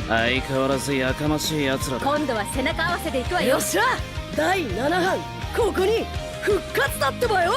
相変わらずやかましい奴らだ。今度は背中合わせで行くわよ。よっしゃ、第7班ここに復活だってばよ。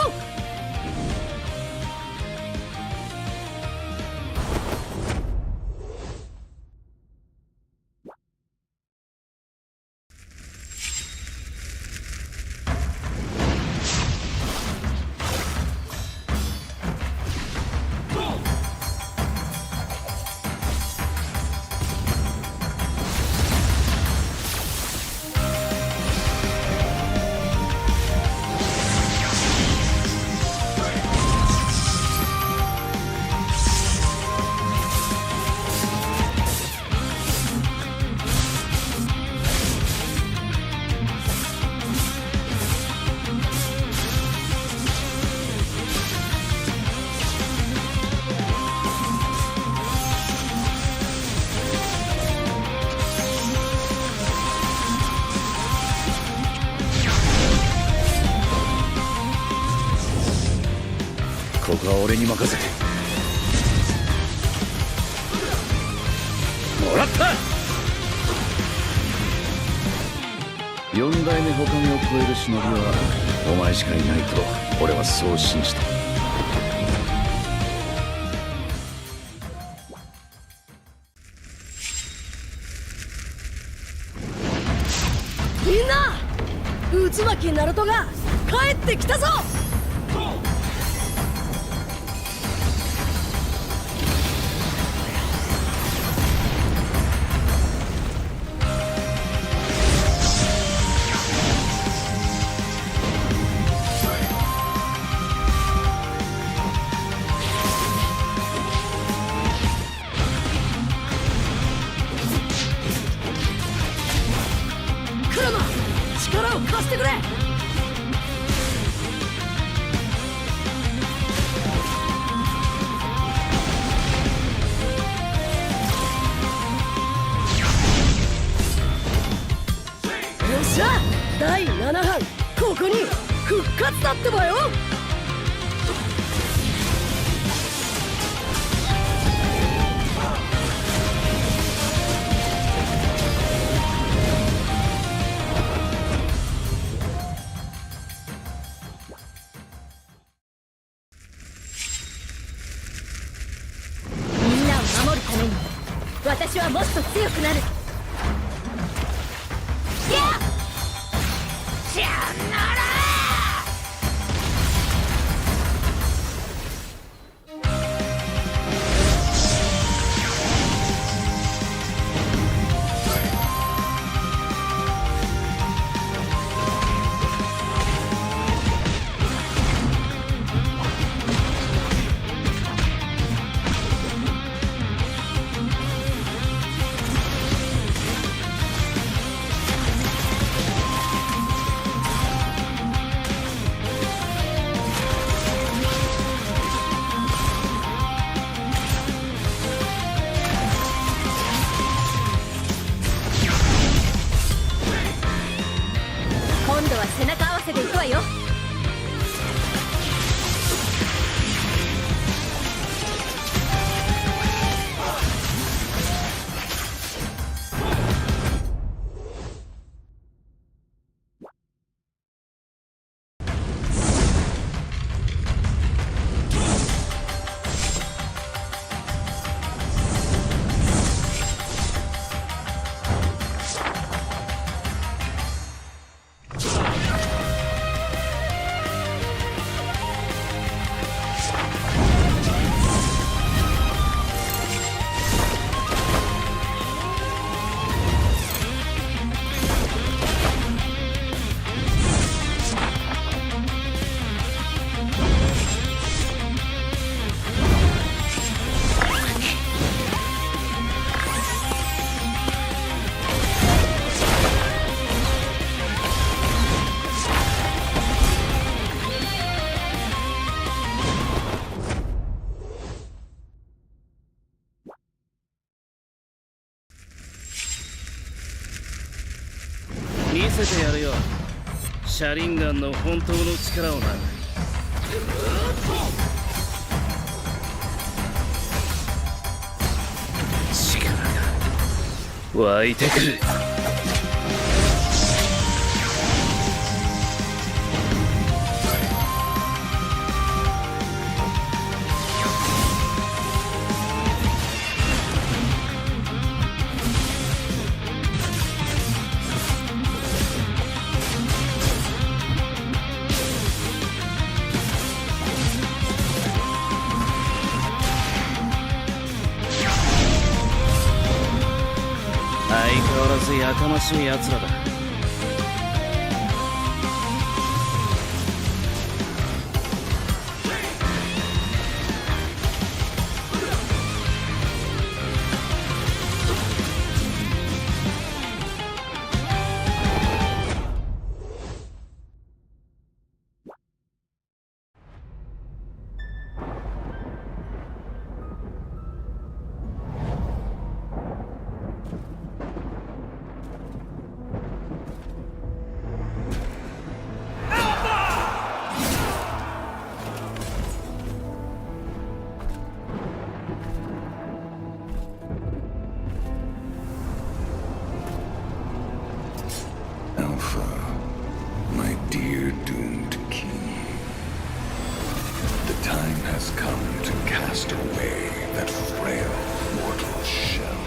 ここは俺に任せてもらった。四代目他目を超える忍びはお前しかいないと俺はそう信じた。みんな、渦巻きナルトが帰ってきたぞ。力を貸してくれ。よっしゃ、第7班ここに復活だってばよ。私はもっと強くなる。やっじゃあなら今度は背中合わせで行くわよ。見せてやるよ、シャリンガンの本当の力をな。力が湧いてくる。相変わらずやかましい奴らだ。Alpha, my dear doomed king. The time has come to cast away that frail mortal shell.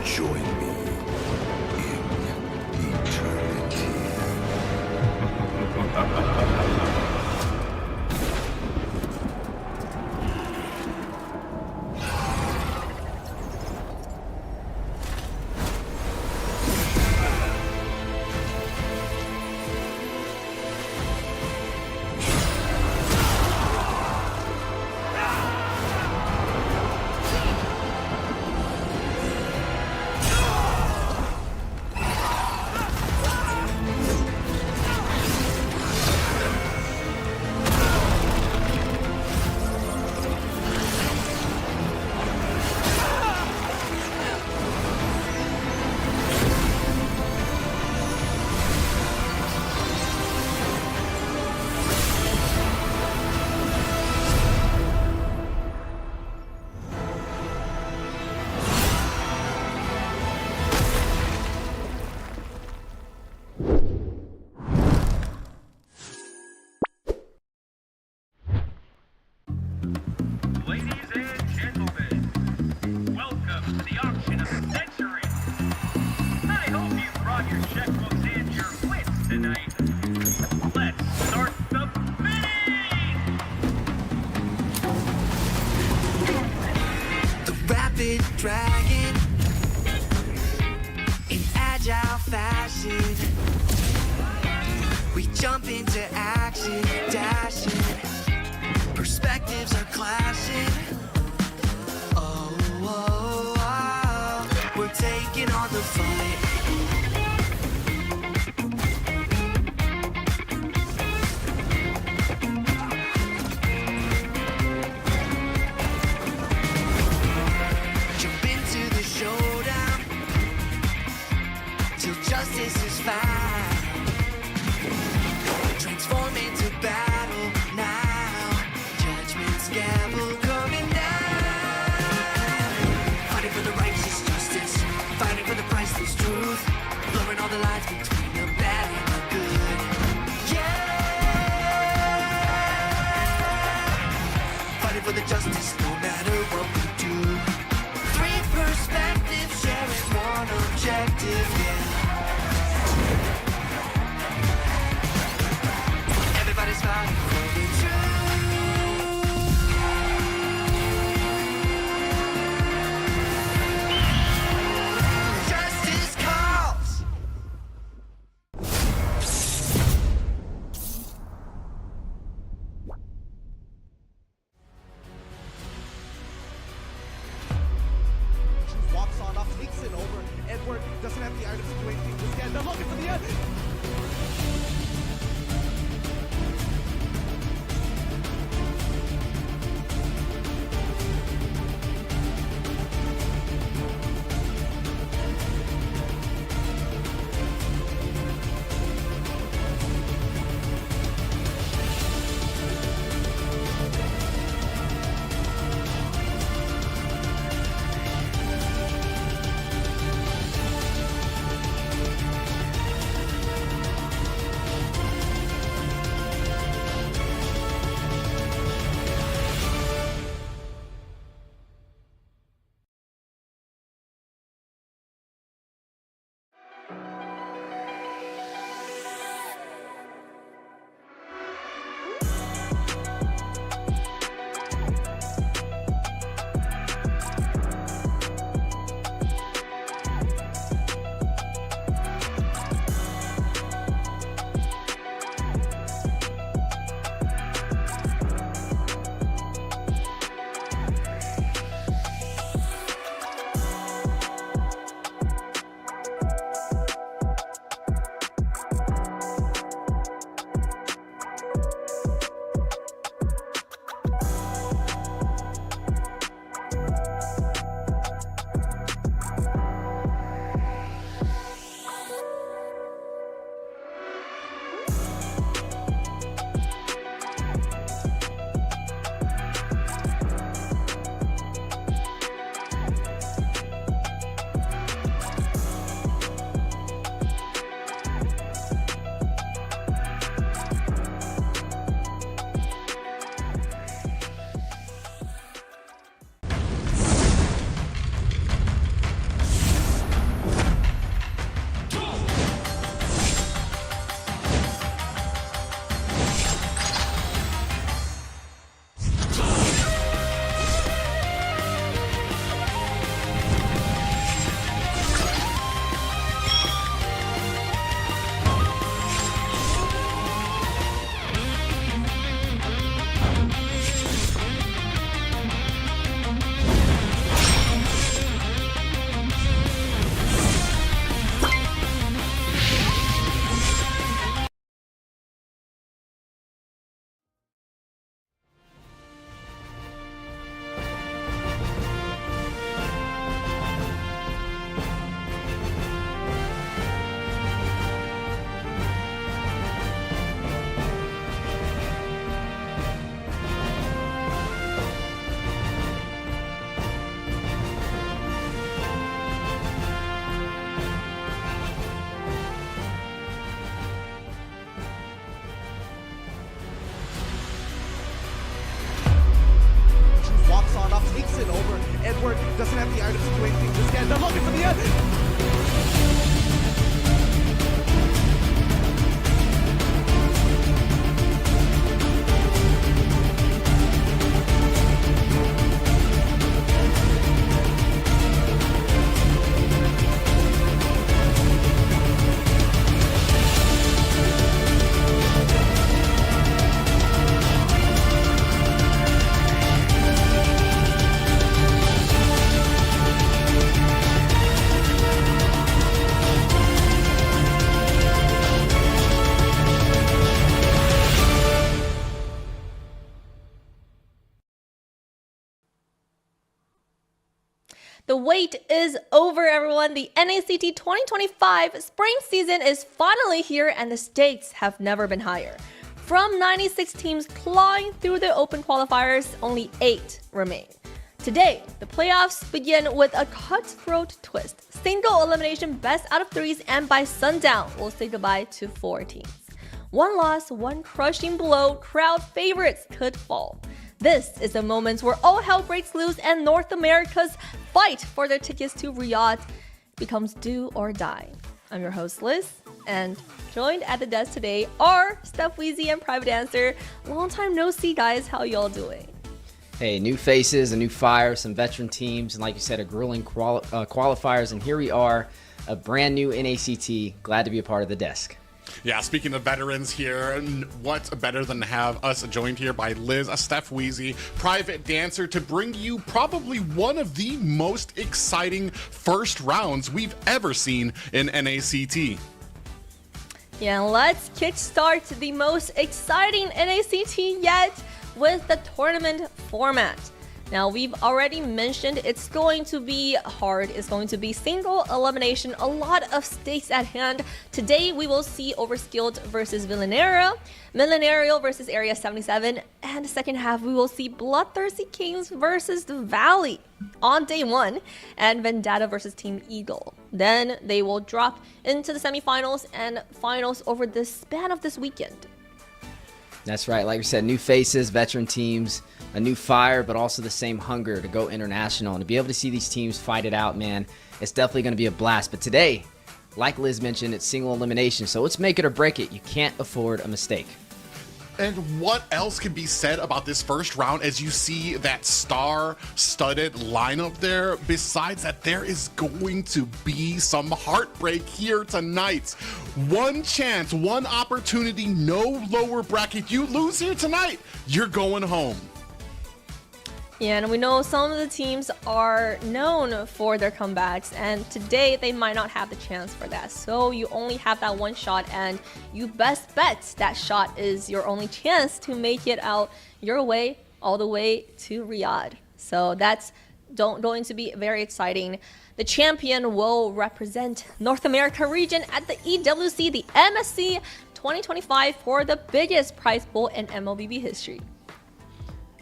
Join me in eternity. Ladies and gentlemen, welcome to the auction of the century. I hope you brought your checkbooks and your wits tonight. Let's start the bidding! The rapid dragon in agile fashion. We jump into action, dashing. Perspectives are clashing. Oh, oh, oh, we're taking on the fight. Jump into the showdown till justice is found. Transform into battle now. Judgment's gavel coming down. Fighting for the righteous justice, fighting for the priceless truth, blurring all the lines between the bad and the good. Yeah, fighting for the justice no matter what we do. Three perspectives sharing one objective, yeah. Everybody's fighting for the truth. Justice calls. it over. Edward doesn't have the items to do anything just yet. They're looking for the end. The wait is over, everyone. The NACT 2025 spring season is finally here, and the stakes have never been higher. From 96 teams clawing through the open qualifiers, only 8 remain. Today, the playoffs begin with a cutthroat twist. Single elimination best out of 3s, and by sundown, we'll say goodbye to 4 teams. One loss, one crushing blow, crowd favorites could fall. This is the moment where all hell breaks loose and North America's fight for their tickets to Riyadh becomes do or die. I'm your host, Liz, and joined at the desk today are Steph Weezy and Private Dancer. Long time no see, guys. How y'all doing? Hey, new faces, a new fire, some veteran teams, and like you said, a grueling qualifiers. And here we are, a brand new NACT. Glad to be a part of the desk. Yeah, speaking of veterans here, what's better than to have us joined here by Liz, Steph Weezy, Private Dancer, to bring you probably one of the most exciting first rounds we've ever seen in NACT. Yeah, let's kickstart the most exciting NACT yet with the tournament format. Now, we've already mentioned it's going to be hard. It's going to be single elimination, a lot of stakes at hand. Today, we will see Overskilled versus Millinario versus Area 77, and the second half, we will see BloodThirstyKings versus the Valley on day 1, and Vendetta versus Team Eagle. Then they will drop into the semifinals and finals over the span of this weekend. That's right. Like we said, new faces, veteran teams, a new fire, but also the same hunger to go international. And to be able to see these teams fight it out, man, it's definitely going to be a blast. But today, like Liz mentioned, it's single elimination. So let's make it or break it. You can't afford a mistake. And what else can be said about this first round as you see that star-studded lineup there? Besides that, there is going to be some heartbreak here tonight. One chance, one opportunity, no lower bracket. You lose here tonight, you're going home. Yeah, and we know some of the teams are known for their comebacks, and today they might not have the chance for that. So you only have that one shot, and you best bet that shot is your only chance to make it out your way all the way to Riyadh. So that's going to be very exciting. The champion will represent North America region at the EWC, the MSC 2025, for the biggest prize pool in MLBB history.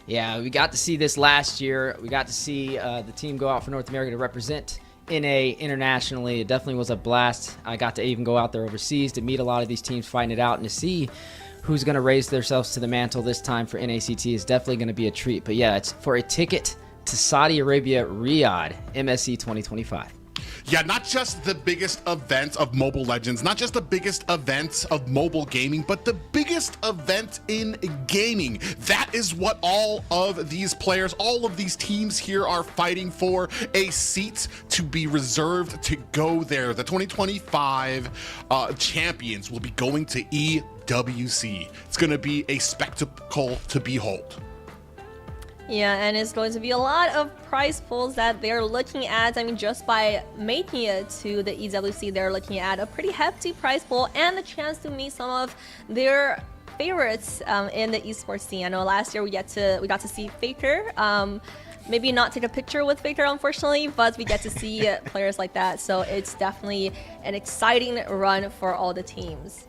Yeah, we got to see this last year. We got to see the team go out for North America to represent NA internationally. It definitely was a blast. I got to even go out there overseas to meet a lot of these teams fighting it out, and to see who's going to raise themselves to the mantle this time for NACT is definitely going to be a treat. But yeah, it's for a ticket to Saudi Arabia, Riyadh, MSC 2025. Yeah, not just the biggest event of Mobile Legends, not just the biggest event of mobile gaming, but the biggest event in gaming. That is what all of these players, all of these teams here are fighting for, a seat to be reserved to go there. The 2025 champions will be going to EWC. It's going to be a spectacle to behold. Yeah, and it's going to be a lot of prize pools that they're looking at. I mean, just by making it to the EWC, they're looking at a pretty hefty prize pool and the chance to meet some of their favorites in the esports scene. I know last year we got to see Faker. Maybe not take a picture with Faker, unfortunately, but we get to see players like that. So it's definitely an exciting run for all the teams.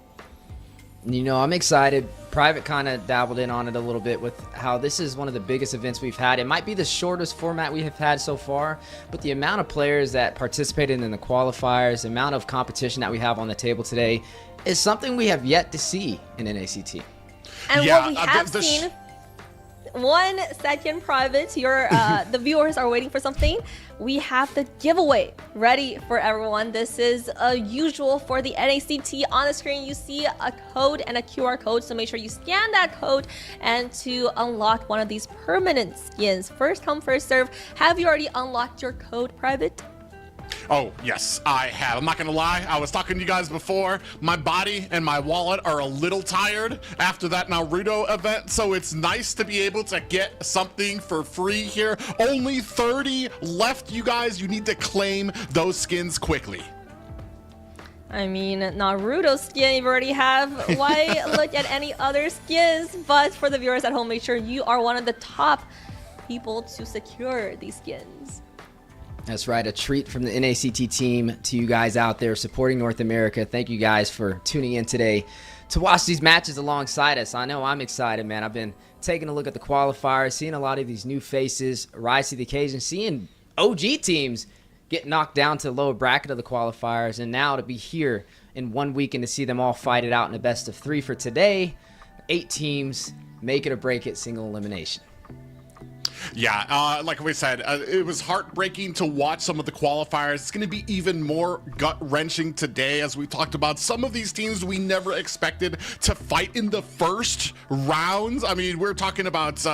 You know, I'm excited. Private kind of dabbled in on it a little bit with how this is one of the biggest events we've had. It might be the shortest format we have had so far, but the amount of players that participated in the qualifiers, the amount of competition that we have on the table today is something we have yet to see in NACT. And Yeah, what we have seen... 1 second, Private. The viewers are waiting for something. We have the giveaway ready for everyone. This is usual for the NACT. On the screen, you see a code and a QR code, so make sure you scan that code and to unlock one of these permanent skins. First come, first serve. Have you already unlocked your code, Private? Oh, yes, I have. I'm not gonna lie, I was talking to you guys before. My body and my wallet are a little tired after that Naruto event, so it's nice to be able to get something for free here. Only 30 left, you guys. You need to claim those skins quickly. I mean, Naruto skin you already have. Why look at any other skins? But for the viewers at home, make sure you are one of the top people to secure these skins. That's right, a treat from the NACT team to you guys out there supporting North America. Thank you guys for tuning in today to watch these matches alongside us. I know I'm excited, man. I've been taking a look at the qualifiers, seeing a lot of these new faces rise to the occasion, seeing OG teams get knocked down to the lower bracket of the qualifiers, and now to be here in 1 week and to see them all fight it out in a best of 3 for today. 8 teams, make it or break it, single elimination. Yeah, like we said, it was heartbreaking to watch some of the qualifiers. It's going to be even more gut-wrenching today, as we talked about some of these teams we never expected to fight in the first rounds. I mean, we're talking about,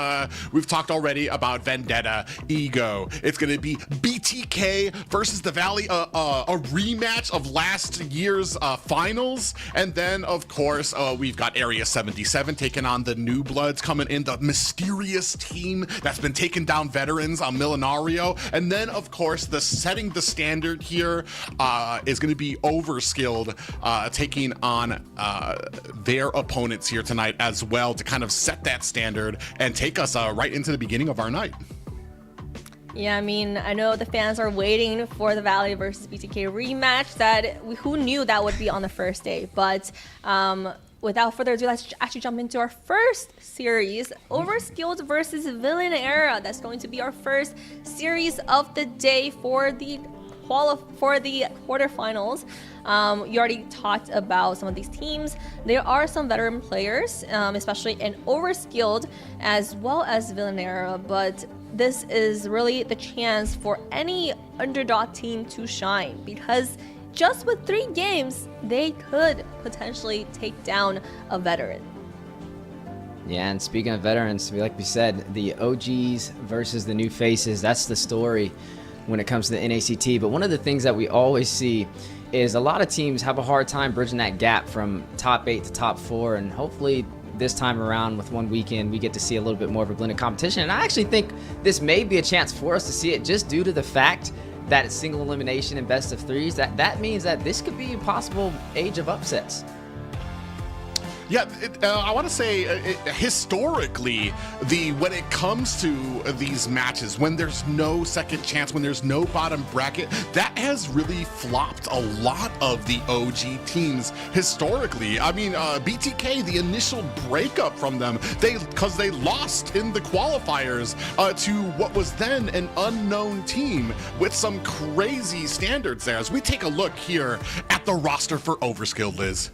we've talked already about Vendetta, Ego. It's going to be BTK versus the Valley, a rematch of last year's finals. And then, of course, we've got Area 77 taking on the New Bloods coming in, the mysterious team that's been taking down veterans on Millinario. And then, of course, setting the standard here is going to be Overskilled taking on their opponents here tonight as well to kind of set that standard and take us right into the beginning of our night. Yeah, I mean, I know the fans are waiting for the Valley versus BTK rematch. Who knew that would be on the first day? But without further ado, let's actually jump into our first series, Overskilled versus Millinario. That's going to be our first series of the day for the quarterfinals. You already talked about some of these teams. There are some veteran players, especially in Overskilled as well as Millinario, but this is really the chance for any underdog team to shine, because just with 3 games, they could potentially take down a veteran. Yeah, and speaking of veterans, like we said, the OGs versus the new faces, that's the story when it comes to the NACT. But one of the things that we always see is a lot of teams have a hard time bridging that gap from top 8 to top 4, and hopefully this time around with 1 weekend we get to see a little bit more of a blended competition. And I actually think this may be a chance for us to see it, just due to the fact that it's single elimination and best of 3s. That means that this could be a possible age of upsets. Yeah, I want to say historically, when it comes to these matches, when there's no second chance, when there's no bottom bracket, that has really flopped a lot of the OG teams historically. I mean, BTK, the initial breakup from them, because they lost in the qualifiers to what was then an unknown team with some crazy standards there. As we take a look here at the roster for Overskilled, Liz.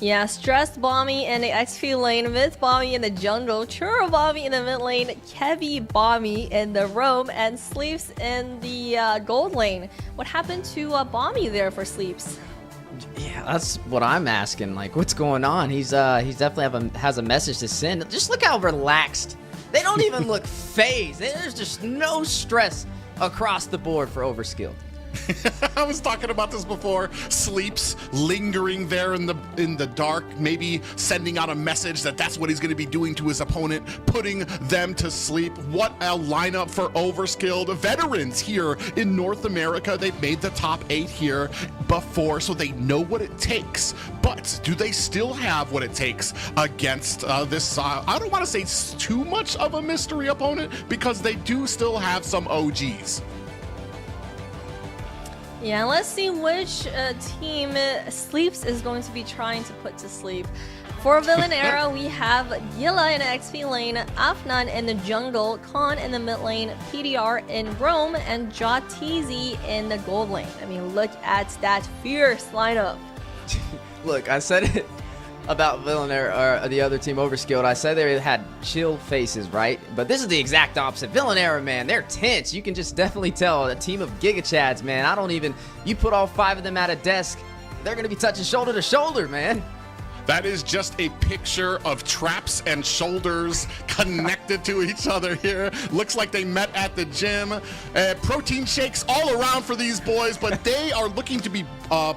Yeah, Stressed Bomby in the XP lane, Myth Bomby in the jungle, Churro Bomby in the mid lane, Kevy Bomby in the roam, and Sleeps in the gold lane. What happened to Bomby there for Sleeps? Yeah, that's what I'm asking. Like, what's going on? He's definitely has a message to send. Just look how relaxed. They don't even look phased. There's just no stress across the board for Overskilled. I was talking about this before. Sleeps lingering there in the dark, maybe sending out a message that that's what he's going to be doing to his opponent, putting them to sleep. What a lineup for Overskilled. Veterans here in North America. They've made the top 8 here before, so they know what it takes. But do they still have what it takes against this, I don't want to say too much of a mystery opponent, because they do still have some OGs. Yeah, let's see which team Sleeps is going to be trying to put to sleep. For Millinario, we have Gila in the XP lane, Afnan in the jungle, Khan in the mid lane, PDR in roam, and Jatizi in the gold lane. I mean, look at that fierce lineup. Look, I said it about Millinario, or the other team, Overskilled. I said they had chill faces, right? But this is the exact opposite. Millinario, man, they're tense. You can just definitely tell. A team of Giga Chads, man. You put all 5 of them at a desk, they're going to be touching shoulder to shoulder, man. That is just a picture of traps and shoulders connected to each other here. Looks like they met at the gym. Protein shakes all around for these boys, but they are looking to be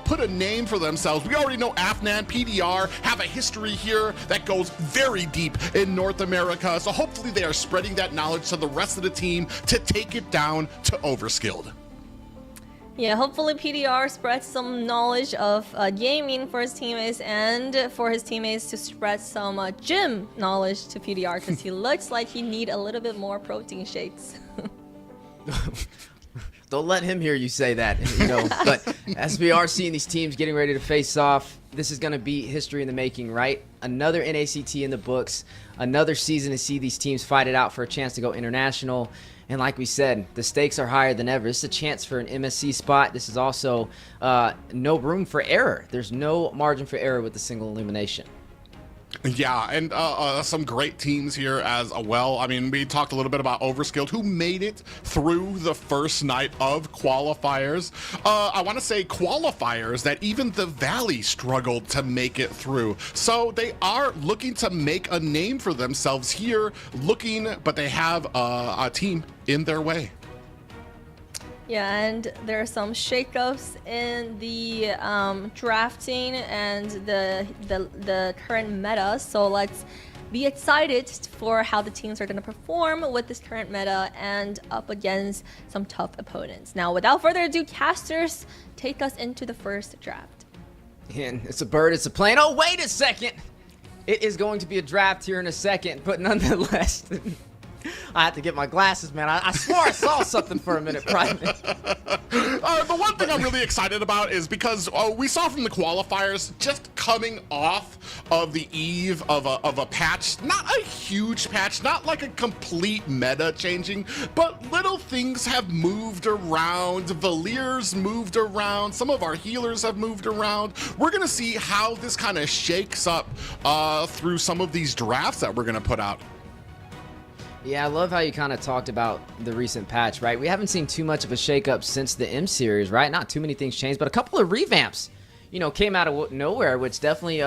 put a name for themselves. We already know Afnan, PDR have a history here that goes very deep in North America. So hopefully they are spreading that knowledge to the rest of the team to take it down to Overskilled. Yeah, hopefully PDR spreads some knowledge of gaming for his teammates, and for his teammates to spread some gym knowledge to PDR, because he looks like he need a little bit more protein shakes. Don't let him hear you say that, But as we are seeing these teams getting ready to face off, this is going to be history in the making, right? Another NACT in the books, another season to see these teams fight it out for a chance to go international. And like we said, the stakes are higher than ever. This is a chance for an MSC spot. This is also no room for error. There's no margin for error with the single elimination. Yeah, and some great teams here as well. I mean, we talked a little bit about Overskilled, who made it through the first night of qualifiers. I want to say qualifiers that even the Valley struggled to make it through. So they are looking to make a name for themselves here, but they have a team in their way. Yeah, and there are some shakeups in the drafting and the current meta. So let's be excited for how the teams are going to perform with this current meta and up against some tough opponents. Now, without further ado, casters, take us into the first draft. And it's a bird, it's a plane. Oh, wait a second! It is going to be a draft here in a second, but nonetheless... I have to get my glasses, man. I swore I saw something for a minute, Private. The one thing I'm really excited about is because we saw from the qualifiers, just coming off of the eve of a patch, not a huge patch, not like a complete meta changing, but little things have moved around. Valiers moved around. Some of our healers have moved around. We're going to see how this kind of shakes up through some of these drafts that we're going to put out. Yeah, I love how you kind of talked about the recent patch, right? We haven't seen too much of a shakeup since the M series, right? Not too many things changed, but a couple of revamps, came out of nowhere, which definitely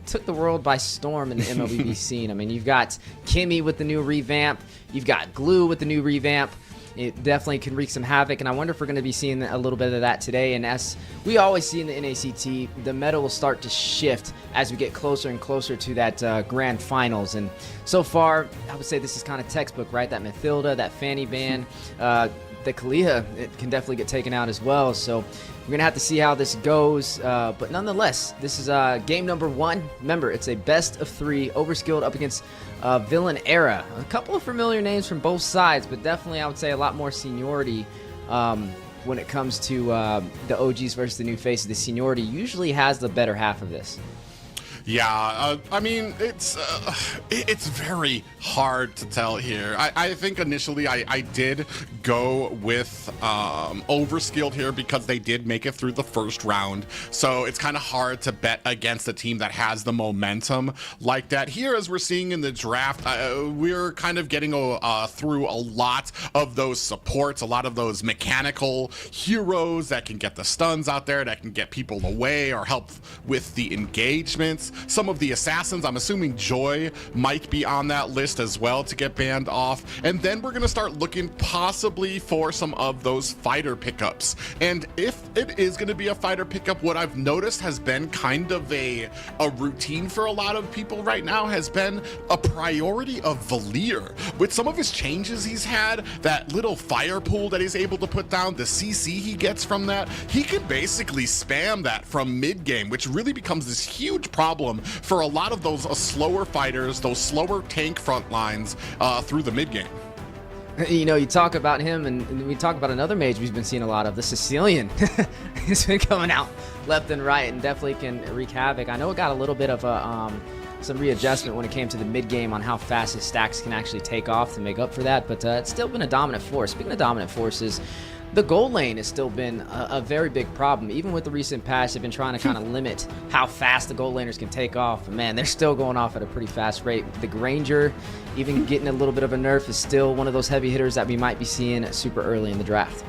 took the world by storm in the MLBB scene. I mean, you've got Kimmy with the new revamp. You've got Glue with the new revamp. It definitely can wreak some havoc, and I wonder if we're going to be seeing a little bit of that today. And as we always see in the NACT, the meta will start to shift as we get closer and closer to that grand finals. And so far, I would say this is kind of textbook, right? That Mathilda, that Fanny Ban, the Kalia, it can definitely get taken out as well. So we're going to have to see how this goes. But nonetheless, this is game number 1. Remember, it's a best of 3, Overskilled up against Millinario. A couple of familiar names from both sides, but definitely I would say a lot more seniority when it comes to the OGs versus the new faces. The seniority usually has the better half of this. Yeah, I mean, it's very hard to tell here. I think initially I did go with Overskilled here because they did make it through the first round. So it's kind of hard to bet against a team that has the momentum like that. Here, as we're seeing in the draft, we're kind of getting through a lot of those supports, a lot of those mechanical heroes that can get the stuns out there, that can get people away or help with the engagements. Some of the assassins, I'm assuming Joy might be on that list as well to get banned off. And then we're going to start looking possibly for some of those fighter pickups. And if it is going to be a fighter pickup, what I've noticed has been kind of a routine for a lot of people right now has been a priority of Valier. With some of his changes he's had, that little fire pool that he's able to put down, the CC he gets from that, he can basically spam that from mid game, which really becomes this huge problem for a lot of those slower fighters, those slower tank front lines through the mid game. You talk about him, and we talk about another mage we've been seeing a lot of, the Sicilian. He's been coming out left and right and definitely can wreak havoc. I know it got a little bit of some readjustment when it came to the mid game on how fast his stacks can actually take off to make up for that, but it's still been a dominant force. Speaking of dominant forces, the gold lane has still been a very big problem. Even with the recent patch, they've been trying to kind of limit how fast the gold laners can take off. But man, they're still going off at a pretty fast rate. The Granger, even getting a little bit of a nerf, is still one of those heavy hitters that we might be seeing super early in the draft.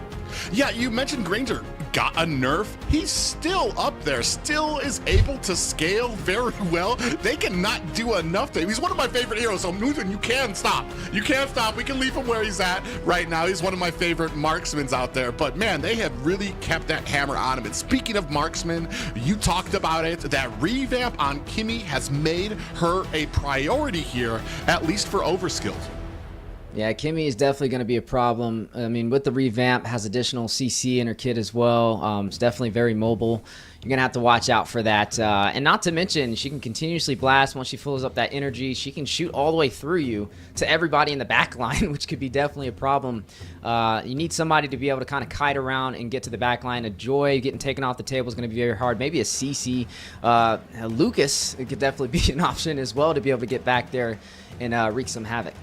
Yeah, you mentioned Granger got a nerf. He's still up there, still is able to scale very well. They cannot do enough to him. He's one of my favorite heroes, so Newton, you can't stop. You can't stop. We can leave him where he's at right now. He's one of my favorite marksmen out there. But man, they have really kept that hammer on him. And speaking of marksmen, you talked about it. That revamp on Kimmy has made her a priority here, at least for Overskilled. Yeah, Kimmy is definitely going to be a problem. I mean, with the revamp, has additional CC in her kit as well. It's definitely very mobile. You're going to have to watch out for that. And not to mention, she can continuously blast. Once she fills up that energy, she can shoot all the way through you to everybody in the back line, which could be definitely a problem. You need somebody to be able to kind of kite around and get to the back line. A Joy getting taken off the table is going to be very hard. Maybe a CC. Lucas could definitely be an option as well to be able to get back there and wreak some havoc.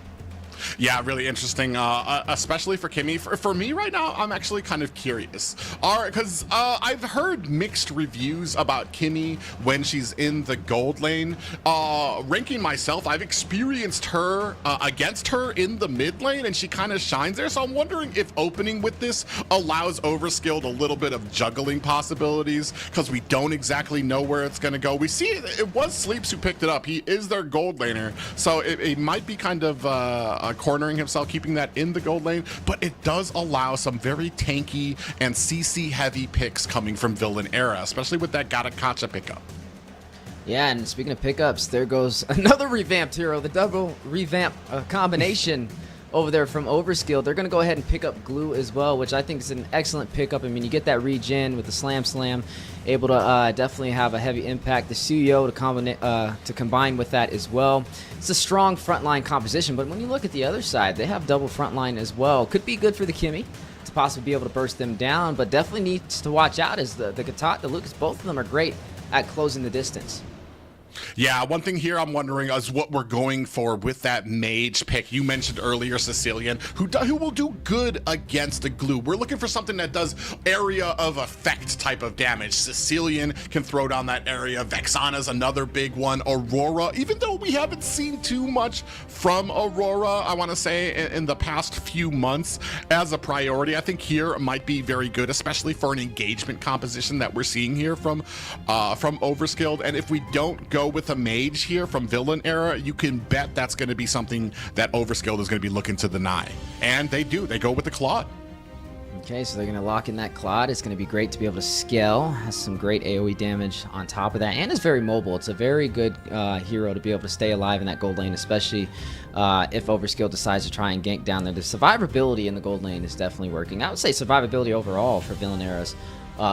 Yeah, really interesting, especially for Kimmy. For me right now, I'm actually kind of curious. Because I've heard mixed reviews about Kimmy when she's in the gold lane. Ranking myself, I've experienced her against her in the mid lane, and she kind of shines there. So I'm wondering if opening with this allows Overskilled a little bit of juggling possibilities, because we don't exactly know where it's going to go. We see it was Sleeps who picked it up. He is their gold laner, so it might be kind of cornering himself, keeping that in the gold lane, but it does allow some very tanky and CC heavy picks coming from Villanera, especially with that Gatakacha pickup. Yeah, and speaking of pickups, there goes another revamped hero, the double revamp combination over there from Overskilled. They're going to go ahead and pick up Glue as well, which I think is an excellent pickup. I mean, you get that regen with the Slam, able to definitely have a heavy impact. The Suyo to combine with that as well. It's a strong frontline composition, but when you look at the other side, they have double frontline as well. Could be good for the Kimmy to possibly be able to burst them down, but definitely needs to watch out as the Katat, the Lucas, both of them are great at closing the distance. Yeah, one thing here I'm wondering is what we're going for with that mage pick. You mentioned earlier Sicilian, who will do good against the Glue. We're looking for something that does area of effect type of damage. Sicilian can throw down that area. Vexana's another big one. Aurora, even though we haven't seen too much from Aurora, I want to say, in the past few months as a priority, I think here might be very good, especially for an engagement composition that we're seeing here from Overskilled. And if we don't go with a mage here from Villain Era, you can bet that's going to be something that Overskilled is going to be looking to deny. And they do. They go with the Claude. Okay, so they're going to lock in that Claude. It's going to be great to be able to scale. Has some great AoE damage on top of that, and is very mobile. It's a very good hero to be able to stay alive in that gold lane, especially if Overskilled decides to try and gank down there. The survivability in the gold lane is definitely working. I would say survivability overall for Villain Era's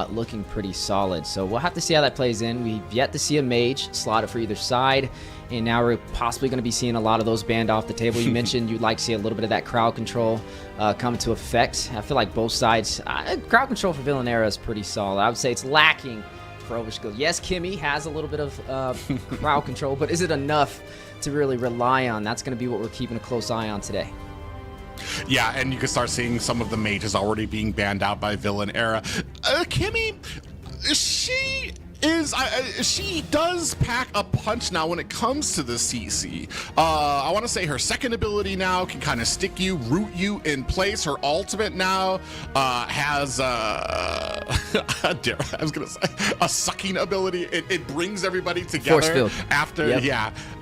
looking pretty solid. So we'll have to see how that plays in. We've yet to see a mage slotted for either side, and now we're possibly going to be seeing a lot of those banned off the table. You mentioned you'd like to see a little bit of that crowd control come into effect. I feel like both sides, crowd control for Villanera is pretty solid. I would say it's lacking for Overskilled. Yes, Kimmy has a little bit of crowd control, but is it enough to really rely on? That's going to be what we're keeping a close eye on today. Yeah, and you can start seeing some of the mages already being banned out by Villain Era. Kimmy, she does pack a punch now when it comes to the CC. I want to say her second ability now can kind of stick you, root you in place. Her ultimate now has I was gonna say a sucking ability. It brings everybody together after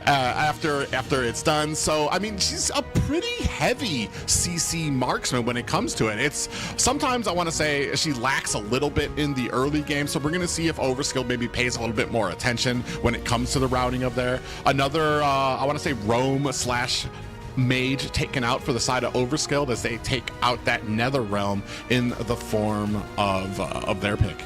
after it's done. So I mean, she's a pretty heavy CC marksman when it comes to it. It's sometimes I want to say she lacks a little bit in the early game. So we're gonna see if Overskilled maybe pays a little bit more attention when it comes to the routing of there. Another I want to say Roam / mage taken out for the side of Overskilled as they take out that Nether Realm in the form of their pick.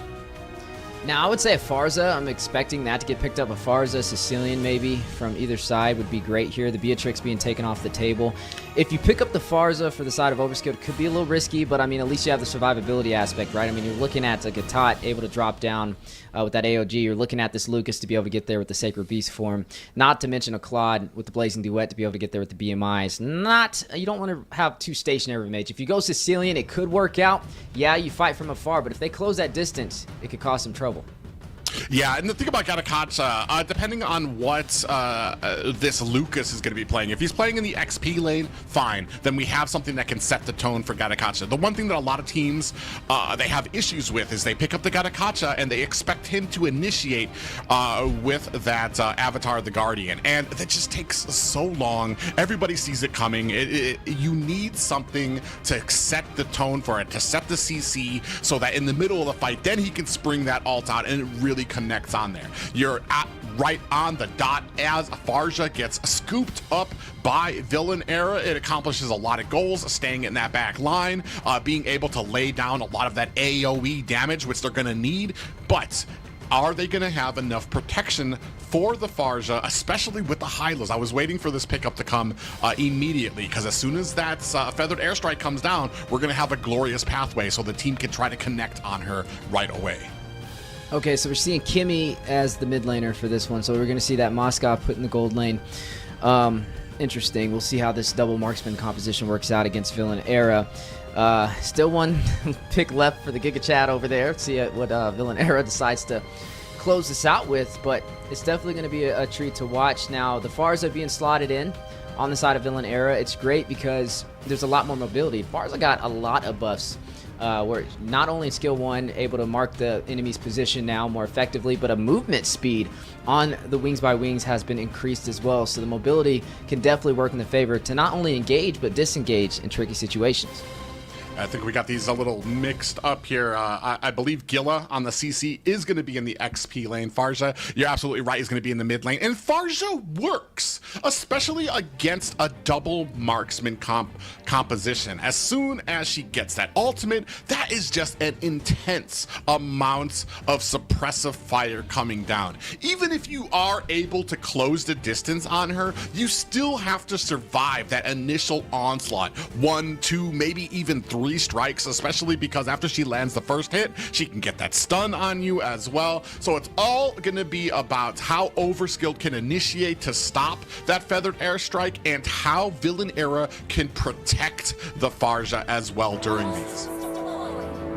Now, I would say a Farza. I'm expecting that to get picked up. A Farza, Sicilian maybe from either side would be great here. The Beatrix being taken off the table. If you pick up the Farza for the side of Overskilled, it could be a little risky, but I mean, at least you have the survivability aspect, right? I mean, you're looking at a Gatot able to drop down with that AOG. You're looking at this Lucas to be able to get there with the Sacred Beast form. Not to mention a Claude with the Blazing Duet to be able to get there with the BMIs. You don't want to have too stationary of a mage. If you go Sicilian, it could work out. Yeah, you fight from afar, but if they close that distance, it could cause some trouble. Yeah, and the thing about Gattacacha, depending on what this Lucas is going to be playing, if he's playing in the XP lane, fine. Then we have something that can set the tone for Gattacacha. The one thing that a lot of teams, they have issues with is they pick up the Gattacacha and they expect him to initiate with that Avatar, the Guardian. And that just takes so long. Everybody sees it coming. You need something to set the tone for it, to set the CC so that in the middle of the fight, then he can spring that ult out and it really connects on there. You're right on the dot as Farja gets scooped up by Villain Era. It accomplishes a lot of goals, staying in that back line, being able to lay down a lot of that AoE damage, which they're going to need. But are they going to have enough protection for the Farja, especially with the Hylos? I was waiting for this pickup to come immediately, because as soon as that Feathered Airstrike comes down, we're going to have a glorious pathway so the team can try to connect on her right away. Okay, so we're seeing Kimmy as the mid laner for this one. So we're going to see that Moskov put in the gold lane. Interesting. We'll see how this double marksman composition works out against Villain Era. Still one pick left for the Giga Chat over there. See what Villain Era decides to close this out with. But it's definitely going to be a treat to watch. Now, the Farza being slotted in on the side of Villain Era, it's great because there's a lot more mobility. Farza got a lot of buffs. Where not only skill 1 able to mark the enemy's position now more effectively, but a movement speed on the Wings by Wings has been increased as well. So the mobility can definitely work in the favor to not only engage but disengage in tricky situations. I think we got these a little mixed up here. I believe Gilla on the CC is going to be in the XP lane. Farja, you're absolutely right, is going to be in the mid lane. And Farja works, especially against a double marksman composition. As soon as she gets that ultimate, that is just an intense amount of suppressive fire coming down. Even if you are able to close the distance on her, you still have to survive that initial onslaught. 1, 2, maybe even 3 strikes, especially because after she lands the first hit, she can get that stun on you as well. So it's all going to be about how Overskilled can initiate to stop that Feathered Airstrike and how Villain Era can protect the Farja as well during these.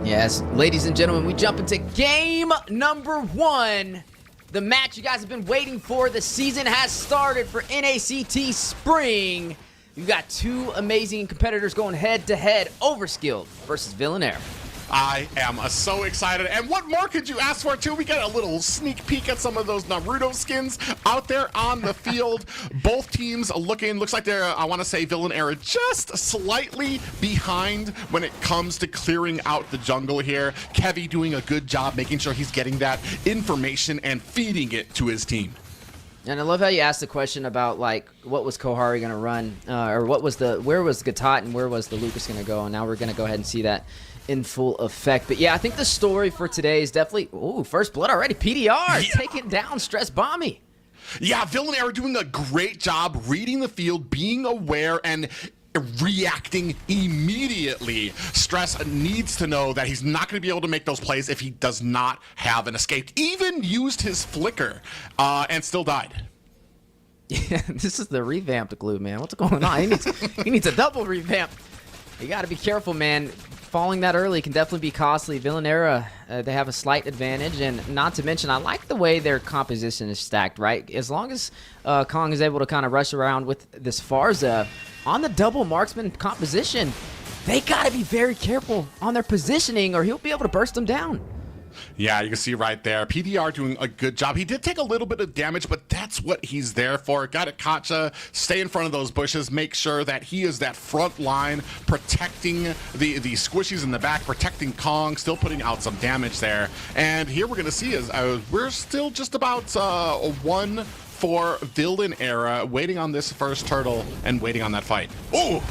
Yes, ladies and gentlemen, we jump into game number 1. The match you guys have been waiting for. The season has started for NACT Spring. You've got 2 amazing competitors going head-to-head, Overskilled versus Villain Era. I am so excited. And what more could you ask for, too? We got a little sneak peek at some of those Naruto skins out there on the field. Both teams looks like they're, I want to say, Villain Era just slightly behind when it comes to clearing out the jungle here. Kevy doing a good job making sure he's getting that information and feeding it to his team. And I love how you asked the question about, like, what was Kohari going to run, or where was Gatot and where was the Lucas going to go, and now we're going to go ahead and see that in full effect. But yeah, I think the story for today is definitely, ooh, first blood already, PDR, taking down Stress Bomby. Yeah, Villain Era doing a great job reading the field, being aware, and reacting immediately. Stress needs to know that he's not going to be able to make those plays if he does not have an escape. Even used his flicker and still died. Yeah, this is the revamped glue, man. What's going on? He needs a double revamp. You got to be careful, man. Falling that early can definitely be costly. Villain Era, they have a slight advantage, and not to mention, I like the way their composition is stacked, right? As long as Kong is able to kind of rush around with this Farza on the double marksman composition, they got to be very careful on their positioning or he'll be able to burst them down. Yeah, you can see right there. PDR doing a good job. He did take a little bit of damage, but that's what he's there for. Got it, Katja. Stay in front of those bushes. Make sure that he is that front line, protecting the squishies in the back, protecting Kong, still putting out some damage there. And here we're going to see is we're still just about 1 for Villain Era, waiting on this first turtle and waiting on that fight. Oh!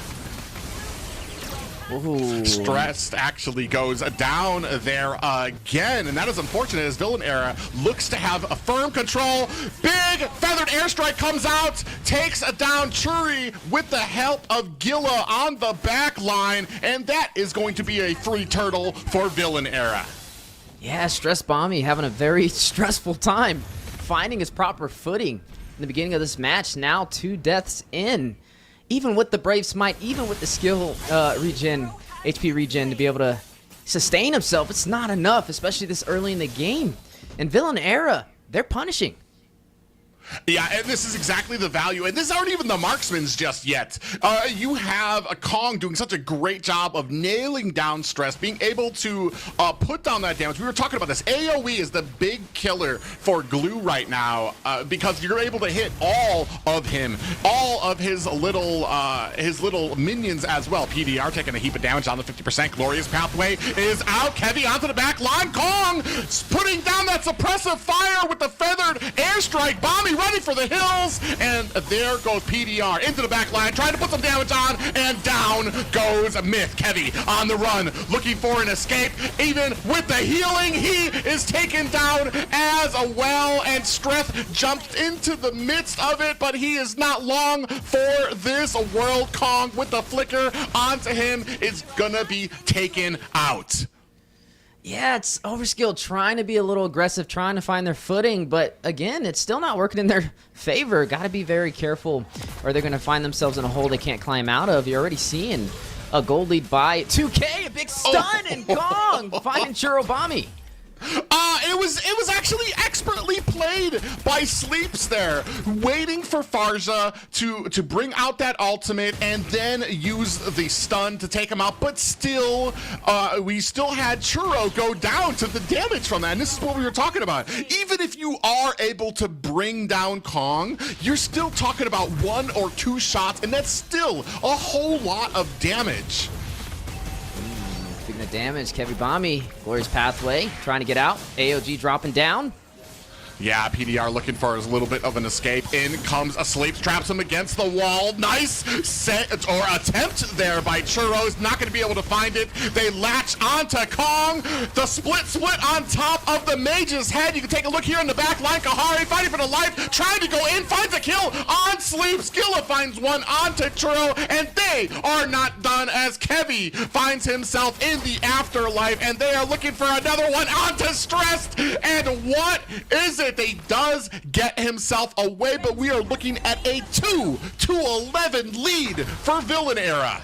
Ooh. Stressed actually goes down there again, and that is unfortunate as Millinario looks to have a firm control. Big feathered airstrike comes out, takes down Churi with the help of Gilla on the back line, and that is going to be a free turtle for Millinario. Yeah, Stress Bomby having a very stressful time finding his proper footing in the beginning of this match. Now 2 deaths in. Even with the Brave Smite, even with the skill HP regen to be able to sustain himself, it's not enough, especially this early in the game. And Millinario, they're punishing. Yeah, and this is exactly the value, and this aren't even the marksmans just yet. You have a Kong doing such a great job of nailing down Stress, being able to put down that damage. We were talking about this. AoE is the big killer for Glue right now, because you're able to hit all of him, all of his little minions as well. PDR taking a heap of damage on the 50%. Glorious Pathway is out. Kevy onto the back line. Kong putting down that suppressive fire with the feathered airstrike. Bomby ready for the hills, and there goes PDR into the back line, trying to put some damage on, and down goes Myth. Kevy on the run, looking for an escape. Even with the healing, he is taken down as well, and Streth jumps into the midst of it, but he is not long for this world. Kong with the flicker onto him is gonna be taken out. Yeah, it's Overskilled trying to be a little aggressive, trying to find their footing, but again, it's still not working in their favor. Got to be very careful, or they're going to find themselves in a hole they can't climb out of. You're already seeing a gold lead by 2K, a big stun, and Kong finding Churobami. It was actually expertly played by Sleeps there, waiting for Farja to bring out that ultimate and then use the stun to take him out. But still, we still had Churro go down to the damage from that. And this is what we were talking about. Even if you are able to bring down Kong, you're still talking about 1 or 2 shots, and that's still a whole lot of damage. Speaking of damage, Kevy Bomby, Glorious Pathway, trying to get out. AOG dropping down. Yeah, PDR looking for a little bit of an escape. In comes a Sleep, traps him against the wall. Nice set or attempt there by Churros. Not going to be able to find it. They latch onto Kong. The split on top of the Mage's head. You can take a look here in the back line. Kahari fighting for the life, trying to go in, finds a kill on Sleep. Skilla finds one onto Churro, and they are not done as Kevy finds himself in the afterlife, and they are looking for another one onto Stressed. And what is it? He does get himself away, but we are looking at a 2-11 lead for Millinario.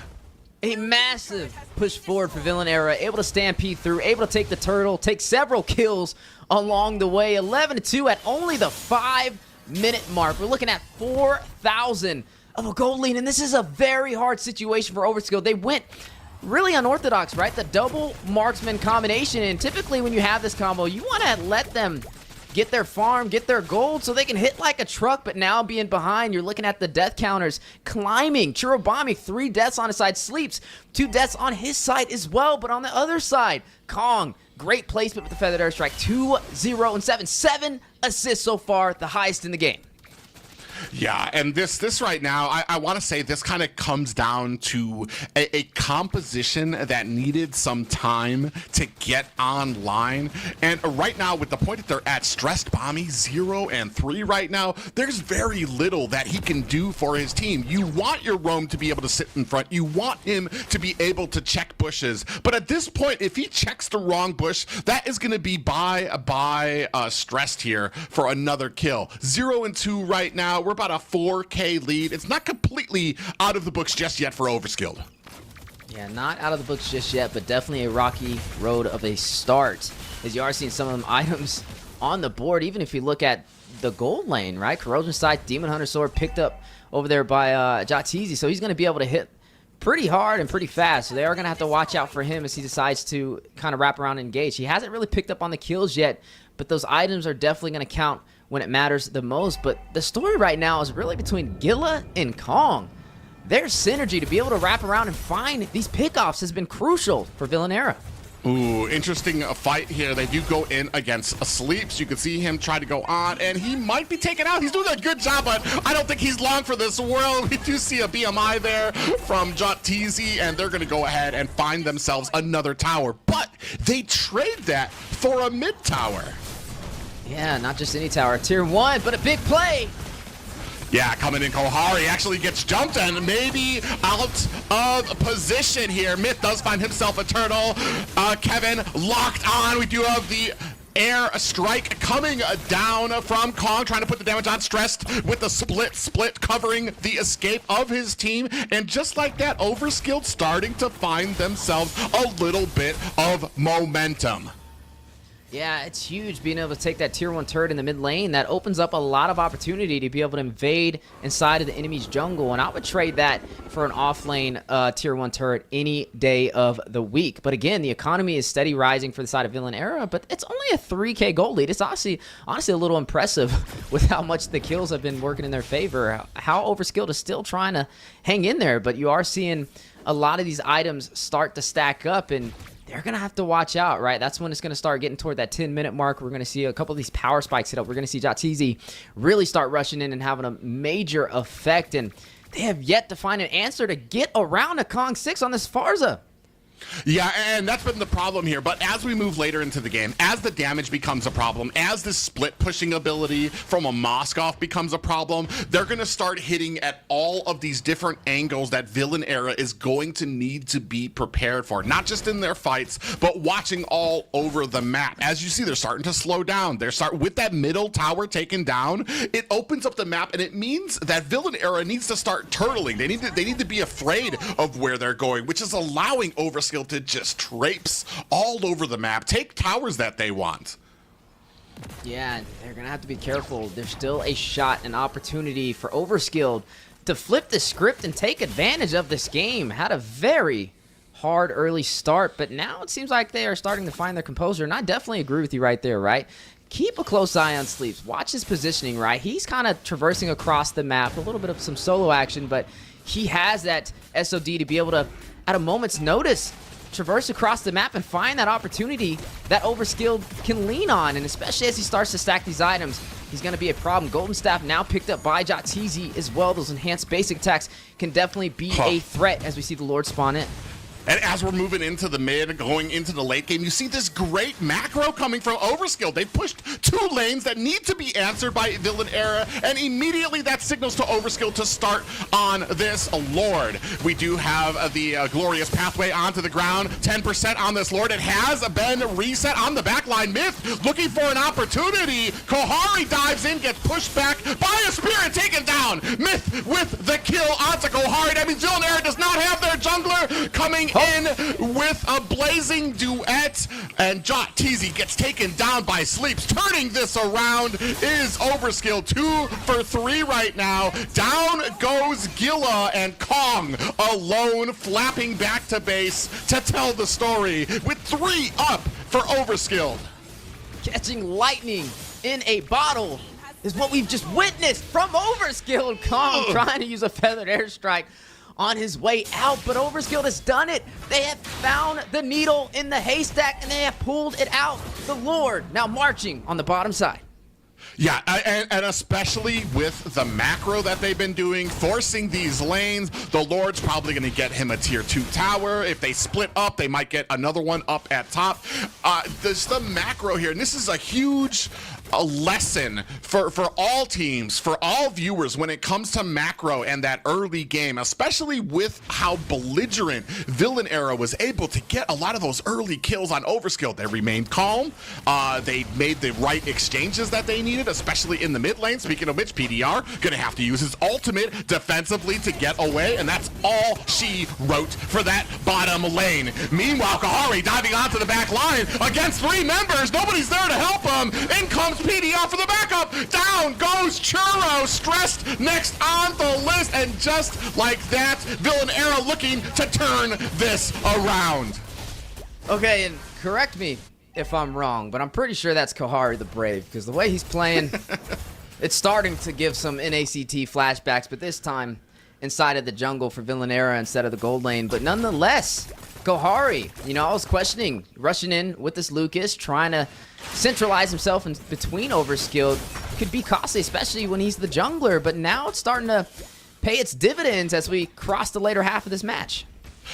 A massive push forward for Millinario, able to stampede through, able to take the turtle, take several kills along the way. 11-2 at only the 5-minute mark. We're looking at 4,000 of a gold lead, and this is a very hard situation for Overskilled. They went really unorthodox, right? The double marksman combination, and typically when you have this combo, you want to let them get their farm, get their gold so they can hit like a truck, but now being behind, you're looking at the death counters climbing. Churobami, 3 deaths on his side, Sleeps, 2 deaths on his side as well, but on the other side, Kong, great placement with the feathered airstrike, 2-0-7, 7 assists so far, the highest in the game. Yeah, and this right now, I want to say this kind of comes down to a composition that needed some time to get online. And right now, with the point that they're at, Stressed Bomby 0-3 right now, there's very little that he can do for his team. You want your roam to be able to sit in front. You want him to be able to check bushes. But at this point, if he checks the wrong bush, that is going to be by Stressed here for another kill. 0-2 right now. We're about a 4K lead. It's not completely out of the books just yet for Overskilled. Yeah, not out of the books just yet, but definitely a rocky road of a start, as you are seeing some of them items on the board. Even if you look at the gold lane, right? Corrosion Sight, Demon Hunter Sword picked up over there by Jatizi, so he's going to be able to hit pretty hard and pretty fast. So they are going to have to watch out for him as he decides to kind of wrap around and engage. He hasn't really picked up on the kills yet, but those items are definitely going to count when it matters the most. But the story right now is really between Gilla and Kong. Their synergy to be able to wrap around and find these pickoffs has been crucial for Millinario. Ooh, interesting fight here. They do go in against Sleeps. You can see him try to go on, and he might be taken out. He's doing a good job, but I don't think he's long for this world. We do see a BMI there from JotTZ, and they're going to go ahead and find themselves another tower. But they trade that for a mid tower. Yeah, not just any tower. Tier 1, but a big play. Yeah, coming in, Kohari actually gets jumped and maybe out of position here. Myth does find himself a turtle. Kevin locked on. We do have the air strike coming down from Kong, trying to put the damage on. Stressed with the split covering the escape of his team. And just like that, Overskilled starting to find themselves a little bit of momentum. Yeah, it's huge being able to take that tier 1 turret in the mid lane. That opens up a lot of opportunity to be able to invade inside of the enemy's jungle, and I would trade that for an off-lane tier 1 turret any day of the week. But again, the economy is steady rising for the side of Millinario, but it's only a 3k gold lead. It's honestly a little impressive with how much the kills have been working in their favor. How Overskilled is still trying to hang in there, but you are seeing a lot of these items start to stack up, and they're going to have to watch out, right? That's when it's going to start getting toward that 10-minute mark. We're going to see a couple of these power spikes hit up. We're going to see JotTZ really start rushing in and having a major effect. And they have yet to find an answer to get around a Kong 6 on this Farza. Yeah, and that's been the problem here. But as we move later into the game, as the damage becomes a problem, as this split pushing ability from a Moskov becomes a problem, they're going to start hitting at all of these different angles that Villainera is going to need to be prepared for. Not just in their fights, but watching all over the map. As you see, they're starting to slow down. They're with that middle tower taken down. It opens up the map, and it means that Villainera needs to start turtling. They need to be afraid of where they're going, which is allowing Overskilled to just traipse all over the map, take towers that they want. Yeah, they're gonna have to be careful. There's still a shot, an opportunity for Overskilled to flip the script and take advantage of this game. Had a very hard early start, but now it seems like they are starting to find their composure, and I definitely agree with you right there, right? Keep a close eye on Sleeps. Watch his positioning, right? He's kind of traversing across the map, a little bit of some solo action, but he has that SOD to be able to, at a moment's notice, traverse across the map and find that opportunity that Overskilled can lean on. And especially as he starts to stack these items, he's going to be a problem. Golden Staff now picked up by JotTZ as well. Those enhanced basic attacks can definitely be a threat as we see the Lord spawn in. And as we're moving into the mid, going into the late game, you see this great macro coming from Overskilled. They pushed 2 lanes that need to be answered by Villainera, and immediately that signals to Overskilled to start on this Lord. We do have the glorious pathway onto the ground, 10% on this Lord. It has been reset on the backline. Myth looking for an opportunity. Kohari dives in, gets pushed back by a spirit, taken down. Myth with the kill onto Kohari. That means Villainera does not have their jungler coming in with a blazing duet, and JotTZ gets taken down by Sleeps. Turning this around is Overskilled. 2 for 3 right now. Down goes Gilla, and Kong alone flapping back to base to tell the story with 3 up for Overskilled. Catching lightning in a bottle is what we've just witnessed from Overskilled. Kong trying to use a feathered airstrike on his way out, but Overskilled has done it. They have found the needle in the haystack, and they have pulled it out. The Lord now marching on the bottom side. Yeah, and especially with the macro that they've been doing, forcing these lanes, the Lord's probably going to get him a tier 2 tower. If they split up, they might get another one up at top. There's the macro here, and this is a huge lesson for all teams, for all viewers when it comes to macro and that early game, especially with how belligerent Villainera was able to get a lot of those early kills on Overskilled. They remained calm. They made the right exchanges that they needed, especially in the mid lane. Speaking of which, PDR gonna have to use his ultimate defensively to get away, and that's all she wrote for that bottom lane. Meanwhile, Kohari diving onto the back line against 3 members. Nobody's there to help him. In comes PDR for the backup. Down goes Churro, stressed next on the list, and just like that, Villainera looking to turn this around. Okay, and correct me if I'm wrong, but I'm pretty sure that's Kohari the Brave, because the way he's playing, it's starting to give some NACT flashbacks, but this time inside of the jungle for Villainera instead of the gold lane. But nonetheless, Gohari, you know, I was questioning rushing in with this Lucas, trying to centralize himself in between Overskilled. Could be costly, especially when he's the jungler, but now it's starting to pay its dividends as we cross the later half of this match.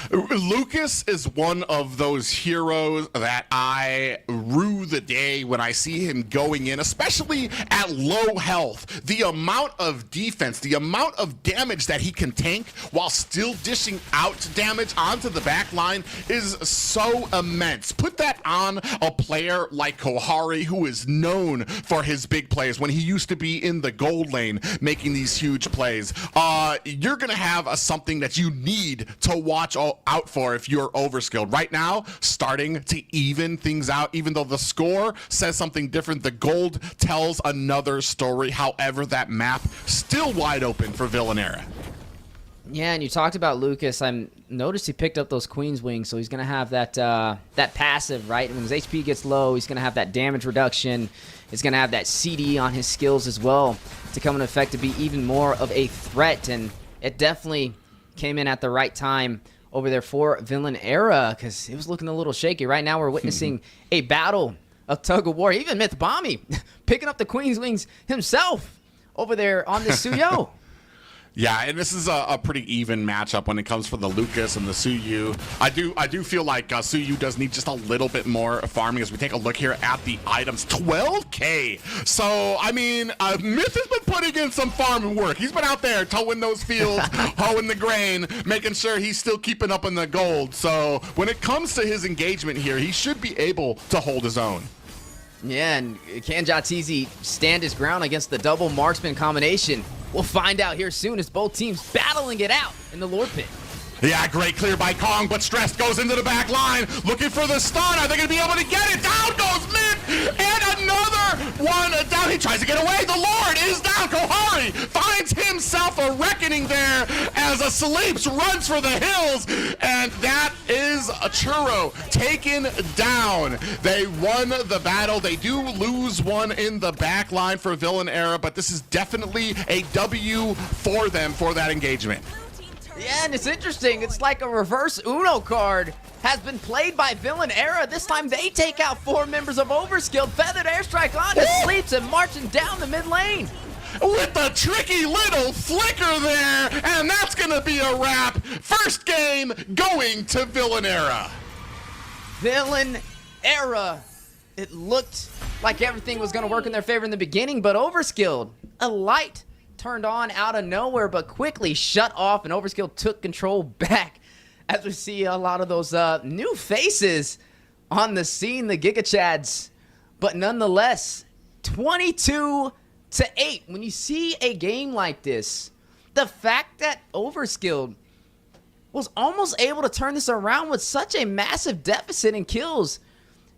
Lucas is one of those heroes that I rue the day when I see him going in, especially at low health. The amount of defense, the amount of damage that he can tank while still dishing out damage onto the back line is so immense. Put that on a player like Gohari, who is known for his big plays when he used to be in the gold lane making these huge plays. You're going to have something that you need to watch out for if you're Overskilled. Right now, starting to even things out, even though the score says something different, the gold tells another story. However, that map still wide open for Millinario. Yeah, and you talked about Lucas. I noticed he picked up those Queen's Wings, so he's going to have that passive, right? When his HP gets low, he's going to have that damage reduction. He's going to have that CD on his skills as well to come into effect to be even more of a threat, and it definitely came in at the right time over there for Millinario, because it was looking a little shaky. Right now we're witnessing a battle of tug of war. Even Myth Bomby picking up the Queen's Wings himself over there on this Suyo. Yeah, and this is a pretty even matchup when it comes for the Lucas and the Suyu. I do feel like Suyu does need just a little bit more farming as we take a look here at the items. 12K. So, I mean, Myth has been putting in some farming work. He's been out there towing those fields, hoeing the grain, making sure he's still keeping up in the gold. So, when it comes to his engagement here, he should be able to hold his own. Yeah, and can Jatizi stand his ground against the double marksman combination? We'll find out here soon as both teams battling it out in the Lord Pit. Yeah, great clear by Kong, but Stressed goes into the back line, looking for the stun. Are they going to be able to get it? Down goes Myth, and another one down. He tries to get away. The Lord is down. Gohari finds himself a reckoning there as a Sleeps runs for the hills, and that is a Churro taken down. They won the battle. They do lose one in the back line for Millinario, but this is definitely a W for them for that engagement. Yeah, and it's interesting. It's like a reverse Uno card has been played by Millinario. This time they take out 4 members of Overskilled. Feathered airstrike on to Sleeps and marching down the mid lane. With the tricky little flicker there, and that's going to be a wrap. First game going to Millinario. Millinario. It looked like everything was going to work in their favor in the beginning, but Overskilled, a light turned on out of nowhere, but quickly shut off, and Overskilled took control back as we see a lot of those new faces on the scene, the Giga Chads. But nonetheless, 22-8. When you see a game like this, the fact that Overskilled was almost able to turn this around with such a massive deficit in kills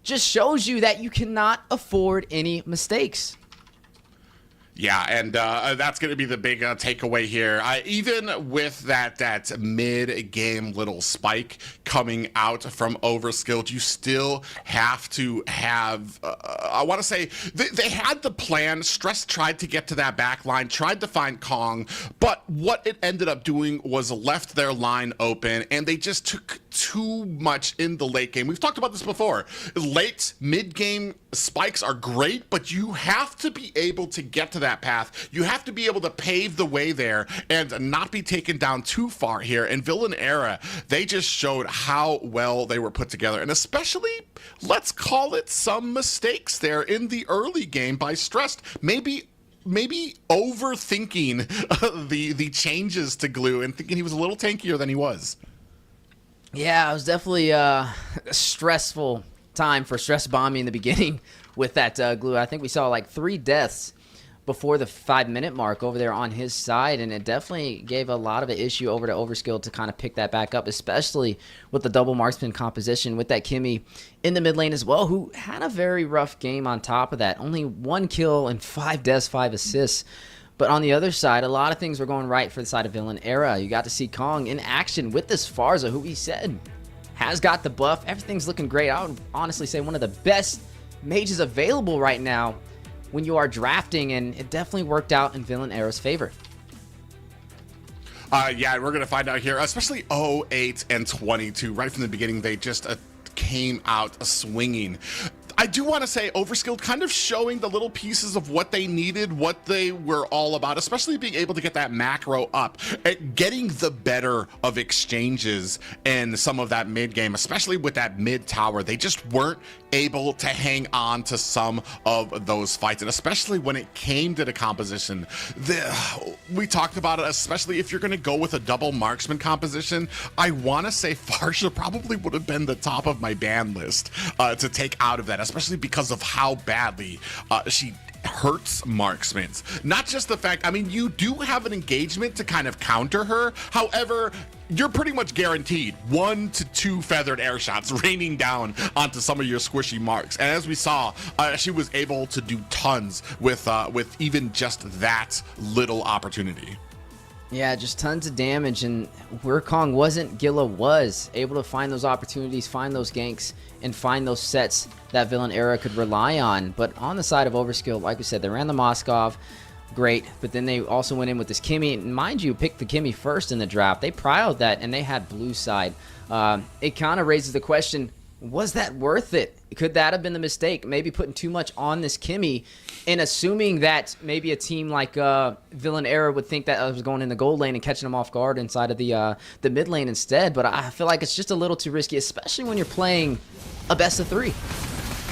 just shows you that you cannot afford any mistakes. Yeah, and that's going to be the big takeaway here. Even with that mid-game little spike coming out from Overskilled, you still have to have, I want to say, they had the plan. Stress tried to get to that back line, tried to find Kong, but what it ended up doing was left their line open, and they just took too much in the late game. We've talked about this before. Late, mid-game spikes are great, but you have to be able to get to that path. You have to be able to pave the way there and not be taken down too far here. And Millinario, they just showed how well they were put together, and especially, let's call it, some mistakes there in the early game by Stressed. Maybe overthinking the changes to Glue and thinking he was a little tankier than he was. Yeah, it was definitely a stressful time for Stress Bomby in the beginning with that Glue. I think we saw like 3 deaths before the 5-minute mark over there on his side, and it definitely gave a lot of an issue over to Overskilled to kind of pick that back up, especially with the double marksman composition with that Kimmy in the mid lane as well, who had a very rough game on top of that. Only 1 kill and 5 deaths, 5 assists. But on the other side, a lot of things were going right for the side of Millinario. You got to see Kong in action with this Farza, who he said has got the buff. Everything's looking great. I would honestly say one of the best mages available right now when you are drafting, and it definitely worked out in Millinario's favor. Yeah, we're gonna find out here, especially 08 and 22. Right from the beginning, they just came out swinging. I do want to say Overskilled kind of showing the little pieces of what they needed, what they were all about, especially being able to get that macro up, at getting the better of exchanges in some of that mid game, especially with that mid tower. They just weren't able to hang on to some of those fights, and especially when it came to the composition, we talked about it, especially if you're going to go with a double marksman composition. I want to say Farsha probably would have been the top of my ban list to take out of that, especially because of how badly she hurts marksmen. Not just the fact, I mean, you do have an engagement to kind of counter her. However, you're pretty much guaranteed 1 to 2 feathered air shots raining down onto some of your squishy marks. And as we saw, she was able to do tons with even just that little opportunity. Yeah, just tons of damage, and Wukong wasn't, Gilla was able to find those opportunities, find those ganks, and find those sets that Villainera could rely on. But on the side of Overskilled, like we said, they ran the Moskov, great, but then they also went in with this Kimmy, and mind you, picked the Kimmy first in the draft. They prioed that, and they had blue side. It kind of raises the question, was that worth it? Could that have been the mistake? Maybe putting too much on this Kimmy and assuming that maybe a team like Villainera would think that I was going in the gold lane and catching them off guard inside of the mid lane instead. But I feel like it's just a little too risky, especially when you're playing a best of 3.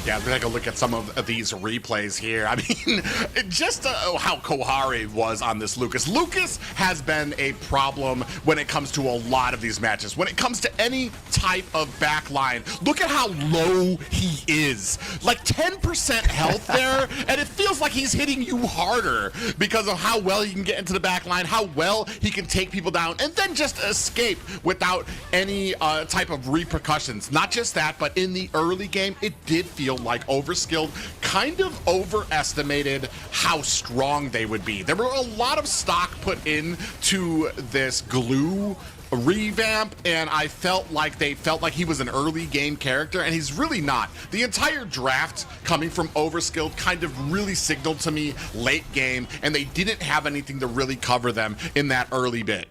Yeah, take a look at some of these replays here. I mean, just how Kohari was on this Lucas. Lucas has been a problem when it comes to a lot of these matches. When it comes to any type of backline, look at how low he is. Like 10% health there, and it feels like he's hitting you harder because of how well he can get into the backline, how well he can take people down, and then just escape without any type of repercussions. Not just that, but in the early game, it did feel like Overskilled kind of overestimated how strong they would be. There were a lot of stock put into this glue revamp, and I felt like they felt like he was an early game character, and he's really not. The entire draft coming from Overskilled kind of really signaled to me late game, and they didn't have anything to really cover them in that early bit.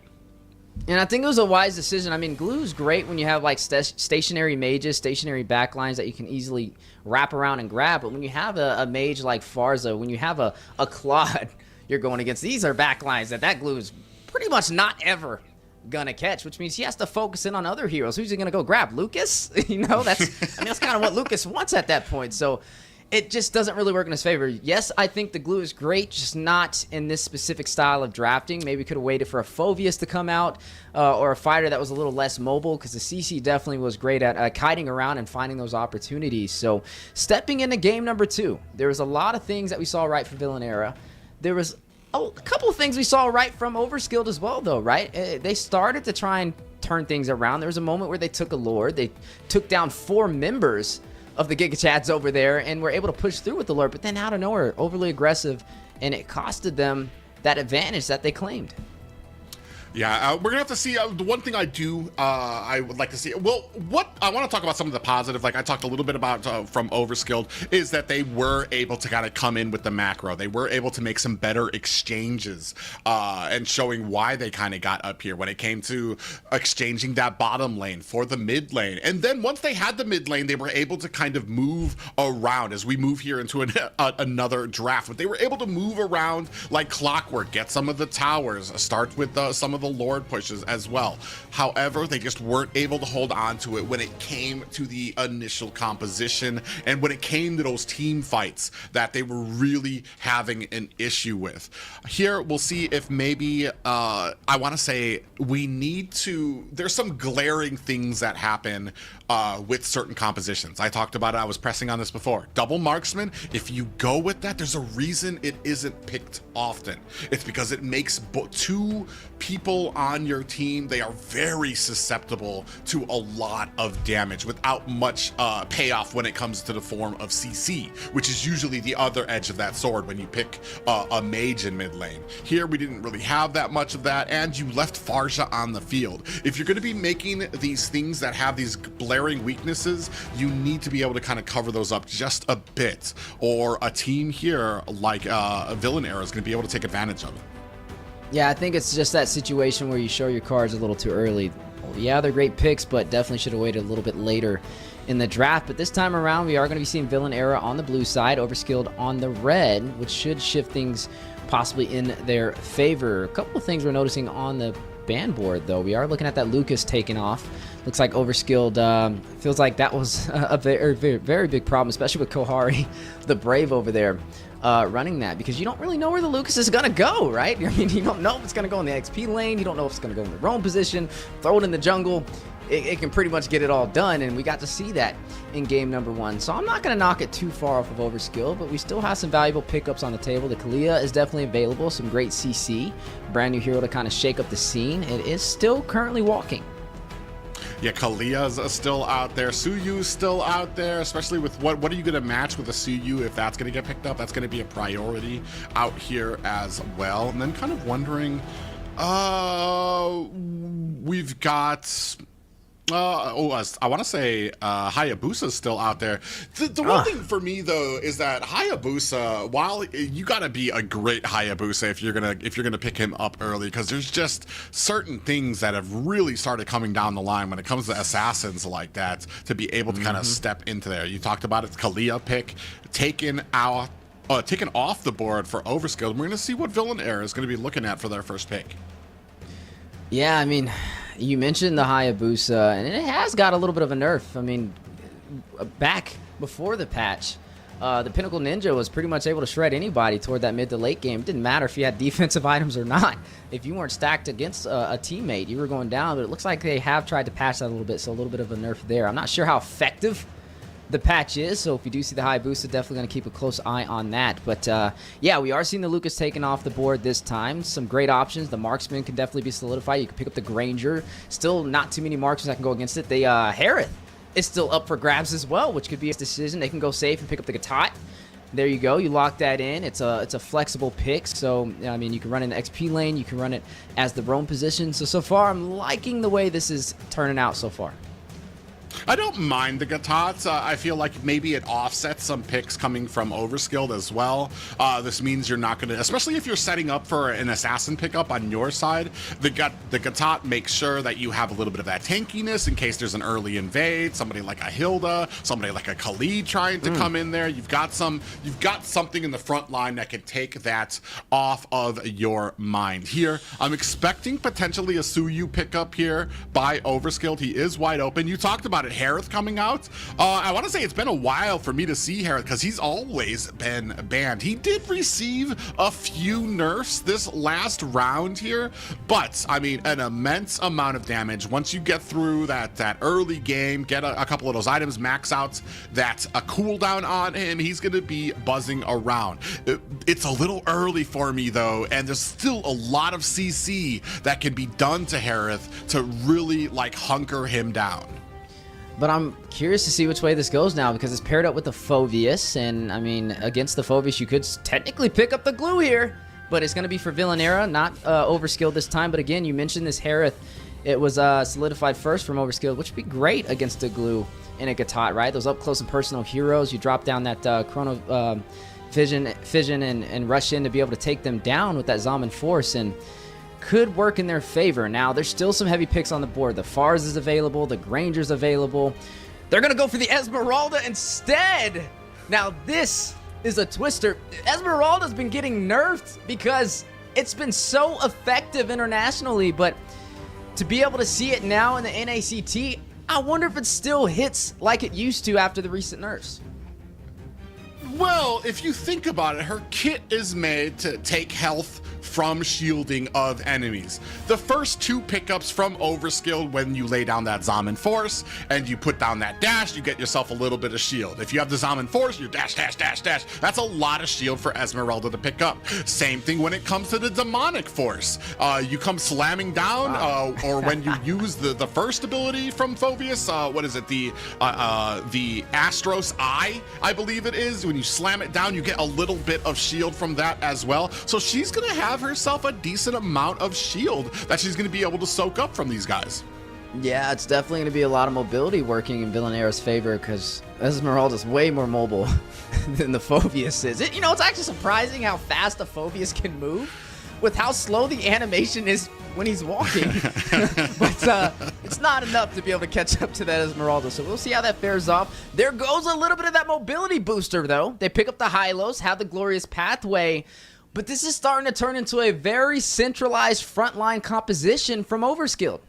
And I think it was a wise decision. I mean, glue's great when you have like stationary mages, stationary backlines that you can easily wrap around and grab. But when you have a mage like Farza, when you have a Claude you're going against, these are backlines that glue is pretty much not ever gonna catch, which means he has to focus in on other heroes. Who's he gonna go grab? Lucas? You know, that's kind of what Lucas wants at that point. So it just doesn't really work in his favor. Yes, I think the glue is great, just not in this specific style of drafting. Maybe could have waited for a Phoveus to come out or a fighter that was a little less mobile, because the CC definitely was great at kiting around and finding those opportunities. So stepping into game number 2, there was a lot of things that we saw right for Villainera. There was a couple of things we saw right from Overskilled as well, though, right? They started to try and turn things around. There was a moment where they took a Lord. They took down 4 members of the Giga Chads over there and were able to push through with the Lord, but then out of nowhere, overly aggressive, and it costed them that advantage that they claimed. Yeah, we're gonna have to see. The one thing I would like to see. Well, what I want to talk about some of the positive, like I talked a little bit about from Overskilled, is that they were able to kind of come in with the macro. They were able to make some better exchanges and showing why they kind of got up here when it came to exchanging that bottom lane for the mid lane. And then once they had the mid lane, they were able to kind of move around as we move here into another draft. But they were able to move around like clockwork, get some of the towers, start with some of the Lord pushes as well. However, they just weren't able to hold on to it when it came to the initial composition and when it came to those team fights that they were really having an issue with. Here, we'll see if maybe, I want to say there's some glaring things that happen with certain compositions. I talked about it, I was pressing on this before. Double marksman, if you go with that, there's a reason it isn't picked often. It's because it makes 2 people on your team, they are very susceptible to a lot of damage without much payoff when it comes to the form of CC, which is usually the other edge of that sword when you pick a mage in mid lane. Here, we didn't really have that much of that, and you left Farsha on the field. If you're going to be making these things that have these glaring weaknesses, you need to be able to kind of cover those up just a bit, or a team here like Villainera is going to be able to take advantage of it. Yeah, I think it's just that situation where you show your cards a little too early. Well, yeah, they're great picks, but definitely should have waited a little bit later in the draft. But this time around, we are going to be seeing Millinario on the blue side, Overskilled on the red, which should shift things possibly in their favor. A couple of things we're noticing on the ban board, though. We are looking at that Lucas taking off. Looks like Overskilled feels like that was a very, very, very big problem, especially with Kohari, the Brave over there, running that, because you don't really know where the Lucas is going to go, right? I mean, you don't know if it's going to go in the XP lane. You don't know if it's going to go in the roam position, throw it in the jungle. It can pretty much get it all done, and we got to see that in game number 1. So I'm not going to knock it too far off of Overskill, but we still have some valuable pickups on the table. The Kalia is definitely available, some great CC, brand new hero to kind of shake up the scene. It is still currently walking. Yeah, Kalia's still out there. Suyu's still out there, especially with what are you going to match with a Suyu if that's going to get picked up? That's going to be a priority out here as well. And then kind of wondering, we've got... I want to say Hayabusa's still out there. The one thing for me though is that Hayabusa, while you got to be a great Hayabusa if you're gonna pick him up early, because there's just certain things that have really started coming down the line when it comes to assassins like that, to be able to kind of step into there. You talked about it, Kalia pick taken off the board for Overskilled. We're gonna see what Millinario is gonna be looking at for their first pick. Yeah, I mean, you mentioned the Hayabusa, and it has got a little bit of a nerf. I mean, back before the patch, the Pinnacle Ninja was pretty much able to shred anybody toward that mid to late game. It didn't matter if you had defensive items or not. If you weren't stacked against a teammate, you were going down. But it looks like they have tried to patch that a little bit, so a little bit of a nerf there. I'm not sure how effective the patch is, so if you do see the Hayabusa, definitely going to keep a close eye on that. But yeah, we are seeing the Lucas taken off the board this time. Some great options. The Marksman can definitely be solidified. You can pick up the Granger. Still not too many Marksmen that can go against it. The Harith is still up for grabs as well, which could be a decision. They can go safe and pick up the Gatot. There you go. You lock that in. It's a flexible pick. So, I mean, you can run in the XP lane. You can run it as the roam position. So far, I'm liking the way this is turning out so far. I don't mind the Gatots. I feel like maybe it offsets some picks coming from Overskilled as well. This means you're not going to, especially if you're setting up for an assassin pickup on your side, the Gatot makes sure that you have a little bit of that tankiness in case there's an early invade, somebody like a Hilda, somebody like a Khalid trying to come in there. You've got something in the front line that can take that off of your mind. Here, I'm expecting potentially a Suyu pickup here by Overskilled. He is wide open. You talked about it, Harith coming out. I want to say it's been a while for me to see Harith because he's always been banned. He did receive a few nerfs this last round here, but I mean, an immense amount of damage. Once you get through that early game, get a couple of those items, max out that a cooldown on him, he's going to be buzzing around. It's a little early for me though, and there's still a lot of CC that can be done to Harith to really like hunker him down. But I'm curious to see which way this goes now, because it's paired up with the Phoveus, and I mean, against the Phoveus, you could technically pick up the glue here, but it's going to be for Millinario, not Overskilled this time. But again, you mentioned this Harith. It was solidified first from Overskilled, which would be great against the glue in a Gatot, right? Those up close and personal heroes, you drop down that Chrono Fission and rush in to be able to take them down with that Zaman Force, and could work in their favor. Now, there's still some heavy picks on the board. The Fars is available. The Granger's available. They're going to go for the Esmeralda instead. Now, this is a twister. Esmeralda's been getting nerfed because it's been so effective internationally, but to be able to see it now in the NACT, I wonder if it still hits like it used to after the recent nerfs. Well, if you think about it, her kit is made to take health from shielding of enemies. The first two pickups from Overskilled, when you lay down that Zaman Force and you put down that dash, you get yourself a little bit of shield. If you have the Zaman Force, you dash, dash, dash, dash. That's a lot of shield for Esmeralda to pick up. Same thing when it comes to the Demonic Force. You come slamming down, or when you use the first ability from Phoveus, what is it? The Astros Eye, I believe it is. When you slam it down, you get a little bit of shield from that as well. So she's gonna have herself a decent amount of shield that she's going to be able to soak up from these guys. Yeah, it's definitely going to be a lot of mobility working in Villanera's favor, because Esmeralda's way more mobile than the Phoveus is. You know, it's actually surprising how fast the Phoveus can move. with how slow the animation is when he's walking. But it's not enough to be able to catch up to that Esmeralda. So we'll see how that fares off. There goes a little bit of that mobility booster, though. They pick up the high-lows, have the glorious pathway. But this is starting to turn into a very centralized frontline composition from Overskilled.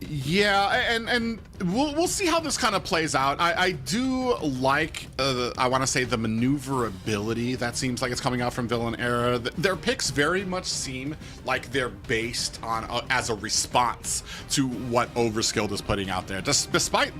Yeah, and we'll see how this kind of plays out. I do like, I want to say, the maneuverability that seems like it's coming out from Millinario. Their picks very much seem like they're based on as a response to what Overskilled is putting out there. Despite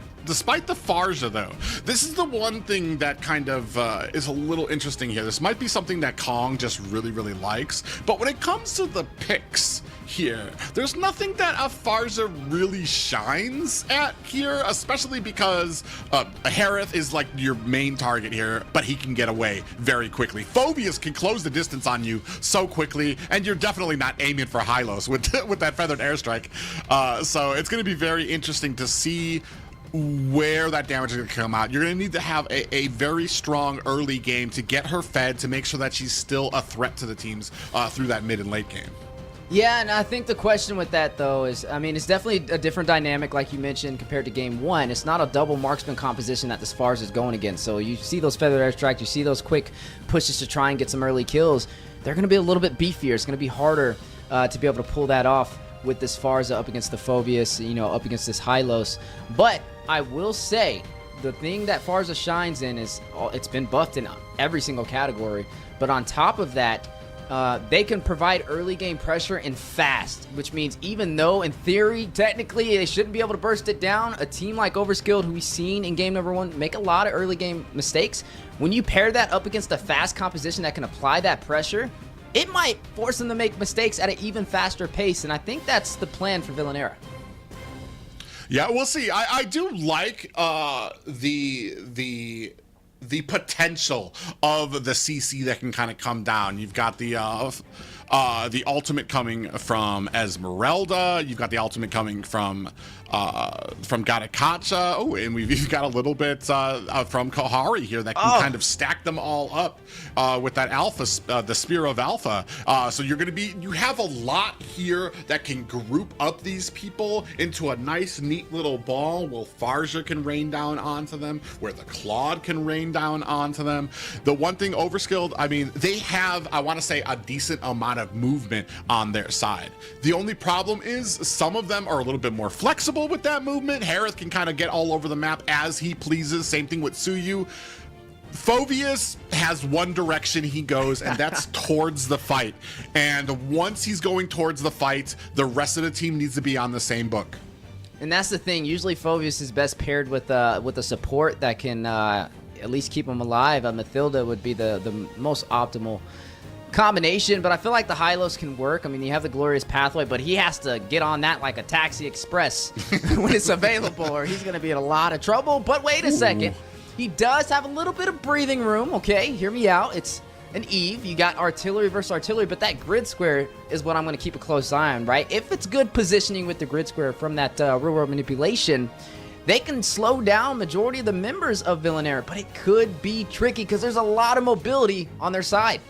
the Farja, though, this is the one thing that kind of is a little interesting here. This might be something that Kong just really, really likes, but when it comes to the picks here, there's nothing that a Farja really shines at here, especially because Harith is like your main target here, but he can get away very quickly. Phobius can close the distance on you so quickly, and you're definitely not aiming for Hylos with that feathered airstrike. So it's going to be very interesting to see where that damage is going to come out. You're going to need to have a very strong early game to get her fed, to make sure that she's still a threat to the teams through that mid and late game. Yeah, and I think the question with that, though, is, I mean, it's definitely a different dynamic, like you mentioned, compared to Game 1. It's not a double marksman composition that the Spars is going against. So you see those feathered airstrikes, you see those quick pushes to try and get some early kills. They're going to be a little bit beefier. It's going to be harder to be able to pull that off with this Farza up against the Phobius, up against this Hylos. But I will say, the thing that Farza shines in is, it's been buffed in every single category. But on top of that, they can provide early game pressure and fast, which means even though in theory, technically, they shouldn't be able to burst it down, a team like Overskilled, who we've seen in game number 1 make a lot of early game mistakes, when you pair that up against a fast composition that can apply that pressure, it might force them to make mistakes at an even faster pace, and I think that's the plan for Millinario. Yeah, we'll see. I do like the potential of the CC that can kind of come down. You've got the ultimate coming from Esmeralda. You've got the ultimate coming from Gatakacha. Oh, and we've got a little bit from Kohari here that can kind of stack them all up with that Alpha, the Spear of Alpha. So you have a lot here that can group up these people into a nice, neat little ball where Farja can rain down onto them, where the Claude can rain down onto them. The one thing Overskilled, I mean, they have, I want to say, a decent amount of movement on their side. The only problem is some of them are a little bit more flexible with that movement. Harith can kind of get all over the map as he pleases. Same thing with Suyu. Phobius has one direction he goes, and that's towards the fight. And once he's going towards the fight, the rest of the team needs to be on the same book. And that's the thing. Usually Phobius is best paired with a support that can at least keep him alive. Mathilda would be the most optimal combination, but I feel like the Hylos can work. I mean, you have the glorious pathway, but he has to get on that like a taxi express when it's available, or he's going to be in a lot of trouble. But wait a second. He does have a little bit of breathing room, okay? Hear me out. It's an Eve. You got artillery versus artillery, but that grid square is what I'm going to keep a close eye on, right? If it's good positioning with the grid square from that real-world manipulation, they can slow down majority of the members of Millinario, but it could be tricky because there's a lot of mobility on their side.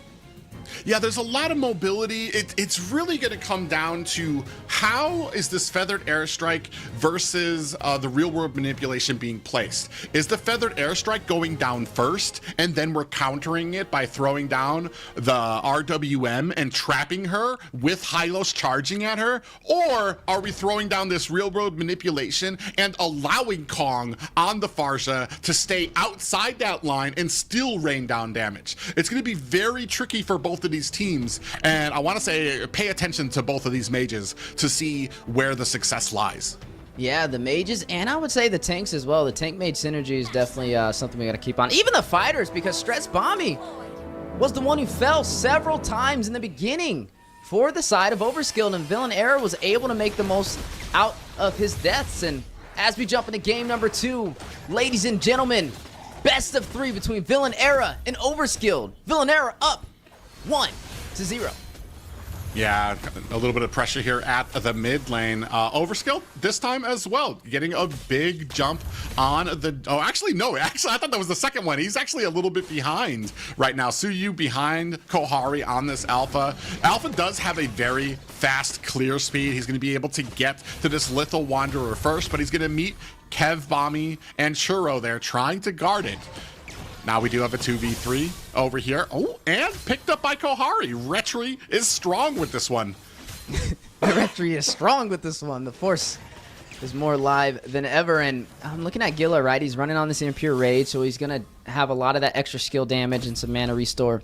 Yeah, there's a lot of mobility. It's really going to come down to how is this feathered airstrike versus the real world manipulation being placed. Is the feathered airstrike going down first, and then we're countering it by throwing down the RWM and trapping her with Hylos charging at her? Or are we throwing down this real world manipulation and allowing Kong on the Farja to stay outside that line and still rain down damage? It's going to be very tricky for both of these teams, and I want to say pay attention to both of these mages to see where the success lies. Yeah, the mages, and I would say the tanks as well. The tank mage synergy is definitely something we got to keep on. Even the fighters, because Stress Bomby was the one who fell several times in the beginning for the side of Overskilled, and Millinario was able to make the most out of his deaths. And as we jump into game number 2, ladies and gentlemen, best of 3 between Millinario and Overskilled. Millinario up 1-0. Yeah, a little bit of pressure here at the mid lane. Overskilled this time as well, getting a big jump on the... Oh, actually, no. Actually, I thought that was the second one. He's actually a little bit behind right now. Suyu behind Kohari on this Alpha. Alpha does have a very fast clear speed. He's going to be able to get to this Lethal Wanderer first, but he's going to meet Kev, Bommy, and Churro there trying to guard it. Now we do have a 2v3 over here. Oh, and picked up by Kohari. Retri is strong with this one. Retri is strong with this one. The Force is more live than ever. And I'm looking at Gilla, right? He's running on this Impure Rage, so he's going to have a lot of that extra skill damage and some mana restore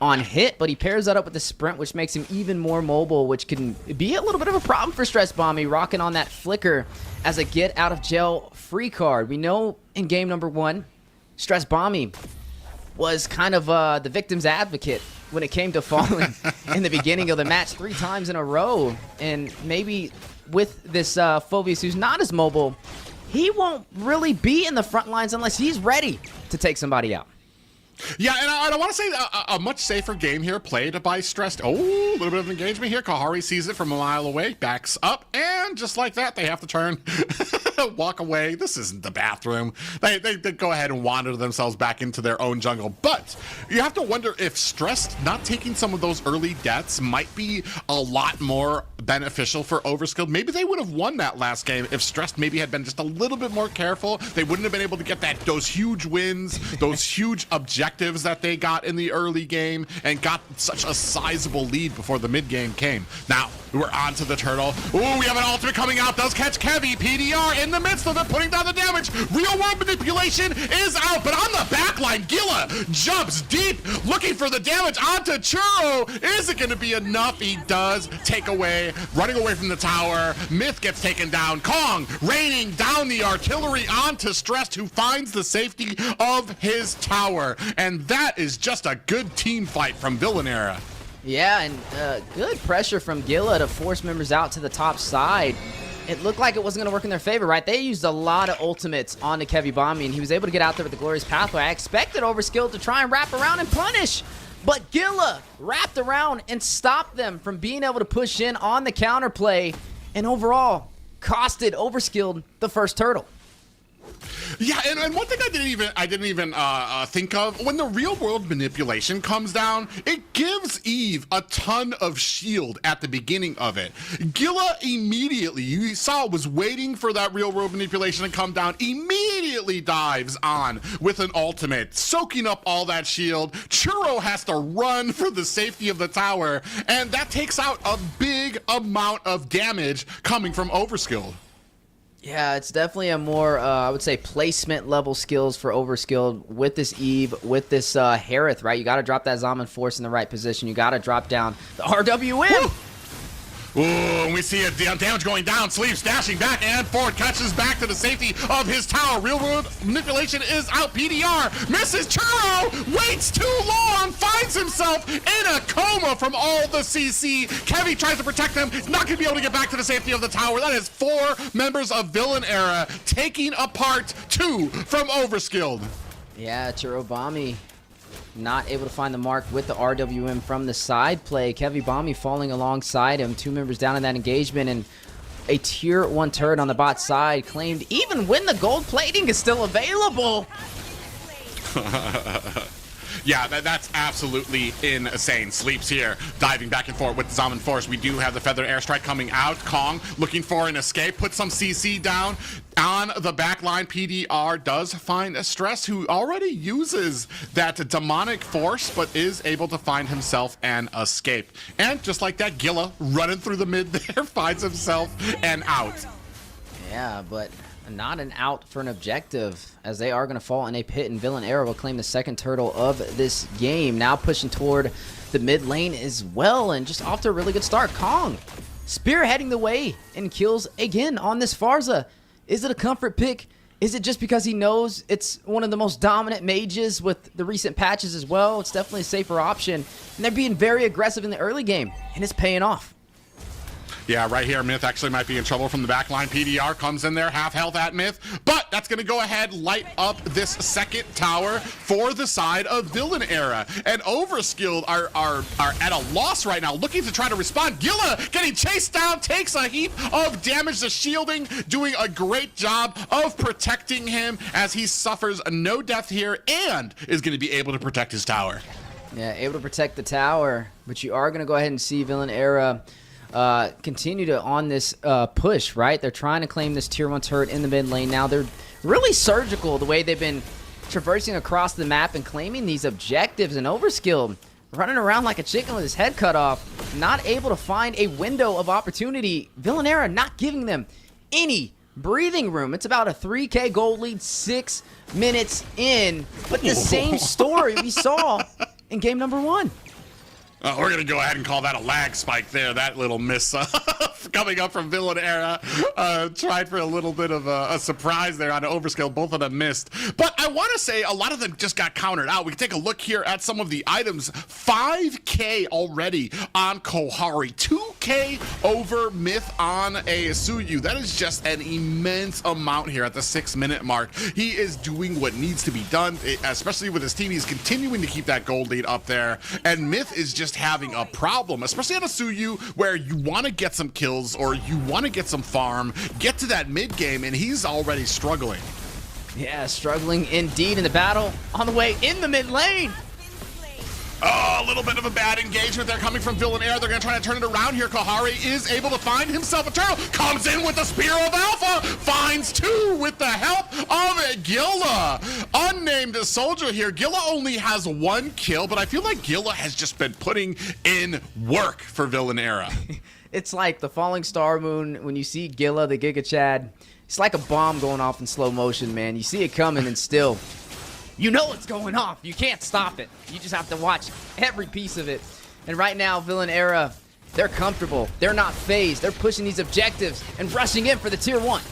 on hit. But he pairs that up with the Sprint, which makes him even more mobile, which can be a little bit of a problem for Stress Bomby, rocking on that Flicker as a get-out-of-jail free card. We know in game number 1, Stress Bomby was kind of the victim's advocate when it came to falling in the beginning of the match 3 times in a row. And maybe with this Phobius, who's not as mobile, he won't really be in the front lines unless he's ready to take somebody out. Yeah, and I want to say a much safer game here played by Stressed. Oh, a little bit of engagement here. Kohari sees it from a mile away, backs up, and just like that, they have to turn, walk away. This isn't the bathroom. They go ahead and wander themselves back into their own jungle. But you have to wonder if Stressed not taking some of those early deaths might be a lot more beneficial for Overskilled. Maybe they would have won that last game if Stressed maybe had been just a little bit more careful. They wouldn't have been able to get those huge wins, those huge objectives that they got in the early game, and got such a sizable lead before the mid game came. Now we're on to the turtle. Ooh, we have an ultimate coming out. Does catch Kevy. PDR in the midst of it, putting down the damage. Real world manipulation is out, but on the back line, Gilla jumps deep, looking for the damage onto Churro. Is it going to be enough? He does take away, running away from the tower. Myth gets taken down. Kong raining down the artillery onto Stressed, who finds the safety of his tower. And that is just a good team fight from Millinario. Yeah, and good pressure from Gilla to force members out to the top side. It looked like it wasn't going to work in their favor, right? They used a lot of ultimates onto Kevy Bomby, and he was able to get out there with the Glorious Pathway. I expected Overskilled to try and wrap around and punish, but Gilla wrapped around and stopped them from being able to push in on the counterplay, and overall costed Overskilled the first turtle. Yeah, and one thing I didn't even think of, when the real world manipulation comes down, it gives Eve a ton of shield at the beginning of it. Gilla immediately, you saw, was waiting for that real world manipulation to come down, immediately dives on with an ultimate, soaking up all that shield. Churro has to run for the safety of the tower, and that takes out a big amount of damage coming from Overskilled. Yeah, it's definitely a more, I would say, placement level skills for Overskilled with this Eve, with this Harith, right? You got to drop that Zaman Force in the right position. You got to drop down the RWM. Woo! Ooh, and we see a damage going down. Sleeves dashing back and forward, catches back to the safety of his tower. Real world manipulation is out. PDR misses. Churro waits too long, finds himself in a coma from all the CC. Kevy tries to protect him, not going to be able to get back to the safety of the tower. That is 4 members of Millinario taking apart 2 from Overskilled. Yeah, Churro Bomby not able to find the mark with the RWM from the side play. Kevy Bomby falling alongside him. 2 members down in that engagement, and a tier 1 turret on the bot side claimed even when the gold plating is still available. Yeah, that's absolutely insane. Sleeps here, diving back and forth with the Zaman Force. We do have the Feather Airstrike coming out. Kong looking for an escape, put some CC down. On the back line, PDR does find a Stress, who already uses that demonic force, but is able to find himself an escape. And just like that, Gilla running through the mid there finds himself an out. Yeah, but not an out for an objective, as they are going to fall in a pit, and Millinario will claim the second turtle of this game. Now pushing toward the mid lane as well, and just off to a really good start. Kong spearheading the way and kills again on this Farza. Is it a comfort pick? Is it just because he knows it's one of the most dominant mages with the recent patches as well? It's definitely a safer option, and they're being very aggressive in the early game, and it's paying off. Yeah, right here, Myth actually might be in trouble from the back line. PDR comes in there, half health at Myth, but that's going to go ahead, light up this second tower for the side of Villain Era. And Overskilled are at a loss right now, looking to try to respond. Gilla getting chased down, takes a heap of damage. The shielding doing a great job of protecting him as he suffers no death here and is going to be able to protect his tower. Yeah, able to protect the tower, but you are going to go ahead and see Villain Era continue to on this push, right? They're trying to claim this tier 1 turret in the mid lane. Now they're really surgical the way they've been traversing across the map and claiming these objectives, and Overskilled running around like a chicken with his head cut off, not able to find a window of opportunity. Villain Era not giving them any breathing room. It's about a 3K gold lead 6 minutes in, but the same story we saw in game number 1. We're going to go ahead and call that a lag spike there. That little miss coming up from Villain Era. Tried for a little bit of a surprise there on Overskilled. Both of them missed. But I want to say a lot of them just got countered out. We can take a look here at some of the items. 5K already on Kohari. 2K over Myth on a Suyu. That is just an immense amount here at the 6-minute mark. He is doing what needs to be done, especially with his team. He's continuing to keep that gold lead up there. And Myth is just having a problem, especially on a Suyu, where you want to get some kills or you want to get some farm, get to that mid game, and he's already struggling. Yeah, struggling indeed in the battle on the way in the mid lane. Oh, a little bit of a bad engagement there coming from Villain Air. They're going to try to turn it around here. Kohari is able to find himself a turtle. Comes in with the Spear of Alpha. Finds 2 with the help of Gilla. Unnamed soldier here. Gilla only has 1 kill, but I feel like Gilla has just been putting in work for Villain Era. It's like the falling star moon when you see Gilla, the Giga Chad. It's like a bomb going off in slow motion, man. You see it coming and still, you know it's going off. You can't stop it. You just have to watch every piece of it. And right now, Villain Era, they're comfortable. They're not phased. They're pushing these objectives and rushing in for the tier 1.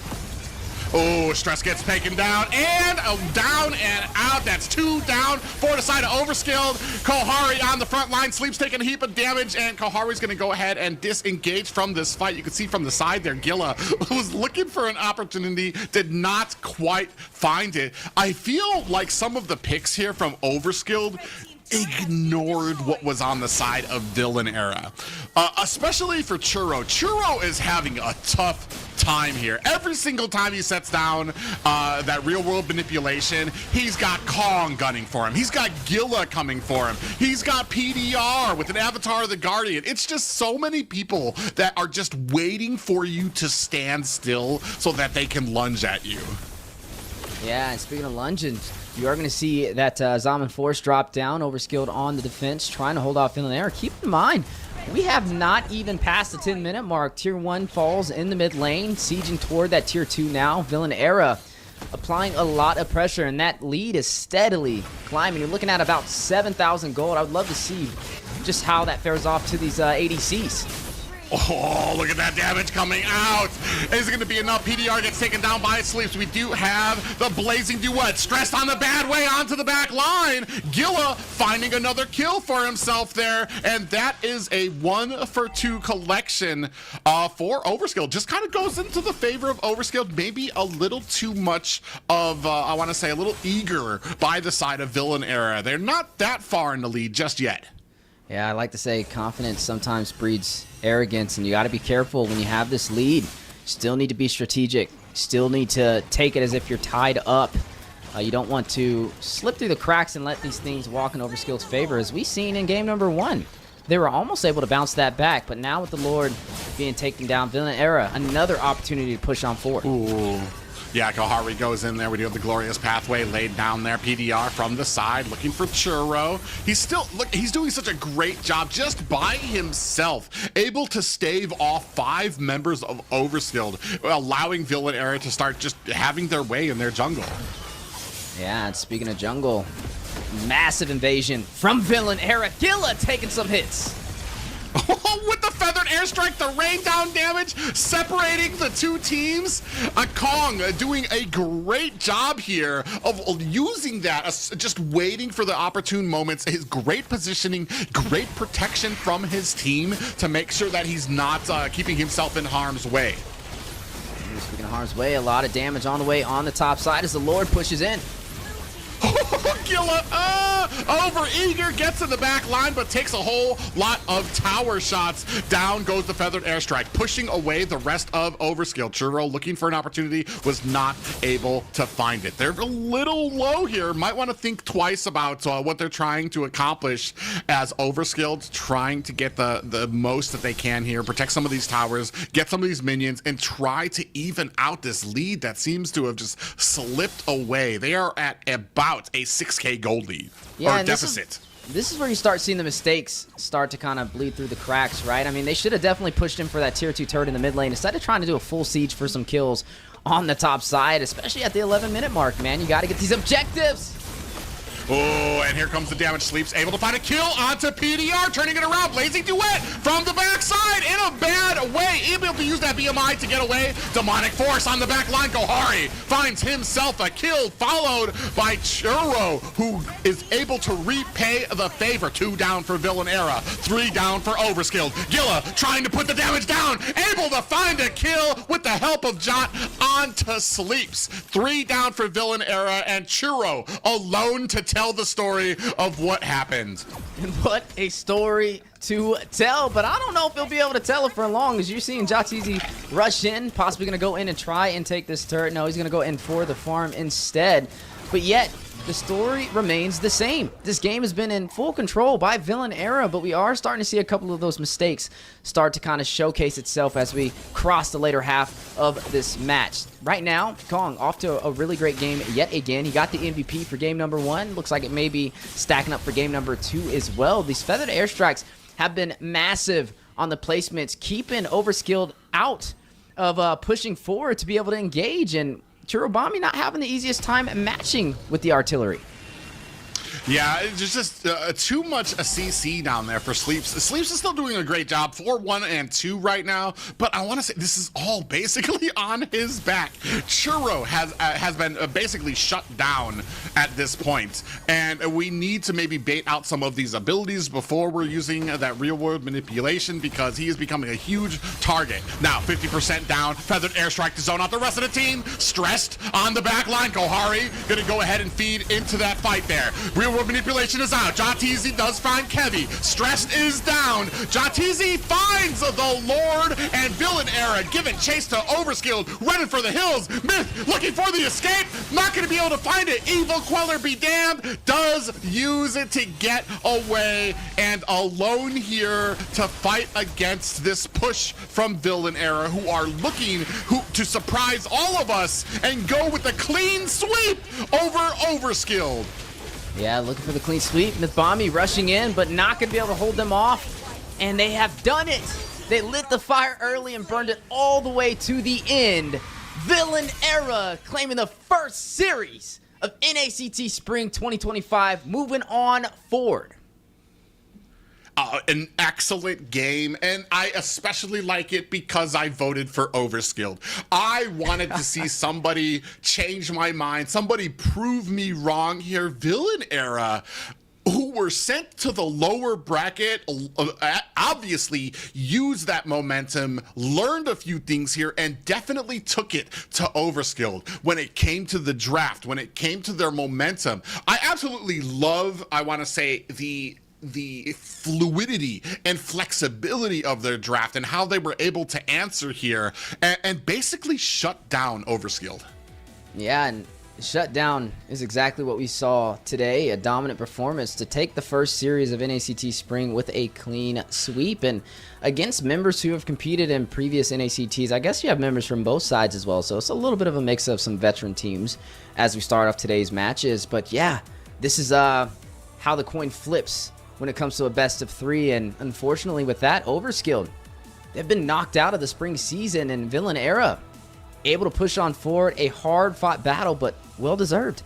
Oh, Stress gets taken down and down and out. That's 2 down for the side of Overskilled. Kohari on the front line. Sleep's taking a heap of damage, and Kohari's going to go ahead and disengage from this fight. You can see from the side there, Gilla was looking for an opportunity, did not quite find it. I feel like some of the picks here from Overskilled ignored what was on the side of Villain Era, especially for Churro. Churro is having a tough time here. Every single time he sets down that real world manipulation, he's got Kong gunning for him. He's got Gilla coming for him. He's got PDR with an Avatar of the Guardian. It's just so many people that are just waiting for you to stand still so that they can lunge at you. Yeah, and speaking of lunging, you are going to see that Zaman Force drop down, Overskilled on the defense, trying to hold off Villain Era. Keep in mind, we have not even passed the 10-minute mark. Tier 1 falls in the mid lane, sieging toward that tier 2 now. Villain Era applying a lot of pressure, and that lead is steadily climbing. You're looking at about 7,000 gold. I would love to see just how that fares off to these ADCs. Oh, look at that damage coming out. Is it going to be enough? PDR gets taken down by Sleeps. We do have the Blazing Duet. Stressed on the bad way onto the back line. Gilla finding another kill for himself there. And that is a 1-for-2 collection for Overskilled. Just kind of goes into the favor of Overskilled. Maybe a little too much of, I want to say, a little eager by the side of Villain Era. They're not that far in the lead just yet. Yeah, I like to say confidence sometimes breeds arrogance, and you got to be careful when you have this lead. Still need to be strategic. Still need to take it as if you're tied up. You don't want to slip through the cracks and let these things walk in Overskilled's favor. As we seen in game number 1, they were almost able to bounce that back, but now with the Lord being taken down, Villain Era, another opportunity to push on forward. Ooh. Yeah, Kohari goes in there. We do have the glorious pathway laid down there. PDR from the side looking for Churro. He's still, look, he's doing such a great job just by himself, able to stave off 5 members of Overskilled, allowing Villain Era to start just having their way in their jungle. Yeah, and speaking of jungle, massive invasion from Villain Era. Gilla taking some hits. With the feathered airstrike, the rain down damage, separating the two teams. Kong doing a great job here of using that, just waiting for the opportune moments. His great positioning, great protection from his team to make sure that he's not keeping himself in harm's way. Speaking of harm's way, a lot of damage on the way on the top side as the Lord pushes in. Gilla, over eager, gets in the back line, but takes a whole lot of tower shots. Down goes the feathered airstrike, pushing away the rest of Overskilled. Churro looking for an opportunity, was not able to find it. They're a little low here. Might want to think twice about what they're trying to accomplish as Overskilled, trying to get the most that they can here, protect some of these towers, get some of these minions, and try to even out this lead that seems to have just slipped away. They are at about a 6K gold lead, yeah, or deficit. This is where you start seeing the mistakes start to kind of bleed through the cracks, right? I mean, they should have definitely pushed in for that tier 2 turret in the mid lane instead of trying to do a full siege for some kills on the top side, especially at the 11-minute mark, man. You got to get these objectives. Oh, and here comes the damage. Sleeps able to find a kill onto PDR, turning it around. Blazing duet from the backside in a bad way. Able to use that BMI to get away. Demonic Force on the back line. Gohari finds himself a kill, followed by Churro, who is able to repay the favor. 2 down for Villain Era, 3 down for Overskilled. Gilla trying to put the damage down, able to find a kill with the help of Jot onto Sleeps. 3 down for Villain Era, and Churro alone to tell the story of what happened. And what a story to tell, but I don't know if he'll be able to tell it for long, as you're seeing Jatizi rush in, possibly going to go in and try and take this turret. No, he's going to go in for the farm instead, but yet the story remains the same. This game has been in full control by Villain Era, but we are starting to see a couple of those mistakes start to kind of showcase itself as we cross the later half of this match. Right now, Kong off to a really great game yet again. He got the MVP for game number 1. Looks like it may be stacking up for game number 2 as well. These feathered airstrikes have been massive on the placements, keeping Overskilled out of pushing forward to be able to engage, and Churobami not having the easiest time matching with the artillery. Yeah, it's just too much a CC down there for Sleeps. Sleeps is still doing a great job, 4-1 and 2 right now, but I want to say this is all basically on his back. Churro has been basically shut down at this point, and we need to maybe bait out some of these abilities before we're using that real-world manipulation, because he is becoming a huge target. Now, 50% down, feathered airstrike to zone out the rest of the team, stressed on the back line. Gohari gonna go ahead and feed into that fight there. Real-world manipulation is out. Jatizi does find Kevi. Stressed is down. Jatizi finds the Lord, and Villain Era giving chase to Overskilled, running for the hills. Myth looking for the escape. Not going to be able to find it. Evil Queller be damned. Does use it to get away, and alone here to fight against this push from Villain Era, who are looking to surprise all of us and go with a clean sweep over Overskilled. Yeah, looking for the clean sweep. Mythbombi rushing in, but not going to be able to hold them off. And they have done it. They lit the fire early and burned it all the way to the end. Villain Era claiming the first series of NACT Spring 2025, moving on forward. An excellent game, and I especially like it because I voted for Overskilled. I wanted to see somebody change my mind, somebody prove me wrong here. Villain Era, who were sent to the lower bracket, obviously used that momentum, learned a few things here, and definitely took it to Overskilled when it came to the draft, when it came to their momentum. I absolutely love, I want to say, the fluidity and flexibility of their draft and how they were able to answer here and basically shut down Overskilled. Yeah, and shut down is exactly what we saw today. A dominant performance to take the first series of NACT Spring with a clean sweep, and against members who have competed in previous NACTs. I guess you have members from both sides as well, so it's a little bit of a mix of some veteran teams as we start off today's matches. But yeah, this is how the coin flips when it comes to a best of 3, and unfortunately with that, Overskilled, they've been knocked out of the spring season, and Villain Era able to push on forward. A hard fought battle, but well deserved.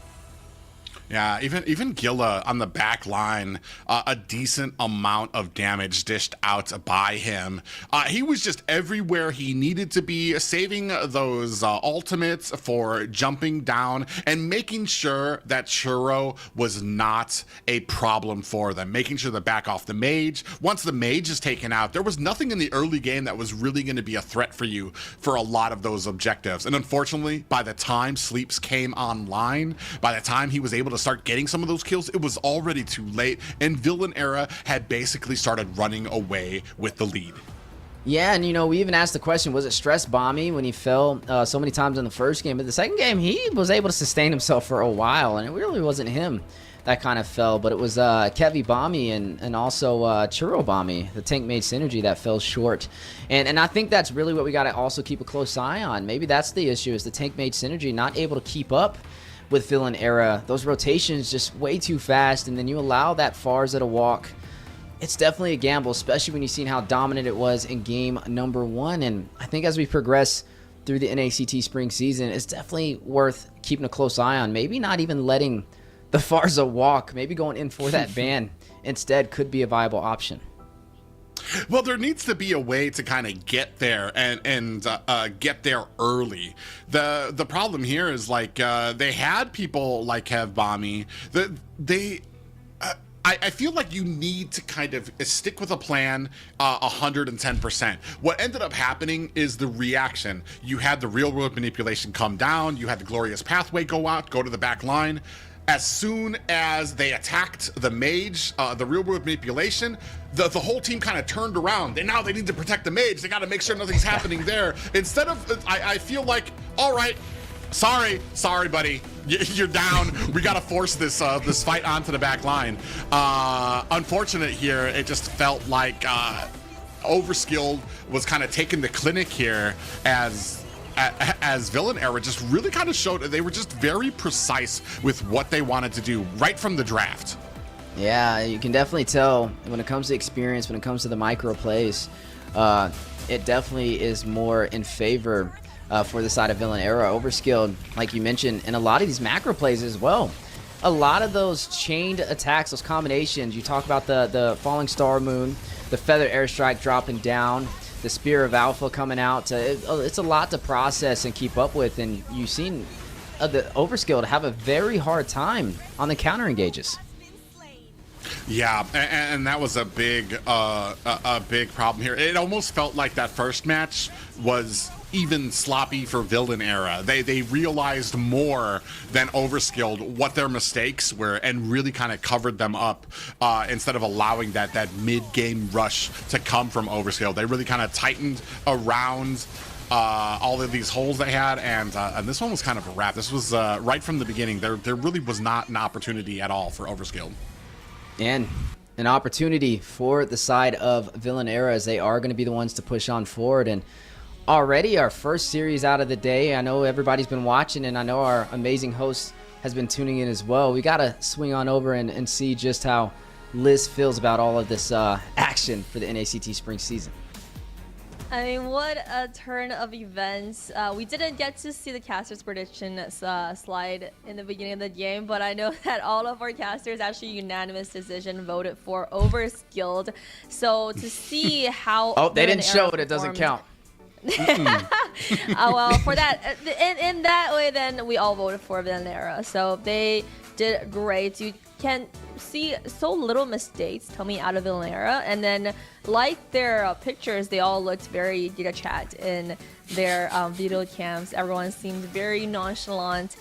Yeah, even Gilla on the back line, a decent amount of damage dished out by him. He was just everywhere he needed to be, saving those ultimates for jumping down and making sure that Churro was not a problem for them, making sure to back off the mage. Once the mage is taken out, there was nothing in the early game that was really going to be a threat for you for a lot of those objectives. And unfortunately, by the time Sleeps came online, by the time he was able to start getting some of those kills, it was already too late, and Villainera had basically started running away with the lead. Yeah, and we even asked the question, was it stress Bomby when he fell so many times in the first game? But the second game, he was able to sustain himself for a while, and it really wasn't him that kind of fell, but it was Kevy Bomby and also Churro Bomby, the tank mage synergy, that fell short. And I think that's really what we got to also keep a close eye on. Maybe that's the issue, is the tank mage synergy not able to keep up with Villainera. Those rotations just way too fast, and then you allow that Farza to walk. It's definitely a gamble, especially when you've seen how dominant it was in game number 1. And I think as we progress through the NACT Spring season, it's definitely worth keeping a close eye on. Maybe not even letting the Farza walk. Maybe going in for that ban instead could be a viable option. Well, there needs to be a way to kind of get there and get there early. The problem here is, like, they had people like Kev Bomby. I feel like you need to kind of stick with a plan 110%. What ended up happening is the reaction. You had the real world manipulation come down. You had the glorious pathway go out, go to the back line. As soon as they attacked the mage, the real world manipulation, the whole team kind of turned around. And now they need to protect the mage. They got to make sure nothing's happening there. Instead of, I feel like, all right, sorry, buddy, you're down. We got to force this fight onto the back line. Unfortunate here, it just felt like Overskilled was kind of taking the clinic here as Villainera just really kind of showed they were just very precise with what they wanted to do right from the draft. Yeah, you can definitely tell when it comes to experience, when it comes to the micro plays, it definitely is more in favor for the side of Villainera. Overskilled, like you mentioned, and a lot of these macro plays as well. A lot of those chained attacks, those combinations, you talk about the Falling Star Moon, the Feather Airstrike dropping down, the Spear of Alpha coming out. It's a lot to process and keep up with, and you've seen the Overskilled have a very hard time on the counter engages. Yeah, and that was a big problem here. It almost felt like that first match was even sloppy for Villainera. They realized more than Overskilled what their mistakes were and really kind of covered them up instead of allowing that mid-game rush to come from Overskilled. They really kind of tightened around all of these holes they had, and this one was kind of a wrap. This was right from the beginning. There really was not an opportunity at all for Overskilled. And an opportunity for the side of Villainera, as they are going to be the ones to push on forward. And already our first series out of the day. I know everybody's been watching, and I know our amazing host has been tuning in as well. We got to swing on over and see just how Liz feels about all of this action for the NACT Spring season. I mean, what a turn of events. We didn't get to see the casters' prediction slide in the beginning of the game, but I know that all of our casters, actually unanimous decision, voted for Overskilled. So to see how... Oh, they didn't show it. It doesn't count. Well, for that, in that way, then we all voted for Vendetta. So they did great. You can see so little mistakes coming out of Millinario, and then like their pictures, they all looked very Giga Chat in their video cams. Everyone seemed very nonchalant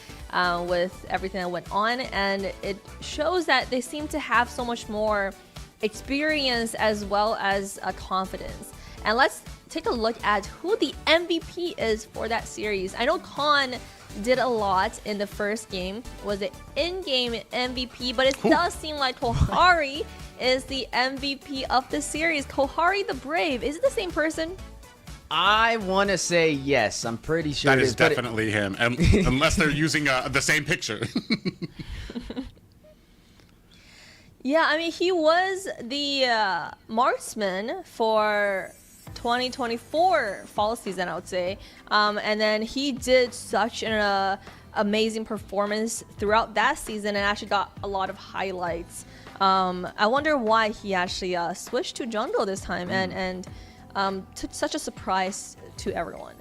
with everything that went on, and it shows that they seem to have so much more experience as well as confidence. And let's take a look at who the MVP is for that series. I know Khan did a lot in the first game, was the in-game MVP, but it does seem like Kohari is the MVP of the series. Kohari the Brave, is it the same person? I want to say yes. I'm pretty sure that is definitely him, unless they're using the same picture. Yeah, I mean, he was the marksman for 2024 fall season, I would say, and then he did such an amazing performance throughout that season and actually got a lot of highlights. I wonder why he actually switched to jungle this time and took such a surprise to everyone.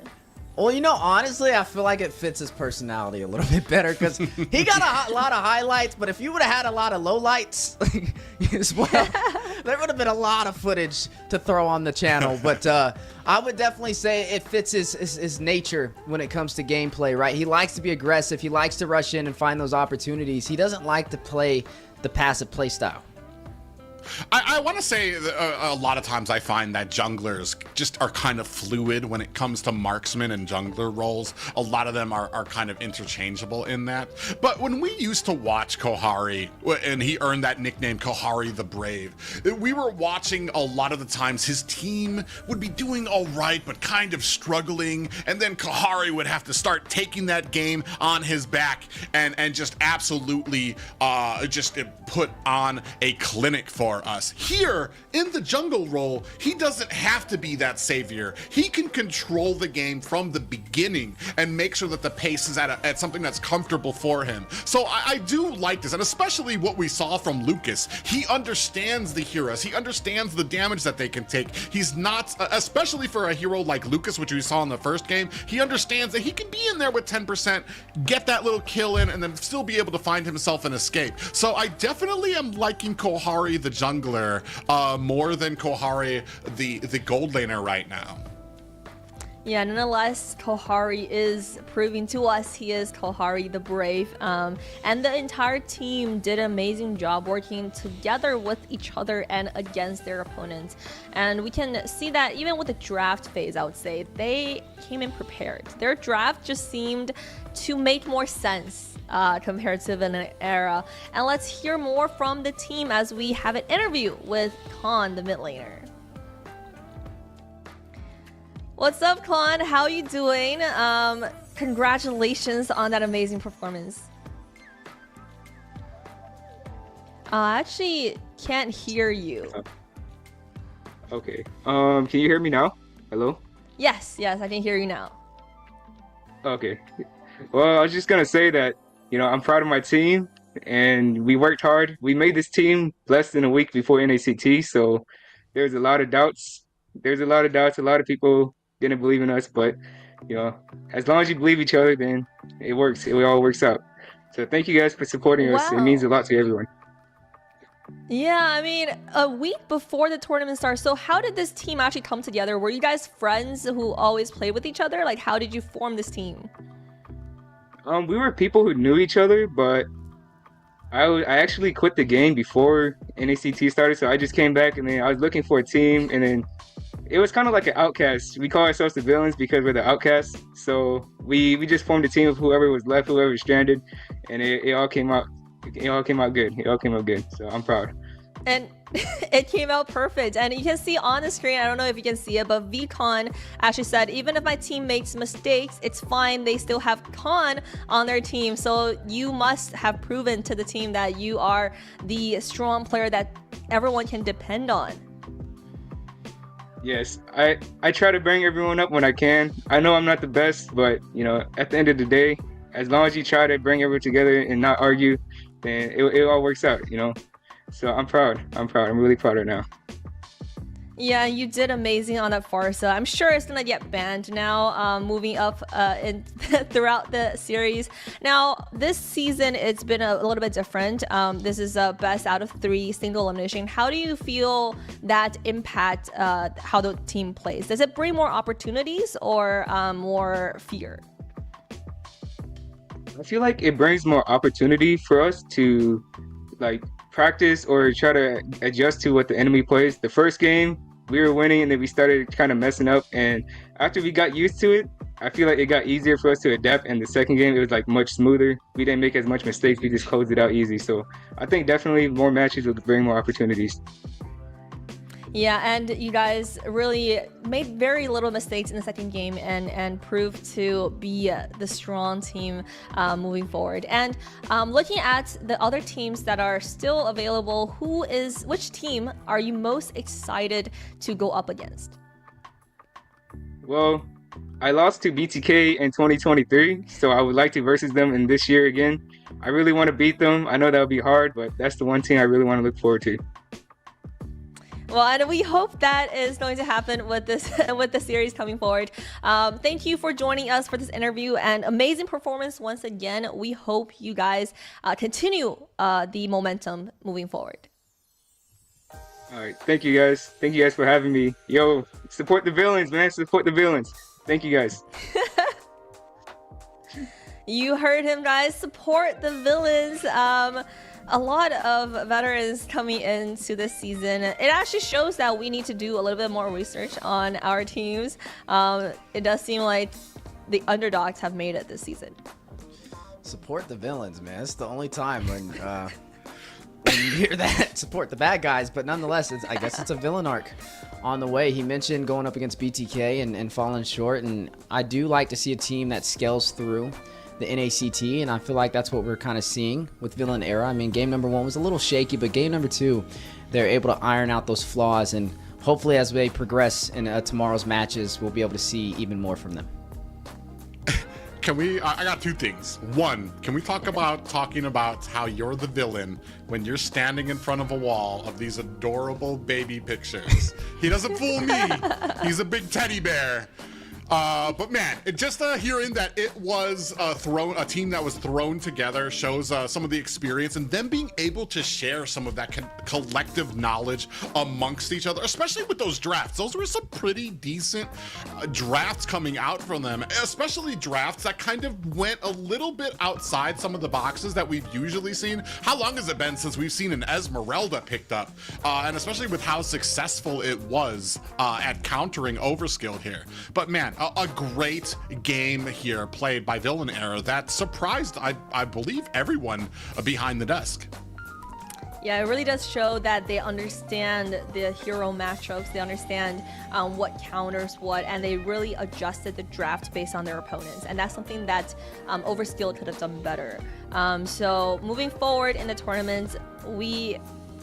Well, you know, honestly, I feel like it fits his personality a little bit better because he got a lot of highlights, but if you would have had a lot of lowlights as well, there would have been a lot of footage to throw on the channel. But I would definitely say it fits his nature when it comes to gameplay, right? He likes to be aggressive. He likes to rush in and find those opportunities. He doesn't like to play the passive play style. I want to say a lot of times I find that junglers just are kind of fluid when it comes to marksman and jungler roles. A lot of them are kind of interchangeable in that. But when we used to watch Kohari, and he earned that nickname Kohari the Brave, we were watching a lot of the times his team would be doing all right, but kind of struggling. And then Kohari would have to start taking that game on his back and just absolutely just put on a clinic for us. Here in the jungle role, he doesn't have to be that savior. He can control the game from the beginning and make sure that the pace is at something that's comfortable for him. So I do like this, and especially what we saw from Lucas. He understands the heroes. He understands the damage that they can take. He's not, especially for a hero like Lucas, which we saw in the first game, he understands that he can be in there with 10%, get that little kill in, and then still be able to find himself an escape. So I definitely am liking Kohari the jungler more than Kohari the gold laner right now. Yeah, nonetheless, Kohari is proving to us he is Kohari the Brave. And the entire team did an amazing job working together with each other and against their opponents. And we can see that even with the draft phase, I would say, they came in prepared. Their draft just seemed to make more sense compared to the era. And let's hear more from the team as we have an interview with Khan, the mid laner. What's up, Khan? How are you doing? Congratulations on that amazing performance. I actually can't hear you. Okay. Can you hear me now? Hello? Yes, I can hear you now. Okay. Well, I was just gonna say that, you know, I'm proud of my team and we worked hard. We made this team less than a week before NACT, so there's a lot of doubts. A lot of people didn't believe in us, but, you know, as long as you believe each other, then it works. It all works out. So thank you guys for supporting us. It means a lot to everyone. Yeah, I mean, a week before the tournament starts, so how did this team actually come together? Were you guys friends who always played with each other? Like, how did you form this team? We were people who knew each other, but I actually quit the game before NACT started, so I just came back and then I was looking for a team, and then it was kind of like an outcast. We call ourselves the villains because we're the outcasts. So we just formed a team of whoever was left, whoever was stranded, and it all came out. It all came out good. So I'm proud. And it came out perfect. And you can see on the screen, I don't know if you can see it, but VCon actually said, even if my team makes mistakes, it's fine. They still have Khan on their team. So you must have proven to the team that you are the strong player that everyone can depend on. Yes, I try to bring everyone up when I can. I know I'm not the best, but, you know, at the end of the day, as long as you try to bring everyone together and not argue, then it all works out, you know. So I'm proud. I'm really proud right now. Yeah, you did amazing on that Farsa. I'm sure it's gonna get banned now, moving up throughout the series. Now, this season, it's been a little bit different. This is a best out of 3 single elimination. How do you feel that impact how the team plays? Does it bring more opportunities or more fear? I feel like it brings more opportunity for us to, like, practice or try to adjust to what the enemy plays. The first game, we were winning and then we started kind of messing up, and after we got used to it, I feel like it got easier for us to adapt, and the second game, it was like much smoother. We didn't make as much mistakes, we just closed it out easy. So I think definitely more matches will bring more opportunities. Yeah, and you guys really made very little mistakes in the second game and proved to be the strong team moving forward. And looking at the other teams that are still available, which team are you most excited to go up against? Well, I lost to BTK in 2023, so I would like to versus them in this year again. I really want to beat them. I know that would be hard, but that's the one team I really want to look forward to. Well, and we hope that is going to happen with this with the series coming forward. Thank you for joining us for this interview and amazing performance once again. We hope you guys continue the momentum moving forward. All right, thank you guys. Thank you guys for having me. Yo, support the villains, man. Support the villains. Thank you guys. You heard him, guys. Support the villains. A lot of veterans coming into this season. It actually shows that we need to do a little bit more research on our teams. It does seem like the underdogs have made it this season. Support the villains, man. It's the only time when you hear that. Support the bad guys, but nonetheless, I guess it's a villain arc on the way. He mentioned going up against BTK and falling short, and I do like to see a team that scales through the NACT, and I feel like that's what we're kind of seeing with Villain Era. I mean, game number 1 was a little shaky, but game number 2, they're able to iron out those flaws, and hopefully as they progress in tomorrow's matches, we'll be able to see even more from them. I got 2 things. 1, can we talking about how you're the villain when you're standing in front of a wall of these adorable baby pictures? He doesn't fool me. He's a big teddy bear. But man, just hearing that it was a team that was thrown together shows some of the experience, and them being able to share some of that collective knowledge amongst each other, especially with those drafts. Those were some pretty decent drafts coming out from them, especially drafts that kind of went a little bit outside some of the boxes that we've usually seen. How long has it been since we've seen an Esmeralda picked up? And especially with how successful it was at countering Overskilled here. But man, a great game here played by Villain Era that surprised, I believe, everyone behind the desk. Yeah, it really does show that they understand the hero matchups. They understand what counters what, and they really adjusted the draft based on their opponents. And that's something that Overskilled could have done better. So moving forward in the tournament, we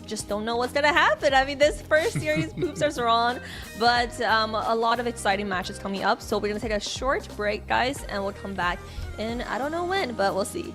just don't know what's gonna happen. I mean, this first series boosters are on, but a lot of exciting matches coming up. So we're gonna take a short break, guys, and we'll come back in, I don't know when, but we'll see.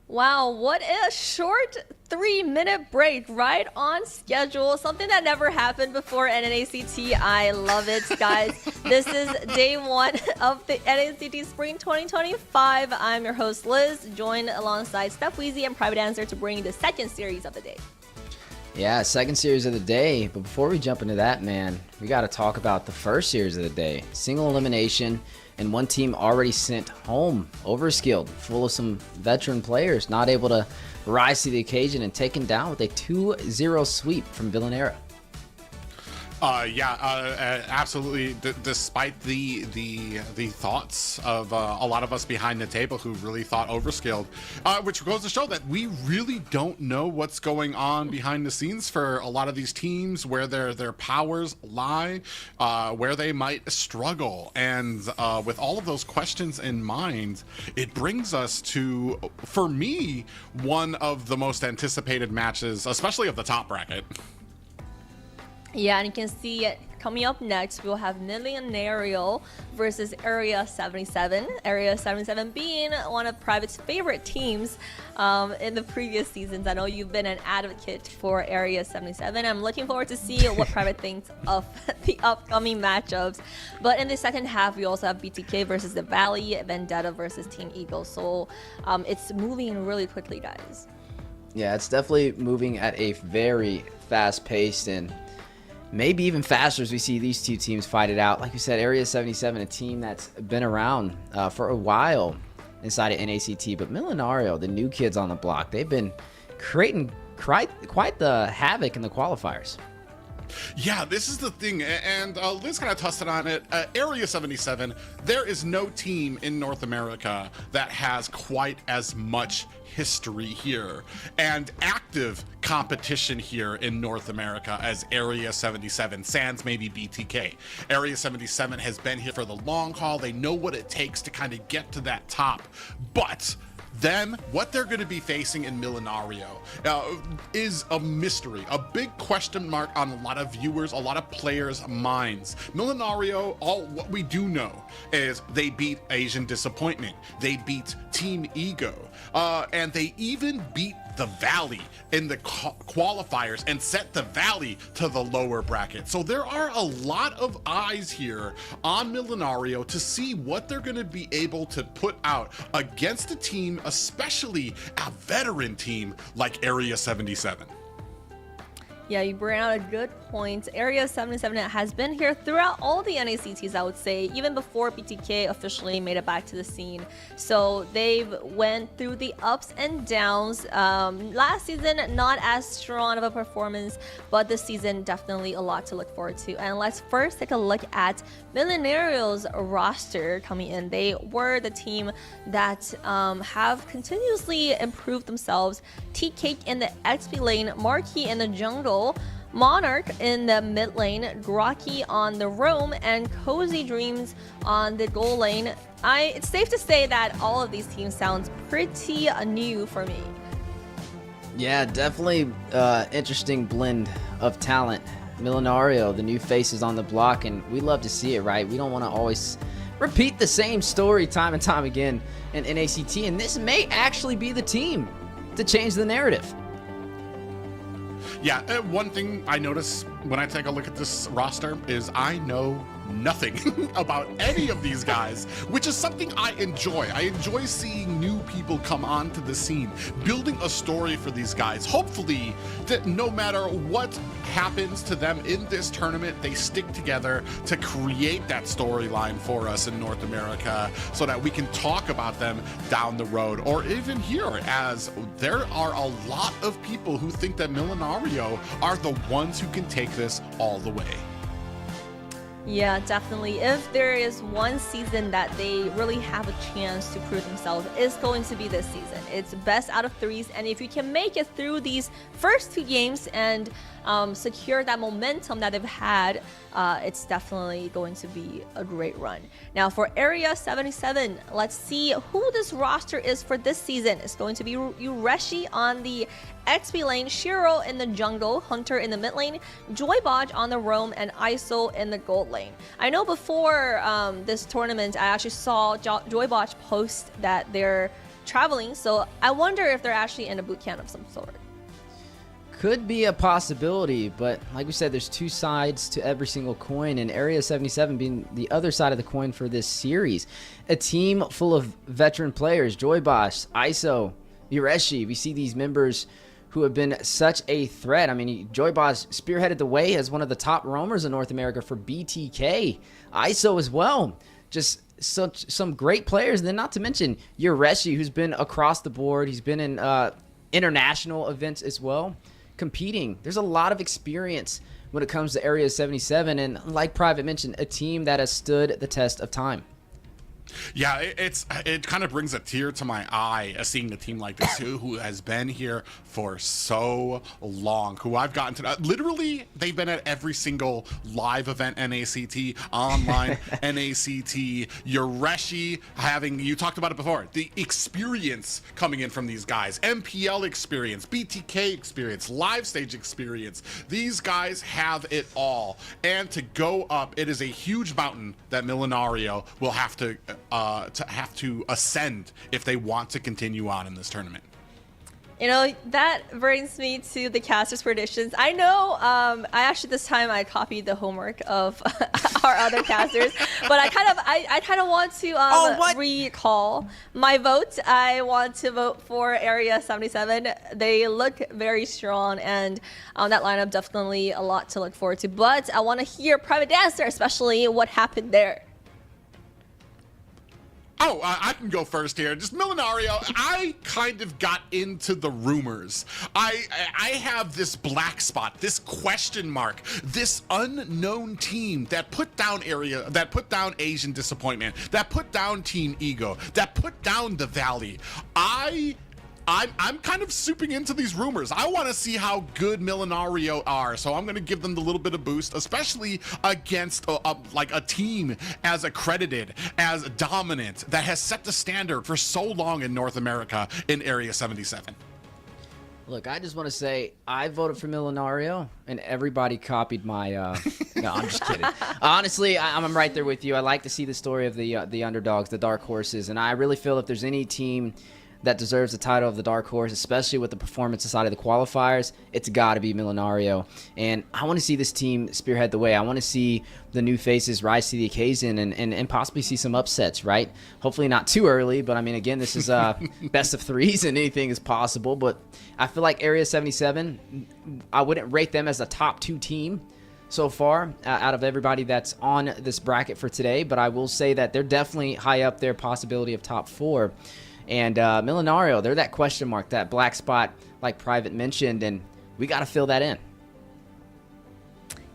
Wow, what a short 3-minute break, right on schedule. Something that never happened before in NACT. I love it, guys. This is day one of the NACT Spring 2025. I'm your host, Liz, joined alongside Steph Weezy and Private Answer to bring you the second series of the day. Yeah, second series of the day. But before we jump into that, man, we got to talk about the first series of the day. Single elimination, and one team already sent home. Overskilled, full of some veteran players, not able to rise to the occasion and taken down with a 2-0 sweep from Millinario. Absolutely. Despite the thoughts of a lot of us behind the table who really thought Overskilled, which goes to show that we really don't know what's going on behind the scenes for a lot of these teams, where their powers lie, where they might struggle. And with all of those questions in mind, it brings us to, for me, one of the most anticipated matches, especially of the top bracket. Yeah, and you can see it coming up next. We'll have Millinario versus Area 77. Area 77 being one of Private's favorite teams in the previous seasons. I know you've been an advocate for Area 77. I'm looking forward to see what Private thinks of the upcoming matchups. But in the second half, we also have BTK versus the Valley, Vendetta versus Team Eagle. So it's moving really quickly, guys. Yeah, it's definitely moving at a very fast pace, and maybe even faster as we see these two teams fight it out. Like you said, Area 77, a team that's been around for a while inside of NACT, but Millinario, the new kids on the block, they've been creating quite the havoc in the qualifiers. Yeah, this is the thing, and Liz kind of touched on it. Area 77, there is no team in North America that has quite as much history here and active competition here in North America as Area 77, sans maybe BTK. Area 77 has been here for the long haul. They know what it takes to kind of get to that top, but then what they're going to be facing in Millinario is a mystery, a big question mark on a lot of viewers, a lot of players' minds. Millinario, all what we do know is they beat Asian Disappointment, they beat Team Ego, and they even beat the Valley in the qualifiers and set the Valley to the lower bracket. So there are a lot of eyes here on Millinario to see what they're going to be able to put out against a team, especially a veteran team like Area 77. Yeah, you bring out a good point. Area 77 has been here throughout all the NACTs, I would say, even before BTK officially made it back to the scene. So they've went through the ups and downs. Last season, not as strong of a performance, but this season, definitely a lot to look forward to. And let's first take a look at Millinario's roster coming in. They were the team that have continuously improved themselves. T-Cake in the XP lane, Marquee in the jungle, Monarch in the mid lane, Grokky on the roam, and Cozy Dreams on the goal lane. It's safe to say that all of these teams sounds pretty new for me. Yeah, definitely interesting blend of talent. Millinario, the new faces on the block, and we love to see it, right? We don't want to always repeat the same story time and time again in NACT, and this may actually be the team to change the narrative. Yeah, one thing I notice when I take a look at this roster is I know nothing about any of these guys, which is something I enjoy. I enjoy seeing new people come onto the scene, building a story for these guys. Hopefully that no matter what happens to them in this tournament, they stick together to create that storyline for us in North America so that we can talk about them down the road, or even here, as there are a lot of people who think that Millinario are the ones who can take this all the way. Yeah, definitely. If there is one season that they really have a chance to prove themselves, it's going to be this season. It's best out of threes, and if you can make it through these first two games and secure that momentum that they've had, it's definitely going to be a great run. Now for Area 77, let's see who this roster is for this season. It's going to be Ureshi on the XP lane, Shiro in the jungle, Hunter in the mid lane, Joybotch on the roam, and ISO in the gold lane. I know before this tournament, I actually saw Joybotch post that they're traveling. So I wonder if they're actually in a boot camp of some sort. Could be a possibility, but like we said, there's two sides to every single coin, and Area 77 being the other side of the coin for this series. A team full of veteran players, Joyboss, ISO, Yureshi. We see these members who have been such a threat. I mean, Joyboss spearheaded the way as one of the top roamers in North America for BTK. ISO as well. Just some great players. And then not to mention Yureshi, who's been across the board. He's been in international events as well, competing. There's a lot of experience when it comes to Area 77, and like Private mentioned, a team that has stood the test of time. Yeah, it kind of brings a tear to my eye seeing a team like this who has been here for so long, who I've gotten to literally they've been at every single live event, NACT, online, NACT, Yureshi, you talked about it before, the experience coming in from these guys, MPL experience, BTK experience, live stage experience. These guys have it all, and to go up, it is a huge mountain that Millinario will have to ascend if they want to continue on in this tournament. You know, that brings me to the casters predictions. I know, I actually this time I copied the homework of our other casters, but I kind of want to recall my vote. I want to vote for Area 77. They look very strong, and that lineup definitely a lot to look forward to. But I want to hear Private Dancer, especially what happened there. Oh, I can go first here. Just Millinario, I kind of got into the rumors. I have this black spot, this question mark, this unknown team that put down Asian Disappointment, that put down Team Ego, that put down the Valley. I'm kind of souping into these rumors. I want to see how good Millinario are, so I'm going to give them the little bit of boost, especially against like a team as accredited, as dominant, that has set the standard for so long in North America in Area 77. Look, I just want to say I voted for Millinario, and everybody copied my. No, I'm just kidding. Honestly, I'm right there with you. I like to see the story of the underdogs, the dark horses, and I really feel if there's any team that deserves the title of the dark horse, especially with the performance side of the qualifiers, it's got to be Millinario. And I want to see this team spearhead the way. I want to see the new faces rise to the occasion and possibly see some upsets, right? Hopefully not too early, but I mean, again, this is best of threes and anything is possible. But I feel like Area 77, I wouldn't rate them as a top 2 team so far out of everybody that's on this bracket for today, but I will say that they're definitely high up there, possibility of top 4. And Millinario, they're that question mark, that black spot, like Private mentioned, and we got to fill that in.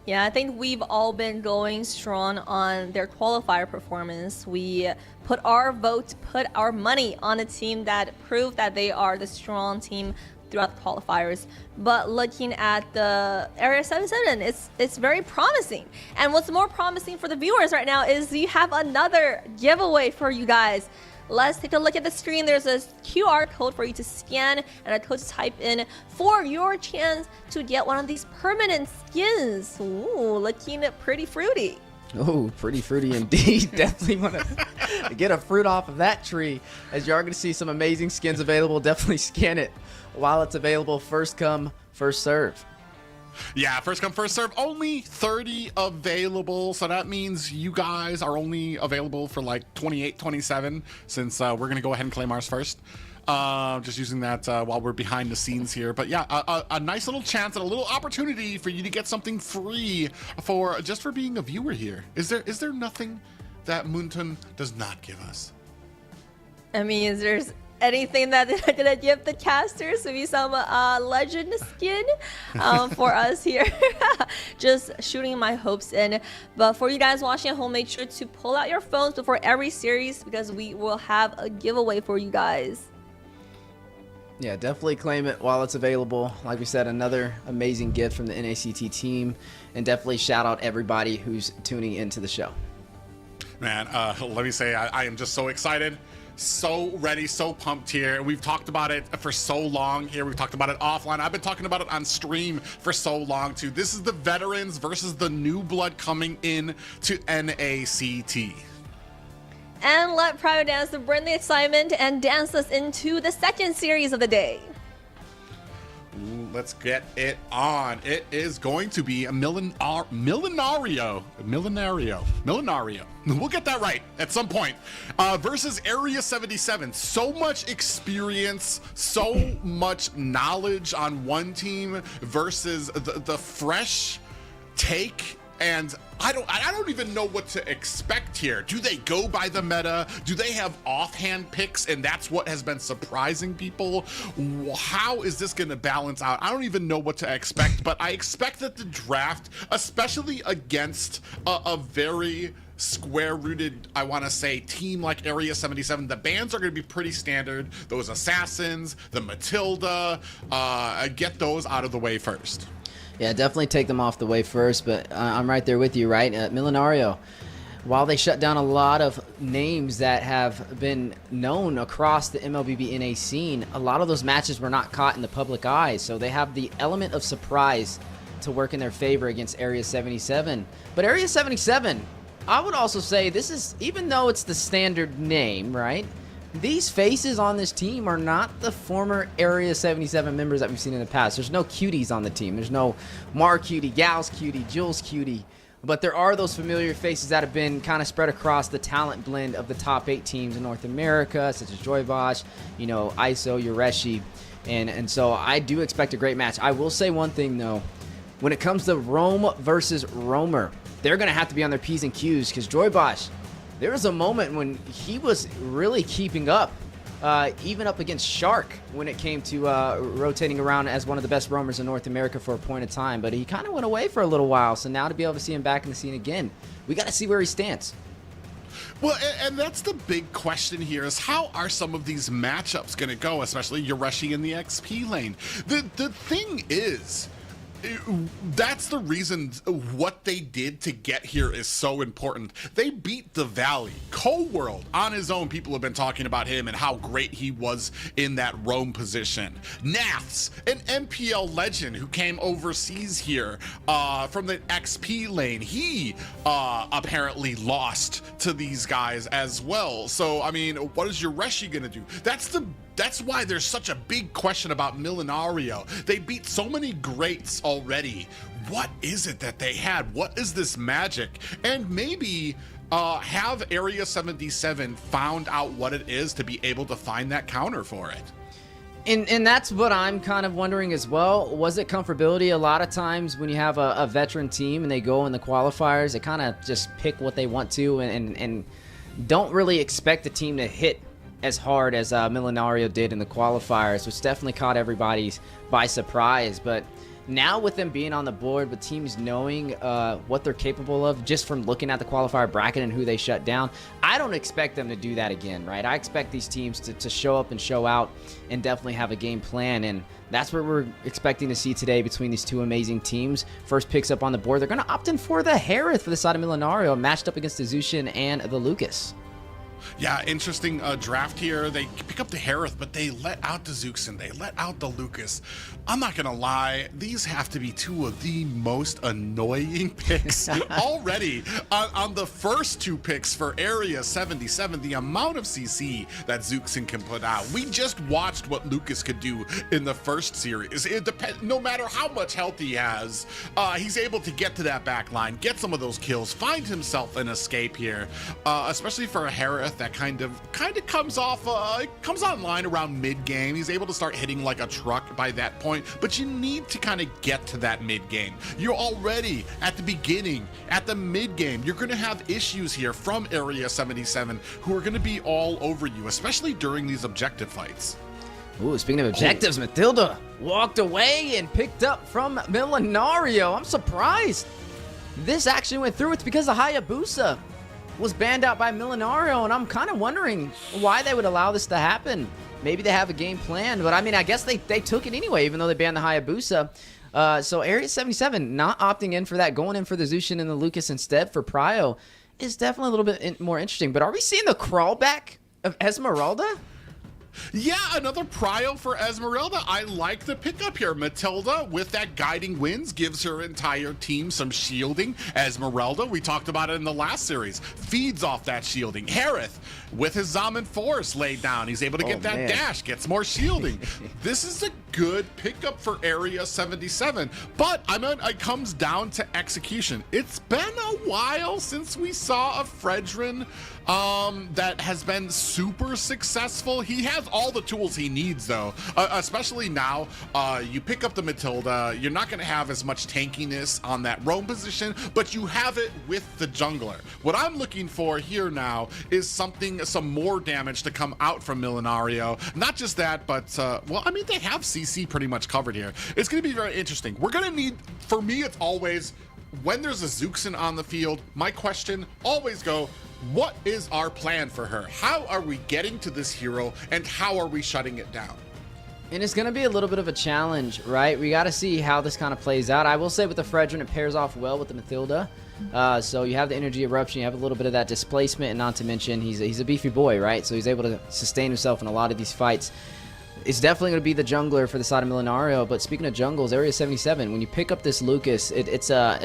Yeah, I think we've all been going strong on their qualifier performance. We put our vote, put our money on a team that proved that they are the strong team throughout the qualifiers. But looking at the Area 77, it's very promising. And what's more promising for the viewers right now is we have another giveaway for you guys. Let's take a look at the screen. There's a QR code for you to scan and a code to type in for your chance to get one of these permanent skins. Ooh, looking pretty fruity. Oh, pretty fruity indeed. Definitely want to get a fruit off of that tree, as you are going to see some amazing skins available. Definitely scan it while it's available. First come, first serve. Yeah, first come, first serve. Only 30 available, so that means you guys are only available for like 28, 27, since we're going to go ahead and claim ours first. Just using that while we're behind the scenes here. But yeah, a nice little chance and a little opportunity for you to get something free for being a viewer here. Is there nothing that Moonton does not give us? I mean, is there anything that they're gonna give the casters? Maybe some legend skin for us here. Just shooting my hopes in. But for you guys watching at home, make sure to pull out your phones before every series, because we will have a giveaway for you guys. Yeah, definitely claim it while it's available. Like we said, another amazing gift from the NACT team, and definitely shout out everybody who's tuning into the show. Man, let me say I am just so excited, so ready, so pumped here. We've talked about it for so long here. We've talked about it offline. I've been talking about it on stream for so long too. This is the veterans versus the new blood coming in to NACT. and let Private Dance to bring the excitement and dance us into the second series of the day. Ooh, let's get it on. It is going to be a Millinario. We'll get that right at some point. Versus Area 77. So much experience, so much knowledge on one team versus the fresh take. And I don't even know what to expect here. Do they go by the meta? Do they have offhand picks and that's what has been surprising people? How is this going to balance out? I don't even know what to expect, but I expect that the draft, especially against a very square-rooted, I want to say, team like Area 77, the bans are going to be pretty standard. Those assassins, the Matilda, get those out of the way first. Yeah, definitely take them off the way first, but I'm right there with you, right? Millinario, while they shut down a lot of names that have been known across the MLBB NA scene, a lot of those matches were not caught in the public eye, so they have the element of surprise to work in their favor against Area 77. But Area 77, I would also say this is, even though it's the standard name, right? These faces on this team are not the former Area 77 members that we've seen in the past. There's no cuties on the team. There's no Mar cutie, Gals cutie, Jules cutie. But there are those familiar faces that have been kind of spread across the talent blend of the top 8 teams in North America, such as Joy Bosch, you know, ISO, Yureshi. And so I do expect a great match. I will say one thing, though. When it comes to Rome versus Roamer, they're going to have to be on their P's and Q's because Joy Bosch, there was a moment when he was really keeping up, even up against Shark when it came to rotating around as one of the best roamers in North America for a point of time. But he kind of went away for a little while, so now to be able to see him back in the scene again, we got to see where he stands. Well, and that's the big question here is how are some of these matchups going to go, especially Yureshi in the XP lane? The thing is, that's the reason what they did to get here is so important. They beat the Valley. Co-World on his own, people have been talking about him and how great he was in that roam position. Naths, an MPL legend who came overseas here from the XP lane. He apparently lost to these guys as well. So, I mean, what is Yureshi gonna do? That's why there's such a big question about Millinario. They beat so many greats already. What is it that they had? What is this magic? And maybe have Area 77 found out what it is to be able to find that counter for it? And that's what I'm kind of wondering as well. Was it comfortability? A lot of times when you have a veteran team and they go in the qualifiers, they kind of just pick what they want to and don't really expect the team to hit as hard as Millinario did in the qualifiers, which definitely caught everybody by surprise. But now with them being on the board, with teams knowing what they're capable of just from looking at the qualifier bracket and who they shut down, I don't expect them to do that again, right? I expect these teams to show up and show out and definitely have a game plan, and that's what we're expecting to see today between these two amazing teams. First picks up on the board, they're going to opt in for the Harith for the side of Millinario, matched up against the Zushin and the Lucas. Yeah, interesting draft here. They pick up the Harith, but they let out the Zuxin. They let out the Lucas. I'm not going to lie. These have to be two of the most annoying picks already. On the first two picks for Area 77, the amount of CC that Zuxin can put out. We just watched what Lucas could do in the first series. It depends. No matter how much health he has, he's able to get to that back line, get some of those kills, find himself an escape here, especially for a Harith that kind of comes online around mid-game. He's able to start hitting like a truck by that point, but you need to kind of get to that mid-game. You're already at the beginning, at the mid-game. You're going to have issues here from Area 77 who are going to be all over you, especially during these objective fights. Ooh, speaking of objectives, Matilda walked away and picked up from Millinario. I'm surprised this actually went through. It's because the Hayabusa was banned out by Millinario, and I'm kind of wondering why they would allow this to happen. Maybe they have a game plan, but I mean, I guess they took it anyway, even though they banned the Hayabusa. So Area 77 not opting in for that, going in for the Zushin and the Lucas instead for Prio is definitely a little bit more interesting. But are we seeing the crawl back of Esmeralda? Yeah, another prio for Esmeralda. I like the pickup here. Matilda, with that guiding winds, gives her entire team some shielding. Esmeralda, we talked about it in the last series, feeds off that shielding. Harith, with his Zaman Force laid down, he's able to get that dash, gets more shielding. This is a good pickup for Area 77, but it comes down to execution. It's been a while since we saw a Fredrin that has been super successful. He has all the tools he needs, though, especially now. You pick up the Matilda, you're not going to have as much tankiness on that roam position, but you have it with the jungler. What I'm looking for here now is some more damage to come out from Millinario. Not just that, but well, I mean, they have CC pretty much covered here. It's going to be very interesting. We're going to need, for me, it's always, when there's a Zuxin on the field, my question always go, what is our plan for her? How are we getting to this hero, and how are we shutting it down? And it's going to be a little bit of a challenge, right? We got to see how this kind of plays out. I will say with the Fredrin, it pairs off well with the Matilda. So you have the energy eruption, you have a little bit of that displacement, and not to mention he's a beefy boy, right? So he's able to sustain himself in a lot of these fights. It's definitely going to be the jungler for the side of Millinario. But speaking of jungles, Area 77, when you pick up this Lucas, it's a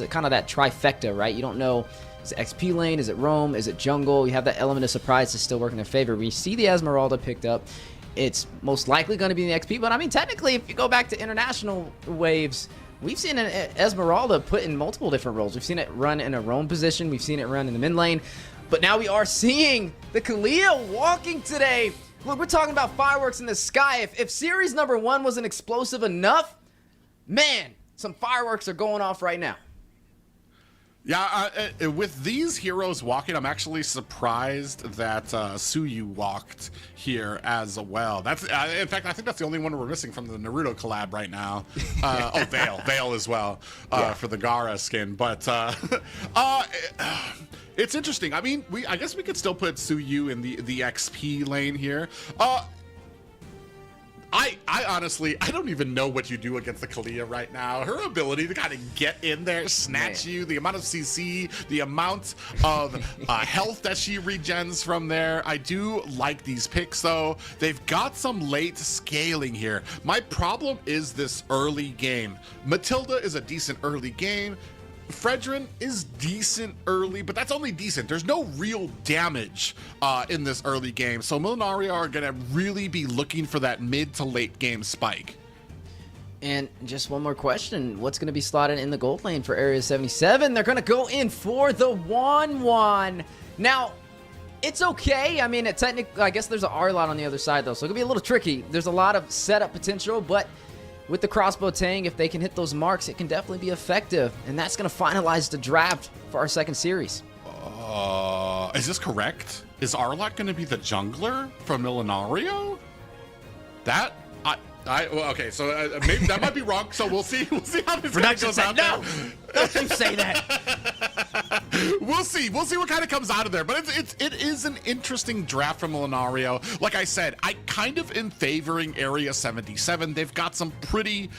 kind of that trifecta, right? You don't know, is it XP lane, is it roam, is it jungle? You have that element of surprise that's still working in their favor. When you see the Esmeralda picked up, it's most likely going to be the XP. But I mean, technically, if you go back to international waves, we've seen an Esmeralda put in multiple different roles. We've seen it run in a roam position. We've seen it run in the mid lane. But now we are seeing the Kalia walking today. Look, we're talking about fireworks in the sky. If series number 1 wasn't explosive enough, man, some fireworks are going off right now. Yeah, with these heroes walking, I'm actually surprised that Suyu walked here as well. That's in fact, I think that's the only one we're missing from the Naruto collab right now. Oh, Vale as well for the Gaara skin. But it's interesting. I mean, I guess we could still put Suyu in the XP lane here. I honestly, I don't even know what you do against the Kalia right now. Her ability to kind of get in there, snatch you, the amount of CC, the amount of health that she regens from there. I do like these picks, though. They've got some late scaling here. My problem is this early game. Matilda is a decent early game. Fredrin is decent early, but that's only decent. There's no real damage in this early game. So Millinario are going to really be looking for that mid to late game spike. And just one more question. What's going to be slotted in the gold lane for Area 77? They're going to go in for the 1-1. Now, it's okay. I mean, technically, I guess there's an R-lot on the other side, though, so it could be a little tricky. There's a lot of setup potential, but with the crossbow Tang, if they can hit those marks, it can definitely be effective. And that's going to finalize the draft for our second series. Is this correct? Is Arlot going to be the jungler from Millinario? Well, okay, so maybe that might be wrong. So we'll see. We'll see how this goes out. No, don't you say that. We'll see what kind of comes out of there. But it is an interesting draft from Millinario. Like I said, I kind of am favoring Area 77. They've got some pretty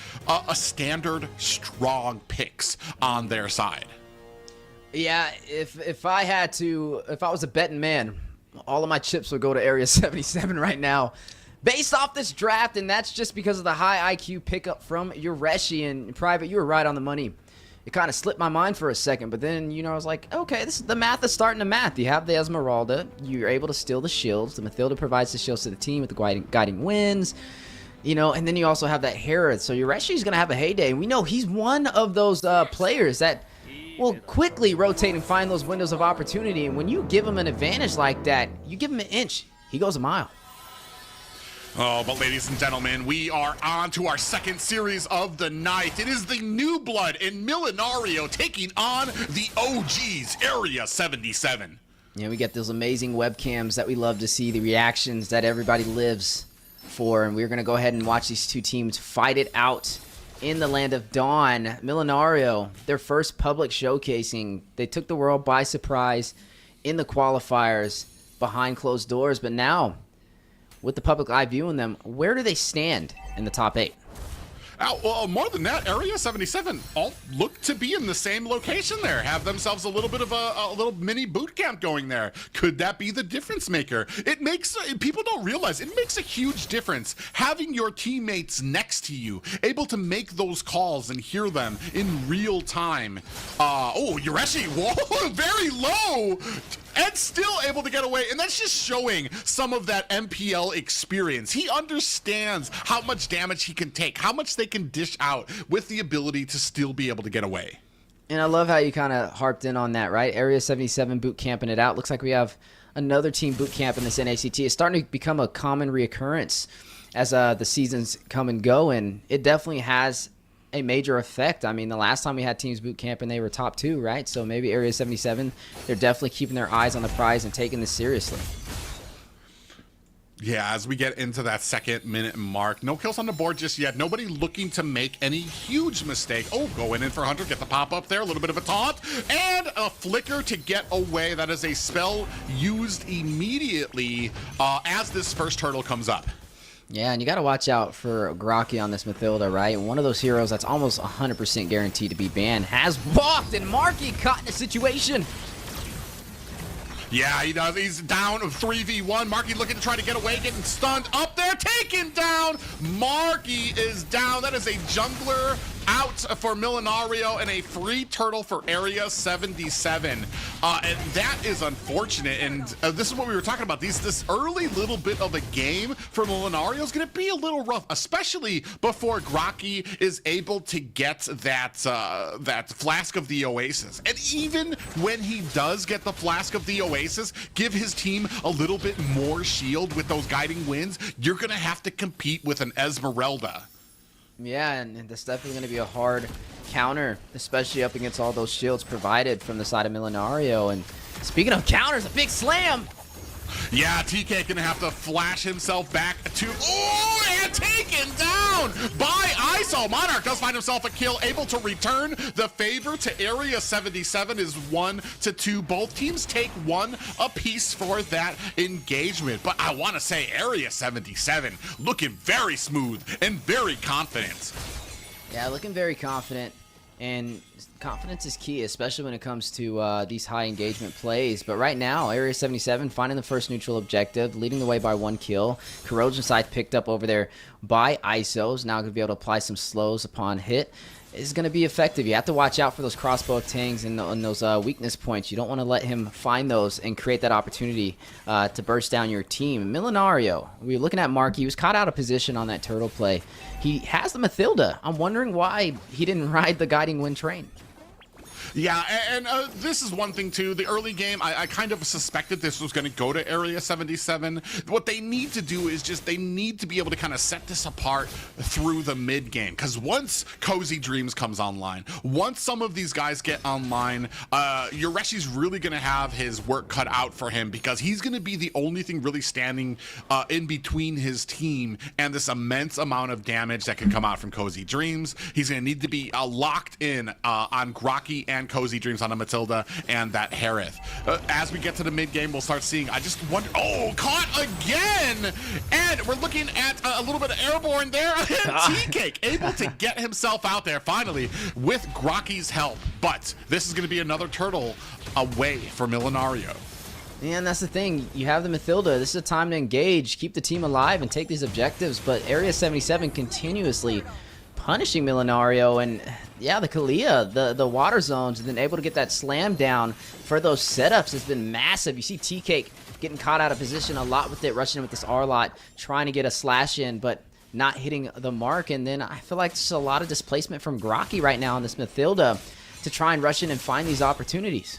standard strong picks on their side. Yeah, if I was a betting man, all of my chips would go to Area 77 right now. Based off this draft, and that's just because of the high IQ pickup from Yureshi. And Private, you were right on the money. It kind of slipped my mind for a second, but then, I was like, okay, the math is starting to math. You have the Esmeralda. You're able to steal the shields. The Matilda provides the shields to the team with the guiding winds. And then you also have that Harith. So Yureshi's going to have a heyday. And we know he's one of those players that will quickly rotate and find those windows of opportunity. And when you give him an advantage like that, you give him an inch, he goes a mile. Oh, but ladies and gentlemen, we are on to our second series of the night. It is the new blood in Millinario taking on the OGs, Area 77. Yeah, we get those amazing webcams that we love to see, the reactions that everybody lives for, and we're going to go ahead and watch these two teams fight it out in the land of Dawn. Millinario, their first public showcasing. They took the world by surprise in the qualifiers behind closed doors, but now, with the public eye viewing them, where do they stand in the top 8? Well, more than that, Area 77 all look to be in the same location there. Have themselves a little bit of a little mini boot camp going there. Could that be the difference maker? It makes, people don't realize, it makes a huge difference having your teammates next to you, able to make those calls and hear them in real time. Oh, Yureshi, whoa, very low! And still able to get away, and that's just showing some of that MPL experience. He understands how much damage he can take, how much they can dish out with the ability to still be able to get away. And I love how you kind of harped in on that, right? Area 77 boot camping it out. Looks like we have another team boot camp in this NACT. It's starting to become a common reoccurrence as the seasons come and go, and it definitely has a major effect. I mean, the last time we had teams boot camp and they were top 2, right? So maybe Area 77, they're definitely keeping their eyes on the prize and taking this seriously. Yeah, as we get into that 2nd minute mark, no kills on the board just yet. Nobody looking to make any huge mistake. Oh, going in for Hunter, get the pop up there, a little bit of a taunt, and a flicker to get away. That is a spell used immediately as this first turtle comes up. Yeah, and you got to watch out for Graki on this Mathilda, right? One of those heroes that's almost 100% guaranteed to be banned has balked, and Marky caught in a situation. Yeah, he does. He's down 3v1. Marky looking to try to get away, getting stunned up there, taken down. Marky is down. That is a jungler out for Millinario and a free turtle for Area 77. And that is unfortunate. And this is what we were talking about. This early little bit of a game for Millinario is going to be a little rough, especially before Graki is able to get that that Flask of the Oasis. And even when he does get the Flask of the Oasis, give his team a little bit more shield with those guiding winds, you're going to have to compete with an Esmeralda. Yeah, and that's definitely going to be a hard counter, especially up against all those shields provided from the side of Millinario. And speaking of counters, a big slam! Yeah, TK gonna have to flash himself back to, oh, and taken down by ISO. Monarch does find himself a kill, able to return the favor to Area 77 is 1-2. Both teams take 1 apiece for that engagement. But I want to say Area 77 looking very smooth and very confident. Yeah, looking very confident. And confidence is key, especially when it comes to these high engagement plays. But right now, Area 77 finding the first neutral objective, leading the way by 1 kill. Corrosion Scythe picked up over there by ISOs. Now going to be able to apply some slows upon hit. Is going to be effective. You have to watch out for those crossbow tangs and those weakness points. You don't want to let him find those and create that opportunity to burst down your team. Millinario, we were looking at Mark. He was caught out of position on that turtle play. He has the Mathilda. I'm wondering why he didn't ride the guiding wind train. Yeah, and this is one thing too. The early game, I kind of suspected this was going to go to Area 77. What they need to do is just, they need to be able to kind of set this apart through the mid game. Because once Cozy Dreams comes online, once some of these guys get online, Yureshi's really going to have his work cut out for him, because he's going to be the only thing really standing in between his team and this immense amount of damage that can come out from Cozy Dreams. He's going to need to be locked in on Graki and Cozy Dreams on a Matilda and that Harith. As we get to the mid game, we'll start seeing, I just wonder, oh, caught again! And we're looking at a little bit of airborne there. T-Cake able to get himself out there finally with Graki's help. But this is going to be another turtle away for Millinario. And that's the thing. You have the Mathilda. This is a time to engage, keep the team alive, and take these objectives. But Area 77 continuously punishing Millinario, and yeah, the Kalia, the water zones, and then able to get that slam down for those setups has been massive. You see T-Cake getting caught out of position a lot with it, rushing in with this R-Lot, trying to get a slash in, but not hitting the mark. And then I feel like there's a lot of displacement from Graki right now on this Mathilda to try and rush in and find these opportunities.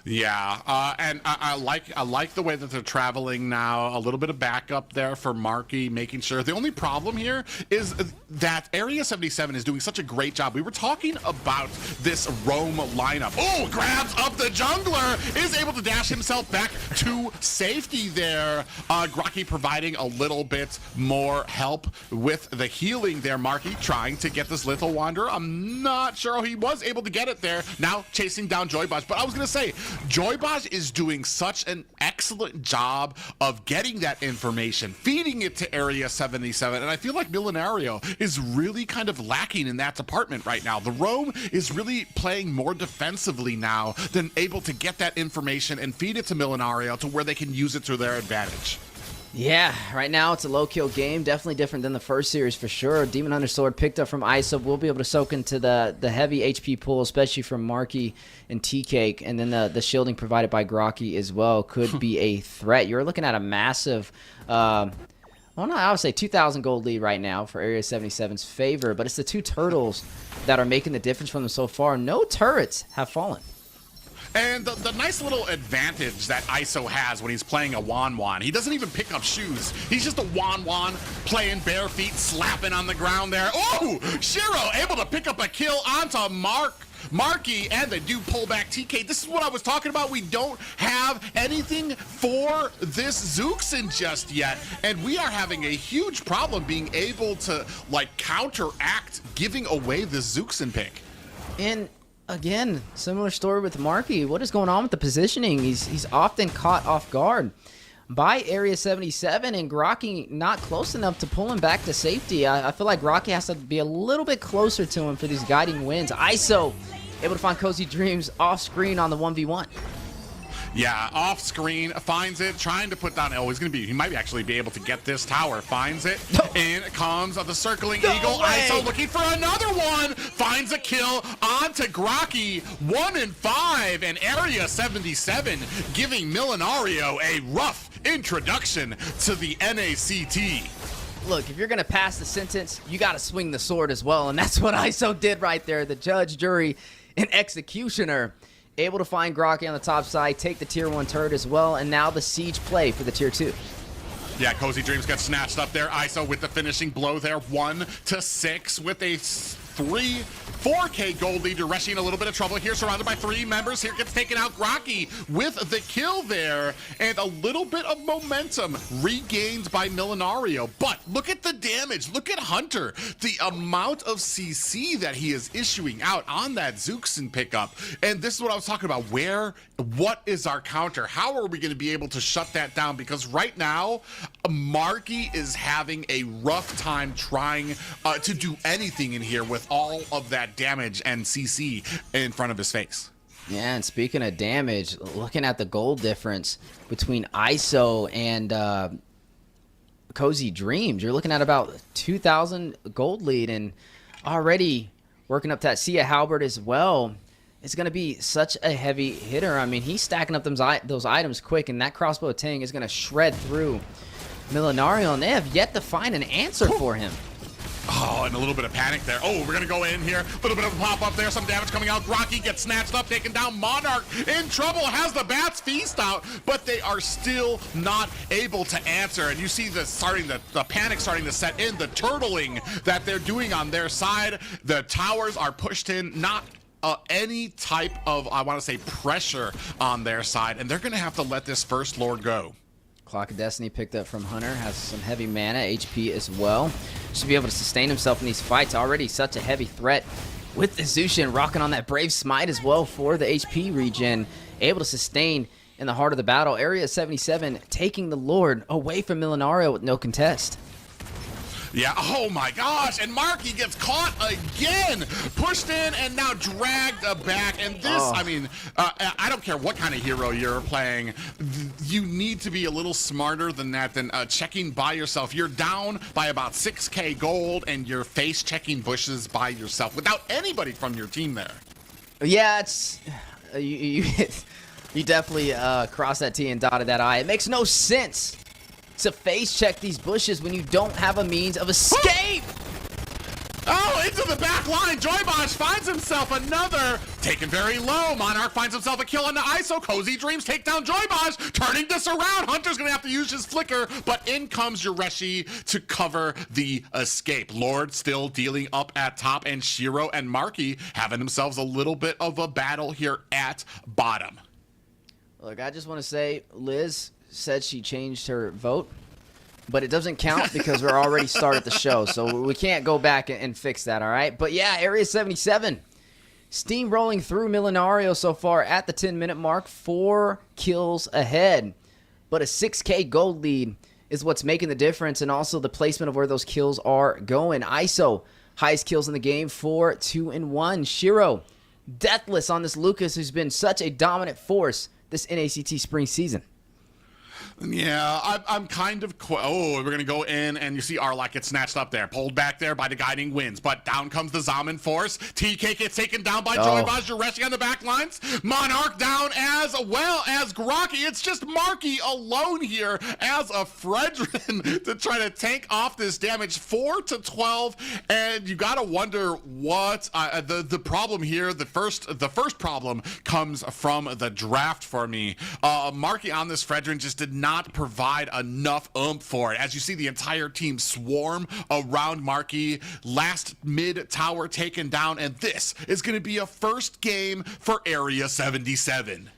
Yeah, and I like the way that they're traveling now. A little bit of backup there for Marky, making sure. The only problem here is that Area 77 is doing such a great job. We were talking about this roam lineup. Oh, grabs up the jungler, is able to dash himself back to safety there. Graki providing a little bit more help with the healing there. Marky trying to get this Lethal Wanderer. I'm not sure how he was able to get it there. Now chasing down Joybotch, but I was going to say, Joybaj is doing such an excellent job of getting that information, feeding it to Area 77, and I feel like Millinario is really kind of lacking in that department right now. The Roam is really playing more defensively now than able to get that information and feed it to Millinario to where they can use it to their advantage. Yeah, right now it's a low-kill game. Definitely different than the first series for sure. Demon Hunter Sword picked up from ISO. We'll be able to soak into the heavy HP pool, especially from Marky and T-Cake. And then the shielding provided by Grocky as well could be a threat. You're looking at a massive, well, no, I would say 2,000 gold lead right now for Area 77's favor. But it's the two turtles that are making the difference for them so far. No turrets have fallen. And the nice little advantage that ISO has when he's playing a Wan, he doesn't even pick up shoes. He's just a Wan playing bare feet, slapping on the ground there. Oh, Shiro able to pick up a kill onto Marky, and they do pull back TK. This is what I was talking about. We don't have anything for this Zuxin just yet, and we are having a huge problem being able to like counteract giving away the Zuxin pick. And again, similar story with Marky. What is going on with the positioning? He's often caught off guard by Area 77, and Grocky not close enough to pull him back to safety. I feel like Grocky has to be a little bit closer to him for these guiding wins. ISO able to find Cozy Dreams off screen on the 1v1. Yeah, off screen, finds it, trying to put down. Oh, he might actually be able to get this tower. Finds it, in comes the circling eagle. ISO looking for another one, finds a kill onto Grocky. 1 and 5, and Area 77 giving Millinario a rough introduction to the NACT. Look, if you're going to pass the sentence, you got to swing the sword as well, and that's what ISO did right there. The judge, jury, and executioner able to find Grocky on the top side, take the tier 1 turret as well, and now the siege play for the tier 2. Yeah, Cozy Dreams got snatched up there. ISO with the finishing blow there, 1-6 with a 4K gold lead. Reshi in a little bit of trouble here, surrounded by 3 members. Here gets taken out Grocky with the kill there, and a little bit of momentum regained by Millinario. But look at the damage. Look at Hunter. The amount of CC that he is issuing out on that Zuxin pickup. And this is what I was talking about. What is our counter? How are we going to be able to shut that down? Because right now, Marky is having a rough time trying to do anything in here with all of that damage and CC in front of his face. Yeah, and speaking of damage, looking at the gold difference between ISO and Cozy Dreams, you're looking at about 2,000 gold lead, and already working up that Sia Halberd as well. It's going to be such a heavy hitter. I mean, he's stacking up those items quick, and that crossbow Tang is going to shred through Millinario, and they have yet to find an answer for him. Oh, and a little bit of panic there. Oh, we're going to go in here. A little bit of a pop-up there. Some damage coming out. Grocky gets snatched up, taken down. Monarch in trouble. Has the Bats feast out, but they are still not able to answer. And you see the panic starting to set in. The turtling that they're doing on their side. The towers are pushed in. Not any type of, I want to say, pressure on their side. And they're going to have to let this first lord go. Clock of Destiny picked up from Hunter, has some heavy mana, HP as well. Should be able to sustain himself in these fights. Already such a heavy threat with the Zushin rocking on that Brave Smite as well for the HP regen. Able to sustain in the heart of the battle. Area 77 taking the Lord away from Millinario with no contest. Yeah, oh my gosh, and Marky gets caught again, pushed in and now dragged back. And this, I mean, I don't care what kind of hero you're playing, you need to be a little smarter than that, than checking by yourself. You're down by about 6k gold and you're face checking bushes by yourself without anybody from your team there. Yeah, it's, you definitely crossed that T and dotted that I. It makes no sense to face check these bushes when you don't have a means of escape. Oh, into the back line. Joybaj finds himself another. Taken very low. Monarch finds himself a kill on the ISO. Cozy Dreams take down Joybaj, turning this around. Hunter's going to have to use his flicker, but in comes Yureshi to cover the escape. Lord still dealing up at top, and Shiro and Marky having themselves a little bit of a battle here at bottom. Look, I just want to say, Liz said she changed her vote, but it doesn't count because we're already started the show, so we can't go back and fix that, all right? But yeah, Area 77 steamrolling through Millinario so far at the 10-minute mark, 4 kills ahead. But a 6K gold lead is what's making the difference, and also the placement of where those kills are going. ISO, highest kills in the game, 4, 2, and 1. Shiro, deathless on this Lucas, who's been such a dominant force this NACT Spring season. Yeah, I'm kind of... we're going to go in, and you see Arlok get snatched up there. Pulled back there by the guiding winds. But down comes the Zaman Force. TK gets taken down by Joey Bajirashi on the back lines. Monarch down as well as Grokky. It's just Marky alone here as a Fredrin to try to tank off this damage. 4-12, and you got to wonder what the problem here. The first problem comes from the draft for me. Marky on this Fredrin just did not provide enough oomph for it. As you see the entire team swarm around Marky, last mid tower taken down, and this is going to be a first game for Area 77.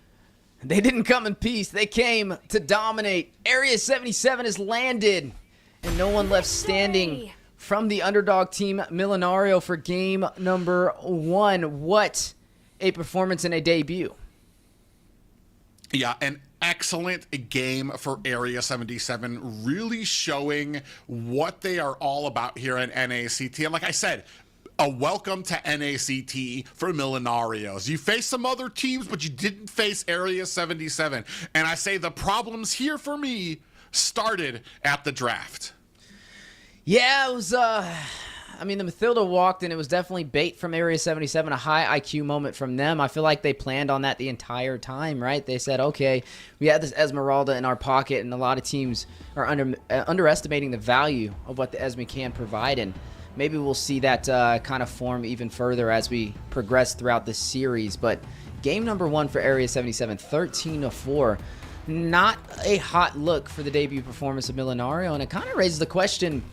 They didn't come in peace. They came to dominate. Area 77 has landed, and no one left standing from the underdog team Millinario for game number 1. What a performance and a debut. Yeah, an excellent game for Area 77, really showing what they are all about here in NACT. And like I said, a welcome to NACT for Millinarios. You faced some other teams, but you didn't face Area 77. And I say the problems here for me started at the draft. Yeah, it was, I mean, the Mathilda walked, and it was definitely bait from Area 77, a high IQ moment from them. I feel like they planned on that the entire time, right? They said, okay, we had this Esmeralda in our pocket, and a lot of teams are underestimating the value of what the Esme can provide, and maybe we'll see that kind of form even further as we progress throughout this series. But game number 1 for Area 77, 13-4. Not a hot look for the debut performance of Millinario, and it kind of raises the question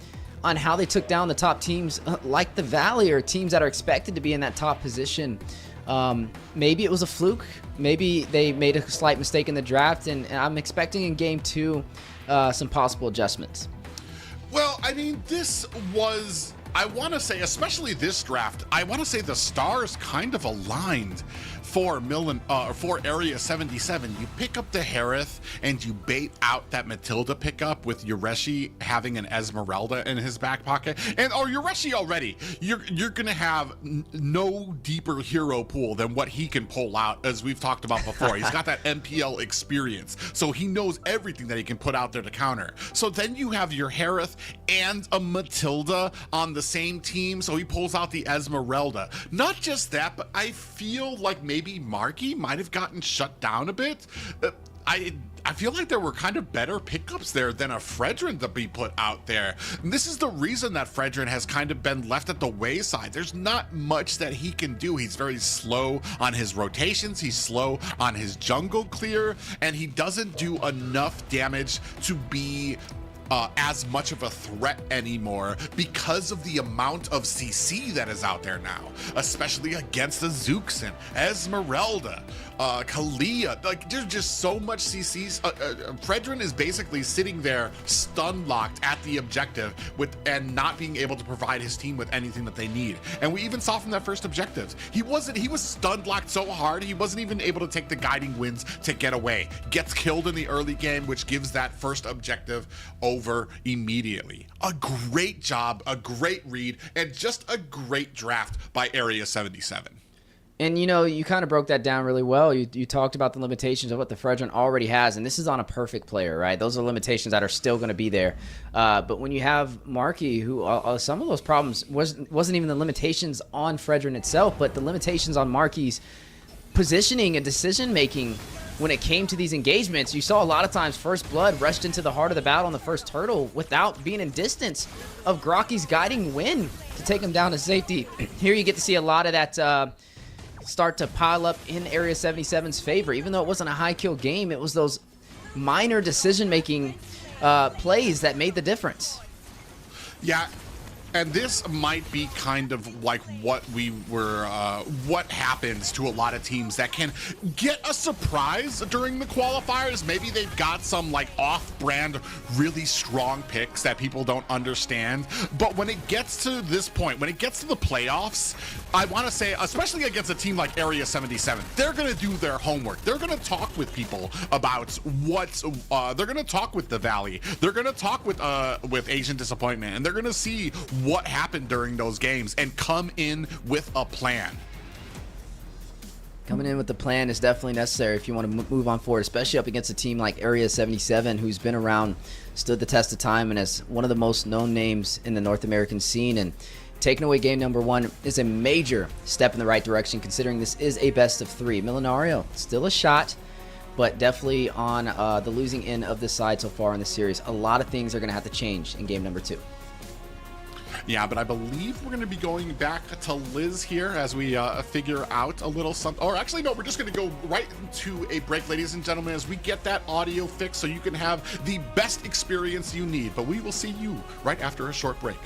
on how they took down the top teams like the Valley, or teams that are expected to be in that top position. Maybe it was a fluke. Maybe they made a slight mistake in the draft, and I'm expecting in game 2 some possible adjustments. Well, I mean, this was, I want to say, especially this draft, I want to say the stars kind of aligned for Area 77. You pick up the Harith and you bait out that Matilda pickup with Yureshi having an Esmeralda in his back pocket. And Yureshi already, you're gonna have no deeper hero pool than what he can pull out, as we've talked about before. He's got that MPL experience, so he knows everything that he can put out there to counter. So then you have your Harith and a Matilda on the same team, so he pulls out the Esmeralda. Not just that, but I feel like maybe Marky might have gotten shut down a bit. I feel like there were kind of better pickups there than a Fredrin to be put out there. And this is the reason that Fredrin has kind of been left at the wayside. There's not much that he can do. He's very slow on his rotations. He's slow on his jungle clear, and he doesn't do enough damage to be as much of a threat anymore because of the amount of CC that is out there now, especially against the Zuxin, Esmeralda, Kalia. Like, there's just so much CCs. Fredrin is basically sitting there stun locked at the objective and not being able to provide his team with anything that they need. And we even saw from that first objective, he was stun locked so hard he wasn't even able to take the guiding winds to get away. Gets killed in the early game, which gives that first objective over immediately. A great job, a great read, and just a great draft by Area 77. And, you know, you kind of broke that down really well. You talked about the limitations of what the Fredrin already has, and this is on a perfect player, right? Those are limitations that are still going to be there. But when you have Marky, who some of those problems wasn't even the limitations on Fredrin itself, but the limitations on Marky's positioning and decision-making when it came to these engagements. You saw a lot of times First Blood rushed into the heart of the battle on the first turtle without being in distance of Grokky's guiding wind to take him down to safety. Here you get to see a lot of that start to pile up in Area 77's favor. Even though it wasn't a high kill game, it was those minor decision-making plays that made the difference. Yeah. And this might be kind of like what what happens to a lot of teams that can get a surprise during the qualifiers. Maybe they've got some like off-brand, really strong picks that people don't understand. But when it gets to this point, when it gets to the playoffs, I want to say, especially against a team like Area 77, they're going to do their homework. They're going to talk with people about they're going to talk with the Valley. They're going to talk with Asian Disappointment, and they're going to see what happened during those games and come in with a plan. Coming in with the plan is definitely necessary if you want to move on forward, especially up against a team like Area 77, who's been around, stood the test of time, and is one of the most known names in the North American scene. And taking away game number 1 is a major step in the right direction, considering this is a best of 3. Millinario, still a shot, but definitely on the losing end of the side so far in the series. A lot of things are going to have to change in game number 2. Yeah, but I believe we're going to be going back to Liz here as we figure out a little something. Or actually, no, we're just going to go right into a break, ladies and gentlemen, as we get that audio fixed so you can have the best experience you need. But we will see you right after a short break.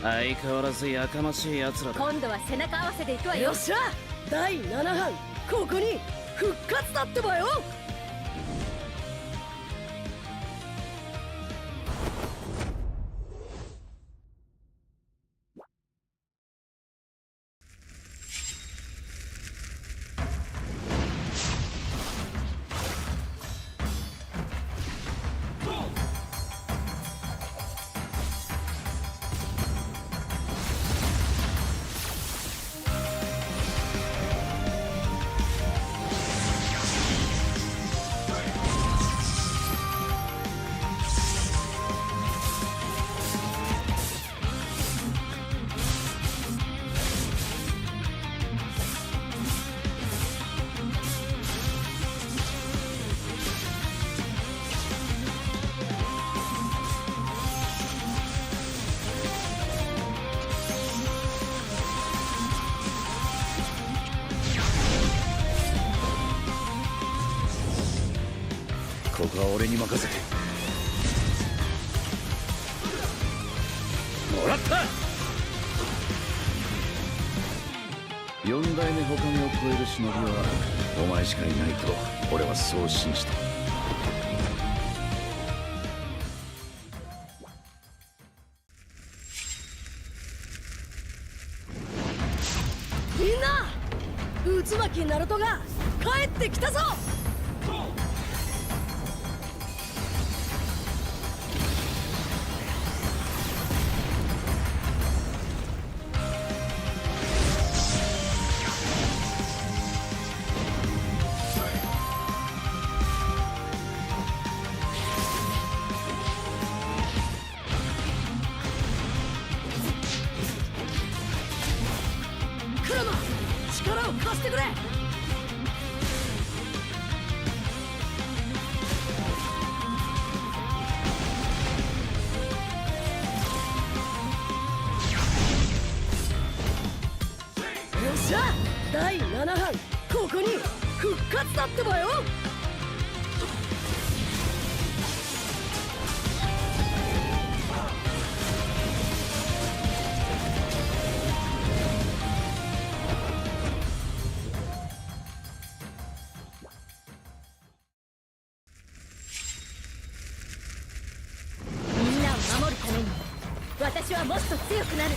相変わらずやかましい奴らだ。今度は背中合わせで行くわよ。よっしゃ、第7班ここに復活だってばよ。ここは俺に任せてもらった。4代目ほかげを超える忍びはお前しかいないと俺はそう信じた。みんな、渦巻きナルトが帰ってきたぞ。力を貸してくれ。よっしゃ、第7班ここに復活だってばよ。私はもっと強くなる。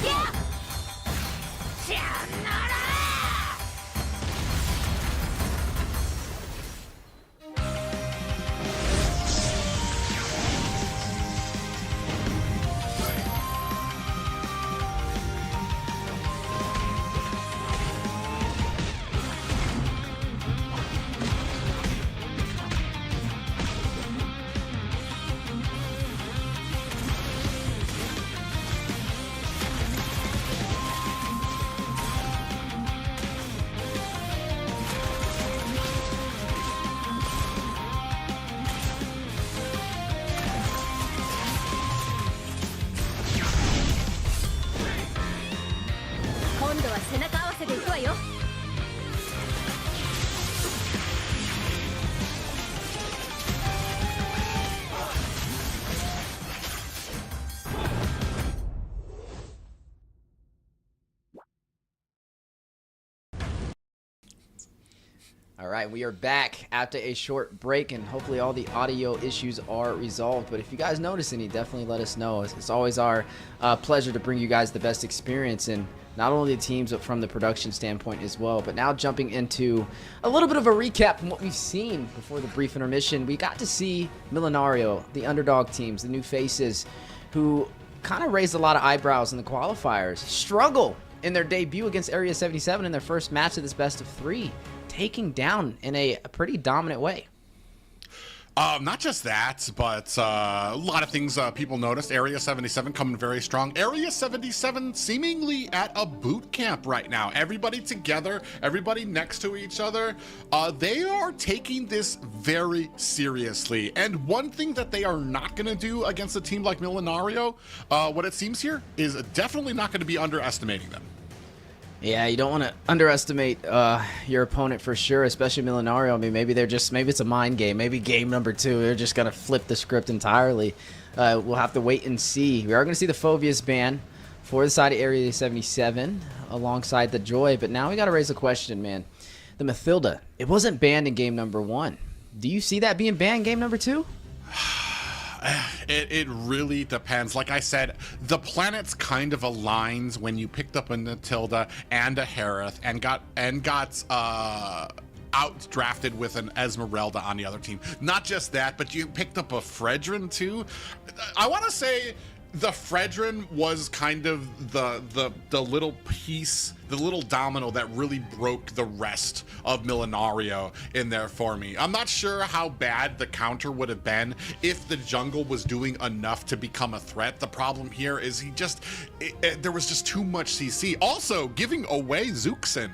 やっさよなら。今度は背中合わせで行くわよ。All right, we are back after a short break, and hopefully all the audio issues are resolved. But if you guys notice any, definitely let us know. It's always our pleasure to bring you guys the best experience, and not only the teams, but from the production standpoint as well. But now jumping into a little bit of a recap from what we've seen before the brief intermission, we got to see Millinario, the underdog teams, the new faces, who kind of raised a lot of eyebrows in the qualifiers, struggle in their debut against Area 77 in their first match of this best of 3. Taking down in a pretty dominant way. Not just that, but a lot of things people noticed. Area 77 coming very strong. Area 77 seemingly at a boot camp right now. Everybody together, everybody next to each other. They are taking this very seriously. And one thing that they are not going to do against a team like Millinario, what it seems here, is definitely not going to be underestimating them. Yeah, you don't want to underestimate your opponent for sure, especially Millinario. I mean, maybe it's a mind game. Maybe game number 2, they're just going to flip the script entirely. We'll have to wait and see. We are going to see the Phobius ban for the side of Area 77 alongside the Joy, but now we got to raise a question, man. The Mathilda, it wasn't banned in game number 1. Do you see that being banned in game number 2? It really depends. Like I said, the planets kind of aligns when you picked up a Matilda and a Harith and got outdrafted with an Esmeralda on the other team. Not just that, but you picked up a Fredrin too. I want to say the Fredrin was kind of the little piece, the little domino that really broke the rest of Millinario in there for me. I'm not sure how bad the counter would have been if the jungle was doing enough to become a threat. The problem here is there was just too much CC. Also, giving away Zuxin.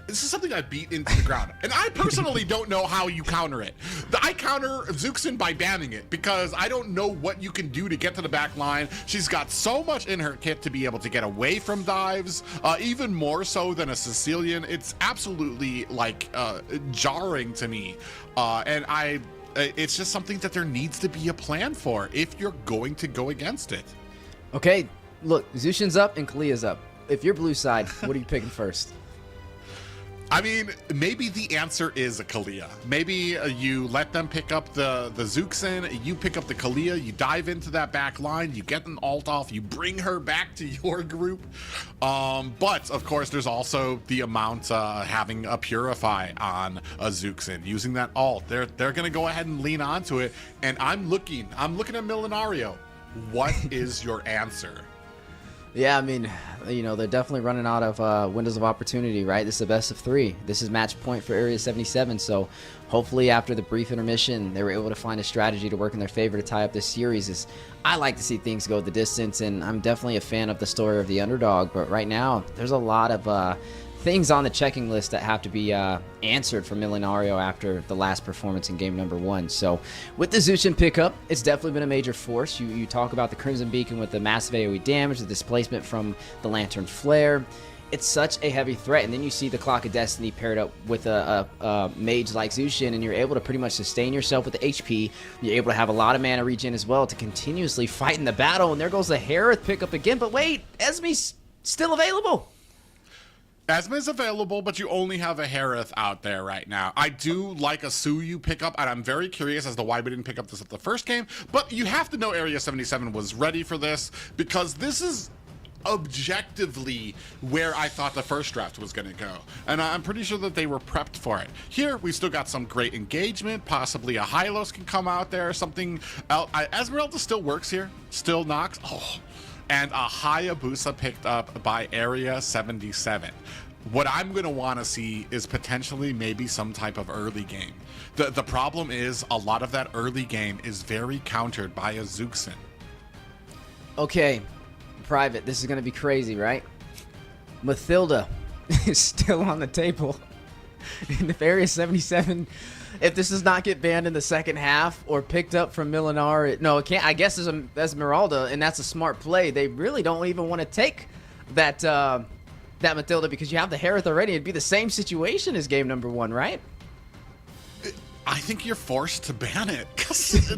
This is something I beat into the ground. And I personally don't know how you counter it. I counter Zuxin by banning it because I don't know what you can do to get to the back line. She's got so much in her kit to be able to get away from dives, even more so than a Sicilian. It's absolutely jarring to me, and it's just something that there needs to be a plan for if you're going to go against it. Okay, look, Zushin's up and Kalia's up. If you're blue side, what are you picking first? I mean, maybe the answer is a Kalia. Maybe you let them pick up the Zuxin, you pick up the Kalia, you dive into that back line, you get an ult off, you bring her back to your group. But of course, there's also the amount having a Purify on a Zuxin, using that ult. They're gonna go ahead and lean onto it. And I'm looking at Millinario. What is your answer? Yeah, I mean, they're definitely running out of windows of opportunity, right? This is the best of 3. This is match point for Area 77, so hopefully after the brief intermission, they were able to find a strategy to work in their favor to tie up this series. I like to see things go the distance, and I'm definitely a fan of the story of the underdog, but right now, there's a lot of things on the checking list that have to be answered for Millinario after the last performance in game number 1. So with the Zushin pickup, it's definitely been a major force. You talk about the Crimson Beacon with the massive AoE damage, the displacement from the Lantern Flare. It's such a heavy threat, and then you see the Clock of Destiny paired up with a mage like Zushin, and you're able to pretty much sustain yourself with the HP. You're able to have a lot of mana regen as well to continuously fight in the battle, and there goes the Harith pickup again. But wait, Esme's still available. Esma is available, but you only have a Harith out there right now. I do like a Suyu pickup, and I'm very curious as to why we didn't pick up this at the first game, but you have to know Area 77 was ready for this, because this is objectively where I thought the first draft was going to go, and I'm pretty sure that they were prepped for it. Here, we still got some great engagement, possibly a Hylos can come out there, something else. Esmeralda still works here, still knocks. Oh. And a Hayabusa picked up by Area 77. What I'm going to want to see is potentially maybe some type of early game. The problem is a lot of that early game is very countered by a Zuxin. Okay, Private, this is going to be crazy, right? Mathilda is still on the table. And if Area 77, if this does not get banned in the second half or picked up from Millinario, no, it can't. I guess it's Esmeralda, and that's a smart play. They really don't even want to take that that Mathilda because you have the Harith already. It'd be the same situation as game number 1, right? I think you're forced to ban it.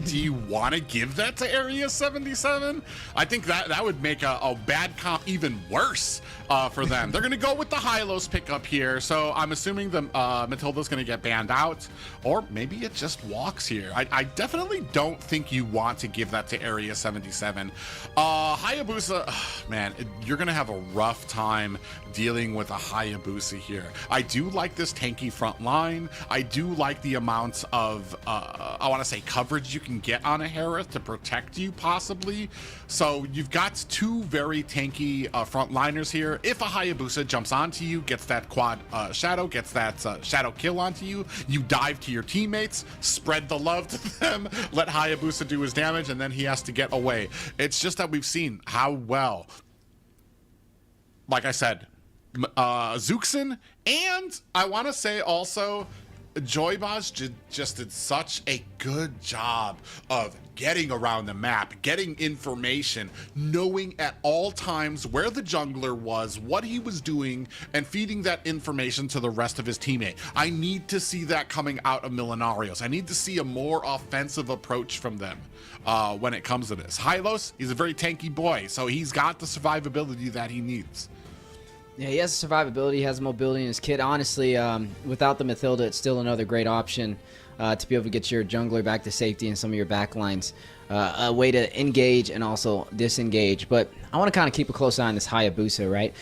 Do you want to give that to Area 77? I think that would make a bad comp even worse for them. They're going to go with the Hylos pickup here, so I'm assuming the Matilda's going to get banned out, or maybe it just walks here. I definitely don't think you want to give that to Area 77. Hayabusa, man, you're going to have a rough time dealing with a Hayabusa here. I do like this tanky front line. I do like the amount of I want to say coverage you can get on a Harith to protect you possibly. So you've got two very tanky frontliners here. If a Hayabusa jumps onto you, gets that quad shadow, gets that shadow kill onto you, you dive to your teammates, spread the love to them, let Hayabusa do his damage, and then he has to get away. It's just that we've seen how well, like I said, Zuxin, and I want to say also Joybaz just did such a good job of getting around the map, getting information, knowing at all times where the jungler was, what he was doing, and feeding that information to the rest of his teammate. I need to see that coming out of Millenarios. I need to see a more offensive approach from them when it comes to this. Hylos, he's a very tanky boy, so he's got the survivability that he needs. Yeah, he has survivability, he has mobility in his kit. Honestly, without the Mathilda, it's still another great option to be able to get your jungler back to safety and some of your backlines. A way to engage and also disengage. But I want to kind of keep a close eye on this Hayabusa, right?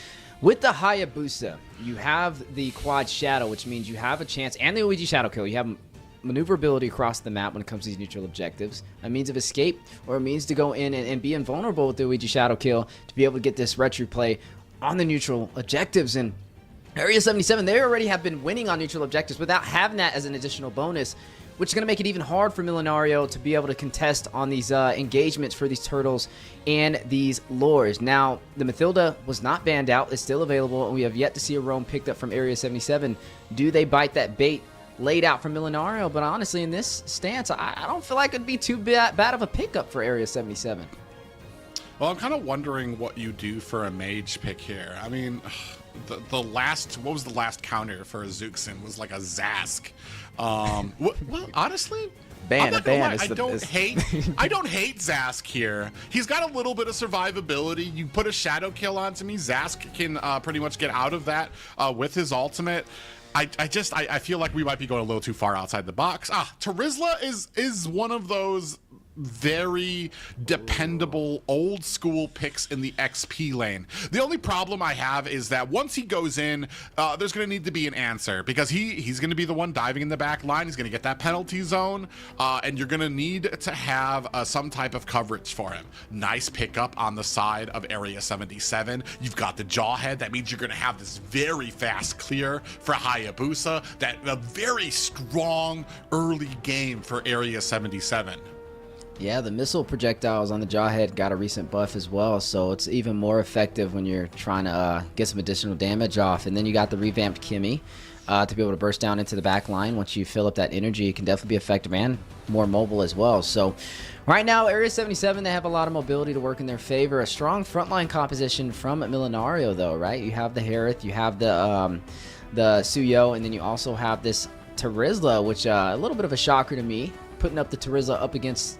With the Hayabusa, you have the quad shadow, which means you have a chance, and the OEG shadow kill. You have maneuverability across the map when it comes to these neutral objectives, a means of escape, or a means to go in and be invulnerable with the OEG shadow kill to be able to get this retro play on the neutral objectives. And Area 77, they already have been winning on neutral objectives without having that as an additional bonus, which is going to make it even hard for Millinario to be able to contest on these engagements for these turtles and these lures. Now, the Mathilda was not banned out. It's still available, and we have yet to see a roam picked up from Area 77. Do they bite that bait laid out from Millinario? But honestly, in this stance, I don't feel like it'd be too bad of a pickup for Area 77. Well, I'm kind of wondering what you do for a mage pick here. I mean, the last, what was the last counter for a Zuxin was like a Zask. Well, honestly, I don't hate Zask here. He's got a little bit of survivability. You put a shadow kill onto me, Zask can pretty much get out of that with his ultimate. I feel like we might be going a little too far outside the box. Terizla is one of those very dependable old school picks in the XP lane. The only problem I have is that once he goes in, there's going to need to be an answer, because he's going to be the one diving in the back line. He's going to get that penalty zone, and you're going to need to have some type of coverage for him. Nice pickup on the side of Area 77. You've got the Jawhead. That means you're going to have this very fast clear for Hayabusa. That a very strong early game for Area 77. Yeah, the missile projectiles on the Jawhead got a recent buff as well, so it's even more effective when you're trying to get some additional damage off. And then you got the revamped Kimmy to be able to burst down into the back line. Once you fill up that energy, it can definitely be effective and more mobile as well. So right now, Area 77, they have a lot of mobility to work in their favor. A strong frontline composition from Millinario, though, right? You have the Harith, you have the Suyo, and then you also have this Terizla, which a little bit of a shocker to me, putting up the Terizla up against...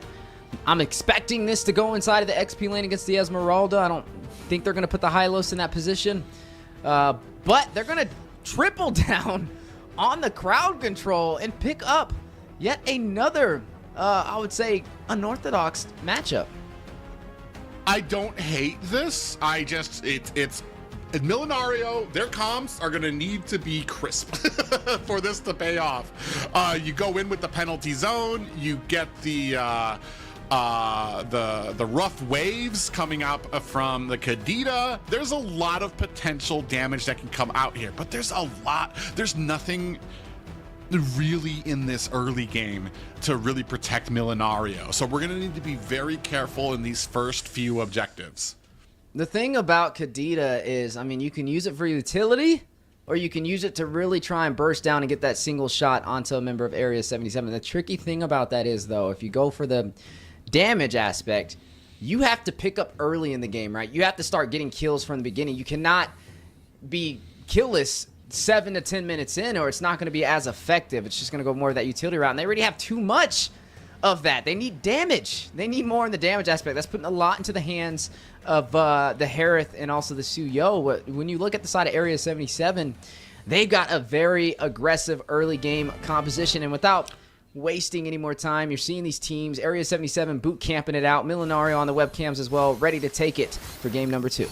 I'm expecting this to go inside of the XP lane against the Esmeralda. I don't think they're going to put the Hylos in that position. but they're going to triple down on the crowd control and pick up yet another, I would say, unorthodox matchup. I don't hate this. It's Millinario, their comms are going to need to be crisp for this to pay off. You go in with the penalty zone, you get the rough waves coming up from the Kadita. There's a lot of potential damage that can come out here, but there's nothing really in this early game to really protect Millinario. So we're going to need to be very careful in these first few objectives. The thing about Kadita is, I mean, you can use it for utility, or you can use it to really try and burst down and get that single shot onto a member of Area 77. The tricky thing about that is, though, if you go for the damage aspect, you have to pick up early in the game, right? You have to start getting kills from the beginning. You cannot be killless 7 to 10 minutes in, or it's not going to be as effective. It's just going to go more of that utility route, and they already have too much of that. They need damage. They need more in the damage aspect. That's putting a lot into the hands of the Harith and also the Suyo. When you look at the side of Area 77, they've got a very aggressive early game composition, and without wasting any more time, you're seeing these teams, Area 77 boot camping it out, Millinario on the webcams as well, ready to take it for game number 2.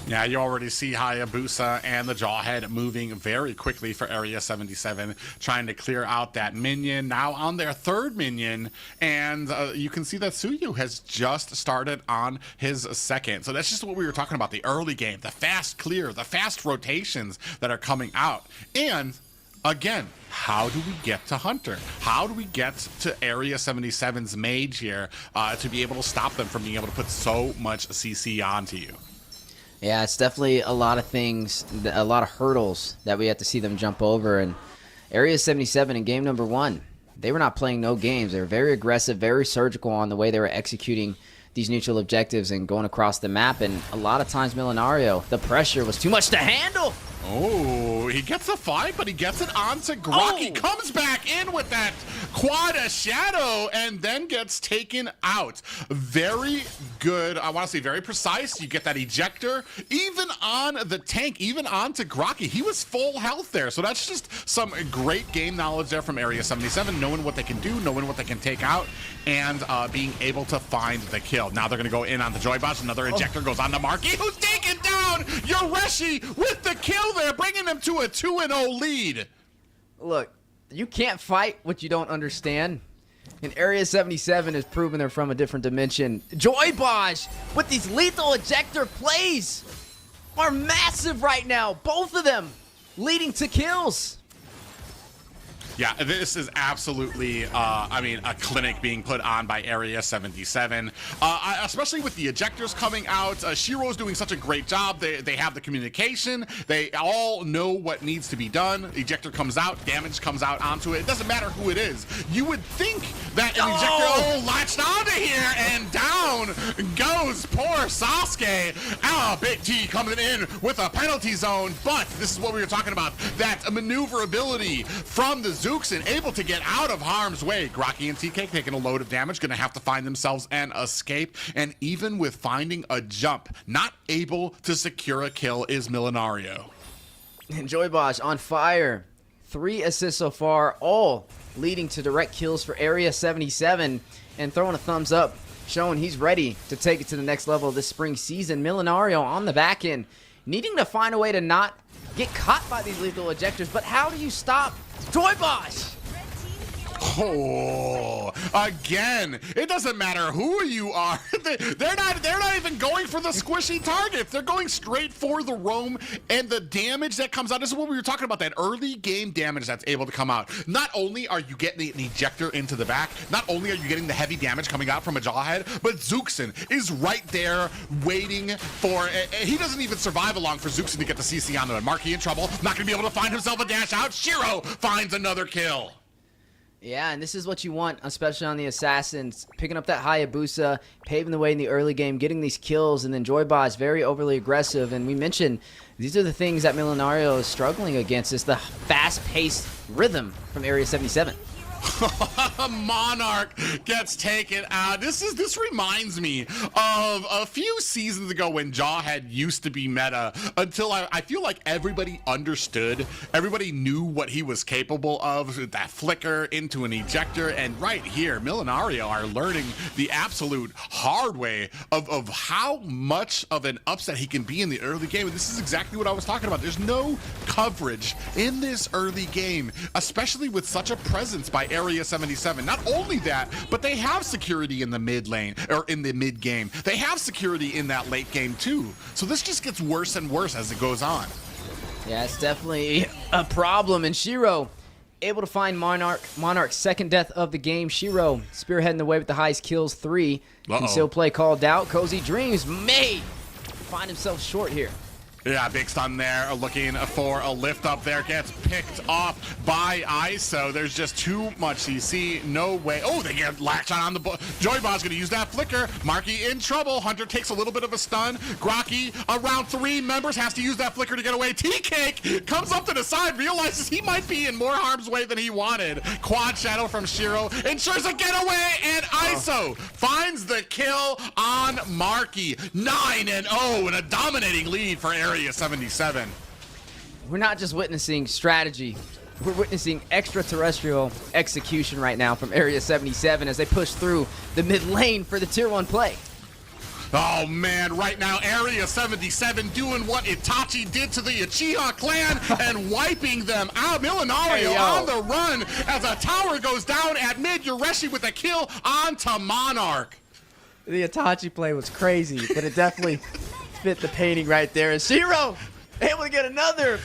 Yeah, you already see Hayabusa and the Jawhead moving very quickly for Area 77, trying to clear out that minion. Now on their third minion, and you can see that Suyu has just started on his second. So that's just what we were talking about, the early game, the fast clear, the fast rotations that are coming out. And again, how do we get to Hunter? How do we get to Area 77's mage here to be able to stop them from being able to put so much CC onto you? Yeah, it's definitely a lot of things, a lot of hurdles that we have to see them jump over. And Area 77 in game number 1, they were not playing no games. They were very aggressive, very surgical on the way they were executing these neutral objectives and going across the map. And a lot of times, Millinario, the pressure was too much to handle. Oh, he gets a fight, but he gets it onto Grok. Oh. Comes back in with that quad a shadow and then gets taken out. Very good. I want to say very precise. You get that ejector even on the tank, even onto Grok. He was full health there. So that's just some great game knowledge there from Area 77, knowing what they can do, knowing what they can take out, and being able to find the kill. Now they're going to go in on the Joy Boss. Another ejector goes on to Marky, who's taken down Yoreshi with the kill there, bringing them to a 2-0 lead. Look, you can't fight what you don't understand. And Area 77 has proven they're from a different dimension. Joy Bosch with these lethal ejector plays are massive right now. Both of them leading to kills. Yeah, this is absolutely, a clinic being put on by Area 77, especially with the ejectors coming out. Shiro's doing such a great job. They have the communication. They all know what needs to be done. Ejector comes out, damage comes out onto it. It doesn't matter who it is. You would think that an ejector latched onto here, and down goes poor Sasuke. Big T coming in with a penalty zone, but this is what we were talking about, that maneuverability from the Zooksin, able to get out of harm's way. Grokky and TK taking a load of damage, gonna have to find themselves an escape, and even with finding a jump, not able to secure a kill is Millinario. And Joy Bosch on fire. 3 assists so far, all leading to direct kills for Area 77, and throwing a thumbs up, showing he's ready to take it to the next level this spring season. Millinario on the back end, needing to find a way to not get caught by these lethal ejectors, but how do you stop Joy Bosch? Oh, again, it doesn't matter who you are. They're not even going for the squishy targets. They're going straight for the roam, and the damage that comes out. This is what we were talking about, that early game damage that's able to come out. Not only are you getting an ejector into the back, not only are you getting the heavy damage coming out from a Jawhead, but Zooksin is right there waiting for, he doesn't even survive long for Zooksin to get the CC onto him. Marky in trouble, not gonna be able to find himself a dash out. Shiro finds another kill. Yeah, and this is what you want, especially on the Assassins. Picking up that Hayabusa, paving the way in the early game, getting these kills, and then Joy Bosch very overly aggressive. And we mentioned these are the things that Millinario is struggling against, is the fast-paced rhythm from Area 77. Monarch gets taken out. This reminds me of a few seasons ago when Jawhead used to be meta until I feel like everybody understood, everybody knew what he was capable of, that flicker into an ejector, and right here, Millinario are learning the absolute hard way of how much of an upset he can be in the early game. And this is exactly what I was talking about. There's no coverage in this early game, especially with such a presence by Area 77. Not only that, but they have security in the mid lane, or in the mid game. They have security in that late game too. So this just gets worse and worse as it goes on. Yeah, it's definitely a problem. And Shiro able to find Monarch's second death of the game. Shiro spearheading the way with the highest kills, 3. Concealed play called out. Cozy Dreams may find himself short here. Yeah, big stun there, looking for a lift up there, gets picked off by ISO. There's just too much CC, no way. Oh, they get latch on the Joybot's gonna use that flicker. Marky in trouble. Hunter takes a little bit of a stun. Grocky, around 3 members, has to use that flicker to get away. T-Cake comes up to the side, realizes he might be in more harm's way than he wanted. Quad shadow from Shiro, ensures a getaway, and ISO finds the kill on Marky. 9-0 and a dominating lead for Area 77. We're not just witnessing strategy, we're witnessing extraterrestrial execution right now from Area 77 as they push through the mid lane for the tier 1 play. Oh man, right now Area 77 doing what Itachi did to the Uchiha clan and wiping them out. Millinario on the run as a tower goes down at mid. Yureshi with a kill onto Monarch. The Itachi play was crazy, but it definitely fit the painting right there. And Shiro able to get another.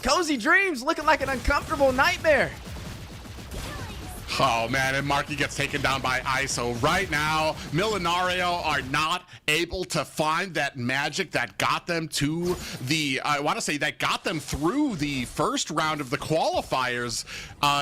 Cozy Dreams looking like an uncomfortable nightmare. Oh man, and Marky gets taken down by ISO. Right now, Millinario are not able to find that magic that got them to the, I want to say that got them through the first round of the qualifiers.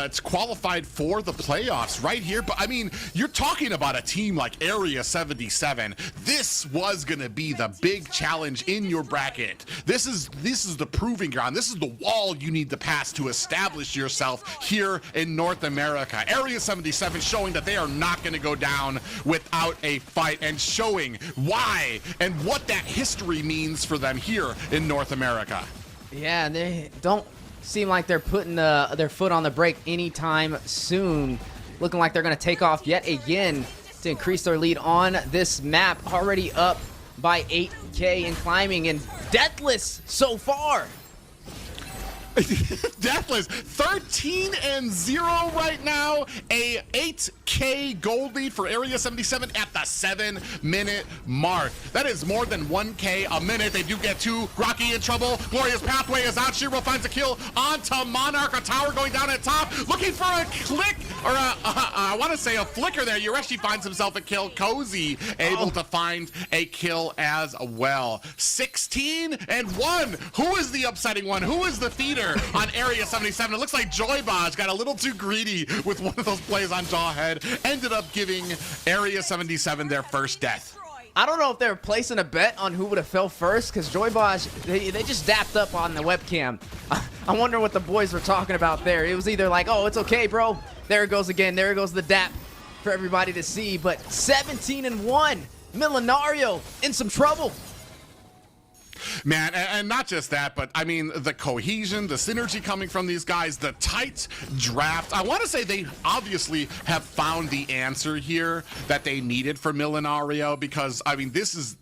It's qualified for the playoffs right here. But I mean, you're talking about a team like Area 77. This was gonna be the big challenge in your bracket. This is the proving ground. This is the wall you need to pass to establish yourself here in North America. Area 77 showing that they are not going to go down without a fight, and showing why and what that history means for them here in North America. Yeah, they don't seem like they're putting their foot on the brake anytime soon. Looking like they're going to take off yet again to increase their lead on this map. Already up by 8K and climbing, and deathless so far. Deathless 13-0 right now, a 8K gold lead for Area 77 at the 7-minute mark. That is more than 1K a minute. They do get 2. Rocky in trouble. Glorious Pathway is out. Shiro finds a kill onto Monarch. A tower going down at top, looking for a click, or I want to say a flicker there. Yureshi finds himself a kill. Cozy able to find a kill as well. 16-1. Who is the upsetting one? Who is the feeder on Area 77? It looks like Joybaj got a little too greedy with one of those plays on Jawhead. Ended up giving Area 77 their first death. I don't know if they were placing a bet on who would have fell first, because Joybaj, they just dapped up on the webcam. I wonder what the boys were talking about there. It was either like, oh, it's okay, bro. There it goes again. There goes the dap for everybody to see. But 17-1. Millinario in some trouble. Man, and not just that, but I mean, the cohesion, the synergy coming from these guys, the tight draft. I want to say they obviously have found the answer here that they needed for Millinario, because I mean, this is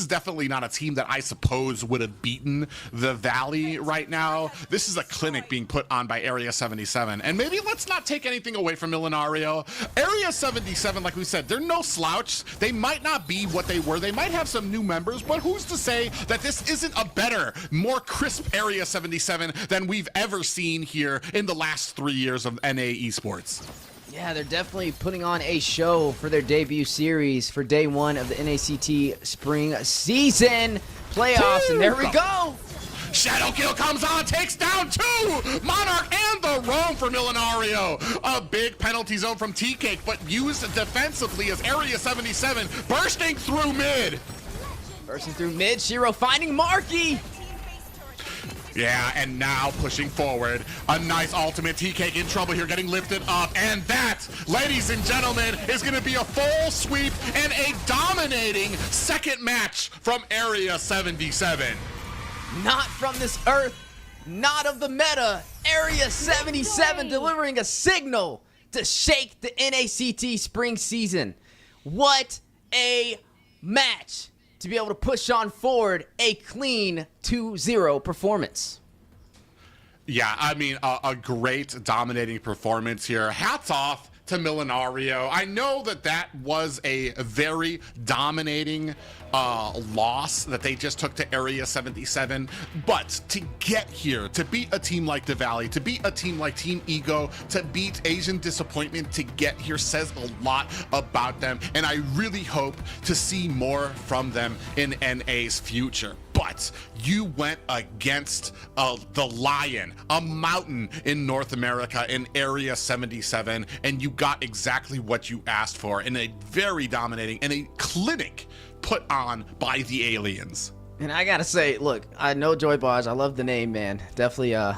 definitely not a team that I suppose would have beaten the Valley right now. This is a clinic being put on by Area 77. And maybe let's not take anything away from Millinario. Area 77, like we said, they're no slouch. They might not be what they were. They might have some new members, but who's to say that this isn't a better, more crisp Area 77 than we've ever seen here in the last 3 years of NA Esports? Yeah, they're definitely putting on a show for their debut series for day 1 of the NACT Spring season playoffs. And there we go. Shadow kill comes on, takes down 2! Monarch and the roam for Millinario. A big penalty zone from T-Cake, but used defensively as Area 77 bursting through mid. Bursting through mid, Shiro finding Marky. Yeah, and now pushing forward. A nice ultimate. TK in trouble here, getting lifted up. And that, ladies and gentlemen, is going to be a full sweep and a dominating second match from Area 77. Not from this earth, not of the meta. Area 77 delivering a signal to shake the NACT Spring season. What a match to be able to push on forward a clean 2-0 performance. Yeah, I mean, a great dominating performance here. Hats off to Millinario. I know that was a very dominating loss that they just took to Area 77, but to get here, to beat a team like the Valley, to beat a team like Team Ego, to beat Asian Disappointment, to get here says a lot about them, and I really hope to see more from them in NA's future. But you went against the Lion, a mountain in North America in Area 77, and you got exactly what you asked for in a very dominating and a clinic put on by the aliens. And I gotta say, look, I know Joy Baj, I love the name, man. Definitely an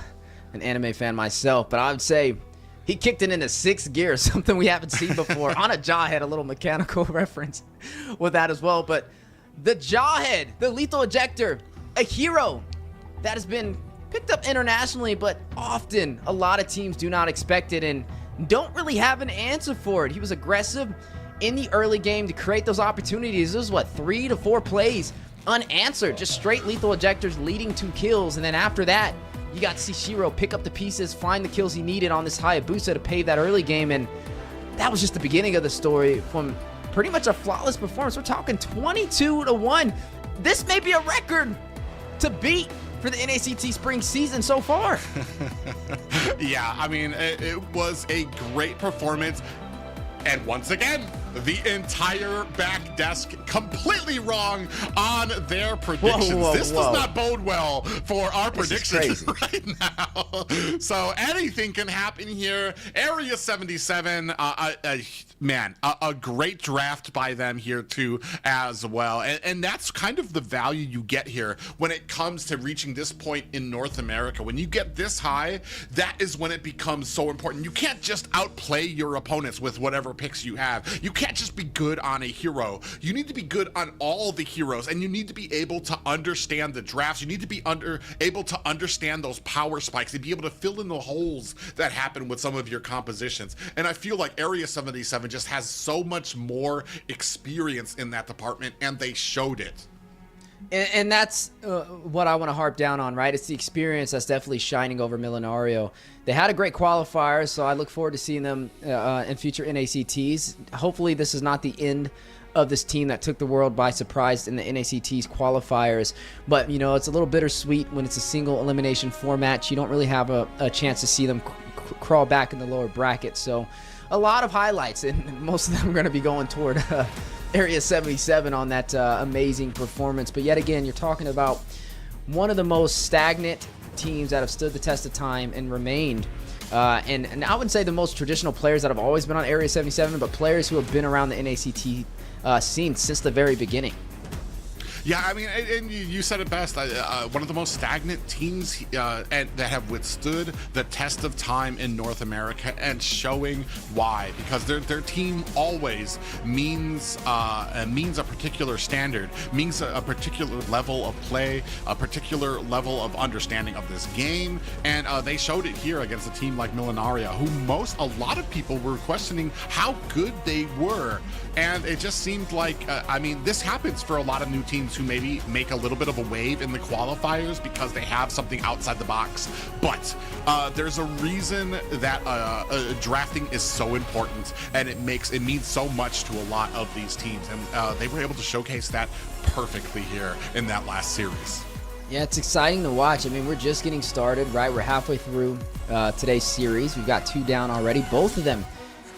anime fan myself, but I would say he kicked it into 6th gear, something we haven't seen before. On a Jawhead, a little mechanical reference with that as well, but the Jawhead, the lethal ejector, a hero that has been picked up internationally, but often a lot of teams do not expect it and don't really have an answer for it. He was aggressive in the early game to create those opportunities. It was, what, 3 to 4 plays unanswered, just straight lethal ejectors leading to kills, and then after that, you got to see Shiro pick up the pieces, find the kills he needed on this Hayabusa to pave that early game, and that was just the beginning of the story from pretty much a flawless performance. We're talking 22-1. This may be a record to beat for the NACT Spring season so far. Yeah, I mean, it was a great performance. And once again, the entire back desk completely wrong on their predictions. This does not bode well for our predictions right now. So anything can happen here. Area 77, man, a great draft by them here too as well. And that's kind of the value you get here when it comes to reaching this point in North America. When you get this high, that is when it becomes so important. You can't just outplay your opponents with whatever picks you have. You can't just be good on a hero. You need to be good on all the heroes, and you need to be able to understand the drafts. You need to be able to understand those power spikes and be able to fill in the holes that happen with some of your compositions. And I feel like Area 77 just has so much more experience in that department, and they showed it. And that's what I want to harp down on, right? It's the experience that's definitely shining over Millinario. They had a great qualifier, so I look forward to seeing them in future NACTs. Hopefully this is not the end of this team that took the world by surprise in the NACTs qualifiers. But, you know, it's a little bittersweet when it's a single elimination format. You don't really have a chance to see them crawl back in the lower bracket. So a lot of highlights, and most of them are going to be going toward Area 77 on that amazing performance. But yet again, you're talking about one of the most stagnant teams that have stood the test of time and remained. And I would say the most traditional players that have always been on Area 77, but players who have been around the NACT scene since the very beginning. Yeah, I mean, and you said it best. One of the most stagnant teams that have withstood the test of time in North America, and showing why. Because their team always means a particular standard, means a particular level of play, a particular level of understanding of this game, and they showed it here against a team like Millinario, who a lot of people were questioning how good they were. And it just seemed like, I mean, this happens for a lot of new teams who maybe make a little bit of a wave in the qualifiers because they have something outside the box. But there's a reason that drafting is so important, and it means so much to a lot of these teams. And they were able to showcase that perfectly here in that last series. Yeah, it's exciting to watch. I mean, we're just getting started, right? We're halfway through today's series. We've got 2 down already, both of them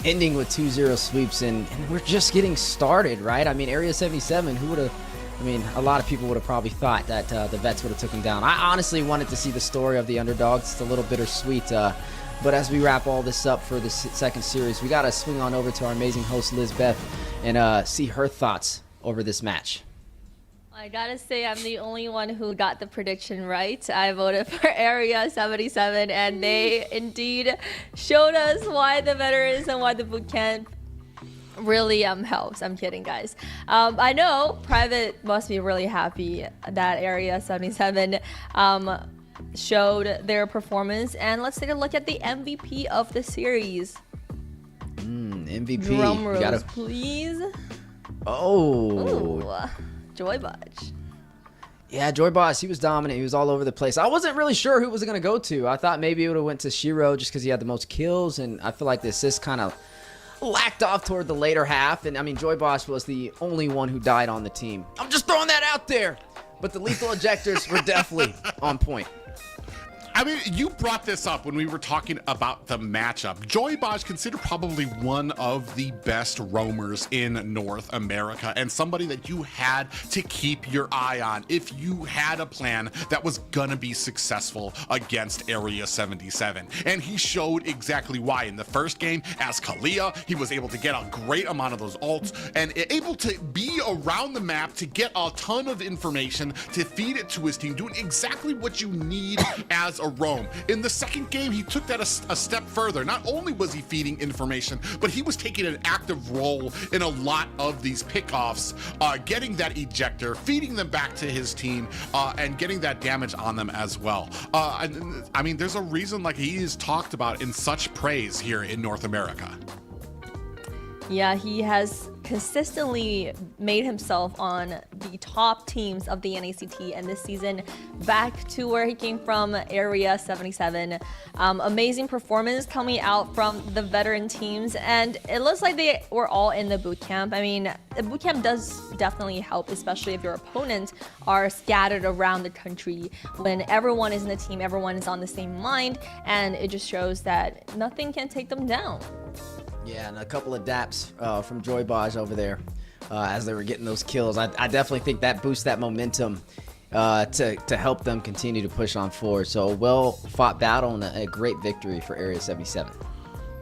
ending with 2-0 sweeps, and we're just getting started, right? I mean, Area 77, who would have, I mean, a lot of people would have probably thought that the Vets would have took them down. I honestly wanted to see the story of the underdogs. It's a little bittersweet, but as we wrap all this up for the second series, we got to swing on over to our amazing host, Liz Beth, and see her thoughts over this match. I gotta say, I'm the only one who got the prediction right. I voted for Area 77, and they indeed showed us why the veterans and why the bootcamp really helps. I'm kidding, guys. I know Private must be really happy that Area 77 showed their performance. And let's take a look at the MVP of the series. MVP. Drum rolls, please. Oh. Ooh. Joy Budge. Yeah, Joy Boss, he was dominant. He was all over the place. I wasn't really sure who it was going to go to. I thought maybe it would have went to Shiro just because he had the most kills, and I feel like the assist kind of lacked off toward the later half. And I mean, Joy Boss was the only one who died on the team. I'm just throwing that out there. But the lethal ejectors were definitely on point. I mean, you brought this up when we were talking about the matchup. Joy Baj considered probably one of the best roamers in North America, and somebody that you had to keep your eye on if you had a plan that was gonna be successful against Area 77. And he showed exactly why. In the first game, as Kalia, he was able to get a great amount of those ults and able to be around the map to get a ton of information to feed it to his team, doing exactly what you need as a roam. In the second game, he took that a step further. Not only was he feeding information, but he was taking an active role in a lot of these pickoffs, getting that ejector, feeding them back to his team, and getting that damage on them as well. I mean, there's a reason like he is talked about in such praise here in North America. Yeah, he has consistently made himself on the top teams of the NACT, and this season back to where he came from, Area 77. Amazing performance coming out from the veteran teams, and it looks like they were all in the boot camp. I mean, the boot camp does definitely help, especially if your opponents are scattered around the country. When everyone is in the team, everyone is on the same mind, and it just shows that nothing can take them down. Yeah, and a couple of daps from Joy Baj over there as they were getting those kills. I definitely think that boosts that momentum to help them continue to push on forward. So a well-fought battle and a great victory for Area 77.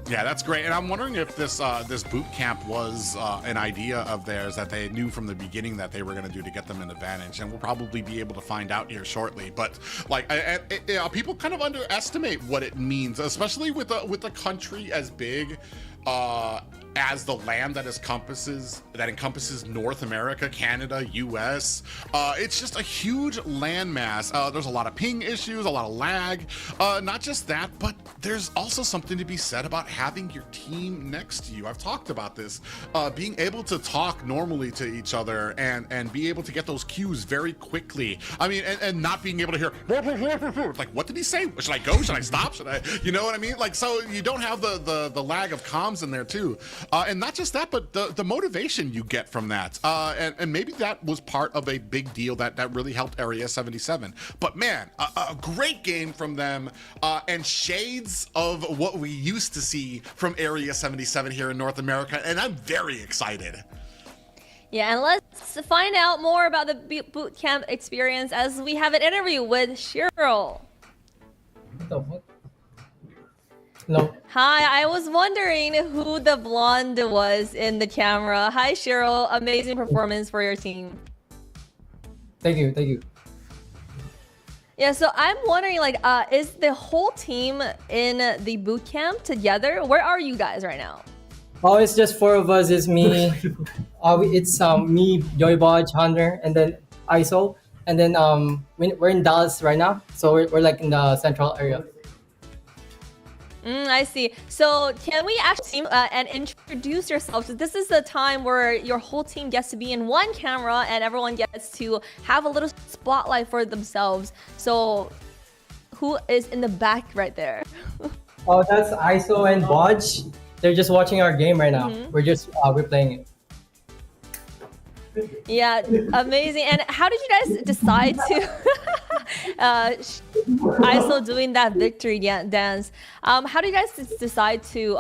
Yeah, that's great. And I'm wondering if this boot camp was an idea of theirs that they knew from the beginning that they were going to do to get them an advantage. And we'll probably be able to find out here shortly. But like, people kind of underestimate what it means, especially with a country as big as the land that encompasses North America, Canada, US. It's just a huge landmass. There's a lot of ping issues, a lot of lag. Not just that, but there's also something to be said about having your team next to you. I've talked about this, being able to talk normally to each other and be able to get those cues very quickly. I mean, and not being able to hear like, what did he say? Should I go? Should I stop? Should I? You know what I mean? Like, so you don't have the lag of comms in there too. And not just that, but the motivation you get from that. And maybe that was part of a big deal that really helped Area 77. But man, a great game from them, and shades of what we used to see from Area 77 here in North America. And I'm very excited. Yeah, and let's find out more about the boot camp experience as we have an interview with Cheryl. Hello. Hi, I was wondering who the blonde was in the camera. Hi, Cheryl. Amazing performance for your team. Thank you, thank you. Yeah, so I'm wondering, like, is the whole team in the boot camp together? Where are you guys right now? Oh, it's just four of us. It's me. It's me, Joy Bodge, Hunter, and then ISO. And then we're in Dallas right now, so we're like in the central area. I see. So can we actually and introduce yourselves? This is the time where your whole team gets to be in one camera and everyone gets to have a little spotlight for themselves. So who is in the back right there? Oh, that's ISO and Bodge. They're just watching our game right now. We're playing it. Yeah, amazing. And how did you guys decide to ISO doing that victory dance? How did you guys decide to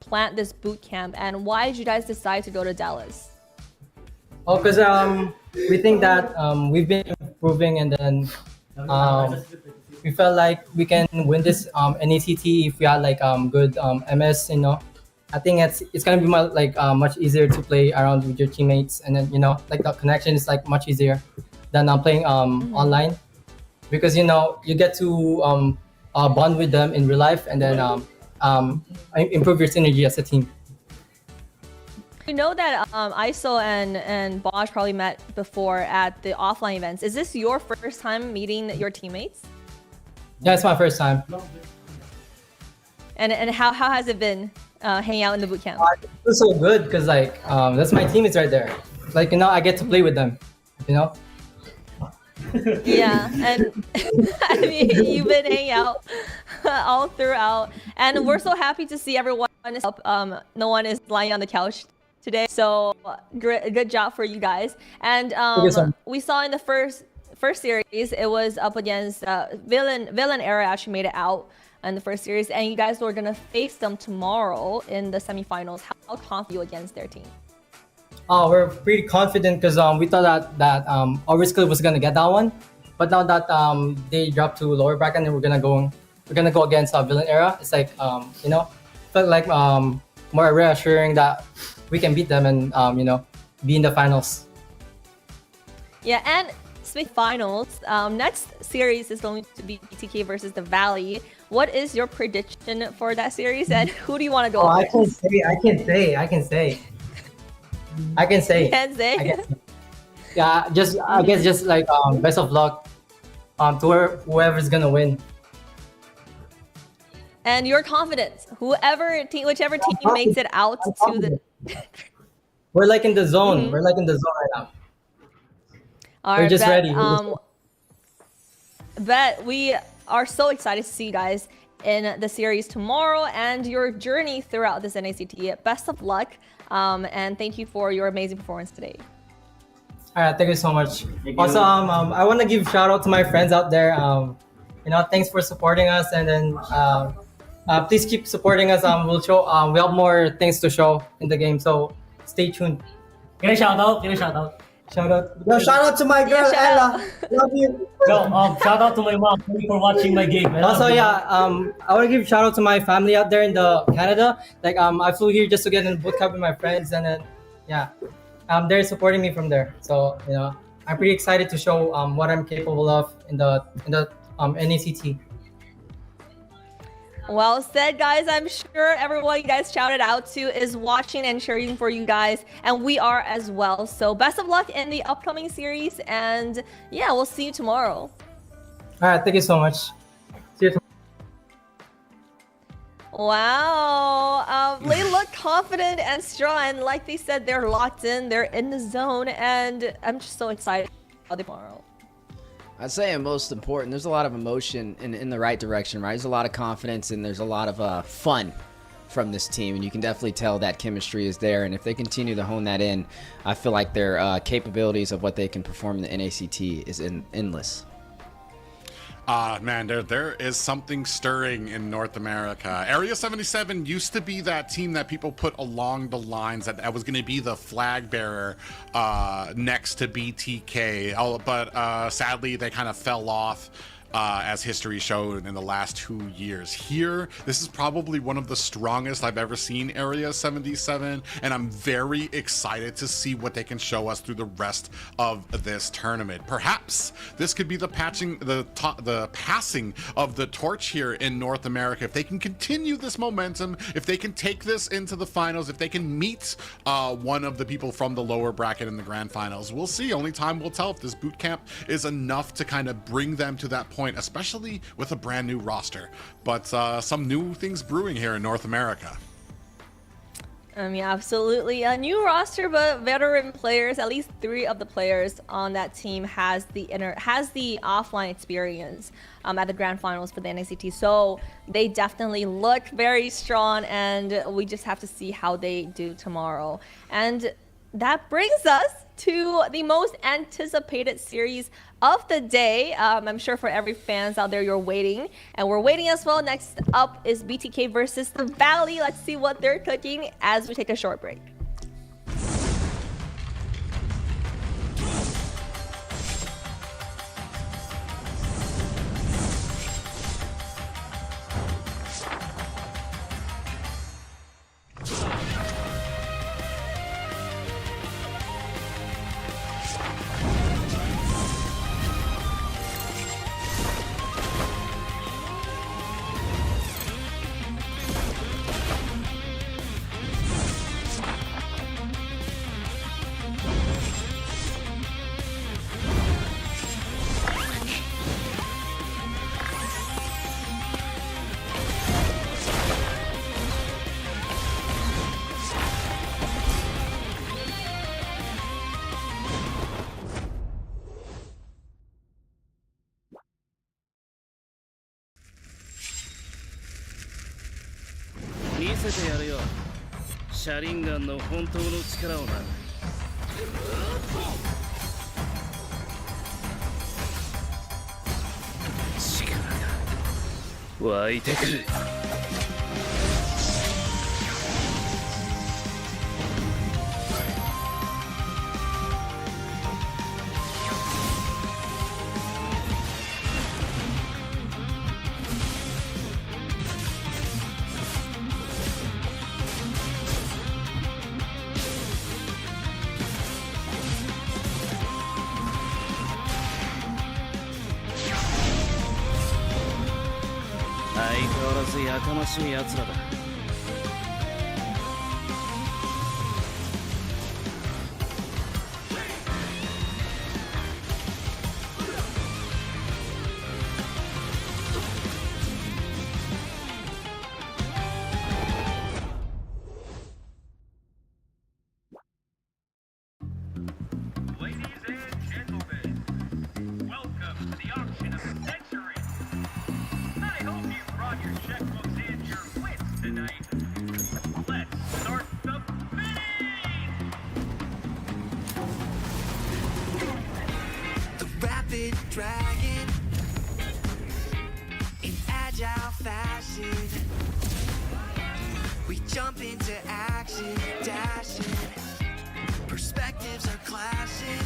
plant this boot camp, and why did you guys decide to go to Dallas? Oh, because we think that we've been improving, and then we felt like we can win this NACT if we had like good MS, you know. I think it's gonna be much easier to play around with your teammates, and then like the connection is like much easier. than playing online, because you know you get to bond with them in real life and then improve your synergy as a team. We know that ISO and Bosch probably met before at the offline events. Is this your first time meeting your teammates? Yeah, it's my first time. And how has it been hanging out in the boot camp? It was so good because like that's my teammates right there. Like, you know, I get to play with them, you know. Yeah, and I mean, you've been hanging out all throughout, and we're so happy to see everyone is up. No one is lying on the couch today, so good job for you guys. And we saw in the first series, it was up against Millinario actually made it out in the first series, and you guys were gonna face them tomorrow in the semifinals. How confident are you against their team? We're pretty confident because we thought that Overskilled was gonna get that one, but now that they dropped to lower bracket and we're gonna go against Millinario, it's like you know, felt like more reassuring that we can beat them and you know, be in the finals. Yeah, and speaking of finals, next series is going to be BTK versus the Valley. What is your prediction for that series, and who do you want to go I can say. Yeah, I guess just like best of luck to whoever's gonna win. And your confidence, whichever team makes it out to the. We're like in the zone. We're like in the zone right now. We're just ready. Bet we are so excited to see you guys in the series tomorrow and your journey throughout this NACT. Best of luck, and thank you for your amazing performance today. All right, thank you so much. Also, I want to give shout out to my friends out there. You know, thanks for supporting us, and then please keep supporting us. We'll show. We have more things to show in the game, so stay tuned. Can I shout out? Shout out. Yo, shout out to my girl Ella. Love you. Yo, shout out to my mom. Thank you for watching my game. Also, yeah, I want to give shout out to my family out there in the Canada. Like, I flew here just to get in the boot camp with my friends, and then, yeah, they're supporting me from there. So, you know, I'm pretty excited to show what I'm capable of in the NACT. Well said, guys. I'm sure everyone you guys shouted out to is watching and cheering for you guys, and we are as well. So best of luck in the upcoming series, and yeah, we'll see you tomorrow. All right, thank you so much. See you tomorrow. Wow, they look confident and strong, and like they said, they're locked in, they're in the zone, and I'm just so excited about tomorrow. I'd say most important, there's a lot of emotion in the right direction, right? There's a lot of confidence and there's a lot of fun from this team, and you can definitely tell that chemistry is there, and if they continue to hone that in, I feel like their capabilities of what they can perform in the NACT is endless. Man, there is something stirring in North America. Area 77 used to be that team that people put along the lines that was going to be the flag bearer next to BTK. But sadly, they kind of fell off as history showed in the last 2 years. Here, this is probably one of the strongest I've ever seen Area 77, and I'm very excited to see what they can show us through the rest of this tournament. Perhaps this could be the passing of the torch here in North America. If they can continue this momentum, if they can take this into the finals, if they can meet one of the people from the lower bracket in the grand finals, we'll see. Only time will tell if this boot camp is enough to kind of bring them to that point, especially with a brand new roster. But some new things brewing here in North America. I mean, absolutely. A new roster, but veteran players. At least 3 of the players on that team has the offline experience at the grand finals for the NACT. So they definitely look very strong, and we just have to see how they do tomorrow. And that brings us to the most anticipated series of the day. I'm sure for every fans out there, you're waiting, and we're waiting as well. Next up is BTK versus the Valley. Let's see what they're cooking as we take a short break. せてやるよ。シャリンガンの本当の力をな。力が湧いてくる。相変わらずやかましい奴らだ。Ladies and gentlemen, welcome to the auction of the century. I hope you brought your checkbooks and your wits tonight. Let's start the bidding! The rapid dragon in agile fashion. We jump into action, dashing. Perspectives are clashing.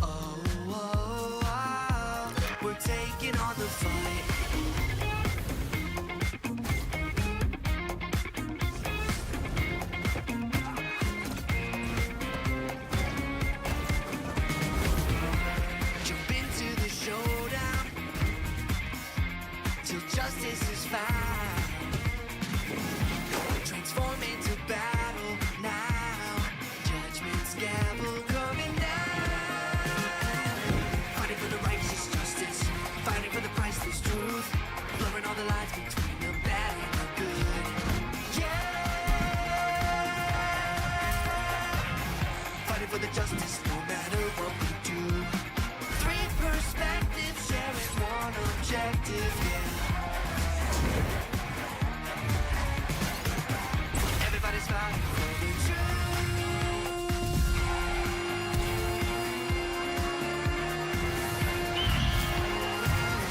Oh, oh, oh. We're taking on the fight. Jump into the showdown till justice is found. Transform into battle now. Judgment's gavel coming down. Fighting for the righteous justice. Fighting for the priceless truth. Blurring all the lines between the bad and the good. Yeah. Fighting for the justice no matter what we do. Three perspectives sharing one objective, yeah. Everybody's fighting for the truth.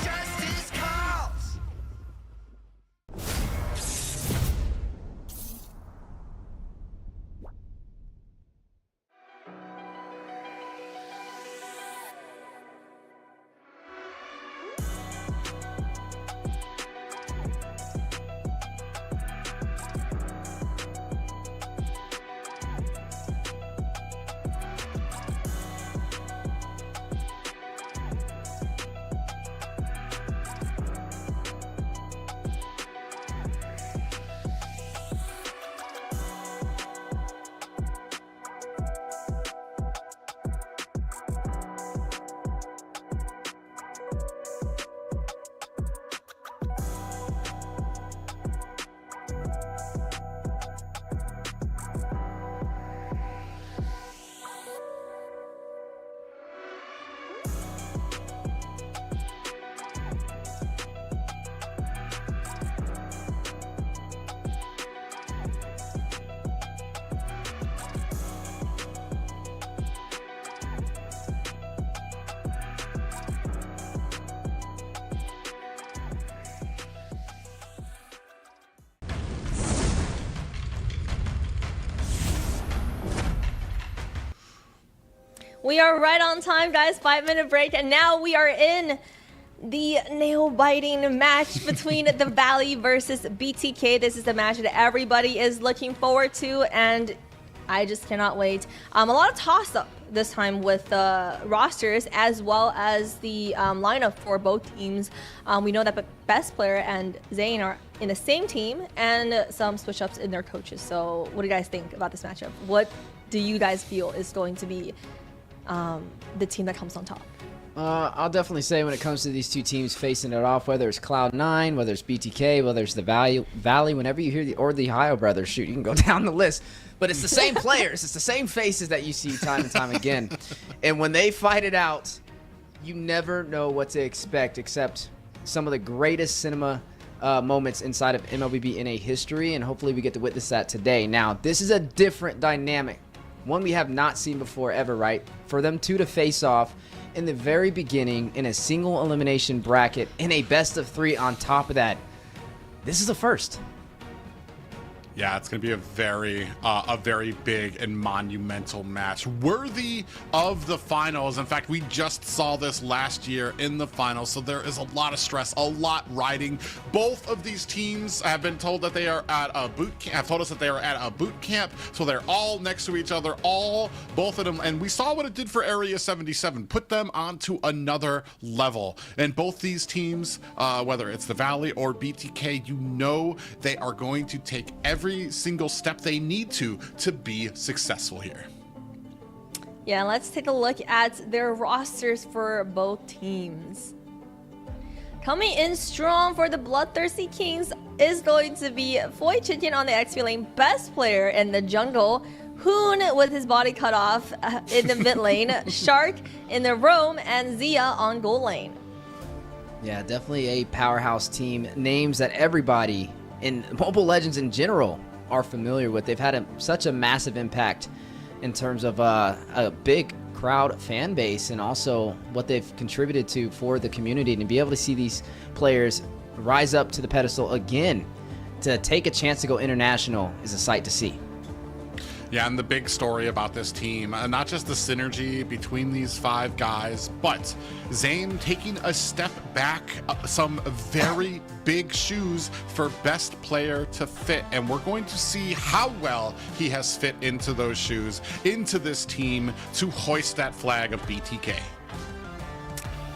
Justice calls. We are right on time, guys. 5-minute break, and now we are in the nail-biting match between the Valley versus BTK. This is the match that everybody is looking forward to, and I just cannot wait. A lot of toss-up this time with the rosters as well as the lineup for both teams. We know that Best Player and Zane are in the same team, and some switch-ups in their coaches. So what do you guys think about this matchup? What do you guys feel is going to be the team that comes on top? I'll definitely say when it comes to these two teams facing it off, whether it's Cloud9, whether it's BTK, whether it's the Valley, whenever you hear the Ohio brothers, shoot, you can go down the list. But it's the same players, it's the same faces that you see time and time again. And when they fight it out, you never know what to expect, except some of the greatest cinema moments inside of MLBB NA history, and hopefully we get to witness that today. Now, this is a different dynamic, one we have not seen before ever, right? For them two to face off in the very beginning in a single elimination bracket in a best of 3 on top of that. This is a first. Yeah, it's going to be a very big and monumental match, worthy of the finals. In fact, we just saw this last year in the finals, so there is a lot of stress, a lot riding. Both of these teams have been told that they are at a boot camp. Have told us that they are at a boot camp, so they're all next to each other, both of them. And we saw what it did for Area 77, put them onto another level. And both these teams, whether it's the Valley or BTK, you know they are going to take every single step they need to be successful here. Yeah, let's take a look at their rosters for both teams. Coming in strong for the BloodThirstyKings is going to be Foy Chicken on the XP lane, best player in the jungle. Hoon with his body cut off in the mid lane, Shark in the roam, and Zia on goal lane. Yeah, definitely a powerhouse team. Names that everybody in Mobile Legends in general are familiar with. They've had such a massive impact in terms of a big crowd fan base, and also what they've contributed to for the community. And to be able to see these players rise up to the pedestal again, to take a chance to go international, is a sight to see. Yeah, and the big story about this team, not just the synergy between these 5 guys, but Zane taking a step back, some very big shoes for best player to fit. And we're going to see how well he has fit into those shoes, into this team, to hoist that flag of BTK.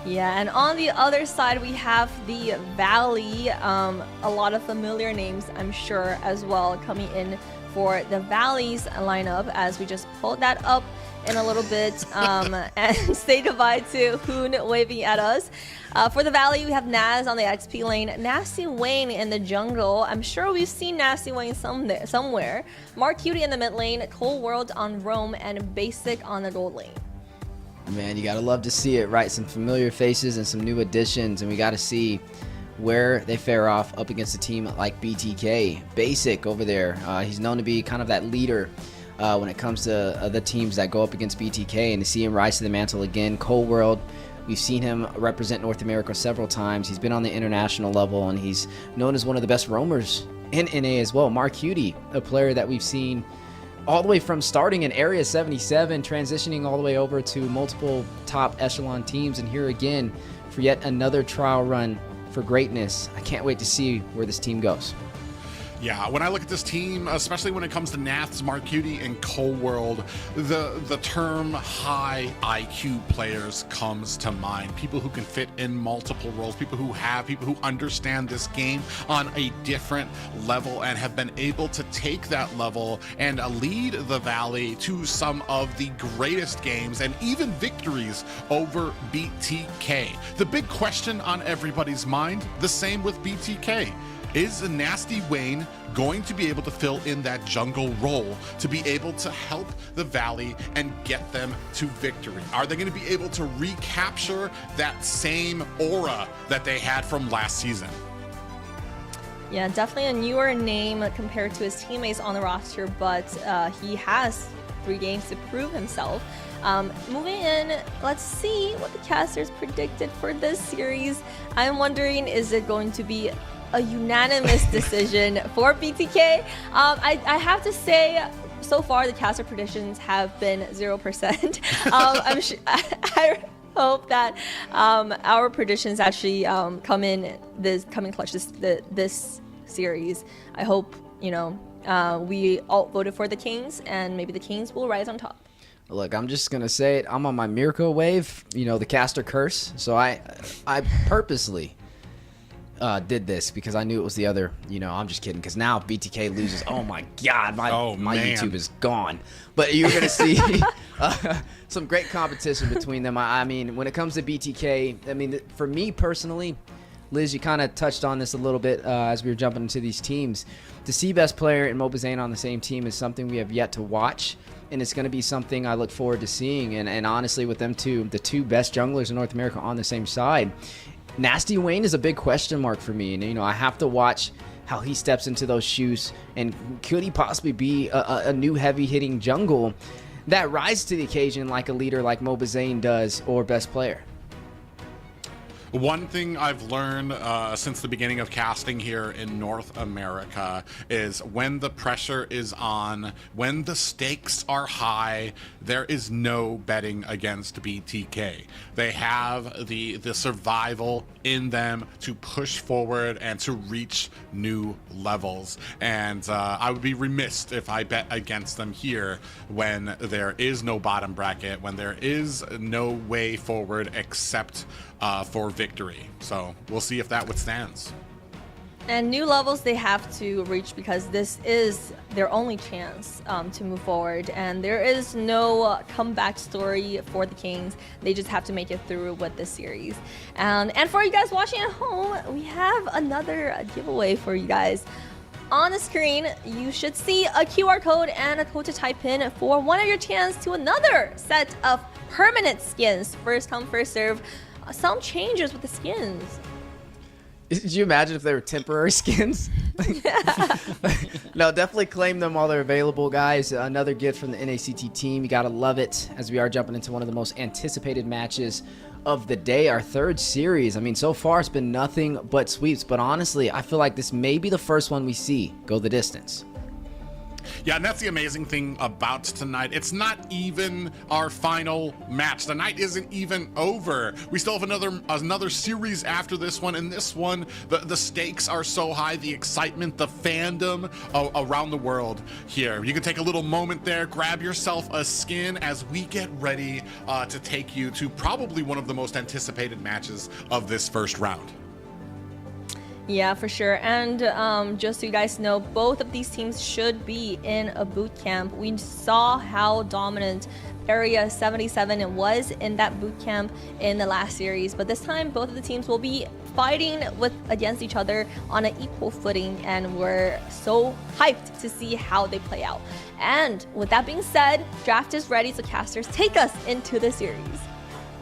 Yeah, and on the other side, we have the Valley. A lot of familiar names, I'm sure, as well, coming in for the Valley's lineup, as we just pulled that up in a little bit, and say goodbye to Hoon waving at us. For the Valley, we have Naz on the XP lane, Nasty Wayne in the jungle. I'm sure we've seen Nasty Wayne somewhere. Mark Cutie in the mid lane, Cold World on roam, and Basic on the gold lane. Man, you gotta love to see it, right? Some familiar faces and some new additions, and we gotta see where they fare off up against a team like BTK. Basic over there, he's known to be kind of that leader when it comes to the teams that go up against BTK, and to see him rise to the mantle again. Cold World, we've seen him represent North America several times. He's been on the international level, and he's known as one of the best roamers in NA as well. Mark Cutie, a player that we've seen all the way from starting in Area 77, transitioning all the way over to multiple top echelon teams, and here again for yet another trial run for greatness. I can't wait to see where this team goes. Yeah, when I look at this team, especially when it comes to Naths, Marcuti, and Cold World, the term high IQ players comes to mind. People who can fit in multiple roles, people who understand this game on a different level and have been able to take that level and lead the Valley to some of the greatest games and even victories over BTK. The big question on everybody's mind, the same with BTK. Is Nasty Wayne going to be able to fill in that jungle role to be able to help the Valley and get them to victory? Are they going to be able to recapture that same aura that they had from last season? Yeah, definitely a newer name compared to his teammates on the roster, but he has 3 games to prove himself. Moving in, let's see what the casters predicted for this series. I'm wondering, is it going to be a unanimous decision for BTK? I have to say, so far the caster predictions have been 0%. I'm sure, I hope that our predictions actually come in clutch this series. I hope, you know, we all voted for the Kings, and maybe the Kings will rise on top. Look, I'm just gonna say it. I'm on my miracle wave, you know, the caster curse. So I purposely did this because I knew it was the other. You know, I'm just kidding. Because now if BTK loses, oh my God, my YouTube is gone. But you're gonna see some great competition between them. I mean, when it comes to BTK, I mean, for me personally, Liz, you kind of touched on this a little bit as we were jumping into these teams. To see best player and Mobazane on the same team is something we have yet to watch. And it's going to be something I look forward to seeing. And honestly, with them two, the 2 best junglers in North America on the same side, Nasty Wayne is a big question mark for me, and you know I have to watch how he steps into those shoes, and could he possibly be a new heavy-hitting jungle that rises to the occasion like a leader like Mobazane does, or best player? One thing I've learned since the beginning of casting here in North America is when the pressure is on, when the stakes are high, there is no betting against BTK. They have the survival in them to push forward and to reach new levels. And I would be remiss if I bet against them here when there is no bottom bracket, when there is no way forward except for victory. So we'll see if that withstands. And new levels they have to reach because this is their only chance to move forward. And there is no comeback story for the Kings. They just have to make it through with this series. And for you guys watching at home, we have another giveaway for you guys. On the screen, you should see a QR code and a code to type in for one of your chance to another set of permanent skins. First come, first serve. Some changes with the skins. Did you imagine if they were temporary skins? No, definitely claim them while they're available, guys. Another gift from the NACT team. You gotta love it as we are jumping into one of the most anticipated matches of the day, our third series. I mean, so far it's been nothing but sweeps, but honestly, I feel like this may be the first one we see go the distance. Yeah, and that's the amazing thing about tonight. It's not even our final match. The night isn't even over. We still have another series after this one, and this one, the stakes are so high, the excitement, the fandom around the world here. You can take a little moment there, grab yourself a skin as we get ready to take you to probably one of the most anticipated matches of this first round. Yeah, for sure. And just so you guys know, both of these teams should be in a boot camp. We saw how dominant Area 77 was in that boot camp in the last series, but this time both of the teams will be fighting against each other on an equal footing, and we're so hyped to see how they play out. And with that being said, draft is ready, so casters, take us into the series.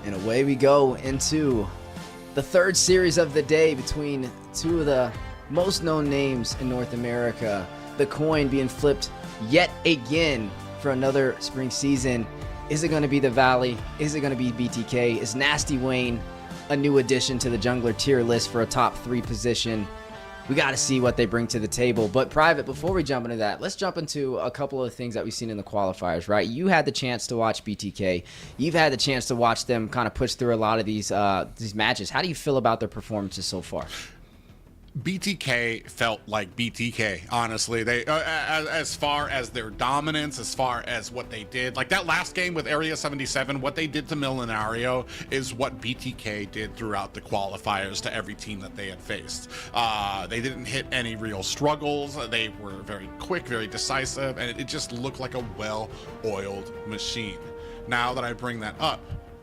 And away we go into the third series of the day between two of the most known names in North America. The coin being flipped yet again for another spring season. Is it going to be the Valley? Is it going to be BTK? Is Nasty Wayne a new addition to the jungler tier list for a top 3 position? We got to see what they bring to the table. But Private, before we jump into that, let's jump into a couple of things that we've seen in the qualifiers, right? You had the chance to watch BTK. You've had the chance to watch them kind of push through a lot of these matches. How do you feel about their performances so far? BTK felt like BTK, honestly. They, as far as their dominance, as far as what they did, like that last game with Area 77, what they did to Millinario is what BTK did throughout the qualifiers to every team that they had faced. They didn't hit any real struggles. They were very quick, very decisive, and it just looked like a well-oiled machine. Now that I bring that up,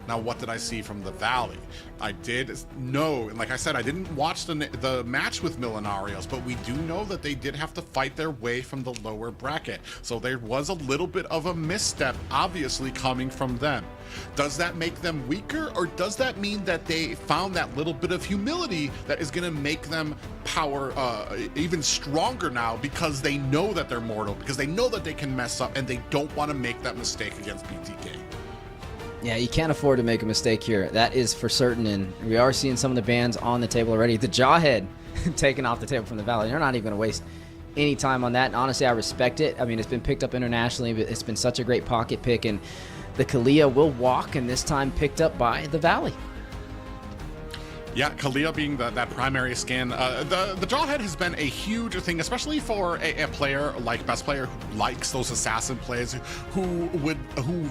now, what did I see from the Valley? I did know, and like I said, I didn't watch the match with Millinarios, but we do know that they did have to fight their way from the lower bracket. So there was a little bit of a misstep, obviously, coming from them. Does that make them weaker, or does that mean that they found that little bit of humility that is going to make them even stronger now, because they know that they're mortal, because they know that they can mess up, and they don't want to make that mistake against BTK? Yeah, you can't afford to make a mistake here. That is for certain, and we are seeing some of the bans on the table already. The Jawhead taken off the table from the Valley. They're not even going to waste any time on that, and honestly, I respect it. I mean, it's been picked up internationally, but it's been such a great pocket pick, and the Kalia will walk, and this time picked up by the Valley. Yeah, Kalia being that primary skin. The Jawhead has been a huge thing, especially for a player like Best Player who likes those assassin plays, who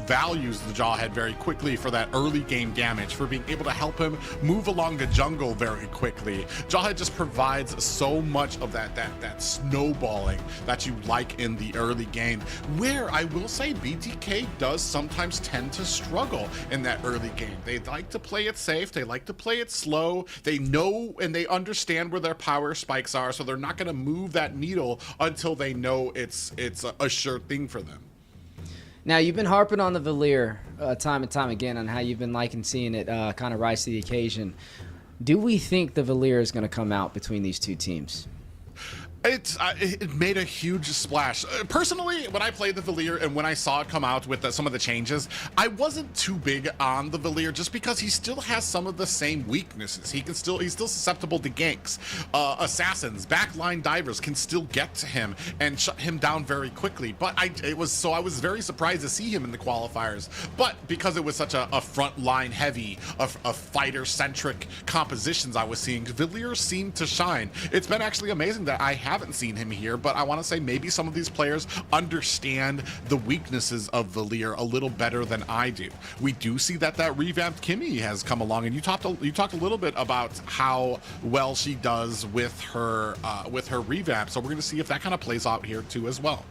values the Jawhead very quickly for that early game damage, for being able to help him move along the jungle very quickly. Jawhead just provides so much of that snowballing that you like in the early game, where I will say BTK does sometimes tend to struggle in that early game. They like to play it safe, they like to play it slow. They know and they understand where their power spikes are, so they're not going to move that needle until they know it's a sure thing for them. Now, you've been harping on the Valier time and time again on how you've been liking seeing it kind of rise to the occasion. Do we think the Valier is going to come out between these two teams? It made a huge splash. Personally, when I played the Valier and when I saw it come out with some of the changes, I wasn't too big on the Valier just because he still has some of the same weaknesses. He's still susceptible to ganks. Assassins, backline divers can still get to him and shut him down very quickly. But I was very surprised to see him in the qualifiers. But because it was such a frontline heavy, a fighter centric compositions I was seeing, Valier seemed to shine. It's been actually amazing that I haven't seen him here, but I want to say maybe some of these players understand the weaknesses of Valier a little better than I do. We do see that revamped Kimmy has come along, and you talked a little bit about how well she does with her revamp. So we're going to see if that kind of plays out here too as well.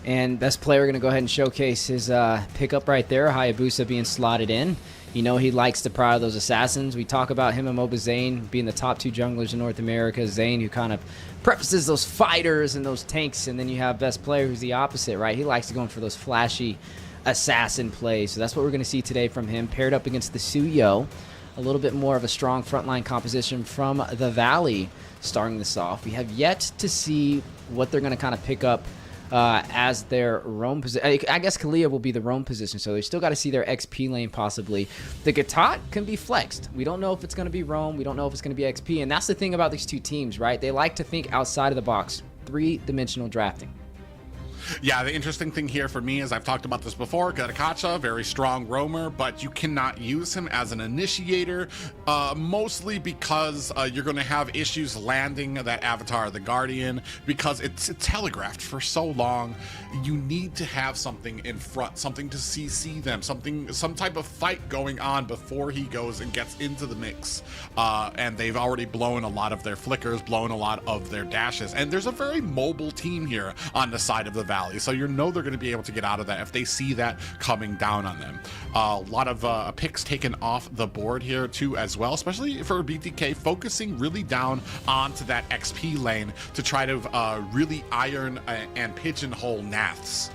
And best player, we're going to go ahead and showcase his pickup right there, Hayabusa being slotted in. You know he likes to proud those assassins. We talk about him and Moba Zane being the top 2 junglers in North America. Zane, who kind of prefaces those fighters and those tanks, and then you have best player, who's the opposite, right? He likes to go in for those flashy assassin plays. So that's what we're going to see today from him, paired up against the Suyo. A little bit more of a strong frontline composition from the Valley starting this off. We have yet to see what they're going to kind of pick up as their roam position. I guess Kalia will be the roam position, so they still got to see their XP lane possibly. The Gatot can be flexed. We don't know if it's going to be roam. We don't know if it's going to be XP, and that's the thing about these two teams, right? They like to think outside of the box. 3-dimensional drafting. Yeah, the interesting thing here for me is I've talked about this before. Gatakacha, very strong roamer, but you cannot use him as an initiator, mostly because you're going to have issues landing that Avatar, the Guardian, because it's telegraphed for so long. You need to have something in front, something to CC them, some type of fight going on before he goes and gets into the mix. And they've already blown a lot of their flickers, blown a lot of their dashes, and there's a very mobile team here on the side of the Valley, so you know they're going to be able to get out of that if they see that coming down on them. A lot of picks taken off the board here too as well, especially for BTK, focusing really down onto that XP lane to try to really iron and pigeonhole Naths.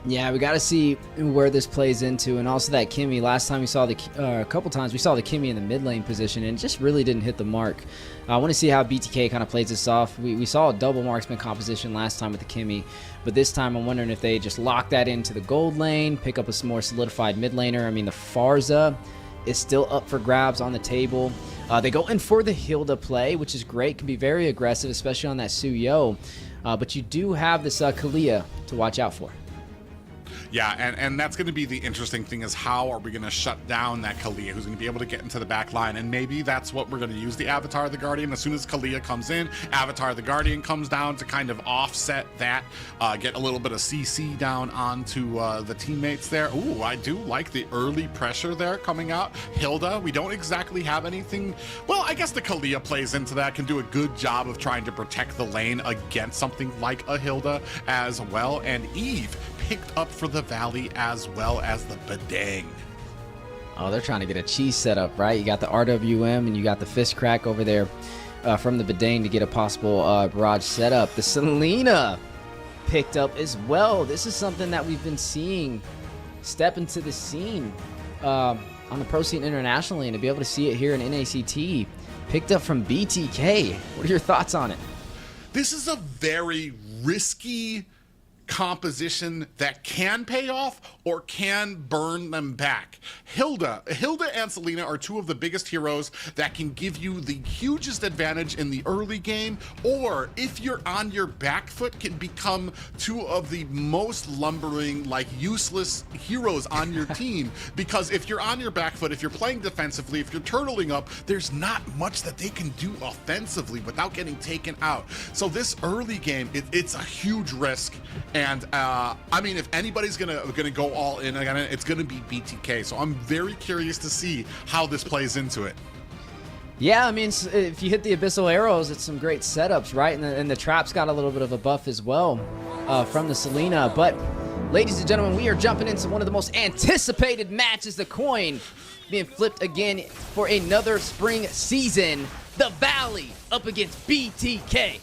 Yeah, we got to see where this plays into, and also that Kimmy. Last time we saw a couple times we saw the Kimmy in the mid lane position, and it just really didn't hit the mark. I want to see how BTK kind of plays this off. We saw a double marksman composition last time with the Kimmy, but this time I'm wondering if they just lock that into the gold lane, pick up a more solidified mid laner. I mean, the Farza is still up for grabs on the table. They go in for the Hilda play, which is great, can be very aggressive, especially on that Suyo. But you do have this Kalia to watch out for. Yeah, and that's going to be the interesting thing, is how are we going to shut down that Kalia, who's going to be able to get into the back line, and maybe that's what we're going to use the Avatar the Guardian. As soon as Kalia comes in, Avatar the Guardian comes down to kind of offset that, get a little bit of CC down onto the teammates there. Ooh, I do like the early pressure there coming out. Hilda, we don't exactly have anything. Well, I guess the Kalia plays into that, can do a good job of trying to protect the lane against something like a Hilda as well, and Eve picked up for the Valley as well as the Bedang. Oh, they're trying to get a cheese setup, right? You got the RWM and you got the fist crack over there from the Bedang to get a possible barrage setup. The Selena picked up as well. This is something that we've been seeing step into the scene on the pro scene internationally, and to be able to see it here in NACT, picked up from BTK. What are your thoughts on it? This is a very risky composition that can pay off or can burn them back. Hilda and Selena are two of the biggest heroes that can give you the hugest advantage in the early game, or if you're on your back foot, can become two of the most lumbering, like useless heroes on your team. Because if you're on your back foot, if you're playing defensively, if you're turtling up, there's not much that they can do offensively without getting taken out. So this early game, it's a huge risk. And I mean, if anybody's gonna go all in again, it's gonna be BTK. So I'm very curious to see how this plays into it. Yeah, I mean, if you hit the Abyssal Arrows, it's some great setups, right? And the Trap's got a little bit of a buff as well from the Selena. But, ladies and gentlemen, we are jumping into one of the most anticipated matches, the coin being flipped again for another spring season. The Valley up against BTK.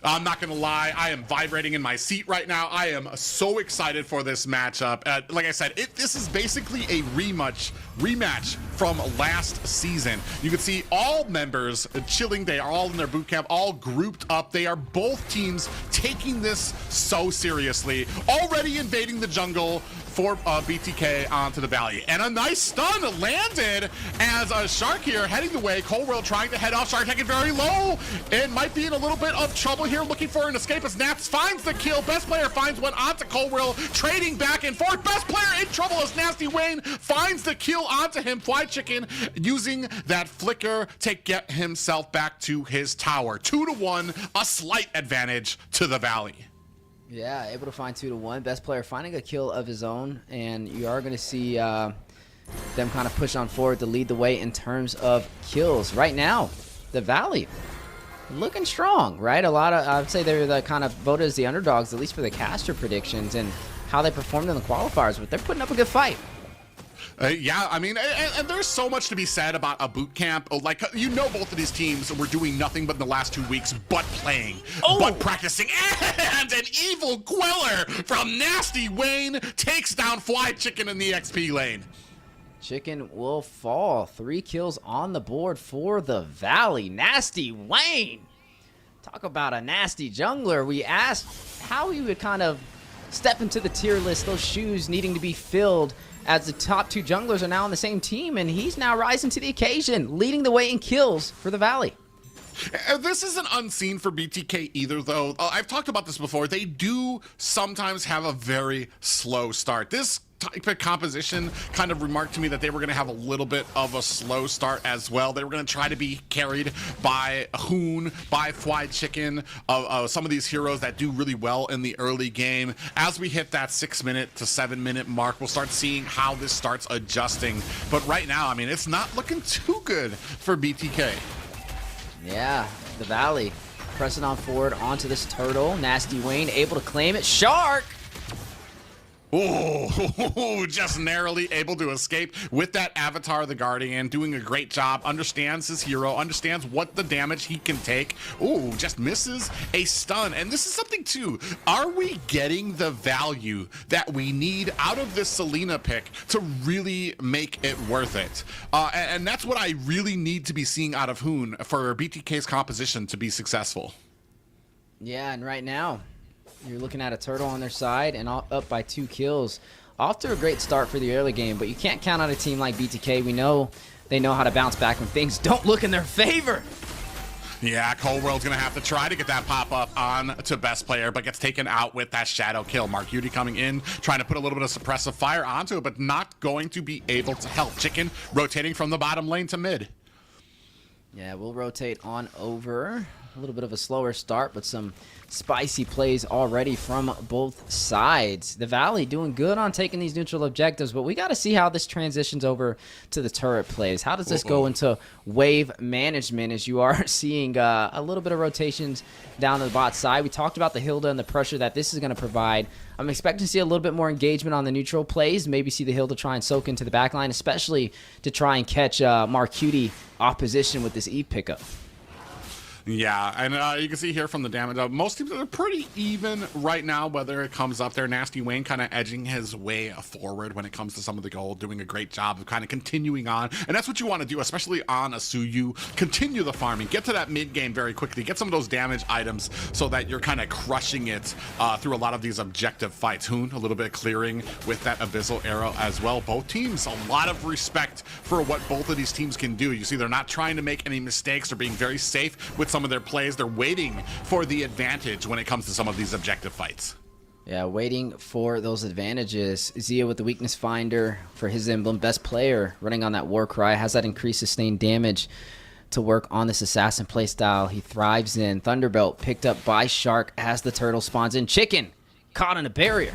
I'm not gonna lie, I am vibrating in my seat right now. I am so excited for this matchup. Like I said, this is basically a rematch from last season. You can see all members chilling. They are all in their boot camp, all grouped up. They are both teams taking this so seriously, already invading the jungle for BTK onto the valley. And a nice stun landed as a Shark here heading the way. Colwell trying to head off. Shark taking very low and might be in a little bit of trouble here, looking for an escape as Naps finds the kill. Best player finds one onto Colwell, trading back and forth. Best player in trouble as Nasty Wayne finds the kill onto him. Fly Chicken using that flicker to get himself back to his tower. 2-1, a slight advantage to the valley. Yeah, able to find 2-1. Best player finding a kill of his own, and you are going to see them kind of push on forward to lead the way in terms of kills. Right now, the Valley looking strong, right? A lot of, I would say they're the kind of voted as the underdogs, at least for the caster predictions and how they performed in the qualifiers, but they're putting up a good fight. Yeah, I mean, and there's so much to be said about a boot camp. Like, you know, both of these teams were doing nothing but in the last 2 weeks but playing, but practicing. And an evil Queller from Nasty Wayne takes down Fly Chicken in the XP lane. Chicken will fall. 3 kills on the board for the Valley. Nasty Wayne. Talk about a nasty jungler. We asked how he would kind of step into the tier list, those shoes needing to be filled, as the top 2 junglers are now on the same team, and he's now rising to the occasion, leading the way in kills for the Valley. This isn't unseen for BTK either, though. I've talked about this before. They do sometimes have a very slow start. This type of composition kind of remarked to me that they were going to have a little bit of a slow start as well. They were going to try to be carried by Hoon, by Fly Chicken, some of these heroes that do really well in the early game. As we hit that 6-minute to 7-minute mark, we'll start seeing how this starts adjusting. But right now, I mean, it's not looking too good for BTK. Yeah, the Valley pressing on forward onto this turtle. Nasty Wayne able to claim it. Shark! Oh, just narrowly able to escape with that Avatar the Guardian, doing a great job, understands his hero, understands what the damage he can take. Oh, just misses a stun. And this is something too. Are we getting the value that we need out of this Selena pick to really make it worth it? And that's what I really need to be seeing out of Hoon for BTK's composition to be successful. Yeah, and right now, you're looking at a turtle on their side and up by 2 kills. Off to a great start for the early game, but you can't count on a team like BTK. We know they know how to bounce back when things don't look in their favor. Yeah, Coldwell's going to have to try to get that pop-up on to best player, but gets taken out with that shadow kill. Mark Udy coming in, trying to put a little bit of suppressive fire onto it, but not going to be able to help. Chicken rotating from the bottom lane to mid. Yeah, we'll rotate on over. A little bit of a slower start, but some spicy plays already from both sides. The Valley doing good on taking these neutral objectives, but we got to see how this transitions over to the turret plays. How does this go into wave management as you are seeing a little bit of rotations down the bot side? We talked about the Hilda and the pressure that this is going to provide. I'm expecting to see a little bit more engagement on the neutral plays, maybe see the Hilda try and soak into the backline, especially to try and catch Marcuti off position with this E pickup. Yeah, and you can see here from the damage, most teams are pretty even right now, whether it comes up there. Nasty Wayne kind of edging his way forward when it comes to some of the gold, doing a great job of kind of continuing on. And that's what you want to do, especially on a Suyu. Continue the farming, get to that mid game very quickly, get some of those damage items so that you're kind of crushing it through a lot of these objective fights. Hoon, a little bit of clearing with that Abyssal Arrow as well. Both teams, a lot of respect for what both of these teams can do. You see, they're not trying to make any mistakes. They're being very safe with some of their plays. They're waiting for the advantage when it comes to some of these objective fights. Yeah, waiting for those advantages. Zia with the weakness finder for his emblem. Best player running on that war cry. Has that increased sustained damage to work on this assassin playstyle he thrives in. Thunderbelt picked up by Shark as the turtle spawns in. Chicken caught in a barrier.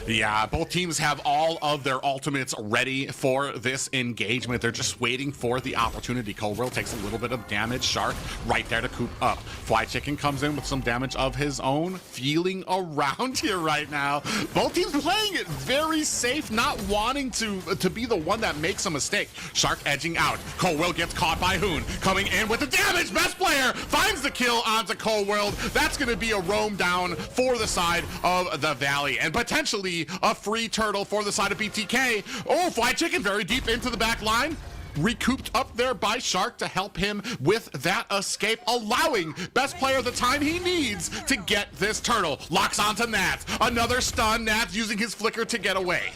Yeah, both teams have all of their ultimates ready for this engagement. They're just waiting for the opportunity. Coldwell takes a little bit of damage. Shark right there to coop up. Fly Chicken comes in with some damage of his own. Feeling around here right now. Both teams playing it very safe, not wanting to be the one that makes a mistake. Shark edging out. Coldwell gets caught by Hoon. Coming in with the damage. Best player finds the kill onto Coldwell. That's going to be a roam down for the side of the Valley. And potentially a free turtle for the side of BTK. Oh, Fly Chicken very deep into the back line. Recouped up there by Shark to help him with that escape, allowing best player the time he needs to get this turtle. Locks onto Nat. Another stun. Nat's using his flicker to get away.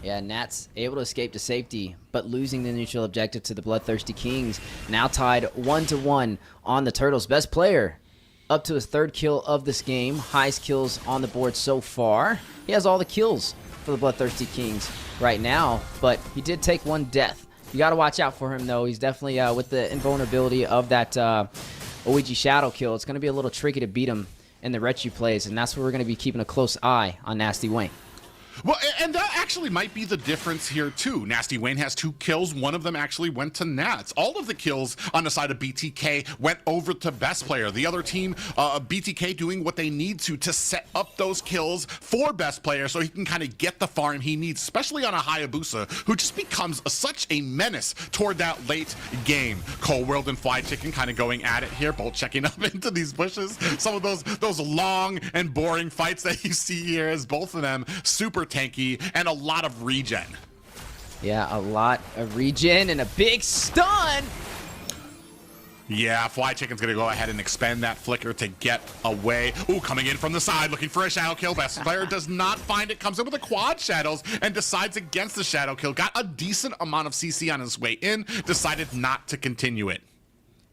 Yeah, Nat's able to escape to safety, but losing the neutral objective to the Bloodthirsty Kings. Now tied 1-1 on the Turtles. Best player up to his 3rd kill of this game. Highest kills on the board so far. He has all the kills for the Bloodthirsty Kings right now, but he did take 1 death. You got to watch out for him, though. He's definitely, with the invulnerability of that OEG Shadow kill, it's going to be a little tricky to beat him in the Rechu plays, and that's where we're going to be keeping a close eye on Nasty Wayne. Well, and that actually might be the difference here, too. Nasty Wayne has 2 kills. One of them actually went to Nats. All of the kills on the side of BTK went over to Best Player. The other team, BTK, doing what they need to set up those kills for Best Player so he can kind of get the farm he needs, especially on a Hayabusa, who just becomes such a menace toward that late game. Coldworld and Fly Chicken kind of going at it here, both checking up into these bushes. Some of those long and boring fights that you see here as both of them super tanky and a lot of regen. Yeah, a lot of regen and a big stun. Yeah, Fly Chicken's gonna go ahead and expend that flicker to get away. Ooh, coming in from the side, looking for a shadow kill. Best player does not find it, comes in with a quad shadows and decides against the shadow kill. Got a decent amount of CC on his way in, decided not to continue it.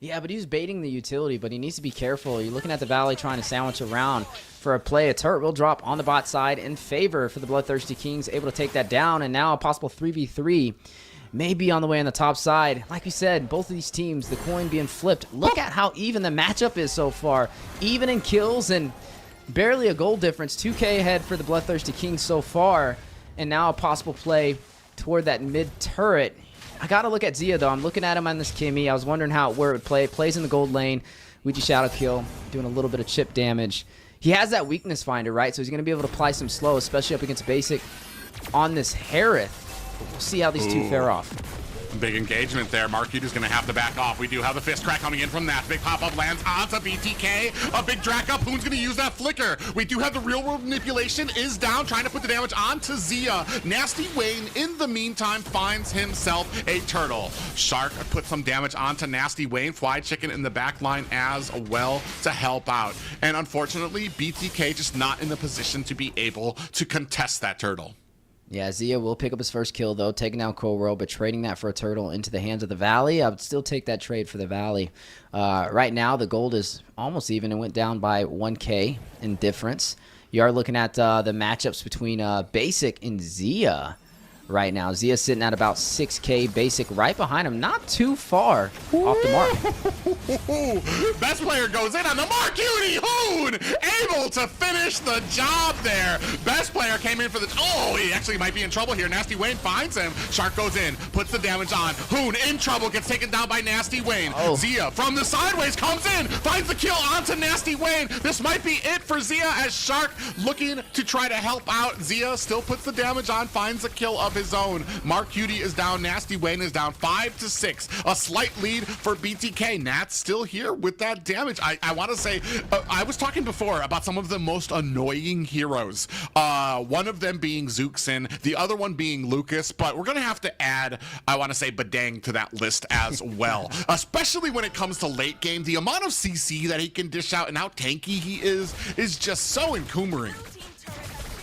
Yeah, but he's baiting the utility, but he needs to be careful. You're looking at the Valley trying to sandwich around for a play. A turret will drop on the bot side in favor for the Bloodthirsty Kings, able to take that down, and now a possible 3v3 may be on the way on the top side. Like we said, both of these teams, the coin being flipped. Look at how even the matchup is so far. Even in kills and barely a goal difference. 2K ahead for the Bloodthirsty Kings so far, and now a possible play toward that mid turret. I gotta look at Zia though. I'm looking at him on this Kimmy. I was wondering where it would play. Plays in the gold lane. Ouija Shadow kill, doing a little bit of chip damage. He has that weakness finder, right? So he's gonna be able to apply some slow, especially up against basic on this Harith. We'll see how these two fare off. Big engagement there. Marquette is going to have to back off. We do have the fist crack coming in from that. Big pop-up lands onto BTK. A big drac up. Who's going to use that flicker? We do have the real world manipulation is down, trying to put the damage onto Zia. Nasty Wayne, in the meantime, finds himself a turtle. Shark put some damage onto Nasty Wayne. Fly Chicken in the back line as well to help out. And unfortunately, BTK just not in the position to be able to contest that turtle. Yeah, Zia will pick up his first kill, though, taking down Coral, but trading that for a turtle into the hands of the Valley. I would still take that trade for the Valley. Right now, the gold is almost even and went down by 1K in difference. You are looking at the matchups between Basic and Zia right now. Zia sitting at about 6K, Basic right behind him, not too far off the mark. Best player goes in on the mark. Cutie Hoon able to finish the job there. Best player came in for the... Oh, he actually might be in trouble here. Nasty Wayne finds him. Shark goes in, puts the damage on. Hoon in trouble, gets taken down by Nasty Wayne. Zia from the sideways comes in, finds the kill onto Nasty Wayne. This might be it for Zia as Shark looking to try to help out. Zia still puts the damage on, finds the kill of his own. Mark Cutie is down. Nasty Wayne is down 5-6. A slight lead for BTK. Nat's still here with that damage. I want to say, I was talking before about some of the most annoying heroes. One of them being Zuxin, the other one being Lucas, but we're going to have to add, I want to say, Badang to that list as well. Especially when it comes to late game. The amount of CC that he can dish out and how tanky he is just so encumbering.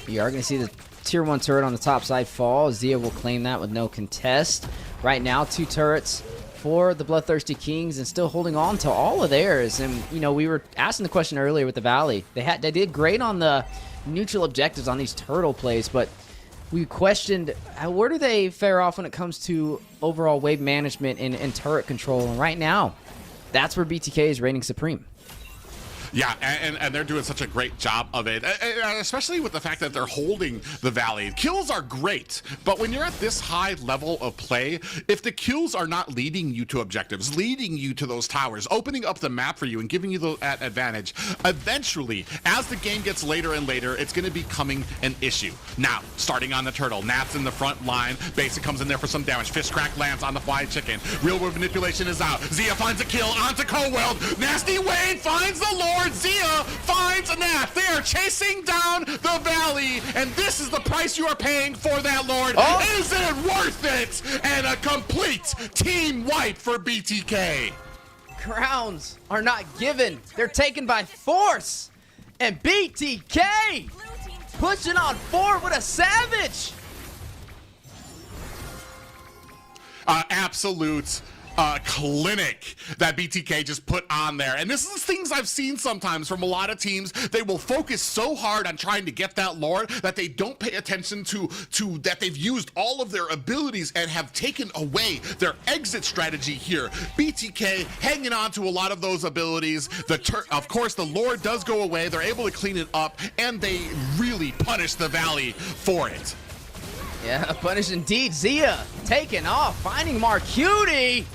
You are going to see the Tier 1 turret on the top side fall. Zia will claim that with no contest. Right now, 2 turrets for the Bloodthirsty Kings and still holding on to all of theirs. And, you know, we were asking the question earlier with the Valley. They did great on the neutral objectives on these turtle plays, but we questioned where do they fare off when it comes to overall wave management and turret control. And right now, that's where BTK is reigning supreme. Yeah, and they're doing such a great job of it, especially with the fact that they're holding the Valley. Kills are great, but when you're at this high level of play, if the kills are not leading you to objectives, leading you to those towers, opening up the map for you and giving you that advantage, eventually, as the game gets later and later, it's going to be becoming an issue. Now, starting on the turtle, Nat's in the front line, Basic comes in there for some damage, Fish Crack lands on the Flying Chicken, Real World Manipulation is out, Zia finds a kill onto Cold-World, Nasty Wayne finds the Lord, Zia finds Nat, they are chasing down the Valley, and this is the price you are paying for that Lord. Is it worth it? And a complete team wipe for BTK. Crowns are not given, they're taken by force, and BTK pushing on forward with a savage. Absolute clinic that BTK just put on there. And this is things I've seen sometimes from a lot of teams. They will focus so hard on trying to get that Lord that they don't pay attention to that they've used all of their abilities and have taken away their exit strategy here. BTK hanging on to a lot of those abilities. Of course, the Lord does go away. They're able to clean it up, and they really punish the Valley for it. Yeah, punish indeed. Zia taking off, finding Marcuti.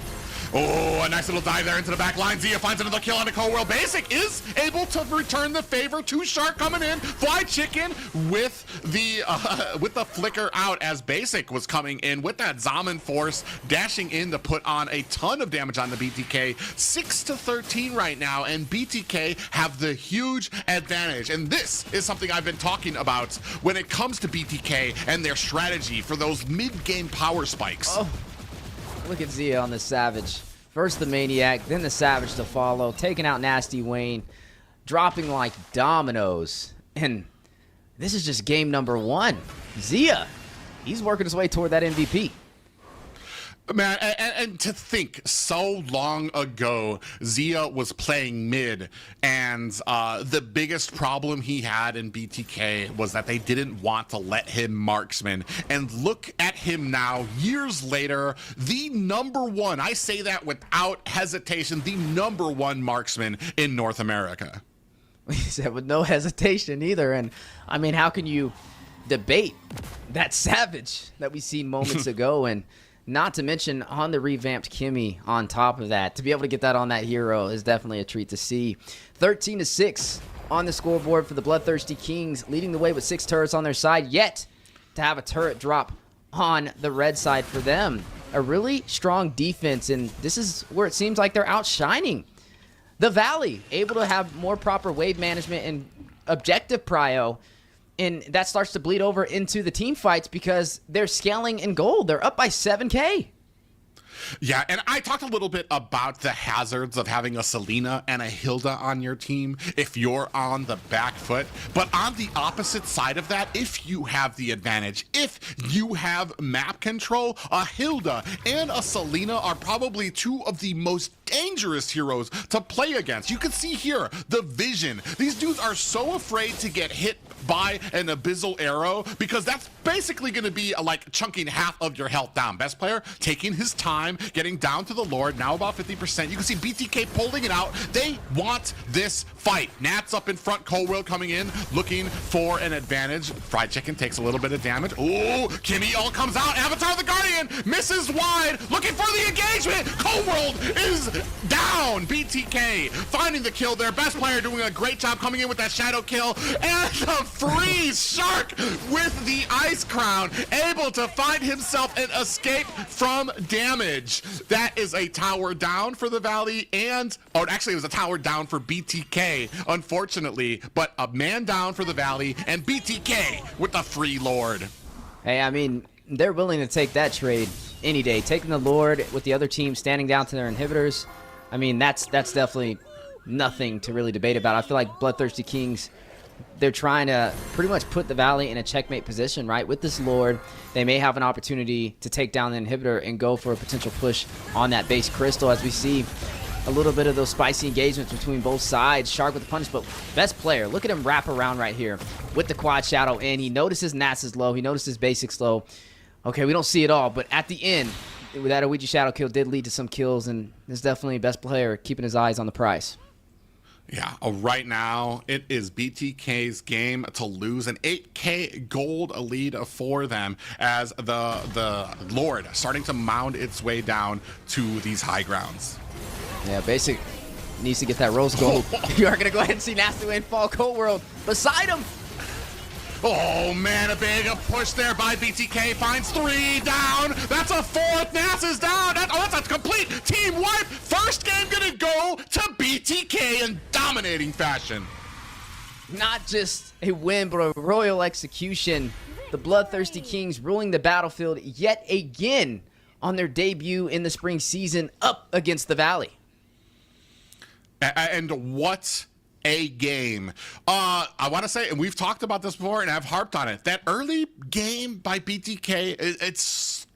Oh, a nice little dive there into the back line. Zia finds another kill on the Cold-World. Basic is able to return the favor. Too Shark coming in. Fly Chicken with the flicker out as Basic was coming in with that Zaman Force, dashing in to put on a ton of damage on the BTK. 6-13 right now, and BTK have the huge advantage. And this is something I've been talking about when it comes to BTK and their strategy for those mid-game power spikes. Oh. Look at Zia on the Savage. First the Maniac, then the Savage to follow, taking out Nasty Wayne, dropping like dominoes. And this is just game number one. Zia, he's working his way toward that MVP. Man, and to think so long ago, Zia was playing mid, and the biggest problem he had in BTK was that they didn't want to let him marksman. And look at him now, years later, the #1, I say that without hesitation, the #1 marksman in North America. He said with no hesitation either. And I mean, how can you debate that Savage that we seen moments ago? And not to mention on the revamped Kimmy on top of that. To be able to get that on that hero is definitely a treat to see. 13-6 on the scoreboard for the Bloodthirsty Kings, leading the way with 6 turrets on their side, yet to have a turret drop on the red side for them. A really strong defense, and this is where it seems like they're outshining the Valley, able to have more proper wave management and objective prio. And that starts to bleed over into the team fights because they're scaling in gold. They're up by 7K. Yeah, and I talked a little bit about the hazards of having a Selena and a Hilda on your team if you're on the back foot. But on the opposite side of that, if you have the advantage, if you have map control, a Hilda and a Selena are probably two of the most dangerous heroes to play against. You can see here the vision. These dudes are so afraid to get hit by an abyssal arrow because that's basically going to be like chunking half of your health down. Best player taking his time, getting down to the Lord, now about 50%. You can see BTK pulling it out. They want this fight. Nat's up in front, Cold-World coming in, looking for an advantage. Fried Chicken takes a little bit of damage. Ooh, Kimmy all comes out. Avatar the Guardian misses wide, looking for the engagement. Cold-World is down. BTK finding the kill there. Best player doing a great job coming in with that shadow kill. And the freeze Shark with the Ice Crown, able to find himself an escape from damage. That is a tower down for the Valley, and actually it was a tower down for BTK, unfortunately, but a man down for the Valley, and BTK with the free Lord. Hey, I mean, they're willing to take that trade any day. Taking the Lord with the other team standing down to their inhibitors, I mean, that's definitely nothing to really debate about. I feel like Bloodthirsty Kings, they're trying to pretty much put the Valley in a checkmate position, right? With this Lord, they may have an opportunity to take down the inhibitor and go for a potential push on that base crystal, as we see a little bit of those spicy engagements between both sides. Shark with the punish, but best player, look at him wrap around right here with the quad shadow in. He notices Nats is low. He notices Basics low. Okay, we don't see it all, but at the end, that Ouija shadow kill did lead to some kills, and is definitely best player keeping his eyes on the prize. Yeah, right now it is BTK's game to lose an 8K gold lead for them as the Lord starting to mound its way down to these high grounds. Yeah, Basic needs to get that rose gold. You are going to go ahead and see Nasty Wayne fall Cold World beside him. Oh man, a big push there by BTK, finds 3 down. That's a 4th. Nas is down. That's a complete team wipe. First game gonna go to BTK in dominating fashion. Not just a win, but a royal execution. The Bloodthirsty Kings ruling the battlefield yet again on their debut in the spring season up against the Valley. And what a game. I want to say, and we've talked about this before and I've harped on it, that early game by BTK, it's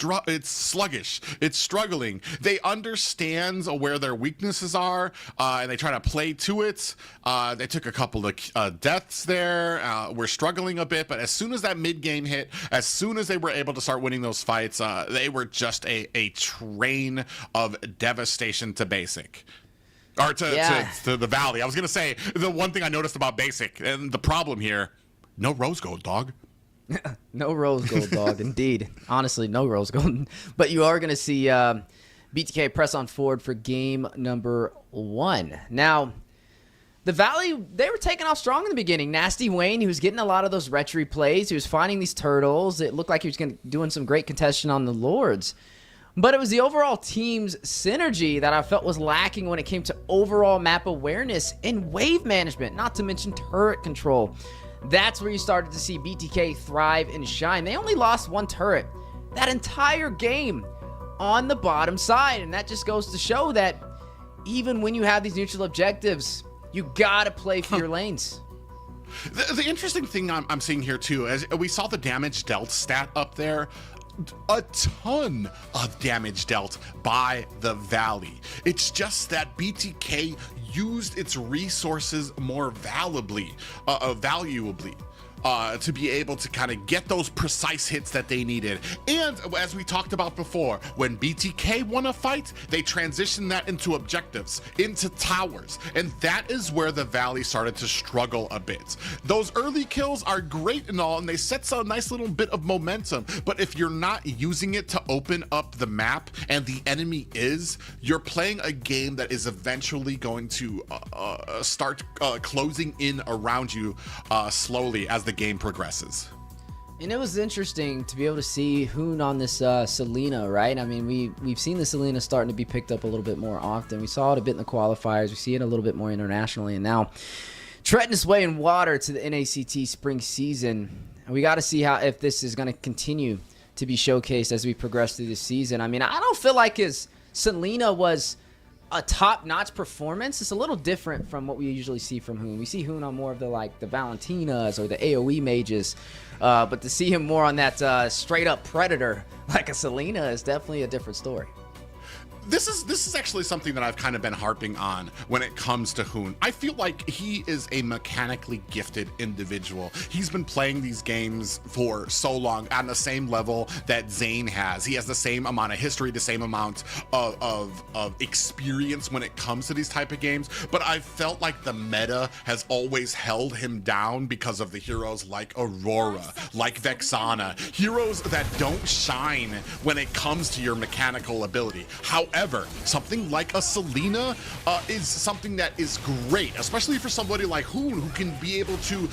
sluggish. It's struggling. They understand where their weaknesses are, and they try to play to it. They took a couple of deaths there. We're struggling a bit, but as soon as that mid-game hit, as soon as they were able to start winning those fights, they were just a train of devastation to Basic. Or to the Valley. I was going to say, the one thing I noticed about Basic, and the problem here, no rose gold, dog. No rose gold, dog, indeed. Honestly, no rose gold. But you are going to see BTK press on forward for game number 1. Now, the Valley, they were taking off strong in the beginning. Nasty Wayne, he was getting a lot of those retry plays. He was finding these turtles. It looked like he was doing some great contestation on the Lords. But it was the overall team's synergy that I felt was lacking when it came to overall map awareness and wave management, not to mention turret control. That's where you started to see BTK thrive and shine. They only lost 1 turret that entire game on the bottom side, and that just goes to show that even when you have these neutral objectives, you gotta play for your lanes. The interesting thing I'm seeing here too, as we saw the damage dealt stat up there, a ton of damage dealt by the Valley. It's just that BTK used its resources more valuably to be able to kind of get those precise hits that they needed. And as we talked about before, when BTK won a fight, they transitioned that into objectives, into towers, and that is where the Valley started to struggle a bit. Those early kills are great and all, and they set a nice little bit of momentum, but if you're not using it to open up the map and the enemy is, you're playing a game that is eventually going to start closing in around you slowly as the game progresses. And it was interesting to be able to see Hoon on this Selena, right? I mean, we've seen the Selena starting to be picked up a little bit more often. We saw it a bit in the qualifiers. We see it a little bit more internationally. And now, treading its way in water to the NACT Spring season. And we got to see if this is going to continue to be showcased as we progress through the season. I mean, I don't feel like his Selena was a top-notch performance. It's a little different from what we usually see from Hoon. We see Hoon on more of the Valentinas or the AoE mages, but to see him more on that straight-up predator like a Selena is definitely a different story. This is actually something that I've kind of been harping on when it comes to Hoon. I feel like he is a mechanically gifted individual. He's been playing these games for so long on the same level that Zane has. He has the same amount of history, the same amount of experience when it comes to these type of games, but I felt like the meta has always held him down because of the heroes like Aurora, like Vexana, heroes that don't shine when it comes to your mechanical ability. However, something like a Selena is something that is great, especially for somebody like Hoon, who can be able to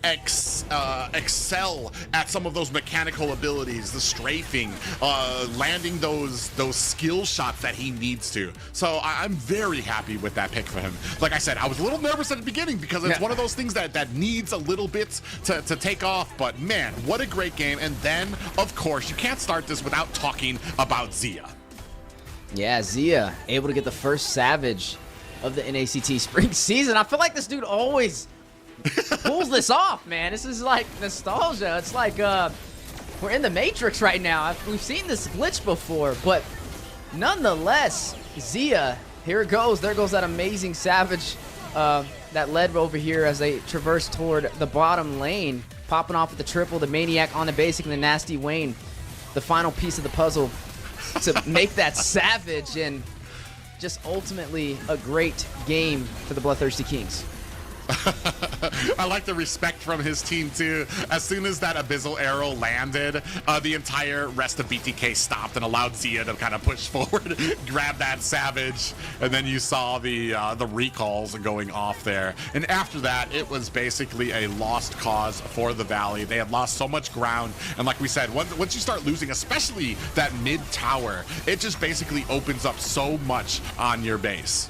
excel at some of those mechanical abilities, the strafing, landing those skill shots that he needs to. So I'm very happy with that pick for him. Like I said, I was a little nervous at the beginning because it's one of those things that needs a little bit to take off, but man, what a great game. And then, of course, you can't start this without talking about Zia. Yeah, Zia, able to get the first Savage of the NACT Spring season. I feel like this dude always pulls this off, man. This is like nostalgia. It's like we're in the Matrix right now. We've seen this glitch before, but nonetheless, Zia, here it goes. There goes that amazing Savage that led over here as they traverse toward the bottom lane, popping off with the triple, the Maniac on the basic, and the Nasty Wayne, the final piece of the puzzle to make that Savage. And just ultimately a great game for the Bloodthirsty Kings. I like the respect from his team too. As soon as that abyssal arrow landed, the entire rest of BTK stopped and allowed Zia to kind of push forward, grab that savage, and then you saw the recalls going off there. And after that, it was basically a lost cause for the Valley. They had lost so much ground, and like we said, once you start losing, especially that mid tower, it just basically opens up so much on your base.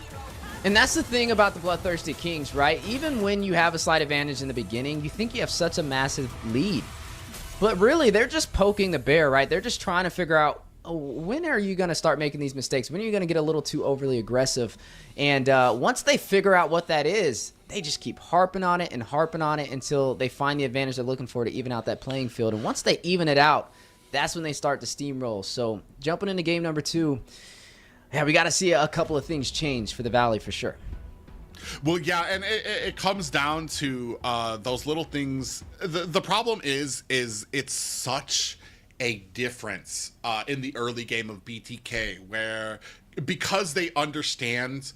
And that's the thing about the Bloodthirsty Kings, right? Even when you have a slight advantage in the beginning, you think you have such a massive lead. But really, they're just poking the bear, right? They're just trying to figure out, when are you going to start making these mistakes? When are you going to get a little too overly aggressive? And once they figure out what that is, they just keep harping on it until they find the advantage they're looking for to even out that playing field. And once they even it out, that's when they start to steamroll. So jumping into game number 2, yeah, we got to see a couple of things change for the Valley for sure. Well, yeah, and it comes down to those little things. The problem is it's such a difference in the early game of BTK, where because they understand,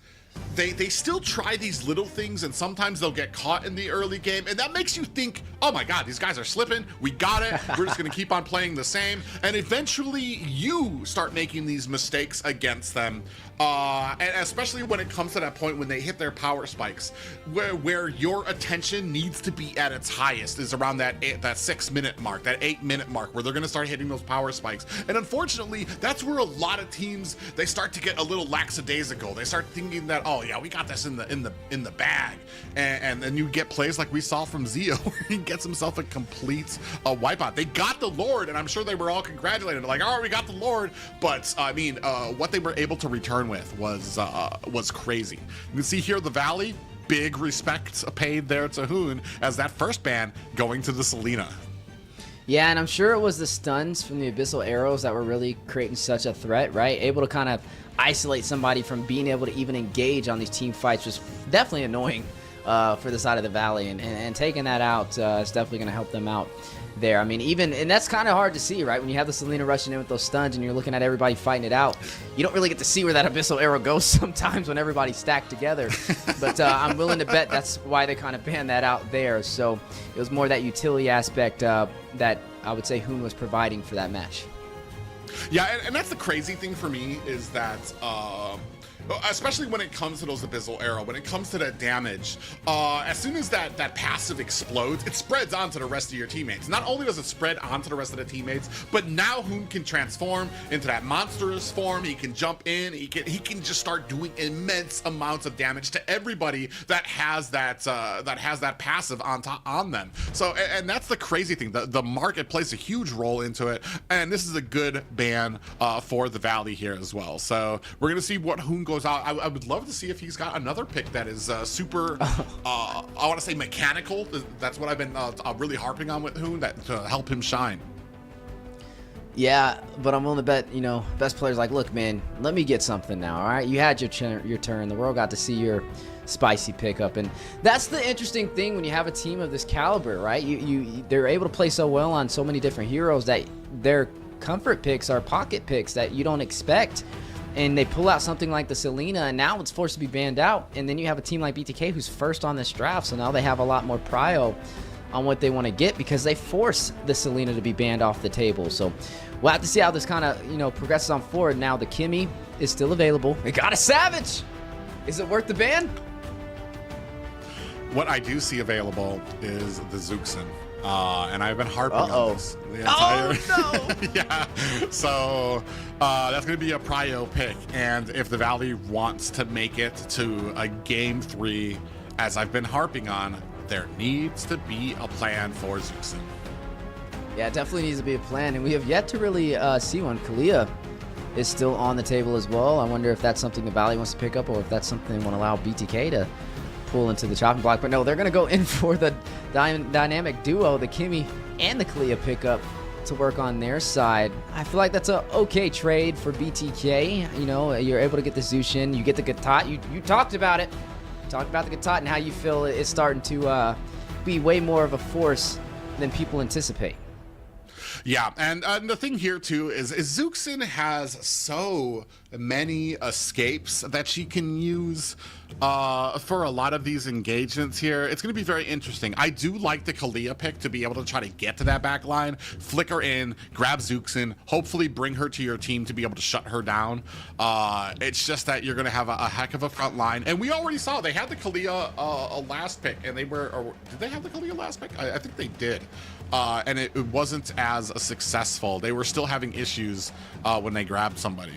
they still try these little things, and sometimes they'll get caught in the early game, and that makes you think, oh my god, these guys are slipping, we got it, we're just gonna keep on playing the same, and eventually you start making these mistakes against them, and especially when it comes to that point when they hit their power spikes, where your attention needs to be at its highest is around that 6-minute mark, that 8-minute mark, where they're gonna start hitting those power spikes. And unfortunately, that's where a lot of teams, they start to get a little lackadaisical. They start thinking that, oh yeah, we got this in the bag, and then you get plays like we saw from Zio, where he gets himself a complete wipeout. They got the Lord, and I'm sure they were all congratulated, like, oh, we got the Lord. But I mean, what they were able to return with was crazy. You can see here the Valley, big respect paid there to Hoon as that first ban going to the Selena. Yeah, and I'm sure it was the stuns from the abyssal arrows that were really creating such a threat, right? Able to kind of isolate somebody from being able to even engage on these team fights was definitely annoying for the side of the Valley, and taking that out is definitely going to help them out there. I mean, and that's kind of hard to see, right? When you have the Selena rushing in with those stuns and you're looking at everybody fighting it out, you don't really get to see where that abyssal arrow goes sometimes when everybody's stacked together. But I'm willing to bet that's why they kind of banned that out there. So it was more that utility aspect that I would say Hoon was providing for that match. Yeah, and that's the crazy thing for me is that especially when it comes to those abyssal arrow, when it comes to that damage, as soon as that passive explodes, it spreads onto the rest of your teammates. Not only does it spread onto the rest of the teammates, but now Hoon can transform into that monstrous form. He can jump in. He can just start doing immense amounts of damage to everybody that has that passive on them. So, and that's the crazy thing. The market plays a huge role into it, and this is a good ban for the Valley here as well. So we're gonna see what Hoon goes out. I would love to see if he's got another pick that is super, I want to say mechanical. That's what I've been really harping on with Hoon, that to help him shine. Yeah, but I'm willing to bet, best players like, look, man, let me get something now, all right? You had your turn. The world got to see your spicy pickup, and that's the interesting thing when you have a team of this caliber, right? They're able to play so well on so many different heroes that their comfort picks are pocket picks that you don't expect. And they pull out something like the Selena, and now it's forced to be banned out. And then you have a team like BTK who's first on this draft, so now they have a lot more prio on what they want to get because they force the Selena to be banned off the table. So we'll have to see how this kind of, progresses on forward. Now the Kimmy is still available. They got a Savage. Is it worth the ban? What I do see available is the Zuxin. And I've been harping on this the entire... Oh, no! Yeah. So that's going to be a prio pick. And if the Valley wants to make it to a game 3, as I've been harping on, there needs to be a plan for Zuxin. Yeah, it definitely needs to be a plan. And we have yet to really see one. Kalia is still on the table as well. I wonder if that's something the Valley wants to pick up, or if that's something they want to allow BTK to pull into the chopping block. But no, they're going to go in for the dynamic duo, the Kimmy and the Kalia pickup, to work on their side. I feel like that's a okay trade for BTK. You're able to get the Zushin, you get the Gatot. You talked about it. Talked about the Gatot and how you feel it's starting to be way more of a force than people anticipate. Yeah, and the thing here too is Zuxin has so many escapes that she can use for a lot of these engagements here. It's going to be very interesting. I do like the Kalia pick to be able to try to get to that back line, flicker in, grab Zuxin, hopefully bring her to your team to be able to shut her down. It's just that you're going to have a heck of a front line, and we already saw they had the Kalia last pick, and they were, did they have the Kalia last pick? I think they did. And it wasn't as successful. They were still having issues when they grabbed somebody.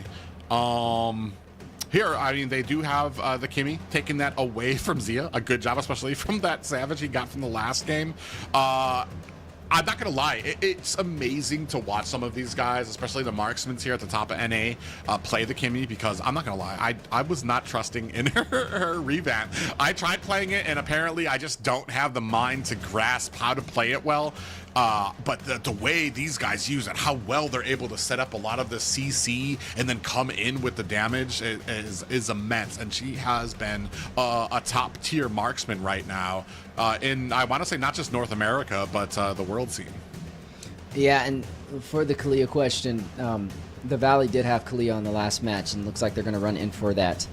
Here, I mean, they do have the Kimmy taking that away from Zia. A good job, especially from that Savage he got from the last game. I'm not gonna lie, it's amazing to watch some of these guys, especially the marksmen here at the top of NA, play the Kimmy, because I'm not gonna lie, I was not trusting in her revamp. I tried playing it, and apparently I just don't have the mind to grasp how to play it well. But the way these guys use it, how well they're able to set up a lot of the CC and then come in with the damage is immense. And she has been a top tier marksman right now in, I want to say, not just North America, but the world scene. Yeah, and for the Kalia question, the Valley did have Kalia on the last match, and looks like they're going to run in for that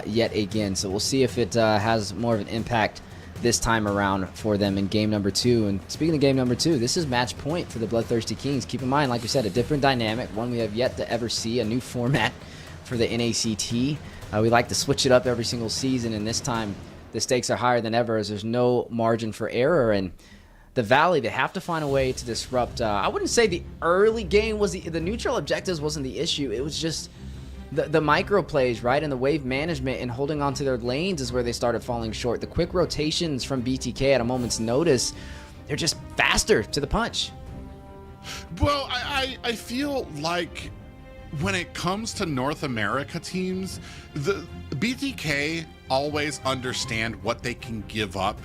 yet again. So we'll see if it has more of an impact this time around for them in game number 2. And speaking of game number 2, this is match point for the BloodThirstyKings. Keep in mind, like we said, a different dynamic, one we have yet to ever see, a new format for the NACT. We like to switch it up every single season, and this time the stakes are higher than ever as there's no margin for error. And the Valley, they have to find a way to disrupt. I wouldn't say the early game was the neutral objectives wasn't the issue. It was just the micro plays, right, and the wave management and holding on to their lanes is where they started falling short. The quick rotations from BTK at a moment's notice, they're just faster to the punch. Well, I feel like when it comes to North America teams, the BTK always understand what they can give up,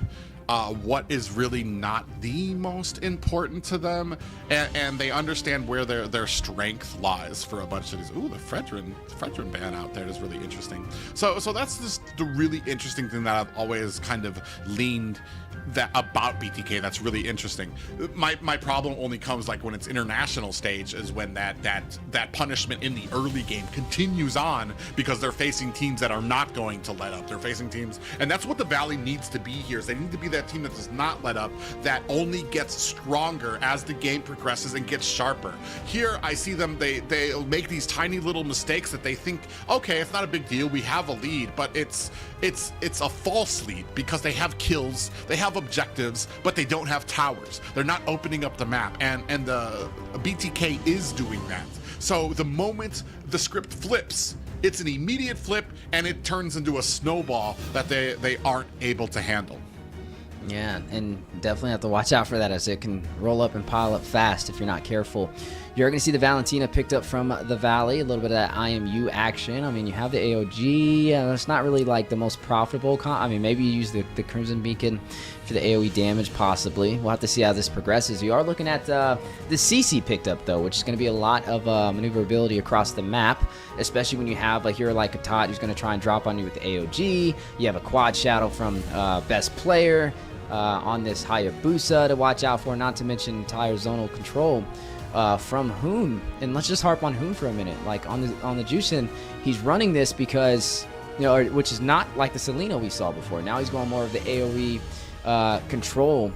what is really not the most important to them, and they understand where their strength lies for a bunch of these. Ooh, the Fredrin ban out there is really interesting. So that's just the really interesting thing that I've always kind of leaned that about BTK. That's really interesting. My problem only comes like when it's international stage, is when that punishment in the early game continues on because they're facing teams that are not going to let up. They're facing teams, and that's what the Valley needs to be here. Is they need to be that team that does not let up, that only gets stronger as the game progresses and gets sharper. Here I see them, they make these tiny little mistakes that they think, okay, it's not a big deal, we have a lead, but it's a false lead because they have kills, they have objectives, but they don't have towers. They're not opening up the map, and the BTK is doing that. So the moment the script flips, it's an immediate flip, and it turns into a snowball that they aren't able to handle. Yeah, and definitely have to watch out for that, as it can roll up and pile up fast if you're not careful. You're going to see the Valentina picked up from the Valley, a little bit of that IMU action. I mean, you have the AOG, it's not really like the most profitable I mean, maybe you use the Crimson Beacon for the AoE damage, possibly. We'll have to see how this progresses. You are looking at the CC picked up, though, which is going to be a lot of maneuverability across the map, especially when you have a hero like a Tot who's going to try and drop on you with the AOG. You have a quad shadow from Best Player on this Hayabusa to watch out for, not to mention entire zonal control from Hoon. And let's just harp on Hoon for a minute. Like on the Jushin, he's running this because, which is not like the Selena we saw before. Now he's going more of the AoE control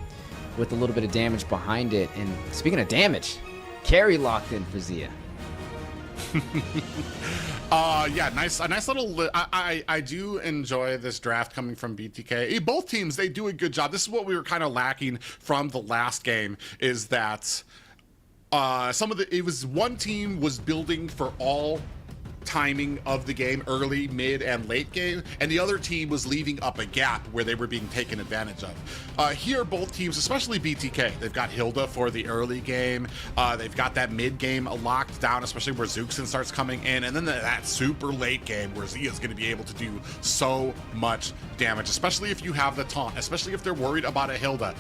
with a little bit of damage behind it. And speaking of damage, carry locked in for Zia. Yeah, a nice little. I do enjoy this draft coming from BTK. Both teams, they do a good job. This is what we were kind of lacking from the last game, is that it was one team was building for all timing of the game, early, mid, and late game, and the other team was leaving up a gap where they were being taken advantage of. Here, both teams, especially BTK, they've got Hilda for the early game, they've got that mid game locked down, especially where Zuxin starts coming in, and then that super late game where Zia's going to be able to do so much damage, especially if you have the taunt, especially if they're worried about a Hilda.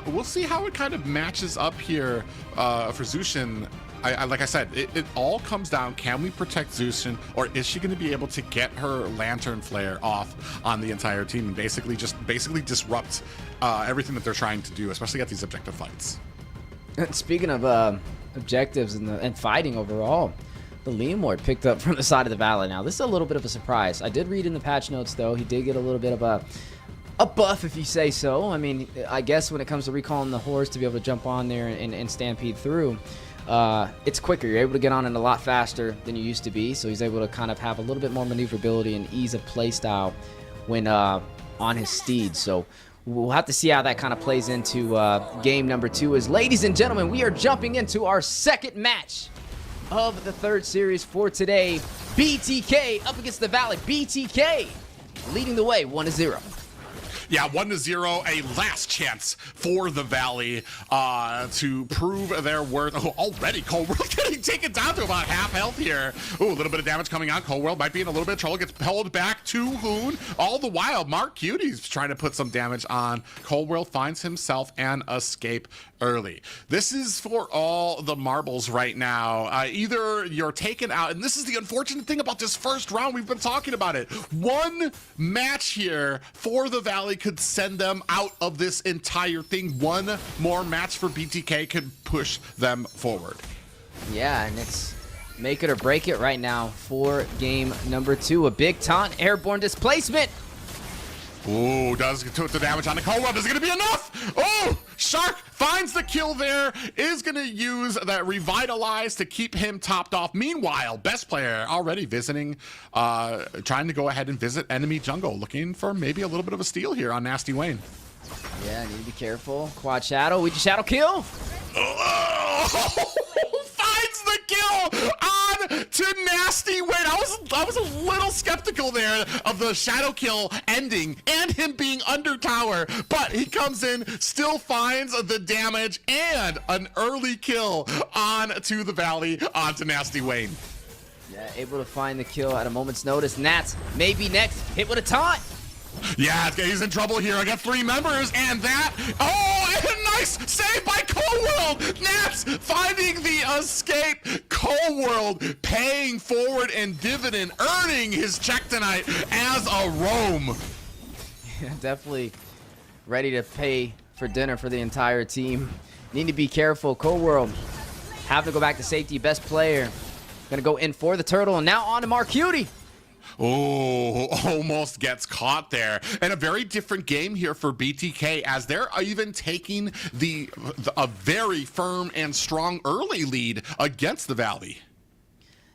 We'll see how it kind of matches up here for Zuxin. Like I said, it all comes down, can we protect Zuxin, or is she going to be able to get her Lantern Flare off on the entire team and basically disrupt everything that they're trying to do, especially at these objective fights? Speaking of objectives and fighting overall, the Leomord picked up from the side of the valley. Now, this is a little bit of a surprise. I did read in the patch notes, though, he did get a little bit of a buff, if you say so. I mean, I guess when it comes to recalling the horse to be able to jump on there and stampede through, it's quicker. You're able to get on it a lot faster than you used to be, so he's able to kind of have a little bit more maneuverability and ease of playstyle when on his steed. So we'll have to see how that kind of plays into game number 2. As ladies and gentlemen, we are jumping into our second match of the third series for today. BTK up against the Valley. BTK leading the way 1-0. Yeah, 1-0, a last chance for the Valley to prove their worth. Oh, already Coldworld getting taken down to about half health here. Ooh, a little bit of damage coming on. Coldworld might be in a little bit of trouble. Gets held back to Hoon. All the while, Mark Cutie's trying to put some damage on. Coldworld finds himself an escape early. This is for all the marbles right now. Either you're taken out, and this is the unfortunate thing about this first round. We've been talking about it. One match here for the Valley could send them out of this entire thing. One more match for BTK could push them forward. Yeah, and it's make it or break it right now for game number 2. A big taunt, airborne displacement. Ooh, does the damage on the Coldworld. Is it going to be enough? Oh, Shark finds the kill there. Is going to use that Revitalize to keep him topped off. Meanwhile, best player already visiting, trying to go ahead and visit enemy jungle. Looking for maybe a little bit of a steal here on Nasty Wayne. Yeah, need to be careful. Quad Shadow, we just Shadow kill. Oh, finds the kill on to Nasty Wayne. I was a little skeptical there of the Shadow kill ending and him being under tower, but he comes in, still finds the damage and an early kill on to the Valley, onto Nasty Wayne. Yeah, able to find the kill at a moment's notice. Nats maybe next, hit with a taunt. Yeah, he's in trouble here. I got 3 members, and that. Oh, and a nice save by Coldworld. Naps finding the escape. Coldworld paying forward and dividend, earning his check tonight as a roam. Yeah, definitely ready to pay for dinner for the entire team. Need to be careful. Coldworld have to go back to safety. Best player gonna go in for the turtle, and now on to Marcuti. Oh, almost gets caught there. And a very different game here for BTK, as they're even taking a very firm and strong early lead against the Valley.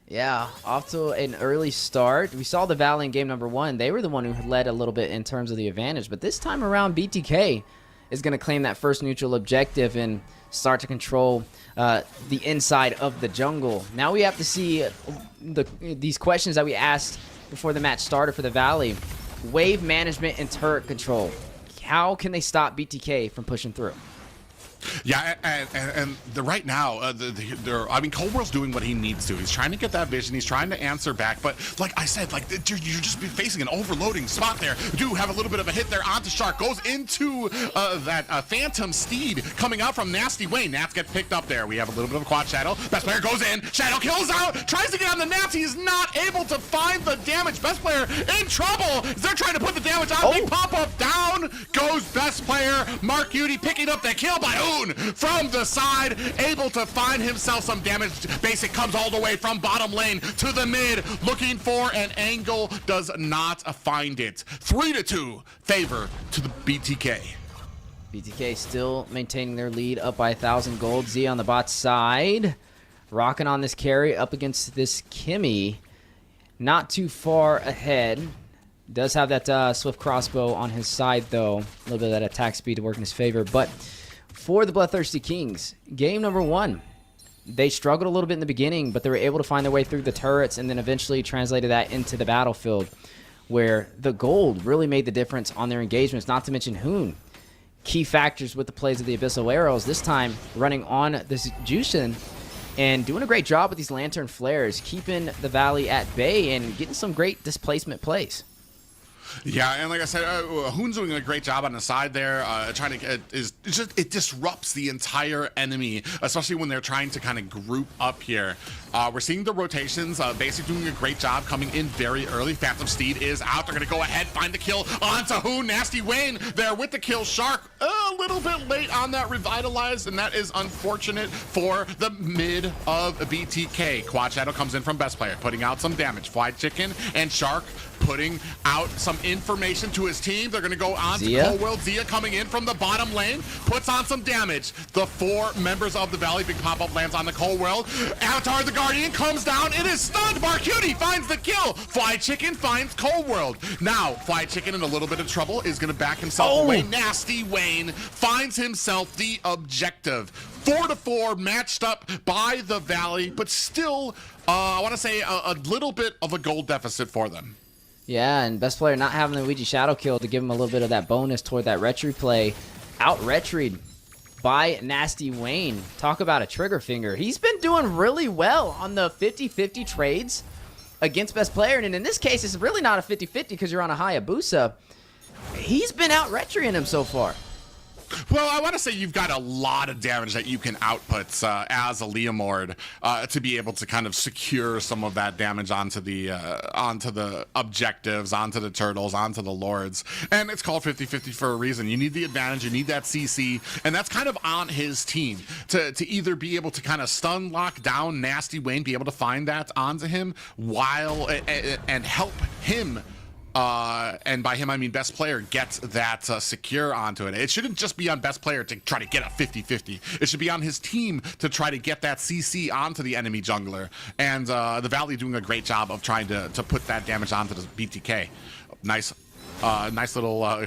Yeah, off to an early start. We saw the Valley in game number 1. They were the one who led a little bit in terms of the advantage. But this time around, BTK is going to claim that first neutral objective and start to control the inside of the jungle. Now we have to see these questions that we asked before the match started for the Valley. Wave management and turret control. How can they stop BTK from pushing through? Yeah, and right now, I mean, Coldworld's doing what he needs to. He's trying to get that vision. He's trying to answer back. But like I said, like you're just facing an overloading spot there. Do have a little bit of a hit there onto Shark. Goes into that Phantom Steed coming out from Nasty Wayne. Nats gets picked up there. We have a little bit of a quad Shadow. Best player goes in. Shadow kills out. Tries to get on the Nats. He's not able to find the damage. Best player in trouble. They're trying to put the damage on. Big pop up. Down goes best player. Mark Cutie picking up the kill by from the side, able to find himself some damage. Basic comes all the way from bottom lane to the mid, looking for an angle, does not find it. 3-2 favor to the BTK. BTK still maintaining their lead, up by 1,000 gold. Z on the bot side, rocking on this carry up against this Kimmy. Not too far ahead. Does have that swift crossbow on his side, though. A little bit of that attack speed to work in his favor, but for the BloodThirstyKings, game number 1, they struggled a little bit in the beginning, but they were able to find their way through the turrets and then eventually translated that into the battlefield, where the gold really made the difference on their engagements, not to mention Hoon. Key factors with the plays of the Abyssal Arrows, this time running on this Jushin and doing a great job with these Lantern Flares, keeping the Valley at bay and getting some great displacement plays. Yeah, and like I said, Hoon's doing a great job on the side there, trying to it disrupts the entire enemy, especially when they're trying to kind of group up here. We're seeing the rotations, Basic doing a great job coming in very early. Phantom Steed is out. They're going to go ahead, find the kill onto Hoon. Nasty Wayne there with the kill. Shark a little bit late on that revitalize, and that is unfortunate for the mid of BTK. Quad Shadow comes in from best player, putting out some damage. Fly Chicken and Shark putting out some information to his team. They're going to go on to Cold World. Zia coming in from the bottom lane, puts on some damage. The 4 members of the Valley, big pop-up lands on the Cold World. Avatar the Guardian comes down. It is stunned. Barcutie finds the kill. Fly Chicken finds Cold World. Now, Fly Chicken in a little bit of trouble is going to back himself away. Nasty Wayne finds himself the objective. 4-4 matched up by the Valley, but still, I want to say a little bit of a gold deficit for them. Yeah, and best player not having the Ouija Shadow kill to give him a little bit of that bonus toward that retry play. Out retried by Nasty Wayne. Talk about a trigger finger. He's been doing really well on the 50-50 trades against best player, and in this case, it's really not a 50-50 because you're on a Hayabusa. He's been out retrying him so far. Well, I want to say you've got a lot of damage that you can output as a Leomord to be able to kind of secure some of that damage onto the objectives, onto the turtles, onto the lords. And it's called 50-50 for a reason. You need the advantage, you need that CC, and that's kind of on his team to either be able to kind of stun lock down Nasty Wayne, be able to find that onto him while and help him. And by him, I mean best player gets that secure onto it. It shouldn't just be on best player to try to get a 50-50. It should be on his team to try to get that CC onto the enemy jungler. And the Valley doing a great job of trying to put that damage onto the BTK. Nice little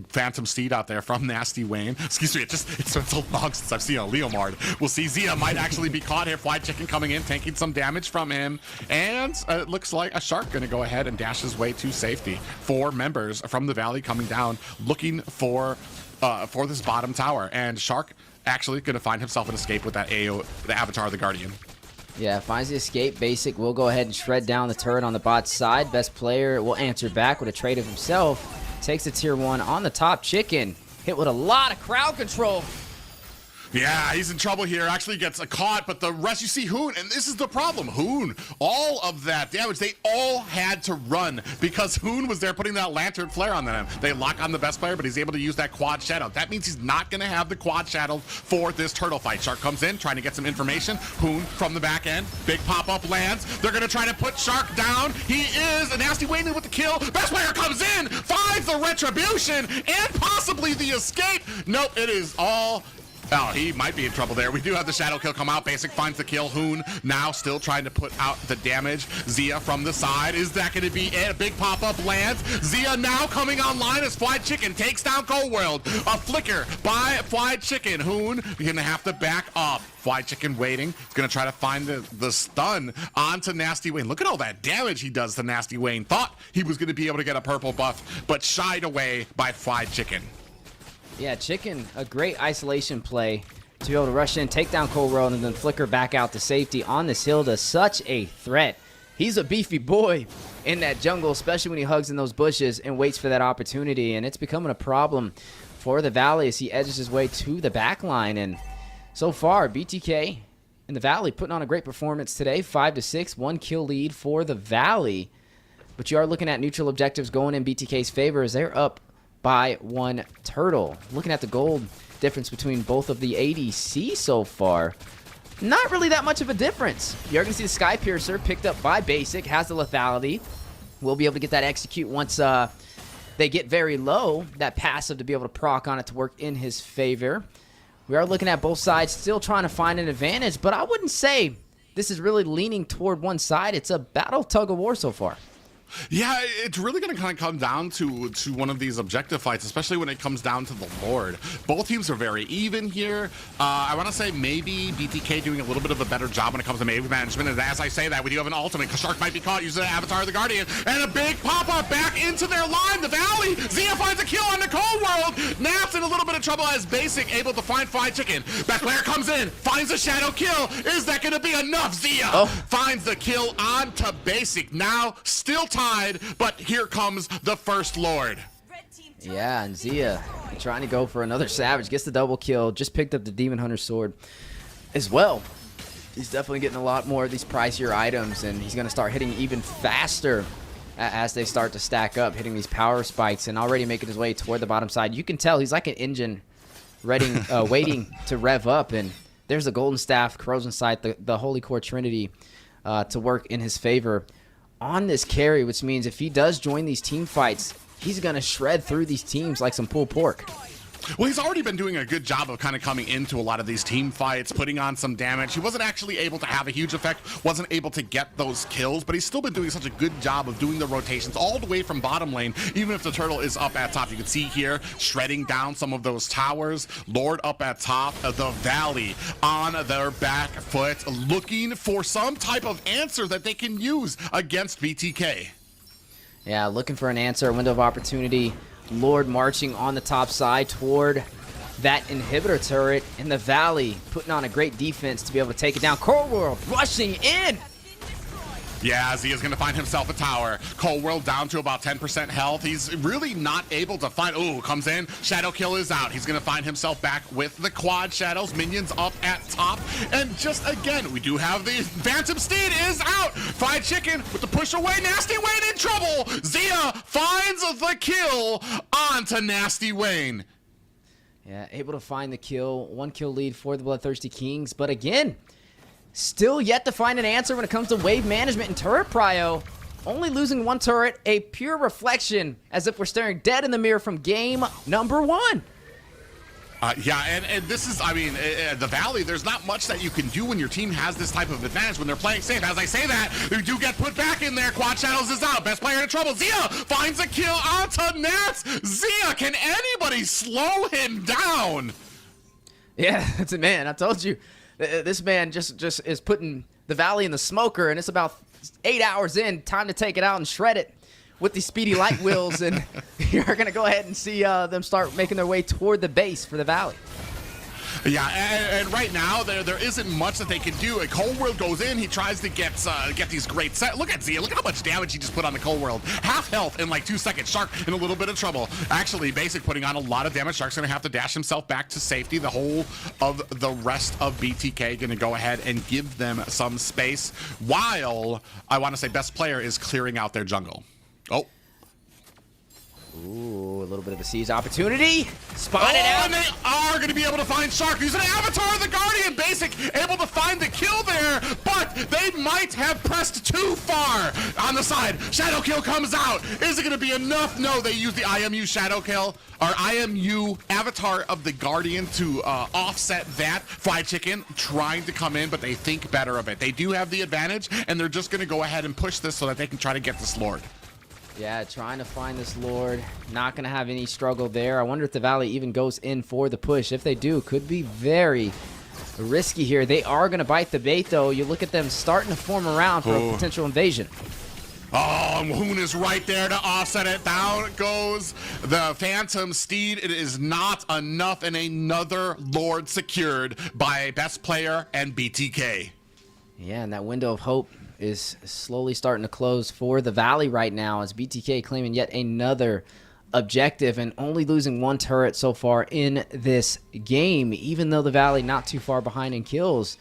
Phantom Steed out there from Nasty Wayne. Excuse me, it's been so long since I've seen a Leomord. We'll see. Zia might actually be caught here. Fly Chicken coming in, taking some damage from him. And it looks like a Shark going to go ahead and dash his way to safety. 4 members from the Valley coming down, looking for this bottom tower. And Shark actually going to find himself an escape with that AO, the Avatar the Guardian. Yeah, finds the escape. Basic will go ahead and shred down the turret on the bot side. Best player will answer back with a trade of himself. Takes a tier 1 on the top. Chicken hit with a lot of crowd control. Yeah, he's in trouble here. Actually gets caught, but the rest, you see Hoon, and this is the problem. Hoon, all of that damage, they all had to run because Hoon was there putting that lantern flare on them. They lock on the best player, but he's able to use that quad shadow. That means he's not going to have the quad shadow for this turtle fight. Shark comes in, trying to get some information. Hoon from the back end, big pop-up lands. They're going to try to put Shark down. He is a Nasty Wayne with the kill. Best player comes in, finds the retribution, and possibly the escape. Nope, it is all... Oh, he might be in trouble there. We do have the shadow kill come out. Basic finds the kill. Hoon now still trying to put out the damage. Zia from the side. Is that going to be it? A big pop-up lands. Zia now coming online as Fly Chicken takes down Cold World. A flicker by Fly Chicken. Hoon going to have to back up. Fly Chicken waiting. He's going to try to find the stun onto Nasty Wayne. Look at all that damage he does to Nasty Wayne. Thought he was going to be able to get a purple buff, but shied away by Fly Chicken. Yeah, Chicken, a great isolation play to be able to rush in, take down Cold World, and then flicker back out to safety on this Hilda. Such a threat. He's a beefy boy in that jungle, especially when he hugs in those bushes and waits for that opportunity, and it's becoming a problem for the Valley as he edges his way to the back line. And so far, BTK in the Valley putting on a great performance today, 5-6, 1 kill lead for the Valley. But you are looking at neutral objectives going in BTK's favor as they're up by 1 turtle. Looking at the gold difference between both of the ADC so far, not really that much of a difference. You're going to see the Sky Piercer picked up by Basic, has the lethality. We'll be able to get that execute once they get very low, that passive to be able to proc on it to work in his favor. We are looking at both sides still trying to find an advantage, but I wouldn't say this is really leaning toward one side. It's a battle tug of war so far. Yeah, it's really going to kind of come down to one of these objective fights, especially when it comes down to the Lord. Both teams are very even here. I want to say maybe BTK doing a little bit of a better job when it comes to wave management. And as I say that, we do have an ultimate. Shark might be caught using the Avatar of the Guardian. And a big pop-up back into their line. The Valley. Zia finds a kill on the Cold World. Naps in a little bit of trouble as Basic able to find Fly Chicken. Back player comes in, finds a shadow kill. Is that going to be enough? Zia finds the kill onto Basic. Now still tide, but here comes the First Lord. Yeah, and Zia trying to go for another Savage. Gets the double kill. Just picked up the Demon Hunter sword as well. He's definitely getting a lot more of these pricier items, and he's going to start hitting even faster as they start to stack up, hitting these power spikes, and already making his way toward the bottom side. You can tell he's like an engine ready, waiting to rev up, and there's the Golden Staff, Corrosion Sight, the Holy Core Trinity to work in his favor on this carry, which means if he does join these team fights, he's going to shred through these teams like some pulled pork. Well, he's already been doing a good job of kind of coming into a lot of these team fights, putting on some damage. He wasn't actually able to have a huge effect, wasn't able to get those kills, but he's still been doing such a good job of doing the rotations all the way from bottom lane, even if the turtle is up at top. You can see here, shredding down some of those towers. Lord up at top, the Valley on their back foot, looking for some type of answer that they can use against BTK. Yeah, looking for an answer, a window of opportunity. Lord marching on the top side toward that inhibitor turret in the Valley, putting on a great defense to be able to take it down. Cold World rushing in. Yeah, Zia's going to find himself a tower. Cold World down to about 10% health. He's really not able to find... Ooh, comes in. Shadow Kill is out. He's going to find himself back with the quad shadows. Minions up at top. And just again, we do have the Phantom Steed is out. Fried Chicken with the push away. Nasty Wayne in trouble. Zia finds the kill onto Nasty Wayne. Yeah, able to find the kill. 1 kill lead for the BloodThirstyKings. But again, still yet to find an answer when it comes to wave management and turret prio. Only losing 1 turret, a pure reflection, as if we're staring dead in the mirror from game number 1. Yeah, and this is, I mean, the Valley, there's not much that you can do when your team has this type of advantage when they're playing safe. As I say that, we do get put back in there. Quad Shadows is out. Best player in trouble. Zia finds a kill onto Nats. Zia, can anybody slow him down? Yeah, that's a man. I told you. This man just is putting the Valley in the smoker, and it's about 8 hours in. Time to take it out and shred it with these speedy light wheels, and you're going to go ahead and see them start making their way toward the base for the Valley. Yeah, and right now there isn't much that they can do. Cold World goes in, he tries to get these great set. Look at Zia, look at how much damage he just put on the Cold World. Half health in like 2 seconds. Shark in a little bit of trouble. Actually, Basic putting on a lot of damage. Shark's gonna have to dash himself back to safety. The whole of the rest of BTK gonna go ahead and give them some space, while I want to say best player is clearing out their jungle. Oh. Ooh, a little bit of a seize opportunity. Spotted out. And they are going to be able to find Shark. He's an Avatar of the Guardian. Basic able to find the kill there, but they might have pressed too far on the side. Shadow Kill comes out. Is it going to be enough? No, they use the IMU Shadow Kill, or IMU Avatar of the Guardian to offset that. Fried Chicken trying to come in, but they think better of it. They do have the advantage, and they're just going to go ahead and push this so that they can try to get this Lord. Yeah, trying to find this Lord. Not going to have any struggle there. I wonder if the Valley even goes in for the push. If they do, could be very risky here. They are going to bite the bait, though. You look at them starting to form around for a potential invasion. Oh, Hoon is right there to offset it. Down goes the Phantom Steed. It is not enough, and another Lord secured by best player and BTK. Yeah, and that window of hope is slowly starting to close for the Valley right now, as BTK claiming yet another objective and only losing 1 turret so far in this game, even though the Valley not too far behind in kills.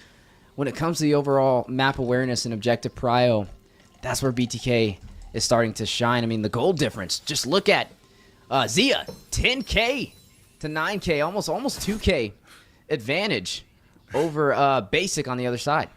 When it comes to the overall map awareness and objective prio, that's where BTK is starting to shine. I mean, the gold difference, just look at Zia, 10K to 9K, almost 2K advantage over Basic on the other side.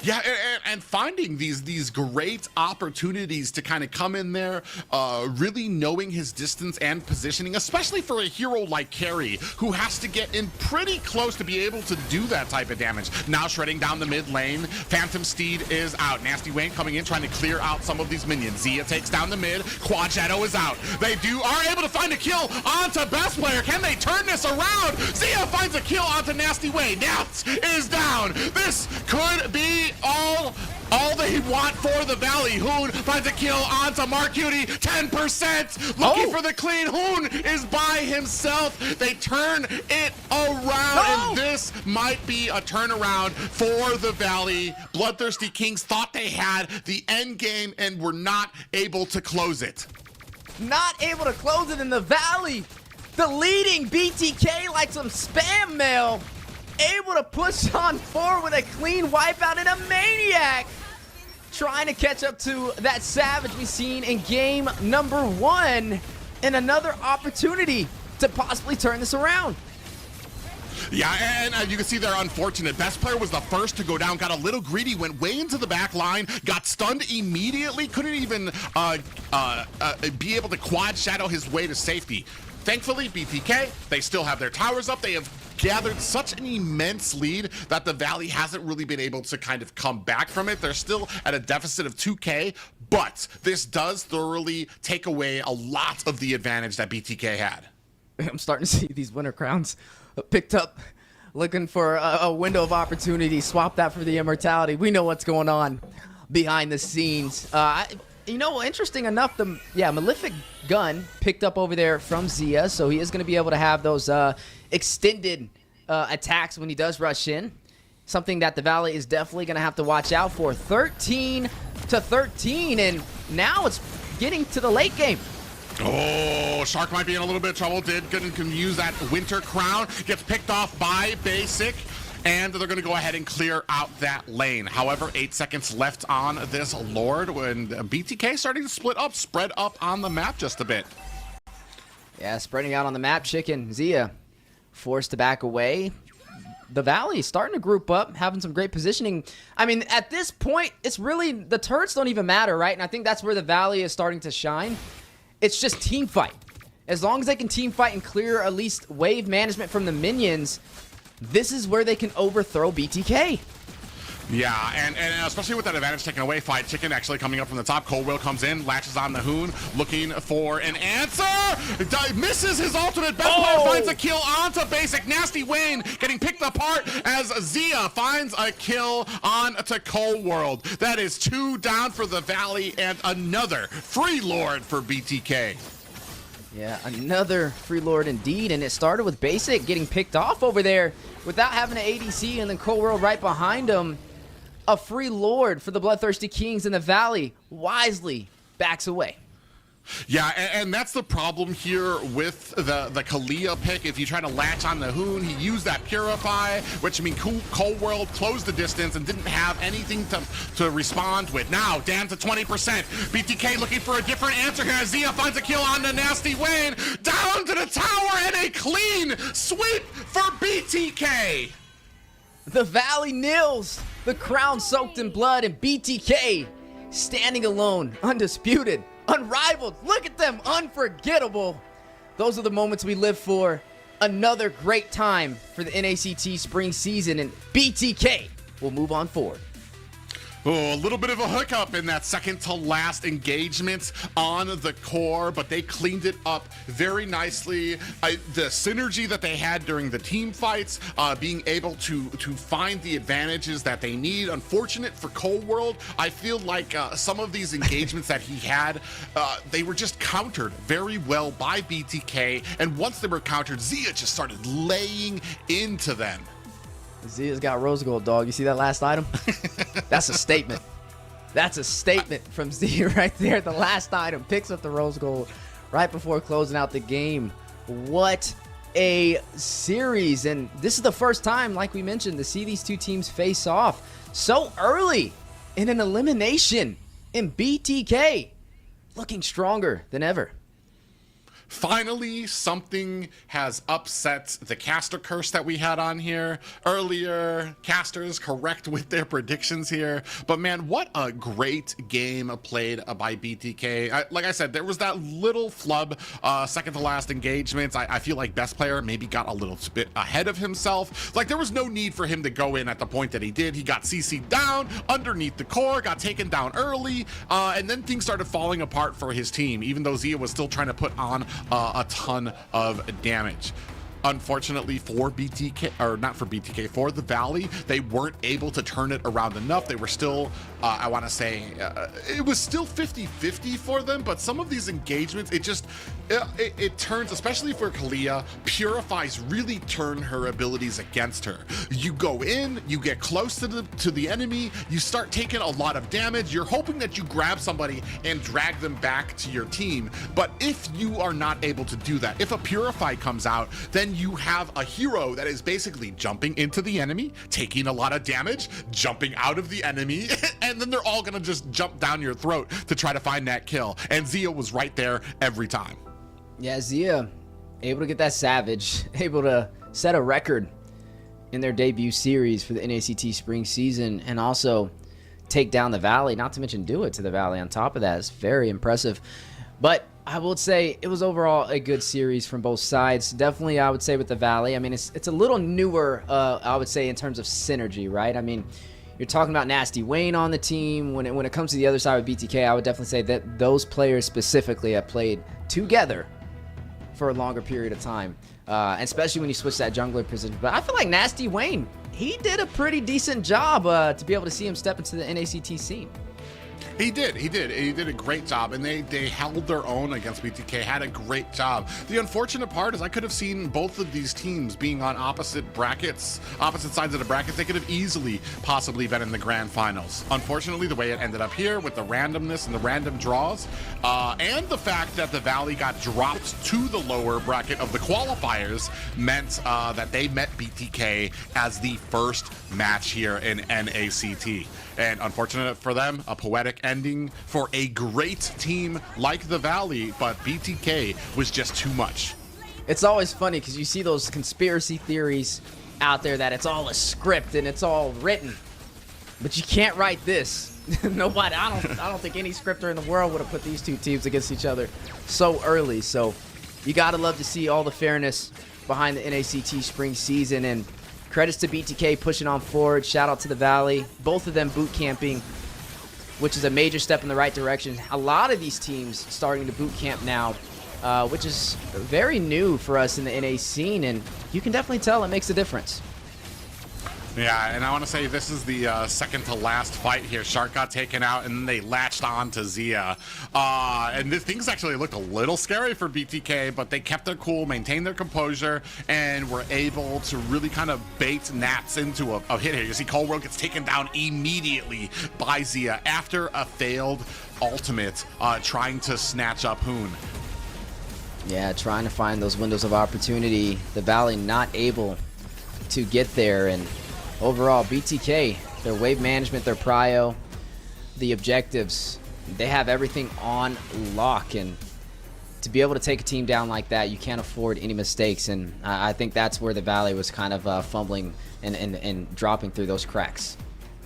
Yeah, and finding these great opportunities to kind of come in there, really knowing his distance and positioning, especially for a hero like Carry, who has to get in pretty close to be able to do that type of damage. Now shredding down the mid lane. Phantom Steed is out. Nasty Wayne coming in, trying to clear out some of these minions. Zia takes down the mid. Quad Shadow is out. They are able to find a kill onto best player. Can they turn this around? Zia finds a kill onto Nasty Wayne. Nats is down. This could be all all they want for the Valley. Hoon finds a kill onto Marcuti, 10%, looking for the clean. Hoon is by himself. They turn it around, and this might be a turnaround for the Valley. BloodThirstyKings thought they had the end game and were not able to close it. Not able to close it in the Valley. Deleting BTK like some spam mail. Able to push on forward with a clean wipeout and a Maniac. Trying to catch up to that Savage we've seen in game number 1. And another opportunity to possibly turn this around. Yeah, and you can see they're unfortunate. Best player was the first to go down, got a little greedy, went way into the back line, got stunned immediately, couldn't even be able to quad shadow his way to safety. Thankfully, BTK, they still have their towers up. They have gathered such an immense lead that the Valley hasn't really been able to kind of come back from it. They're still at a deficit of 2K, but this does thoroughly take away a lot of the advantage that BTK had. I'm starting to see these winter crowns picked up, looking for a window of opportunity. Swap that for the immortality. We know what's going on behind the scenes. You know, interesting enough, the Malefic gun picked up over there from Zia, so he is going to be able to have those extended attacks when he does rush in. Something that the Valley is definitely going to have to watch out for. 13-13, and now it's getting to the late game. Oh, Shark might be in a little bit of trouble. Can use that winter crown. Gets picked off by Basic. And they're going to go ahead and clear out that lane. However, 8 seconds left on this Lord when BTK starting to spread up on the map just a bit. Yeah, spreading out on the map. Chicken, Zia forced to back away. The Valley starting to group up, having some great positioning. I mean, at this point, it's really, the turrets don't even matter, right? And I think that's where the Valley is starting to shine. It's just team fight. As long as they can team fight and clear at least wave management from the minions, this is where they can overthrow BTK. Yeah, and especially with that advantage taken away, Fight Chicken actually coming up from the top. Cold Will comes in, latches on the Hoon, looking for an answer. Misses his ultimate. Best player finds a kill onto Basic. Nasty Wayne getting picked apart as Zia finds a kill on to Cold World. That is 2 down for the Valley and another free Lord for BTK. Yeah, another free Lord indeed, and it started with Basic getting picked off over there without having an ADC, and then Cold World right behind him. A free Lord for the BloodThirstyKings in the Valley wisely backs away. Yeah, and that's the problem here with the Kalia pick. If you try to latch on the Hoon, he used that Purify, which I mean, Cold World closed the distance and didn't have anything to respond with. Now, down to 20%. BTK looking for a different answer here. Zia finds a kill on the Nasty Wayne. Down to the tower and a clean sweep for BTK. The Valley nils. The crown soaked in blood, and BTK standing alone, undisputed, unrivaled. Look at them, unforgettable. Those are the moments we live for. Another great time for the NACT spring season, and BTK will move on forward. Oh, a little bit of a hookup in that second to last engagement on the core, but they cleaned it up very nicely. The synergy that they had during the team fights, being able to find the advantages that they need. Unfortunate for Cold World, I feel like some of these engagements that he had, they were just countered very well by BTK, and once they were countered, Zia just started laying into them. Zia's got rose gold, dog. You see that last item? That's a statement. That's a statement from Zia right there. The last item picks up the rose gold right before closing out the game. What a series. And this is the first time, like we mentioned, to see these two teams face off so early in an elimination. And BTK looking stronger than ever. Finally, something has upset the caster curse that we had on here earlier. Casters correct with their predictions here. But man, what a great game played by BTK. Like I said, there was that little flub second to last engagement. I feel like best player maybe got a little bit ahead of himself. Like there was no need for him to go in at the point that he did. He got CC'd down underneath the core, got taken down early, and then things started falling apart for his team, even though Zia was still trying to put on a ton of damage. unfortunately for BTK, or not for BTK, for the Valley, they weren't able to turn it around enough. They were still, I want to say, it was still 50-50 for them, but some of these engagements, it turns, especially for Kalia, Purifies really turn her abilities against her. You go in, you get close to the enemy, you start taking a lot of damage, you're hoping that you grab somebody and drag them back to your team, but if you are not able to do that, if a Purify comes out, then you have a hero that is basically jumping into the enemy, taking a lot of damage, jumping out of the enemy, and then they're all gonna just jump down your throat to try to find that kill. And Zia was right there every time. Yeah, Zia able to get that Savage, able to set a record in their debut series for the NACT Spring season, and also take down the Valley, not to mention do it to the Valley on top of that. It's very impressive. But I would say it was overall a good series from both sides. Definitely, I would say with the Valley, I mean, it's a little newer, I would say, in terms of synergy, right? I mean, you're talking about Nasty Wayne on the team. When it comes to the other side with BTK, I would definitely say that those players specifically have played together for a longer period of time, and especially when you switch that jungler position. But I feel like Nasty Wayne, he did a pretty decent job to be able to see him step into the NACT scene. He did a great job, and they held their own against BTK, had a great job. The unfortunate part is I could have seen both of these teams being on opposite sides of the brackets. They could have easily possibly been in the grand finals. Unfortunately, the way it ended up here with the randomness and the random draws, and the fact that the Valley got dropped to the lower bracket of the qualifiers meant that they met BTK as the first match here in NACT. And unfortunate for them, a poetic ending for a great team like the Valley, but BTK was just too much. It's always funny because you see those conspiracy theories out there that it's all a script and it's all written, but you can't write this. Nobody, I don't think any scripter in the world would have put these two teams against each other so early. So you gotta love to see all the fairness behind the NACT Spring season, and credits to BTK pushing on forward. Shout out to the Valley. Both of them boot camping, which is a major step in the right direction. A lot of these teams starting to boot camp now, which is very new for us in the NA scene, and you can definitely tell it makes a difference. Yeah, and I want to say this is the second to last fight here. Shark got taken out, and then they latched on to Zia. And things actually looked a little scary for BTK, but they kept their cool, maintained their composure, and were able to really kind of bait Nats into a hit here. You see Cold World gets taken down immediately by Zia after a failed ultimate trying to snatch up Hoon. Yeah, trying to find those windows of opportunity. The Valley not able to get there, and overall, BTK, their wave management, their prio, the objectives, they have everything on lock, and to be able to take a team down like that, you can't afford any mistakes, and I think that's where the Valley was kind of fumbling and dropping through those cracks.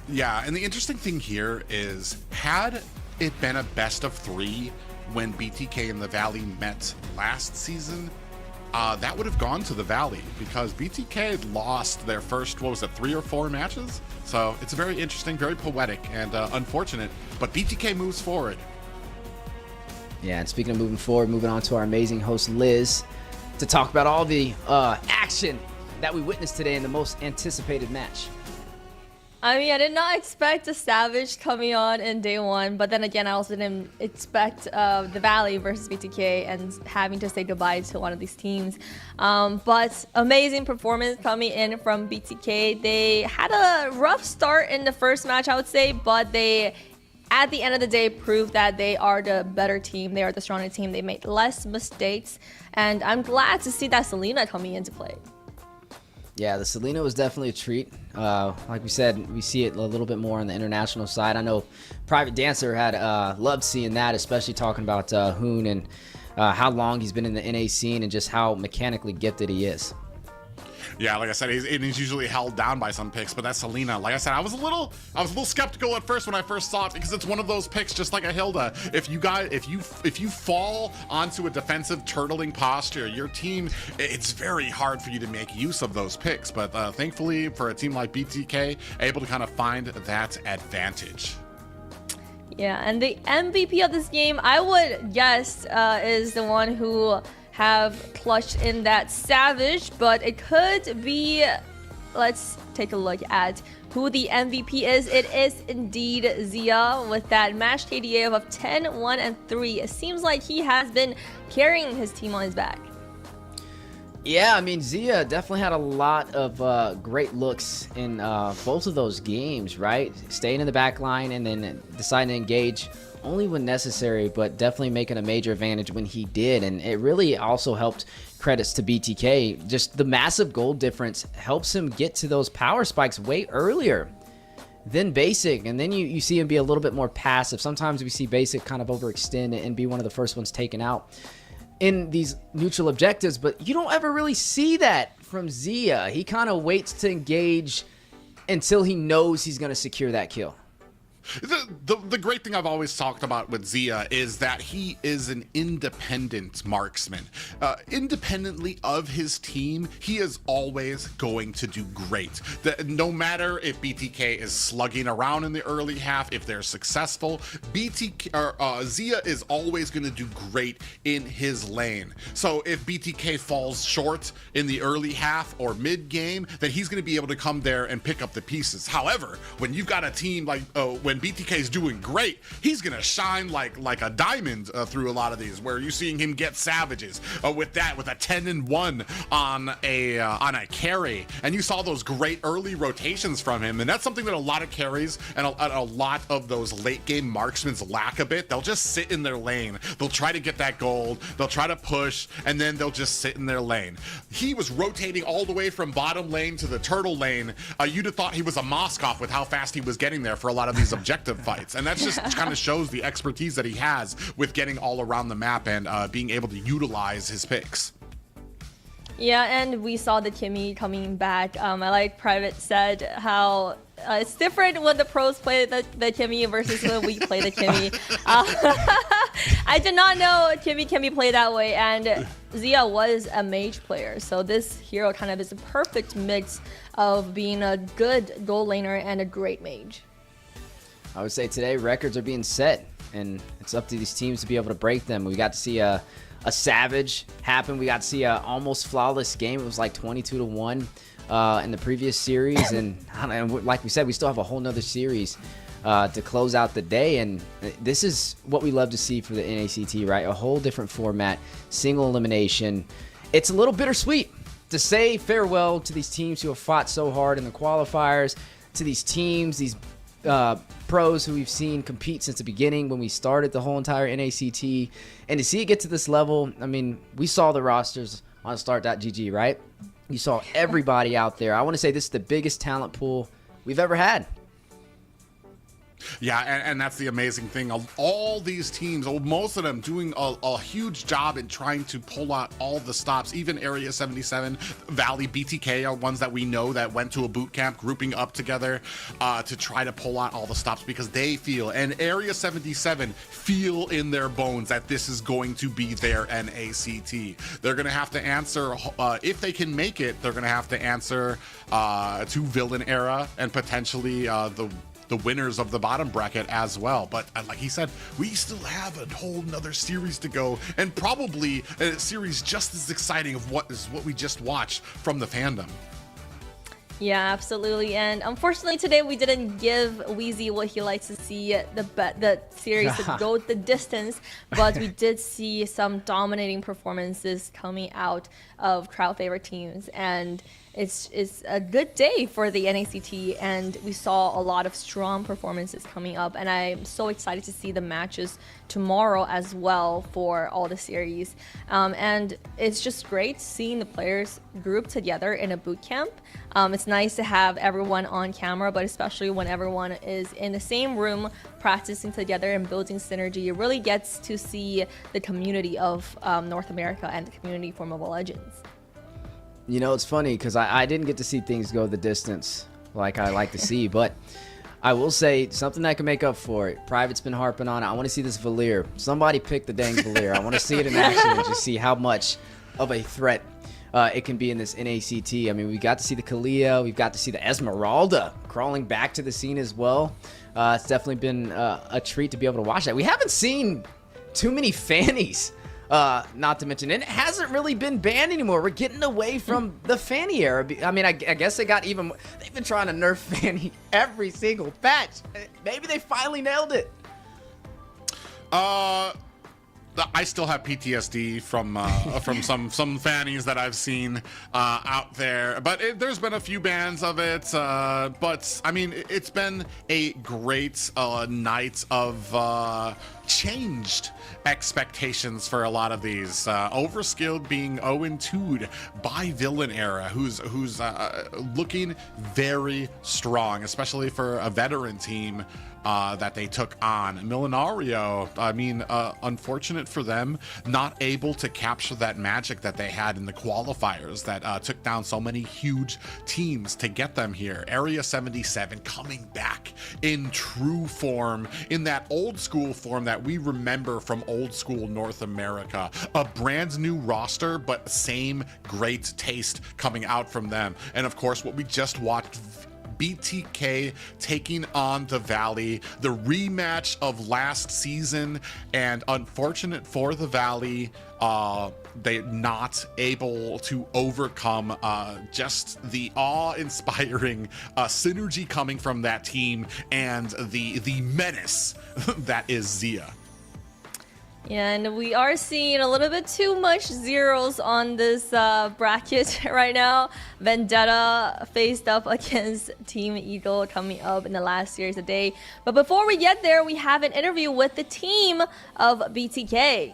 Yeah, and the interesting thing here is, had it been a best of 3 when BTK and the Valley met last season, that would have gone to the Valley, because BTK lost their first, 3 or 4 matches? So it's very interesting, very poetic, and unfortunate, but BTK moves forward. Yeah, and speaking of moving forward, moving on to our amazing host Liz to talk about all the action that we witnessed today in the most anticipated match. I mean, I did not expect a Savage coming on in day 1, but then again, I also didn't expect the Valley versus BTK and having to say goodbye to one of these teams. But amazing performance coming in from BTK. They had a rough start in the first match, I would say, but they, at the end of the day, proved that they are the better team. They are the stronger team. They made less mistakes, and I'm glad to see that Selena coming into play. Yeah, the Selena was definitely a treat. Like we said, we see it a little bit more on the international side. I know Private Dancer had loved seeing that, especially talking about Hoon and how long he's been in the NA scene and just how mechanically gifted he is. Yeah, like I said, he's usually held down by some picks, but that's Selena. Like I said, I was a little skeptical at first when I first saw it, because it's one of those picks just like a Hilda. If you fall onto a defensive turtling posture, your team, it's very hard for you to make use of those picks. But thankfully for a team like BTK, able to kind of find that advantage. Yeah, and the MVP of this game, I would guess, is the one who have clutched in that Savage, but it could be, let's take a look at who the MVP is. It is indeed Zia with that match KDA of 10, 1, and 3. It seems like he has been carrying his team on his back. Yeah, I mean, Zia definitely had a lot of great looks in both of those games, right? Staying in the back line and then deciding to engage only when necessary, but definitely making a major advantage when he did. And it really also helped, credits to BTK, just the massive gold difference helps him get to those power spikes way earlier than Basic. And then you see him be a little bit more passive. Sometimes we see Basic kind of overextend and be one of the first ones taken out in these neutral objectives, but you don't ever really see that from Zia. He kind of waits to engage until he knows he's going to secure that kill. The great thing I've always talked about with Zia is that he is an independent marksman. Independently of his team, he is always going to do great. No matter if BTK is slugging around in the early half, if they're successful, Zia is always going to do great in his lane. So if BTK falls short in the early half or mid game, then he's going to be able to come there and pick up the pieces. However, when you've got a team like when BTK is doing great, he's gonna shine like a diamond through a lot of these, where you're seeing him get Savages with a 10 and 1 on a carry, and you saw those great early rotations from him. And that's something that a lot of carries and a lot of those late game marksmen lack a bit. They'll just sit in their lane, they'll try to get that gold, they'll try to push, and then they'll just sit in their lane. He was rotating all the way from bottom lane to the turtle lane. You'd have thought he was a Moskov with how fast he was getting there for a lot of these objectives fights. And that just kind of shows the expertise that he has with getting all around the map and being able to utilize his picks. Yeah, and we saw the Kimmy coming back. I like Private said how it's different when the pros play the Kimmy versus when we play the Kimmy. I did not know Kimmy can be played that way, and Zia was a mage player, so this hero kind of is a perfect mix of being a good gold laner and a great mage. I would say today records are being set, and it's up to these teams to be able to break them. We got to see a Savage happen. We got to see a almost flawless game. It was like 22-1 in the previous series, and like we said, we still have a whole nother series to close out the day. And this is what we love to see for the NACT, right? A whole different format, single elimination. It's a little bittersweet to say farewell to these teams who have fought so hard in the qualifiers, to these teams, these pros who we've seen compete since the beginning when we started the whole entire NACT, and to see it get to this level. I mean, we saw the rosters on start.gg, right? You saw everybody out there. I want to say this is the biggest talent pool we've ever had. Yeah, and that's the amazing thing. All these teams, most of them doing a huge job in trying to pull out all the stops. Even Area 77, Valley, BTK are ones that we know that went to a boot camp, grouping up together to try to pull out all the stops, because they feel, and Area 77 feel in their bones that this is going to be their NACT. They're going to have to answer, if they can make it, they're going to have to answer to Villain Era and potentially the winners of the bottom bracket as well. But like he said, we still have a whole nother series to go, and probably a series just as exciting of what we just watched from the fandom. Yeah, absolutely. And unfortunately today we didn't give Wheezy what he likes to see, the series to go the distance, but we did see some dominating performances coming out of crowd favorite teams, and it's a good day for the NACT, and we saw a lot of strong performances coming up, and I'm so excited to see the matches tomorrow as well for all the series. And it's just great seeing the players grouped together in a boot camp. It's nice to have everyone on camera, but especially when everyone is in the same room practicing together and building synergy, it really gets to see the community of North America and the community for Mobile Legends. You know, it's funny because I didn't get to see things go the distance like I like to see, but I will say something that can make up for it. Private's been harping on it. I want to see this Valir. Somebody pick the dang Valir. I want to see it in action and just see how much of a threat it can be in this NACT. I mean, we got to see the Kalia. We've got to see the Esmeralda crawling back to the scene as well. It's definitely been a treat to be able to watch that. We haven't seen too many Fannies Not to mention, and it hasn't really been banned anymore. We're getting away from the Fanny era. I mean, I guess they've been trying to nerf Fanny every single patch. Maybe they finally nailed it. I still have PTSD from some fannies that I've seen out there, but there's been a few bans of it. But I mean, it's been a great night of changed expectations for a lot of these. Overskilled being 0-2'd by Millinario, who's looking very strong, especially for a veteran team that they took on. Millinario, I mean, unfortunate for them, not able to capture that magic that they had in the qualifiers that took down so many huge teams to get them here. Area 77 coming back in true form, in that old school form that we remember from old school North America. A brand new roster, but same great taste coming out from them. And of course, what we just watched, BTK taking on the Valley, the rematch of last season, and unfortunate for the Valley, they're not able to overcome just the awe-inspiring synergy coming from that team and the menace that is Zia. Yeah, and we are seeing a little bit too much zeros on this bracket right now. Vendetta faced up against Team Eagle coming up in the last series of the day. But before we get there, we have an interview with the team of BTK.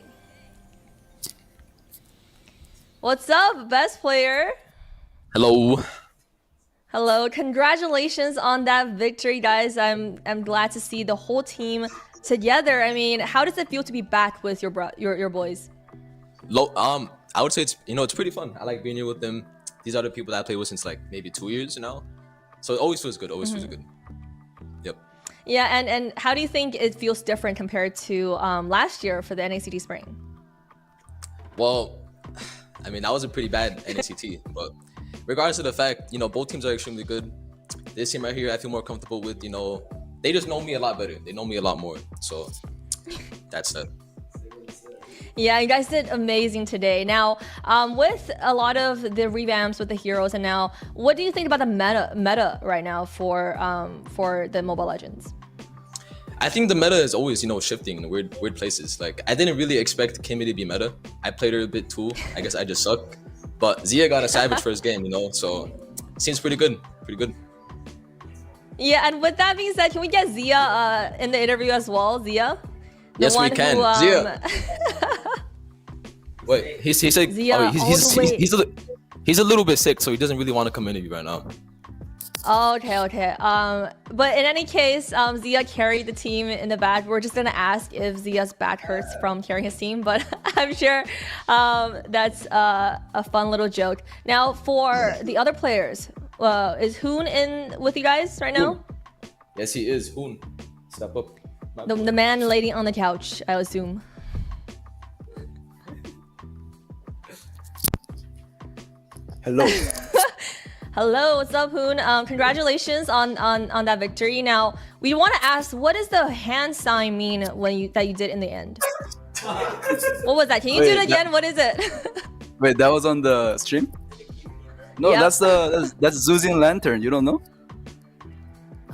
What's up, best player? Hello. Hello, congratulations on that victory, guys. I'm glad to see the whole team together. I mean, how does it feel to be back with your boys? I would say it's pretty fun. I like being here with them. These are the people that I play with since like maybe 2 years now. So it always feels good. Always feels good. Yep. Yeah, and how do you think it feels different compared to last year for the NACT Spring? Well, I mean, that was a pretty bad NACT, but regardless of the fact, both teams are extremely good. This team right here, I feel more comfortable with, they just know me a lot better. They know me a lot more. So that's it. Yeah, you guys did amazing today. Now, with a lot of the revamps with the heroes, and now, what do you think about the meta right now for the Mobile Legends? I think the meta is always, shifting in weird places. Like, I didn't really expect Kimmy to be meta. I played her a bit too. I guess I just suck. But Zia got a savage first game, so seems pretty good. Pretty good. Yeah, and with that being said, can we get Zia in the interview as well? Zia? Yes, we can. Zia. Wait, he's like, Zia, he's a little bit sick, so he doesn't really want to come interview right now. Oh, okay. But in any case, Zia carried the team in the back. We're just gonna ask if Zia's back hurts from carrying his team, but I'm sure that's a fun little joke. Now, for the other players, is Hoon in with you guys right now? Hoon. Yes, he is. Hoon, step up. The man lady on the couch, I assume. Hello. Hello, what's up, Hoon? Congratulations on that victory. Now, we want to ask, what does the hand sign mean that you did in the end? What was that? Can you do it again? What is it? Wait, that was on the stream? No, yep. that's Zuzian Lantern. You don't know?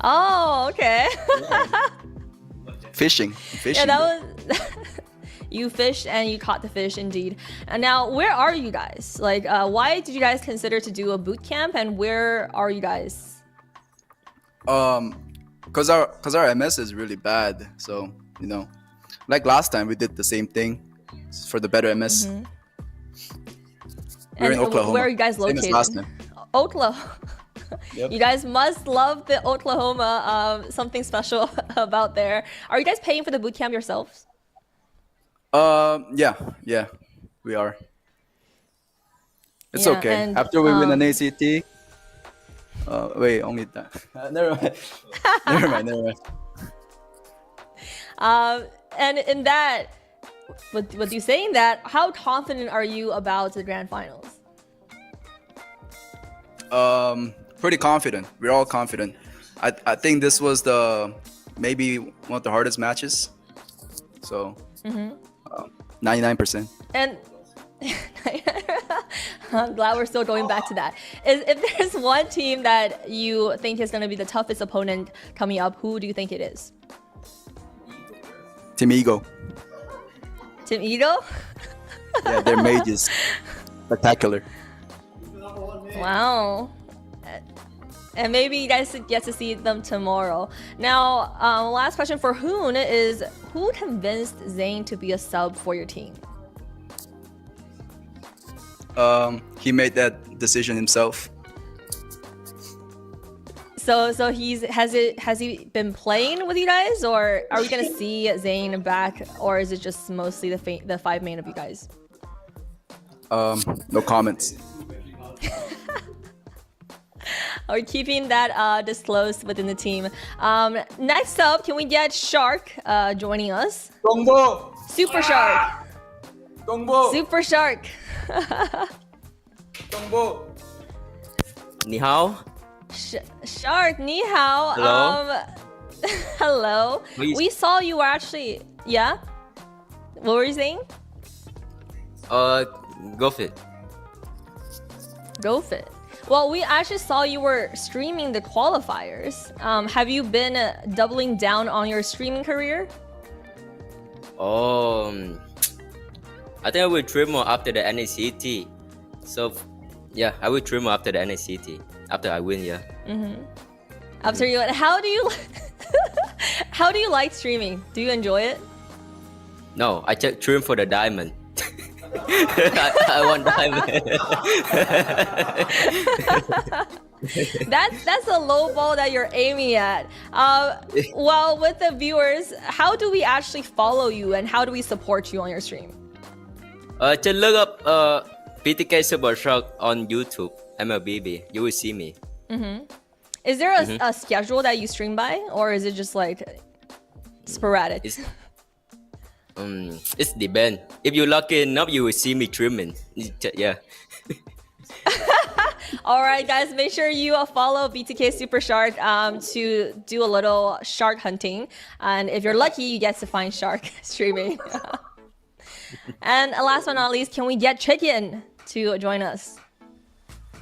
Oh, okay. Fishing. Yeah, that was. You fished and you caught the fish, indeed. And now, where are you guys? Like, why did you guys consider to do a boot camp, and where are you guys? Cause our MS is really bad. So like last time we did the same thing for the better MS. Mm-hmm. We're in Oklahoma. Where are you guys located? Same as last time. Oklahoma. Yep. You guys must love the Oklahoma. Something special about there. Are you guys paying for the boot camp yourselves? Yeah, we are. It's okay. And, after we win an ACT, wait, only that. Never mind. And in that, with you saying that, how confident are you about the grand finals? Pretty confident. We're all confident. I think this was maybe one of the hardest matches. So. 99%. And I'm glad we're still going back to that. If there's one team that you think is going to be the toughest opponent coming up, who do you think it is? Team Ego. Team Ego? Yeah, their mage is spectacular. Wow. And maybe you guys get to see them tomorrow. Now, last question for Hoon is, who convinced Zane to be a sub for your team? He made that decision himself. So has he been playing with you guys, or are we gonna see Zane back, or is it just mostly the 5 main of you guys? No comments. Are keeping that disclosed within the team. Next up, can we get Shark joining us? Dongbo! Super Shark! Dongbo! Super Shark! Dongbo! Ni hao. Shark, ni hao. Hello? Hello. Please. We saw you were actually... Yeah? What were you saying? Go fit. Go fit. Well, we actually saw you were streaming the qualifiers. Have you been doubling down on your streaming career? I think I will trim more after the NACT. So, yeah, I will trim more after the NACT. After I win, yeah. After you, how do you like streaming? Do you enjoy it? No, I just trim for the diamond. I want diamond. That's a low ball that you're aiming at. Well, with the viewers, how do we actually follow you and how do we support you on your stream? Just look up BTK Super Shark on YouTube, MLBB. You will see me. Is there a schedule that you stream by, or is it just like sporadic? It's depend. If you're lucky enough, you will see me trimming. Yeah. All right, guys, make sure you follow BTK Super Shark to do a little shark hunting. And if you're lucky, you get to find Shark streaming. And last but not least, can we get Chicken to join us?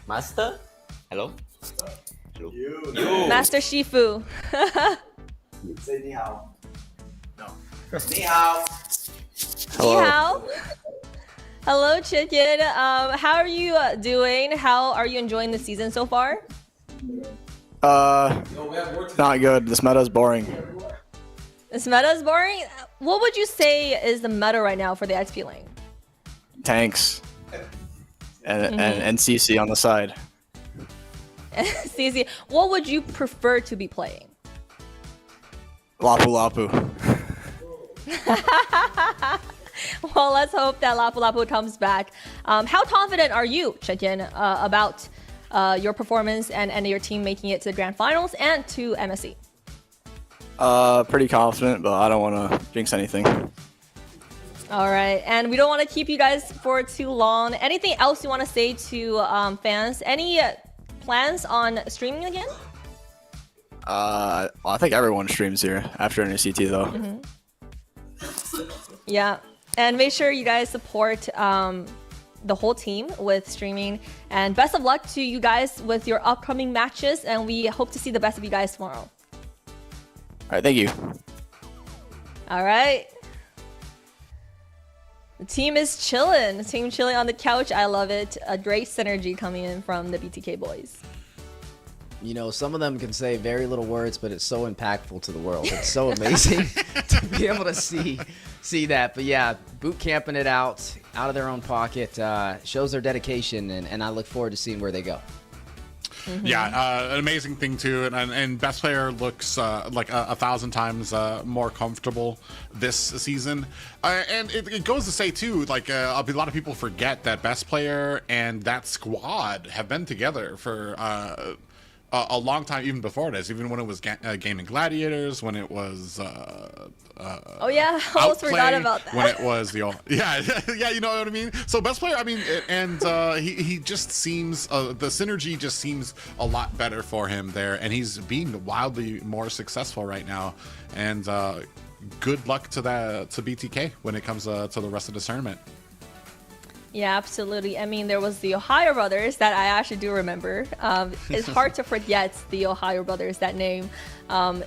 Master? Hello? Hello? Master Shifu. Say ni hao. No. Ni hao. Ni hao. Hello, Chicken. How are you doing? How are you enjoying the season so far? Not good. This meta is boring. This meta is boring? What would you say is the meta right now for the XP lane? Tanks. And CC on the side. CC, what would you prefer to be playing? Lapu Lapu. Well, let's hope that Lapu Lapu comes back. How confident are you, Chicken, about your performance and your team making it to the grand finals and to MSC? Pretty confident, but I don't want to jinx anything. All right, and we don't want to keep you guys for too long. Anything else you want to say to fans? Any plans on streaming again? I think everyone streams here after NACT though. Yeah, and make sure you guys support the whole team with streaming. And best of luck to you guys with your upcoming matches. And we hope to see the best of you guys tomorrow. All right, thank you. All right. The team is chilling. The team chilling on the couch. I love it. A great synergy coming in from the BTK boys. You know, some of them can say very little words, but it's so impactful to the world. It's so amazing to be able to see that. But yeah, boot camping it out of their own pocket shows their dedication, and I look forward to seeing where they go. Yeah, an amazing thing too, and best player looks like 1,000 times more comfortable this season, and it goes to say too, like a lot of people forget that best player and that squad have been together for a long time, even before this, even when it was Gaming Gladiators, when it was oh yeah, I almost forgot about that. When it was the yeah, you know what I mean. So best player, I mean, and he just seems the synergy just seems a lot better for him there, and he's being wildly more successful right now. And good luck to BTK when it comes to the rest of the tournament. Yeah, absolutely. I mean, there was the Ohio brothers that I actually do remember. It's hard to forget the Ohio brothers. That name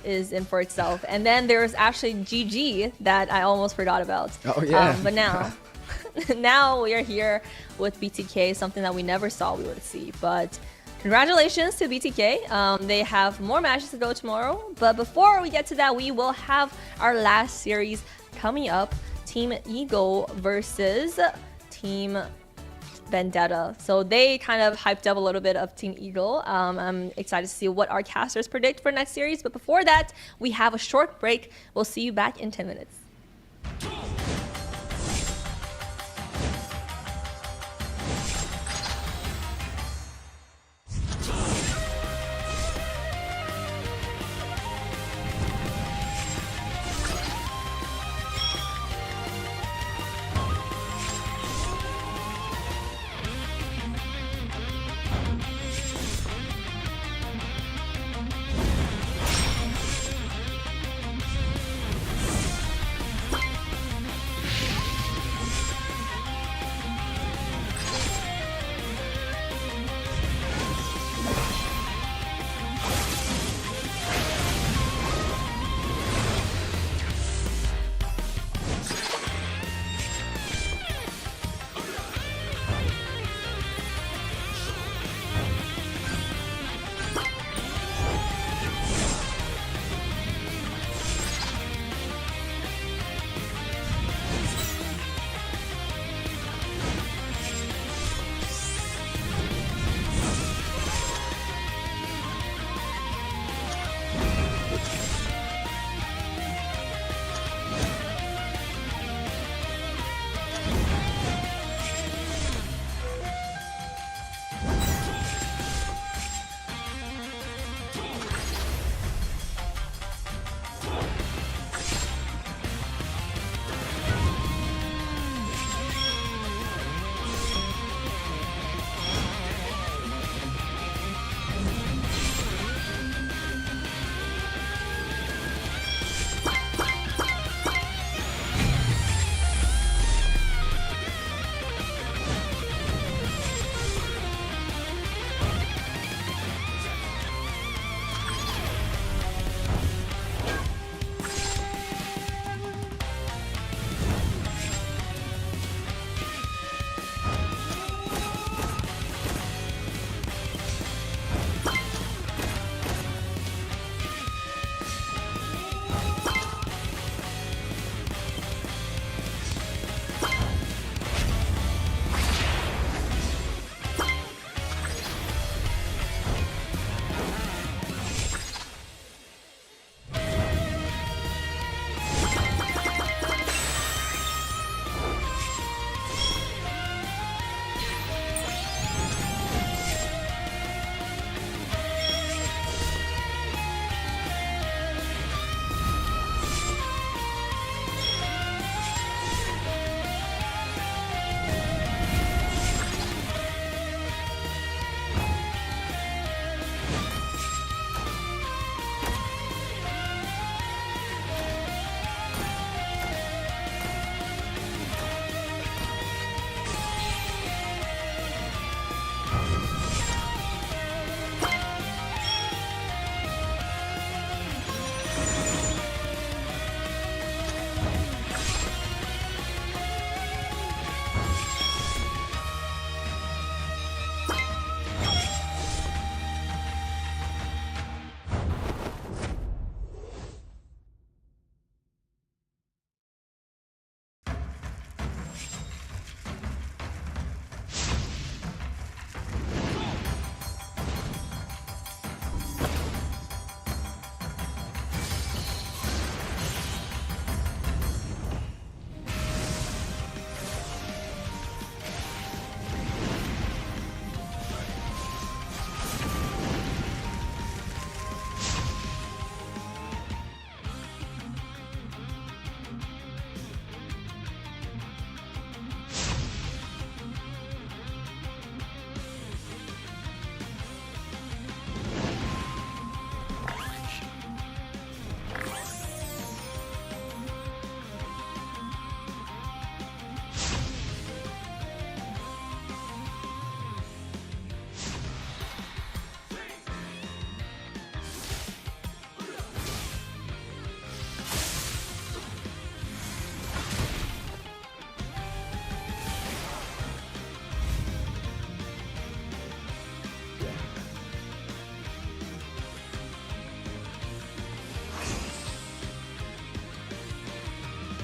is in for itself. And then there's actually GG that I almost forgot about. Oh, yeah. But now, now we are here with BTK, something that we never saw we would see. But congratulations to BTK. They have more matches to go tomorrow. But before we get to that, we will have our last series coming up. Team Eagle versus Team Vendetta. So they kind of hyped up a little bit of Team Eagle. I'm excited to see what our casters predict for next series. But before that, we have a short break. We'll see you back in 10 minutes.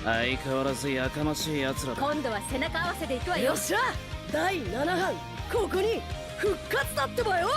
相変わらずやかましい奴らだ。今度は背中合わせでいくわよ。よっしゃ第7班ここに復活だってばよ。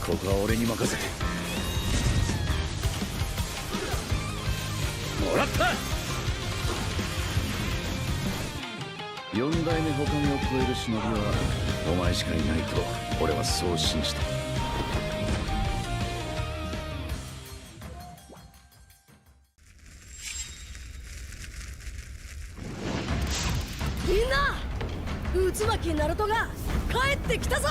ここは俺に任せて。もらった。4代目他を超える忍びはお前しかいないと俺はそう信じてる。みんな渦巻きナルトが帰ってきたぞ。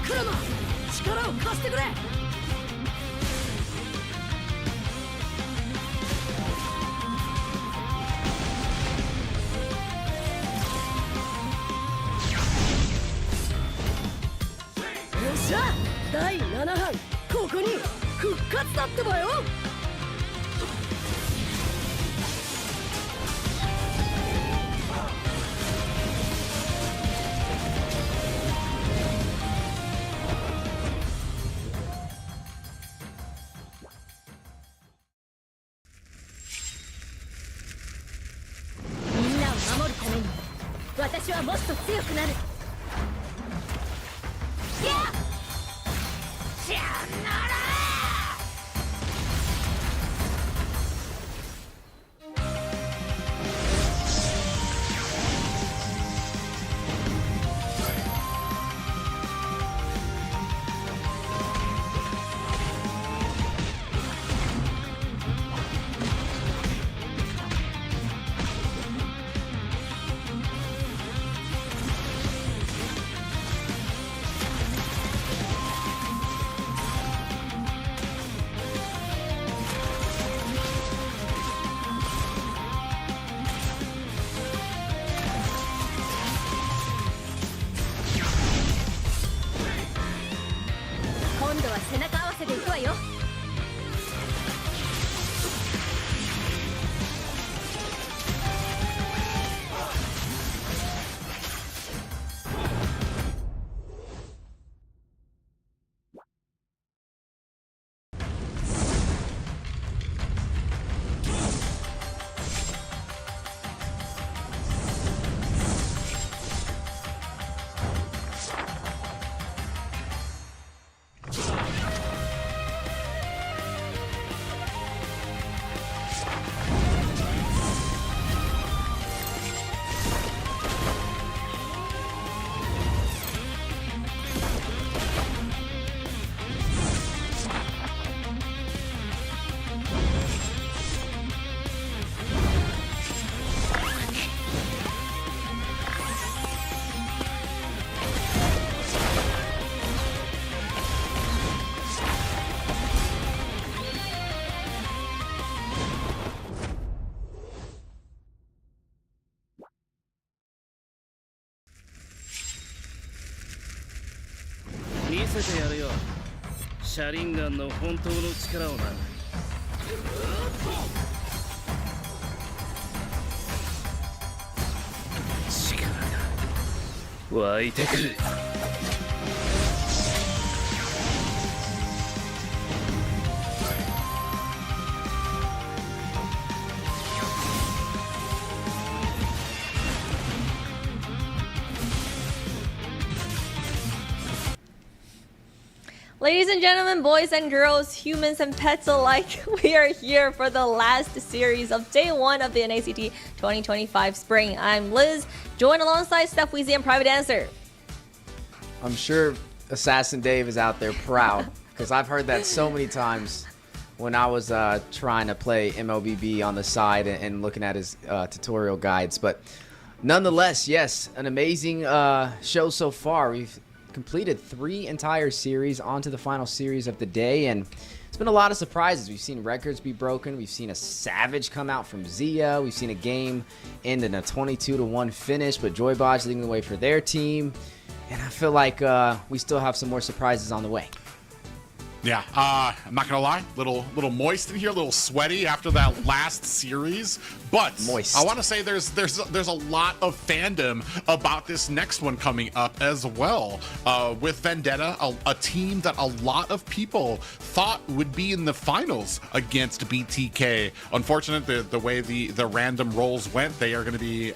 クラマ力を貸してくれ。よっしゃ第7班ここに復活だってばよ。みんなを守るために私はもっと強くなる。やっしゃなら今度は背中合わせでいくわよ。見せてやるよシャリンガンの本当の力をな。力が湧いてくる。Ladies and gentlemen, boys and girls, humans and pets alike, we are here for the last series of day 1 of the NACT 2025 Spring. I'm Liz, joined alongside Steph Weezy and Private Dancer. I'm sure Assassin Dave is out there proud, because I've heard that so many times when I was trying to play MLBB on the side and looking at his tutorial guides. But nonetheless, yes, an amazing show so far. We've completed 3 entire series onto the final series of the day, and it's been a lot of surprises. We've seen records be broken. We've seen a Savage come out from Zia. We've seen a game end in a 22-1 finish, but Joybodge leading the way for their team. And I feel like we still have some more surprises on the way. Yeah, I'm not gonna lie, little moist in here, a little sweaty after that last series, but moist. I want to say there's a lot of fandom about this next one coming up as well. With Vendetta, a team that a lot of people thought would be in the finals against BTK. Unfortunate the way the random rolls went, they are going to be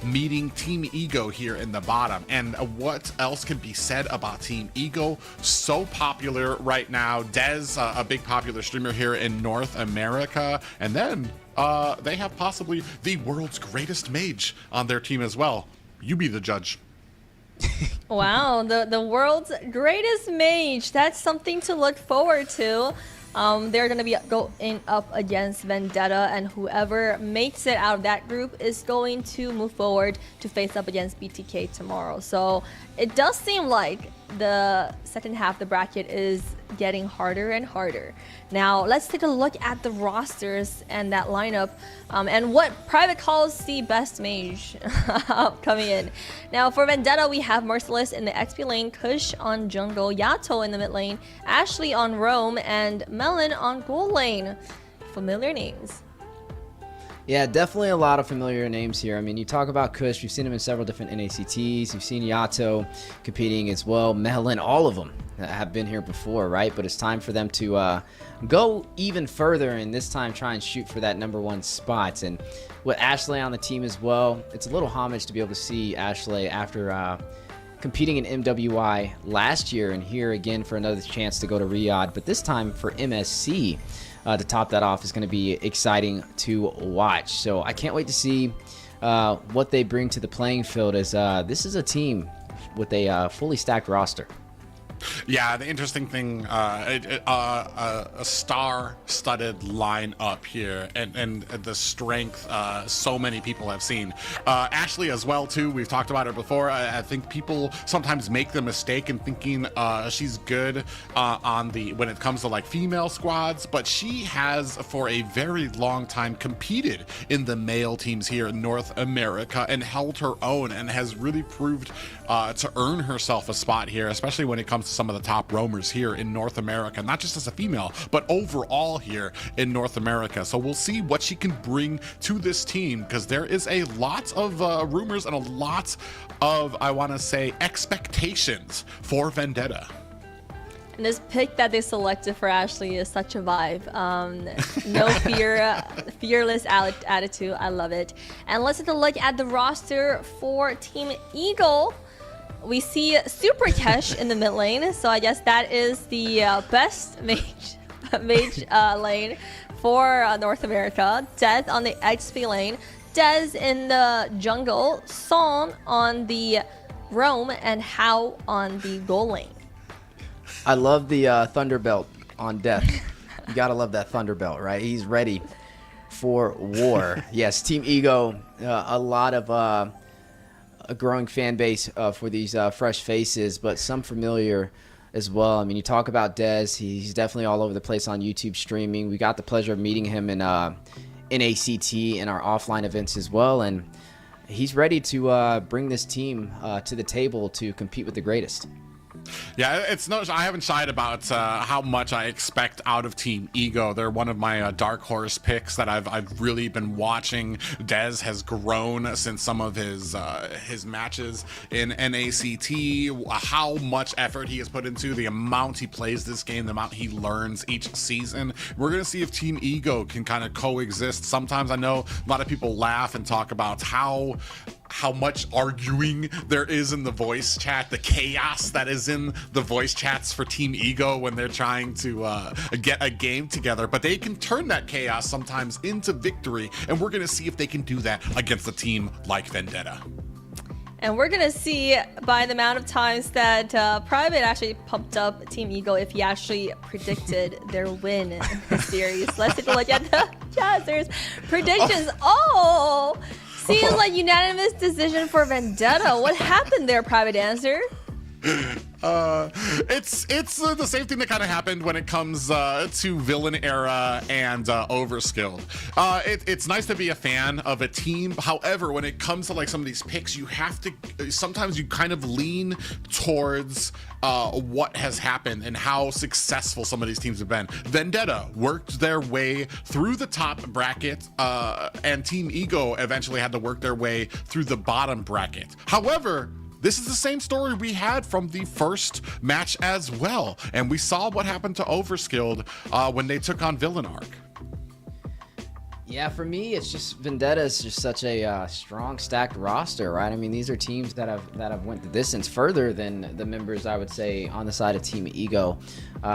meeting Team Ego here in the bottom. And what else can be said about Team Ego? So popular right now. Dez, a big popular streamer here in North America. And then they have possibly the world's greatest mage on their team as well. You be the judge. Wow, the world's greatest mage. That's something to look forward to. They're going to be going up against Vendetta, and whoever makes it out of that group is going to move forward to face up against BTK tomorrow. So it does seem like the second half of the bracket is getting harder and harder. Now let's take a look at the rosters and that lineup, and what Private calls the best mage coming in. Now for Vendetta, we have Merciless in the XP lane, Kush on jungle, Yato in the mid lane, Ashley on roam, and Melon on gold lane. Familiar names. Yeah, definitely a lot of familiar names here. I mean, you talk about Kush, we've seen him in several different NACTs. You've seen Yato competing as well. Melon, all of them have been here before, right? But it's time for them to go even further, and this time try and shoot for that #1 spot. And with Ashley on the team as well, it's a little homage to be able to see Ashley after competing in MWI last year, and here again for another chance to go to Riyadh, but this time for MSC. To top that off is going to be exciting to watch. So I can't wait to see what they bring to the playing field, as this is a team with a fully stacked roster. Yeah, the interesting thing, a star-studded lineup here, and the strength so many people have seen. Ashley as well too. We've talked about her before. I think people sometimes make the mistake in thinking she's good when it comes to like female squads, but she has for a very long time competed in the male teams here in North America and held her own, and has really proved to earn herself a spot here, especially when it comes to some of the top roamers here in North America, not just as a female, but overall here in North America. So we'll see what she can bring to this team, because there is a lot of rumors and a lot of, I want to say, expectations for Vendetta. And this pick that they selected for Ashley is such a vibe. No fear, fearless attitude. I love it. And let's take a look at the roster for Team Eagle. We see Super Kesh in the mid lane, so I guess that is the best mage lane for North America. Death on the XP lane, Dez in the jungle, Song on the roam, and Hao on the gold lane. I love the Thunder Belt on Death. You gotta love that Thunder Belt, right? He's ready for war. Yes, Team Ego, a lot of a growing fan base for these fresh faces, but some familiar as well. I mean, you talk about Dez, he's definitely all over the place on YouTube streaming. We got the pleasure of meeting him in NACT in our offline events as well, and he's ready to bring this team to the table to compete with the greatest. Yeah, it's no. I haven't shied about how much I expect out of Team Ego. They're one of my dark horse picks that I've really been watching. Dez has grown since some of his matches in NACT. How much effort he has put into the amount he plays this game, the amount he learns each season. We're gonna see if Team Ego can kind of coexist. Sometimes I know a lot of people laugh and talk about how much arguing there is in the voice chat, the chaos that is in the voice chats for Team Ego when they're trying to get a game together, but they can turn that chaos sometimes into victory, and we're gonna see if they can do that against a team like Vendetta. And we're gonna see by the amount of times that Private actually pumped up Team Ego if he actually predicted their win in the series. Let's take a look at the chat's predictions. Oh, seems like unanimous decision for Vendetta. What happened there, Private Answer? It's the same thing that kind of happened when it comes to Villain Era and Overskilled. It's nice to be a fan of a team. However, when it comes to like some of these picks, you have to sometimes you kind of lean towards what has happened and how successful some of these teams have been. Vendetta worked their way through the top bracket, and Team Ego eventually had to work their way through the bottom bracket. However, this is the same story we had from the first match as well. And we saw what happened to Overskilled when they took on Villain Arc. Yeah, for me, it's just Vendetta is just such a strong, stacked roster, right? I mean, these are teams that have went the distance further than the members, I would say, on the side of Team Ego,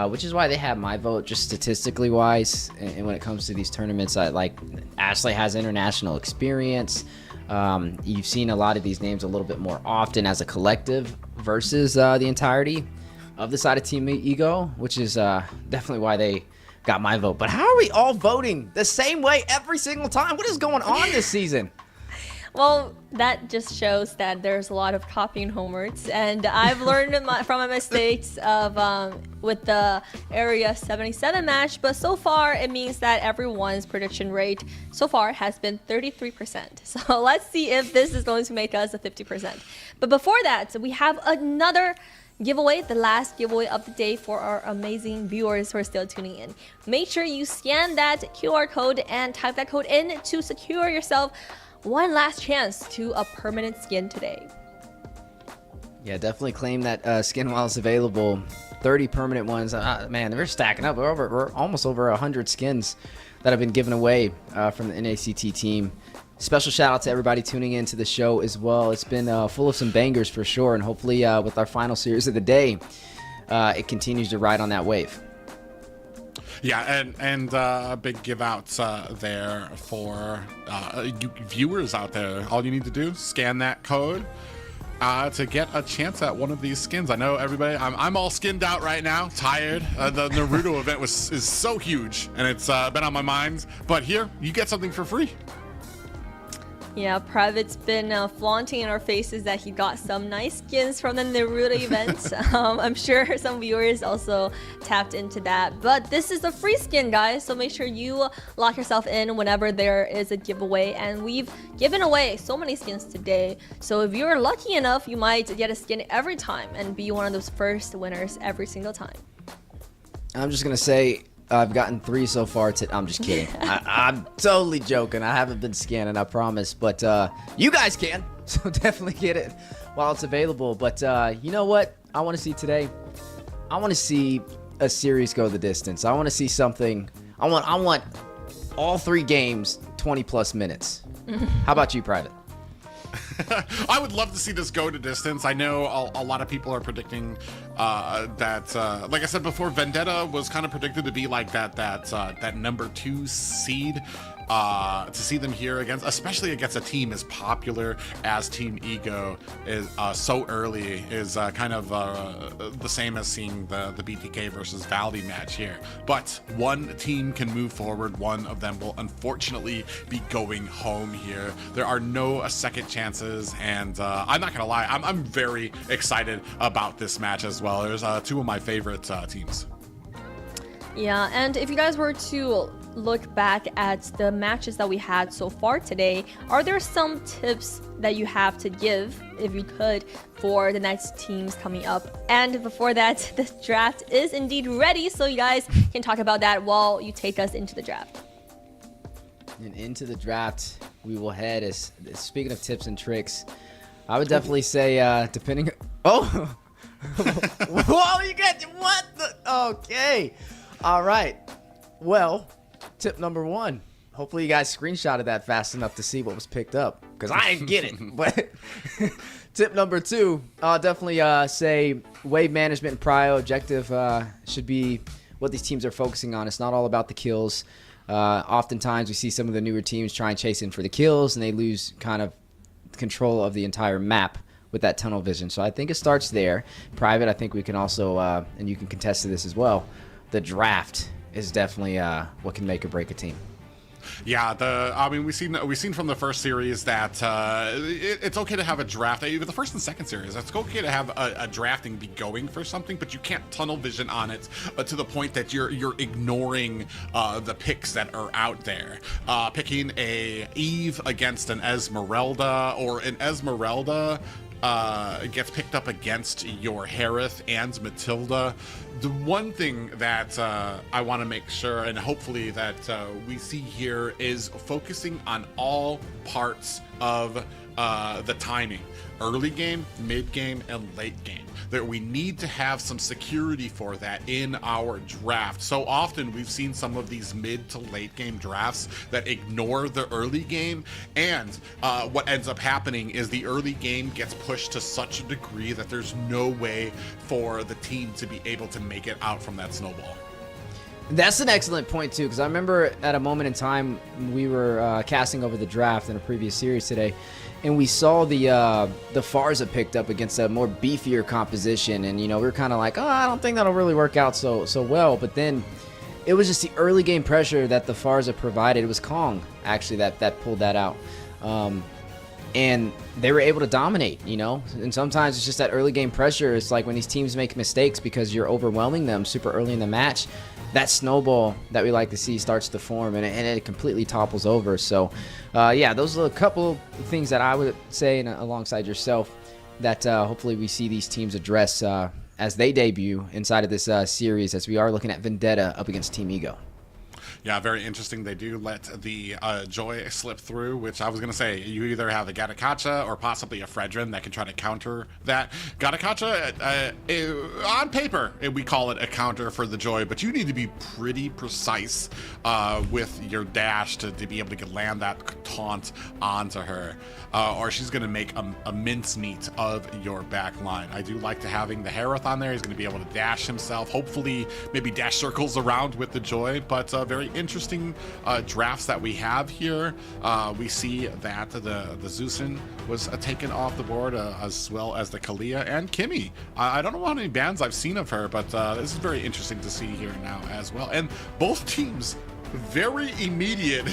which is why they have my vote, just statistically wise. And when it comes to these tournaments, like Ashley has international experience. You've seen a lot of these names a little bit more often as a collective versus the entirety of the side of Team Ego, which is definitely why they got my vote. But how are we all voting the same way every single time? What is going on this season? Well, that just shows that there's a lot of copying homeworks, and I've learned from my mistakes of with the Area 77 match, but so far it means that everyone's prediction rate so far has been 33%. So let's see if this is going to make us a 50%. But before that, we have another giveaway, the last giveaway of the day for our amazing viewers who are still tuning in. Make sure you scan that QR code and type that code in to secure yourself one last chance to a permanent skin today. Yeah, definitely claim that skin while it's available. 30 permanent ones. Man, they're stacking up. We're almost over 100 skins that have been given away from the NACT team. Special shout out to everybody tuning into the show as well. It's been full of some bangers for sure, and hopefully with our final series of the day, it continues to ride on that wave. Yeah, and a big give out there for you viewers out there. All you need to do, scan that code to get a chance at one of these skins. I know everybody, I'm all skinned out right now, tired. The Naruto event is so huge, and it's been on my mind. But here, you get something for free. Yeah, Private's been flaunting in our faces that he got some nice skins from the Naruto event. I'm sure some viewers also tapped into that. But this is a free skin, guys, so make sure you lock yourself in whenever there is a giveaway. And we've given away so many skins today. So if you're lucky enough, you might get a skin every time and be one of those first winners every single time. I'm just going to say, I've gotten 3 so far. I'm just kidding. I'm totally joking. I haven't been scanning, I promise. But you guys can, so definitely get it while it's available. But you know what I want to see today? I want to see a series go the distance. I want to see something. I want all 3 games 20+ minutes. How about you, Private? I would love to see this go to distance. I know a lot of people are predicting that, like I said before, Vendetta was kind of predicted to be like that number 2 seed. To see them here against, especially against a team as popular as Team Ego is so early, is kind of the same as seeing the BTK versus Valdi match here. But one team can move forward. One of them will unfortunately be going home here. There are no second chances, and I'm not gonna lie, I'm very excited about this match as well. There's 2 of my favorite teams. Yeah, and if you guys were to look back at the matches that we had so far today, are there some tips that you have to give, if you could, for the next teams coming up? And before that, the draft is indeed ready, so you guys can talk about that while you take us into the draft. And into the draft, we will head. As speaking of tips and tricks, I would definitely say, depending. Oh, whoa! You got what? Okay, all right. Well, tip number 1. Hopefully, you guys screenshotted that fast enough to see what was picked up, because I didn't get it. But tip number 2, I'll definitely say wave management and prio objective should be what these teams are focusing on. It's not all about the kills. Oftentimes we see some of the newer teams try and chase in for the kills, and they lose kind of control of the entire map with that tunnel vision. So I think it starts there. Private, I think we can also, and you can contest to this as well, the draft is definitely what can make or break a team. Yeah, I mean, we've seen from the first series that it's okay to have a draft. Even the first and second series, it's okay to have a drafting be going for something, but you can't tunnel vision on it to the point that you're ignoring the picks that are out there. Picking a Eve against an Esmeralda, or an Esmeralda gets picked up against your Harith and Matilda. The one thing that I want to make sure, and hopefully that we see here, is focusing on all parts of the timing. Early game, mid game, and late game. That we need to have some security for that in our draft. So often we've seen some of these mid to late game drafts that ignore the early game, and what ends up happening is the early game gets pushed to such a degree that there's no way for the team to be able to make it out from that snowball. That's an excellent point too, because I remember at a moment in time we were casting over the draft in a previous series today, and we saw the Farza picked up against a more beefier composition, and we were kind of like, oh, I don't think that'll really work out so well. But then it was just the early game pressure that the Farza provided. It was Kong actually that pulled that out, and they were able to dominate. And sometimes it's just that early game pressure. It's like when these teams make mistakes because you're overwhelming them super early in the match. That snowball that we like to see starts to form, and it completely topples over. So, yeah, those are a couple of things that I would say, and alongside yourself, that hopefully we see these teams address as they debut inside of this series, as we are looking at Vendetta up against Team Ego. Yeah, very interesting. They do let the Joy slip through, which I was going to say, you either have a Gatakacha or possibly a Fredrin that can try to counter that. Gatakacha, on paper, we call it a counter for the Joy, but you need to be pretty precise with your dash to be able to land that taunt onto her, or she's going to make a mincemeat of your back line. I do like to having the Harith on there. He's going to be able to dash himself, hopefully maybe dash circles around with the Joy, but very interesting drafts that we have here. We see that the Zeusin was taken off the board, as well as the Kalia and Kimmy. I don't know how many bans I've seen of her, but this is very interesting to see here now as well. And both teams very immediate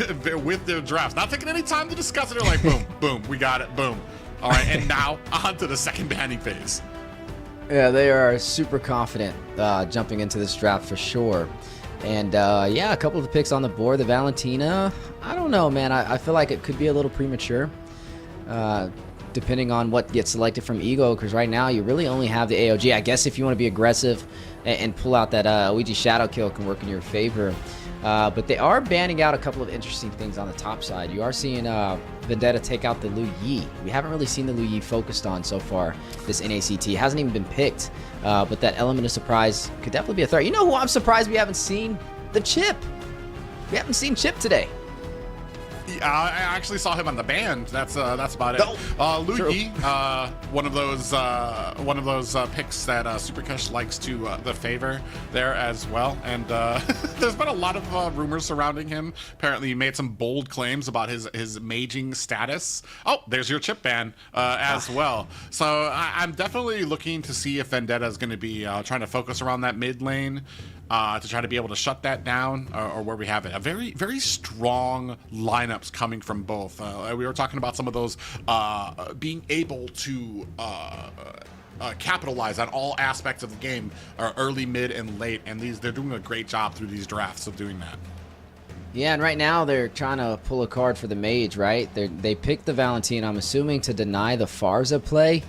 with their drafts, not taking any time to discuss it. They're like, boom, boom, we got it, boom. All right, and now on to the second banning phase. Yeah, they are super confident jumping into this draft for sure. And yeah, a couple of the picks on the board. The Valentina, I don't know, man. I feel like it could be a little premature, depending on what gets selected from Ego, because right now you really only have the AOG. I guess if you want to be aggressive and pull out that Ouija Shadow Kill, can work in your favor. But they are banning out a couple of interesting things on the top side. You are seeing Vendetta take out the Lu Yi. We haven't really seen the Lu Yi focused on so far. This NACT hasn't even been picked, but that element of surprise could definitely be a threat. You know who I'm surprised we haven't seen? The Chip. We haven't seen Chip today. I actually saw him on the band. That's about it. Lu Yi, one of those picks that Supercush likes to the favor there as well. And there's been a lot of rumors surrounding him. Apparently, he made some bold claims about his maging status. Oh, there's your Chip ban as well. So I'm definitely looking to see if Vendetta is going to be trying to focus around that mid lane. To try to be able to shut that down, or where we have it. A very, very strong lineups coming from both. We were talking about some of those being able to capitalize on all aspects of the game, early, mid, and late, and they're doing a great job through these drafts of doing that. Yeah, and right now they're trying to pull a card for the mage, right? They picked the Valentine, I'm assuming, to deny the Farza play,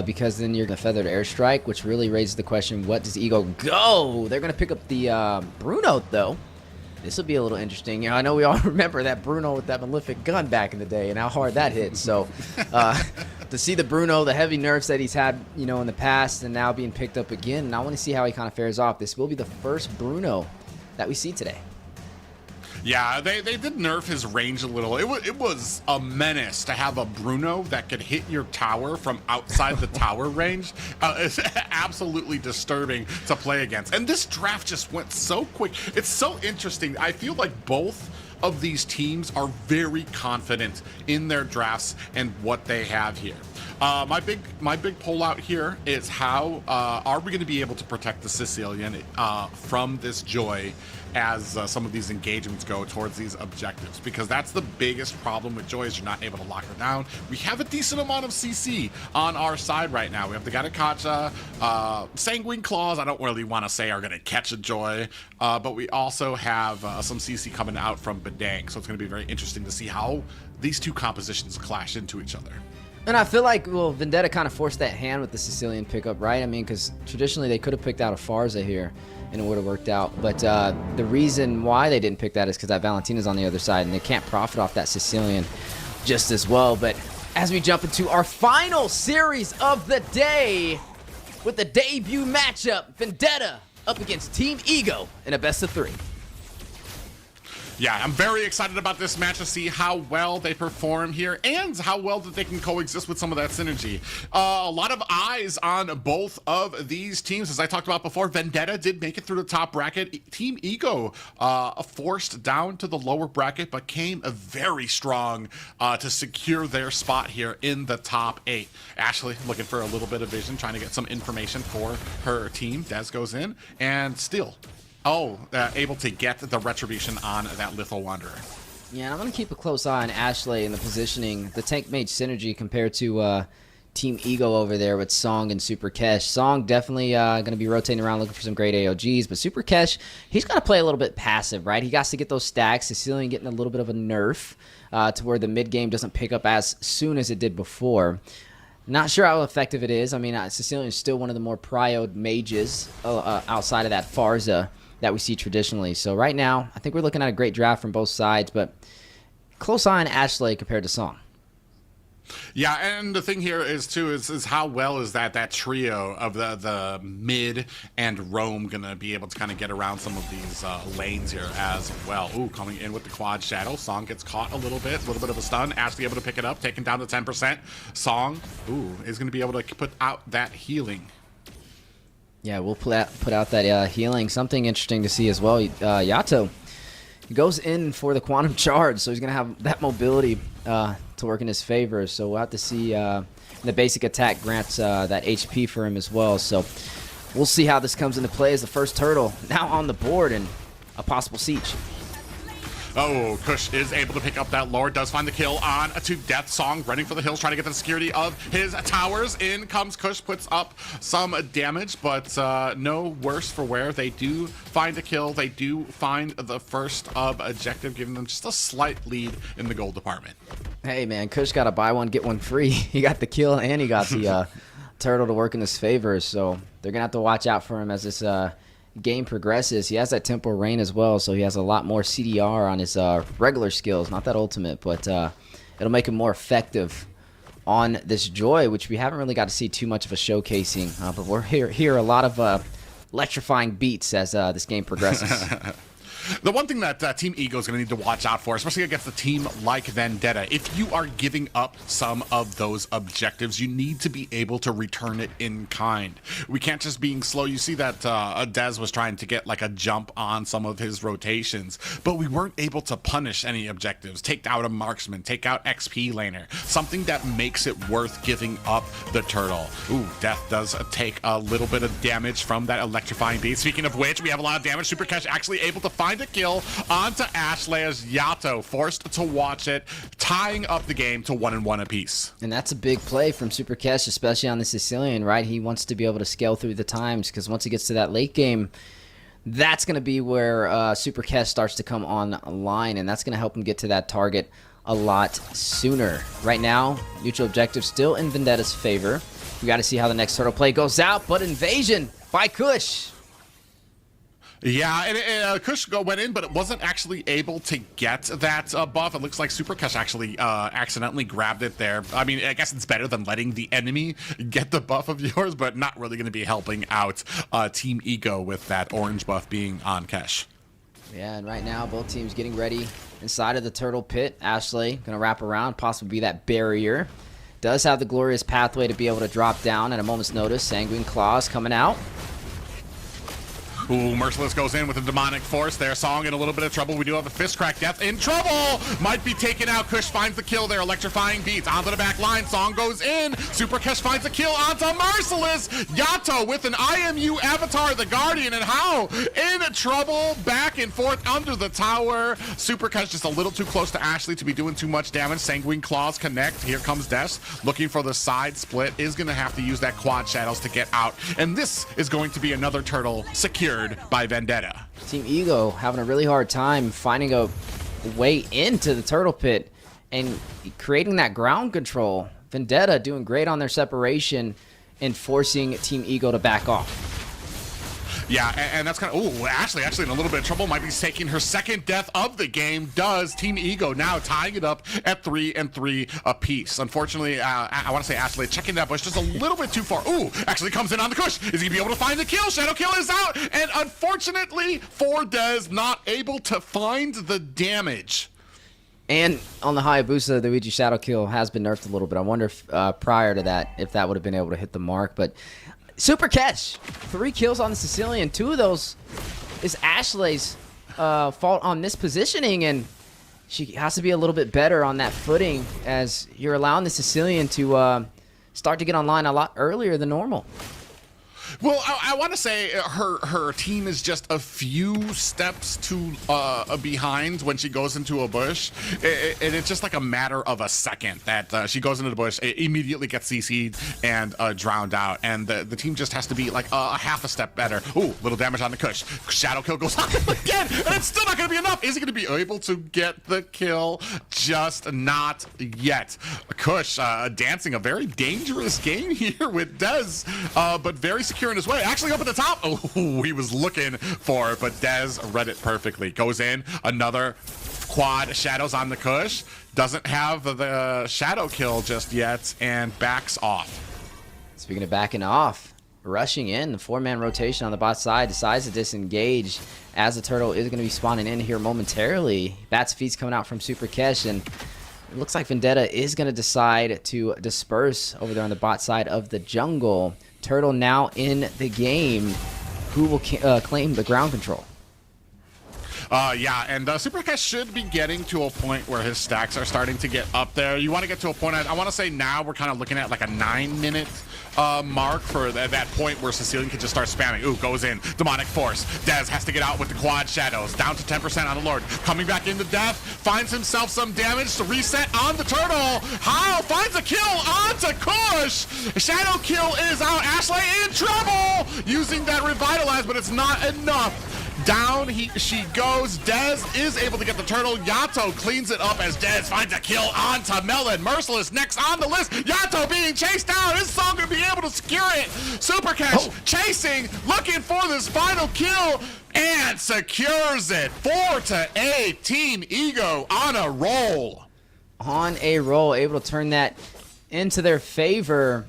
because then you're going to Feathered Airstrike, which really raises the question, what does Ego go? They're going to pick up the Bruno, though. This will be a little interesting. You know, I know we all remember that Bruno with that Malefic gun back in the day and how hard that hit. So to see the Bruno, the heavy nerfs that he's had, you know, in the past and now being picked up again, and I want to see how he kind of fares off. This will be the first Bruno that we see today. Yeah, they did nerf his range a little. It was a menace to have a Bruno that could hit your tower from outside the tower range. It's absolutely disturbing to play against. And this draft just went so quick. It's so interesting. I feel like both of these teams are very confident in their drafts and what they have here. My big poll out here is how are we going to be able to protect the Sicilian from this Joy as some of these engagements go towards these objectives, because that's the biggest problem with Joy is you're not able to lock her down. We have a decent amount of CC on our side right now. We have the Gatakacha, Sanguine Claws, I don't really want to say are going to catch a Joy, but we also have some CC coming out from Bedang, so it's going to be very interesting to see how these two compositions clash into each other. And I feel like, well, Vendetta kind of forced that hand with the Sicilian pickup, right? I mean, because traditionally they could have picked out a Farza here, and it would have worked out. But the reason why they didn't pick that is because that Valentina's on the other side, and they can't profit off that Sicilian just as well. But as we jump into our final series of the day with the debut matchup, Vendetta up against Team Ego in a best-of-3. Yeah, I'm very excited about this match to see how well they perform here and how well that they can coexist with some of that synergy. A lot of eyes on both of these teams. As I talked about before, Vendetta did make it through the top bracket. Team Ego forced down to the lower bracket, but came very strong to secure their spot here in the top 8. Ashley looking for a little bit of vision, trying to get some information for her team. Des goes in and still able to get the retribution on that Lethal Wanderer. Yeah, and I'm going to keep a close eye on Ashley and the positioning, the tank mage synergy compared to Team Ego over there with Song and Super Kesh. Song definitely going to be rotating around looking for some great AOGs, but Super Kesh, he's got to play a little bit passive, right? He got to get those stacks. Sicilian getting a little bit of a nerf to where the mid game doesn't pick up as soon as it did before. Not sure how effective it is. I mean, Sicilian is still one of the more prioed mages outside of that Farza that we see traditionally. So right now, I think we're looking at a great draft from both sides, but close eye on Ashley compared to Song. Yeah, and the thing here is too is how well is that trio of the mid and roam gonna be able to kind of get around some of these lanes here as well. Ooh, coming in with the quad shadow. Song gets caught a little bit of a stun. Ashley able to pick it up, taken down to 10%. Song, is gonna be able to put out that healing. Yeah, we'll put out that healing. Something interesting to see as well. Yato, he goes in for the quantum charge, so he's gonna have that mobility to work in his favor. So we'll have to see the basic attack grants that HP for him as well. So we'll see how this comes into play as the first turtle now on the board and a possible siege. Oh, Kush is able to pick up that lore, does find the kill on to Death. Song running for the hills, trying to get the security of his towers. In comes Kush, puts up some damage, but no worse for wear. They do find a kill. They do find the first objective, giving them just a slight lead in the gold department. Hey, man, Kush got to buy one, get one free. He got the kill, and he got the turtle to work in his favor, so they're going to have to watch out for him as this game progresses. He has that temporal rain as well, so he has a lot more CDR on his regular skills, not that ultimate, but it'll make him more effective on this Joy, which we haven't really got to see too much of a showcasing, but we're hear a lot of electrifying beats as this game progresses. The one thing that Team Ego is going to need to watch out for, especially against a team like Vendetta, if you are giving up some of those objectives, you need to be able to return it in kind. We can't just being slow. You see that Dez was trying to get like a jump on some of his rotations, but we weren't able to punish any objectives. Take out a marksman, take out XP laner, something that makes it worth giving up the turtle. Ooh, Death does take a little bit of damage from that electrifying beat. Speaking of which, we have a lot of damage. Super Cash actually able to find a kill onto Ashley as Yato forced to watch it, tying up the game to 1-1 apiece. And that's a big play from Super Kesh, especially on the Sicilian, right? He wants to be able to scale through the times, because once he gets to that late game, that's going to be where Super Kesh starts to come online, and that's going to help him get to that target a lot sooner. Right now, neutral objective still in Vendetta's favor. We got to see how the next turtle play goes out, but invasion by Kush. Yeah, and Kush went in, but it wasn't actually able to get that buff. It looks like Super Kush actually accidentally grabbed it there. I mean, I guess it's better than letting the enemy get the buff of yours, but not really going to be helping out Team Ego with that orange buff being on Kesh. Yeah, and right now, both teams getting ready inside of the turtle pit. Ashley going to wrap around, possibly be that barrier. Does have the glorious pathway to be able to drop down at a moment's notice. Sanguine Claws coming out. Ooh, Merciless goes in with a demonic force there. Song in a little bit of trouble. We do have a fist crack. Death in trouble. Might be taken out. Kush finds the kill there. Electrifying beats onto the back line. Song goes in. Super Kush finds a kill onto Merciless. Yato with an IMU avatar, the Guardian, and how in trouble. Back and forth under the tower. Super Kush just a little too close to Ashley to be doing too much damage. Sanguine Claws connect. Here comes Des looking for the side split. Is going to have to use that quad shadows to get out. And this is going to be another turtle secured by Vendetta. Team Ego having a really hard time finding a way into the turtle pit and creating that ground control. Vendetta doing great on their separation and forcing Team Ego to back off. Yeah, and that's kind of... Oh, Ashley actually in a little bit of trouble. Might be taking her second death of the game. Does Team Ego now tying it up at 3-3 apiece. Unfortunately, I want to say Ashley checking that bush just a little bit too far. Ooh, actually comes in on the Kush. Is he going to be able to find the kill? Shadow kill is out. And unfortunately for Dez, not able to find the damage. And on the Hayabusa, the Luigi Shadow kill has been nerfed a little bit. I wonder if prior to that, if that would have been able to hit the mark. But Super Kesh, 3 kills on the Sicilian. 2 of those is Ashley's fault on this positioning, and she has to be a little bit better on that footing as you're allowing the Sicilian to start to get online a lot earlier than normal. Well, I want to say her team is just a few steps behind when she goes into a bush, and it's just like a matter of a second that she goes into the bush, immediately gets CC'd and drowned out, and the team just has to be like a half a step better. Ooh, little damage on the Kush. Shadow kill goes on again, and it's still not going to be enough. Is he going to be able to get the kill? Just not yet. Kush dancing a very dangerous game here with Dez, but very secure in his way. Actually up at the top. Oh, he was looking for it, but Dez read it perfectly. Goes in. Another quad shadows on the Kush. Doesn't have the shadow kill just yet and backs off. Speaking of backing off, rushing in, the 4-man rotation on the bot side decides to disengage as the turtle is going to be spawning in here momentarily. Bats feeds coming out from Super Kesh, and it looks like Vendetta is going to decide to disperse over there on the bot side of the jungle. Turtle now in the game. Who will claim the ground control? Yeah, and Super Kesh should be getting to a point where his stacks are starting to get up there. You want to get to a point, I want to say now we're kind of looking at like a 9-minute mark for that point where Sicilian can just start spamming. Ooh, goes in. Demonic Force. Dez has to get out with the quad shadows. Down to 10% on the Lord. Coming back into death. Finds himself some damage to reset on the turtle. How finds a kill onto Kush. Shadow kill is out. Ashley in trouble. Using that revitalize, but it's not enough. Down she goes. Dez is able to get the turtle. Yato cleans it up as Dez finds a kill onto Melon. Merciless next on the list. Yato being chased down. Is Song going to be able to secure it? Super Kesh chasing, looking for this final kill, and secures it. 4-8. Team Ego on a roll. On a roll, able to turn that into their favor.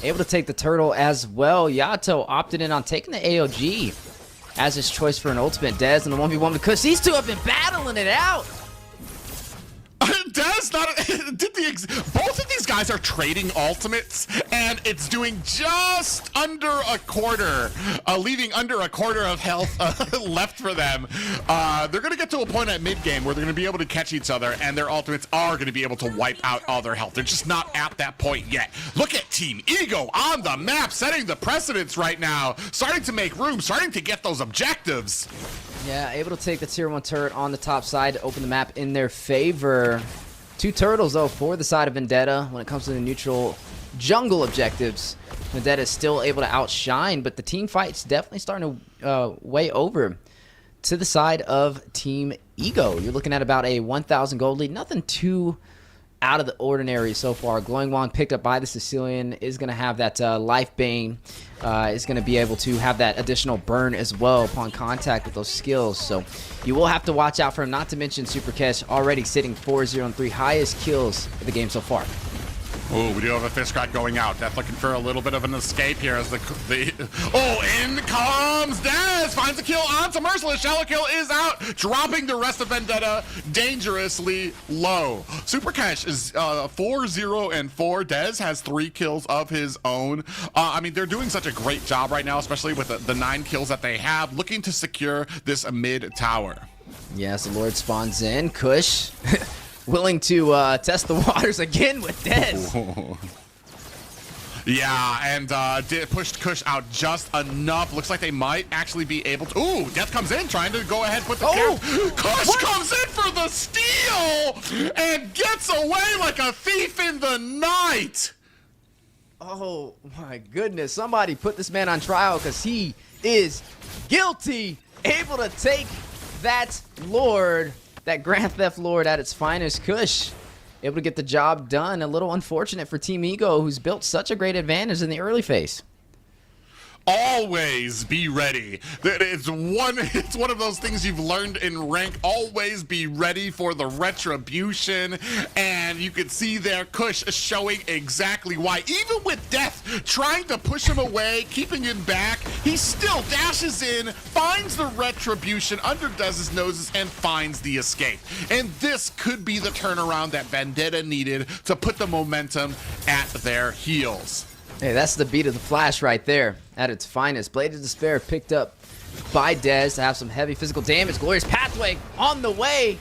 Able to take the turtle as well. Yato opted in on taking the AOG as his choice for an ultimate. Dez in the 1v1 because these two have been battling it out. Dez both of these guys are trading ultimates, and it's doing just under a quarter, leaving under a quarter of health left for them. They're going to get to a point at mid-game where they're going to be able to catch each other, and their ultimates are going to be able to wipe out all their health. They're just not at that point yet. Look at Team Ego on the map, setting the precedence right now, starting to make room, starting to get those objectives. Yeah, able to take the tier 1 turret on the top side to open the map in their favor. 2 turtles, though, for the side of Vendetta when it comes to the neutral jungle objectives. Vendetta is still able to outshine, but the team fight's definitely starting to weigh over to the side of Team Ego. You're looking at about a 1,000 gold lead. Nothing too out of the ordinary so far. Glowing Wand picked up by the Sicilian is going to have that Life Bane. Is going to be able to have that additional burn as well upon contact with those skills. So you will have to watch out for him, not to mention Super Kesh already sitting 4-0-3, highest kills of the game so far. Oh, we do have a fish crack going out. Death looking for a little bit of an escape here as in comes Dez, finds a kill onto Merciless. Shallow kill is out, dropping the rest of Vendetta dangerously low. Super Cash is 4-0-4. Dez has 3 kills of his own. I mean, they're doing such a great job right now, especially with the 9 kills that they have, looking to secure this mid tower. Yes, the Lord spawns in. Kush willing to test the waters again with Dez. Yeah, and pushed Kush out just enough. Looks like they might actually be able to. Ooh, Death comes in, trying to go ahead with the cap. Kush comes in for the steal and gets away like a thief in the night. Oh my goodness, somebody put this man on trial because he is guilty. Able to take that Lord, that Grand Theft Lord at its finest. Kush able to get the job done. A little unfortunate for Team Ego, who's built such a great advantage in the early phase. Always be ready. It's one of those things you've learned in rank. Always be ready for the retribution. And you can see there Kush showing exactly why. Even with Death trying to push him away, keeping him back, he still dashes in, finds the retribution under Dez's noses, and finds the escape. And this could be the turnaround that Vendetta needed to put the momentum at their heels. Hey, that's the beat of the Flash right there at its finest. Blade of Despair picked up by Dez to have some heavy physical damage. Glorious Pathway on the way.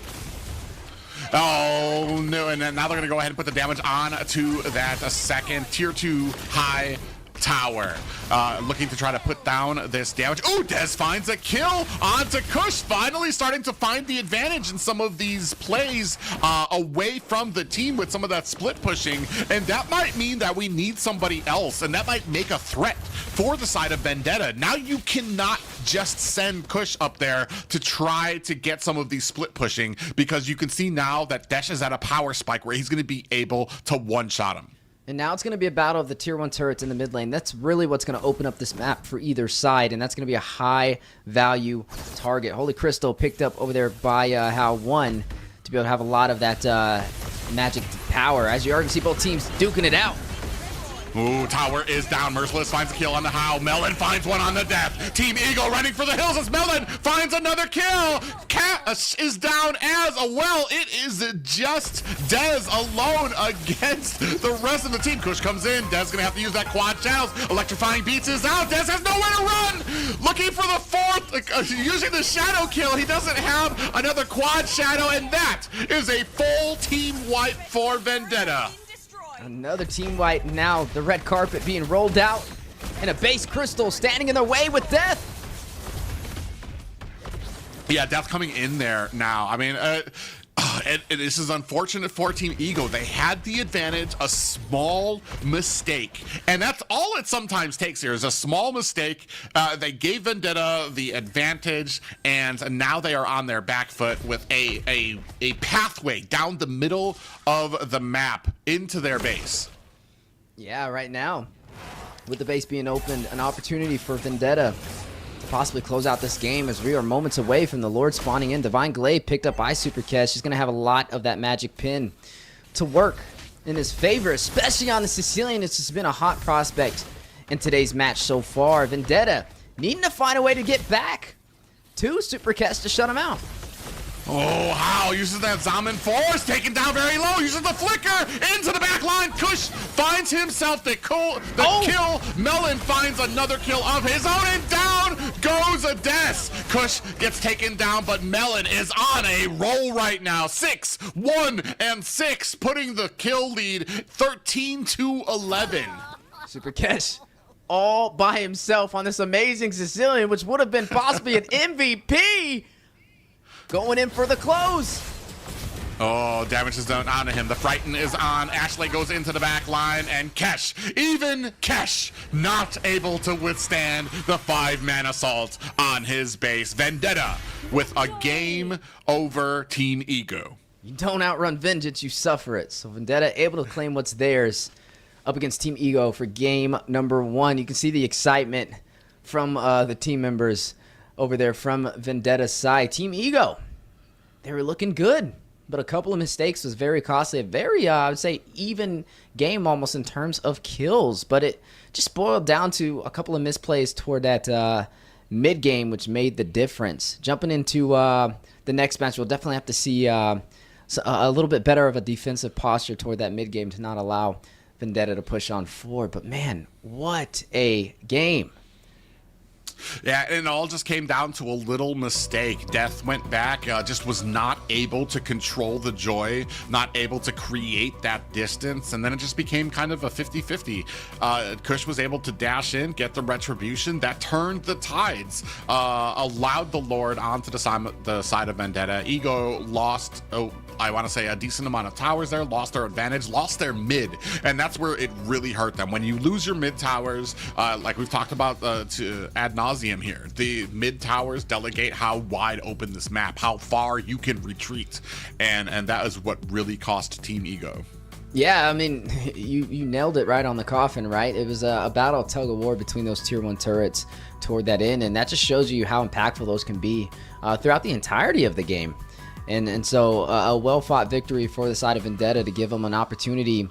Oh, no, and then now they're going to go ahead and put the damage on to that second tier 2 high tower. Looking to try to put down this damage. Oh, Dez finds a kill onto Kush. Finally starting to find the advantage in some of these plays away from the team with some of that split pushing. And that might mean that we need somebody else. And that might make a threat for the side of Vendetta. Now you cannot just send Kush up there to try to get some of these split pushing, because you can see now that Desh is at a power spike where he's going to be able to one-shot him. And now it's going to be a battle of the tier 1 turrets in the mid lane. That's really what's going to open up this map for either side, and that's going to be a high value target. Holy Crystal picked up over there by How 1 to be able to have a lot of that magic power. As you already see both teams duking it out. Ooh, tower is down. Merciless finds a kill on the How. Melon finds one on the Death. Team Eagle running for the hills as Melon finds another kill. Cat is down as well. It is just Dez alone against the rest of the team. Kush comes in. Dez gonna have to use that quad channels. Electrifying Beats is out. Dez has nowhere to run. Looking for the fourth, using the shadow kill. He doesn't have another quad shadow, and that is a full team wipe for Vendetta. Another team wipe now. The red carpet being rolled out, and a base crystal standing in their way with Death. Yeah, Death coming in there now. I mean, this is unfortunate for Team Ego. They had the advantage, a small mistake. And that's all it sometimes takes here is a small mistake. They gave Vendetta the advantage, and now they are on their back foot with a pathway down the middle of the map into their base. Yeah, right now, with the base being opened, an opportunity for Vendetta to possibly close out this game, as we are moments away from the Lord spawning in. Divine Glaive picked up by Super Kesh. He's going to have a lot of that magic pin to work in his favor, especially on the Sicilian. It's just been a hot prospect in today's match so far. Vendetta needing to find a way to get back to Super Kesh to shut him out. Oh, How uses that Zaman Force, taken down very low, uses the flicker into the back line. Kush finds himself the kill. Melon finds another kill of his own, and down goes a Des. Kush gets taken down, but Melon is on a roll right now. 6, 1, and 6, putting the kill lead 13-11. Super Kesh all by himself on this amazing Sicilian, which would have been possibly an MVP. Going in for the close. Oh, damage is done onto him. The Frighten is on. Ashley goes into the back line, and Kesh, even Kesh, not able to withstand the 5-man assault on his base. Vendetta with a game over Team Ego. You don't outrun vengeance, you suffer it. So Vendetta able to claim what's theirs up against Team Ego for game number 1. You can see the excitement from the team members over there from Vendetta's side. Team Ego, they were looking good, but a couple of mistakes was very costly. A very, I would say, even game almost in terms of kills, but it just boiled down to a couple of misplays toward that mid game, which made the difference. Jumping into the next match, we'll definitely have to see a little bit better of a defensive posture toward that mid game to not allow Vendetta to push on forward. But man, what a game. Yeah, and it all just came down to a little mistake. Death went back, just was not able to control the Joy, not able to create that distance, and then it just became kind of a 50-50. Kush was able to dash in, get the retribution. That turned the tides, allowed the Lord onto the side of Vendetta. Ego lost, I want to say, a decent amount of towers there, lost their advantage, lost their mid, and that's where it really hurt them. When you lose your mid towers, like we've talked about to ad nauseum here, the mid towers delegate how wide open this map, how far you can retreat, and that is what really cost Team Ego. Yeah, I mean, you nailed it right on the coffin, right? It was a battle tug of war between those tier 1 turrets toward that end, and that just shows you how impactful those can be throughout the entirety of the game. And so a well-fought victory for the side of Vendetta to give them an opportunity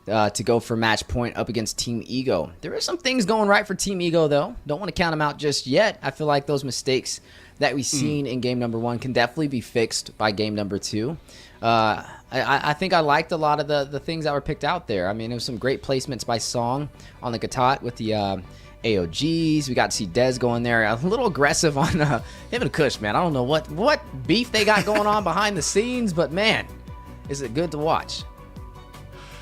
to go for match point up against Team Ego. There are some things going right for Team Ego, though. Don't want to count them out just yet. I feel like those mistakes that we've seen in game number 1 can definitely be fixed by game number 2. I think I liked a lot of the things that were picked out there. I mean, it was some great placements by Song on the Katat with the AOGs. We got to see Dez go in there a little aggressive on him and Kush, man. I don't know what beef they got going on behind the scenes, but man, is it good to watch.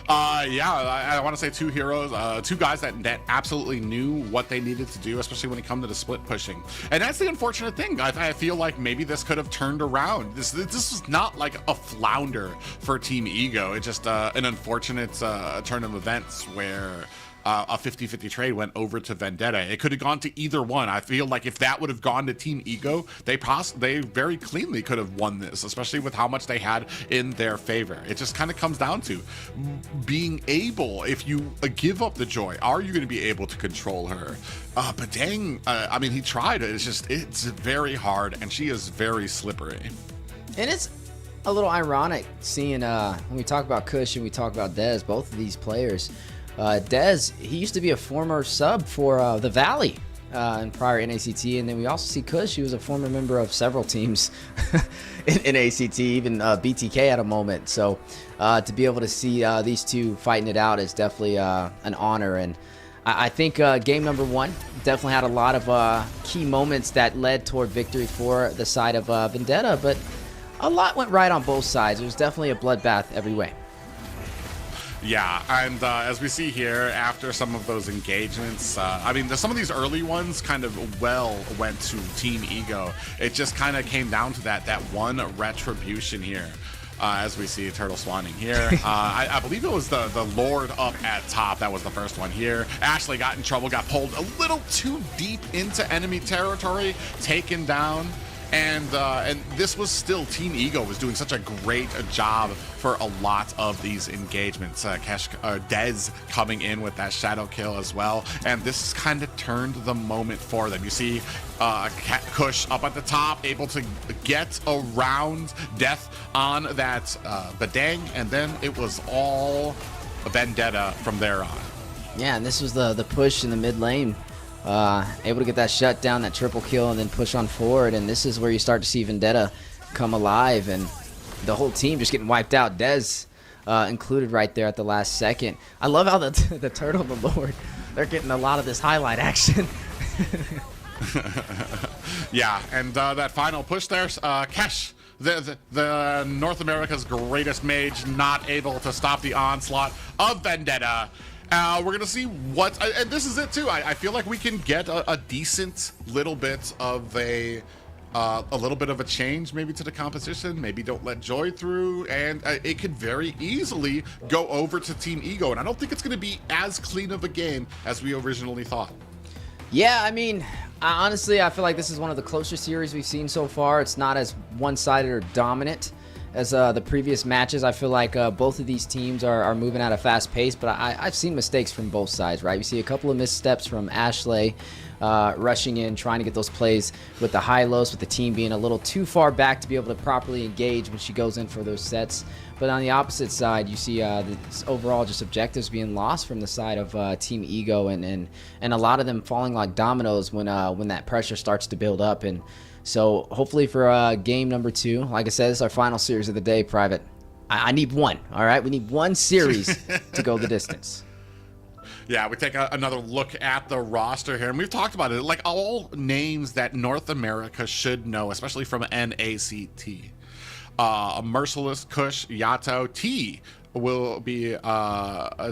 Yeah, I want to say two heroes, two guys that absolutely knew what they needed to do, especially when it comes to the split pushing. And that's the unfortunate thing. I feel like maybe this could have turned around. This was not like a flounder for Team Ego. It's just an unfortunate turn of events where a 50-50 trade went over to Vendetta. It could have gone to either one. I feel like if that would have gone to Team Ego, they very cleanly could have won this, especially with how much they had in their favor. It just kind of comes down to being able, if you give up the Joy, are you going to be able to control her? But dang, I mean, he tried. It's very hard, and she is very slippery. And it's a little ironic seeing when we talk about Kush and we talk about Dez, both of these players. Dez, he used to be a former sub for the Valley in prior NACT, and then we also see Kush, he was a former member of several teams in NACT, even BTK at a moment. So to be able to see these two fighting it out is definitely an honor, and I think game number 1 definitely had a lot of key moments that led toward victory for the side of Vendetta, but a lot went right on both sides. It was definitely a bloodbath every way. Yeah, and as we see here, after some of those engagements, I mean, some of these early ones kind of went to Team Ego. It just kind of came down to that one retribution here. As we see Turtle Swanning here. I believe it was the Lord up at top. That was the first one here. Ashley got in trouble, got pulled a little too deep into enemy territory, taken down. And this was still, Team Ego was doing such a great job for a lot of these engagements. Dez coming in with that shadow kill as well. And this kind of turned the moment for them. You see Kush up at the top, able to get around Death on that Badang. And then it was all Vendetta from there on. Yeah, and this was the push in the mid lane. Able to get that shutdown, that triple kill, and then push on forward. And this is where you start to see Vendetta come alive, and the whole team just getting wiped out. Dez included right there at the last second. I love how the Turtle and the Lord, they're getting a lot of this highlight action. Yeah, and that final push there, Kesh, the North America's greatest mage, not able to stop the onslaught of Vendetta. We're going to see what, and this is it too. I feel like we can get a decent little bit of a a little bit of a change maybe to the composition, maybe don't let Joy through, and it could very easily go over to Team Ego, and I don't think it's going to be as clean of a game as we originally thought. Yeah, I mean, honestly, I feel like this is one of the closer series we've seen so far. It's not as one-sided or dominant as the previous matches. I feel like both of these teams are moving at a fast pace, but I've seen mistakes from both sides, right? You see a couple of missteps from Ashley, rushing in, trying to get those plays with the high-lows, with the team being a little too far back to be able to properly engage when she goes in for those sets. But on the opposite side, you see this overall just objectives being lost from the side of Team Ego, and a lot of them falling like dominoes when that pressure starts to build up. And so hopefully for game number 2, like I said, this is our final series of the day, Private. I need one, all right? We need one series to go the distance. Yeah, we take another look at the roster here, and we've talked about it, like all names that North America should know, especially from NACT. Merciless, Kush, Yato, T will be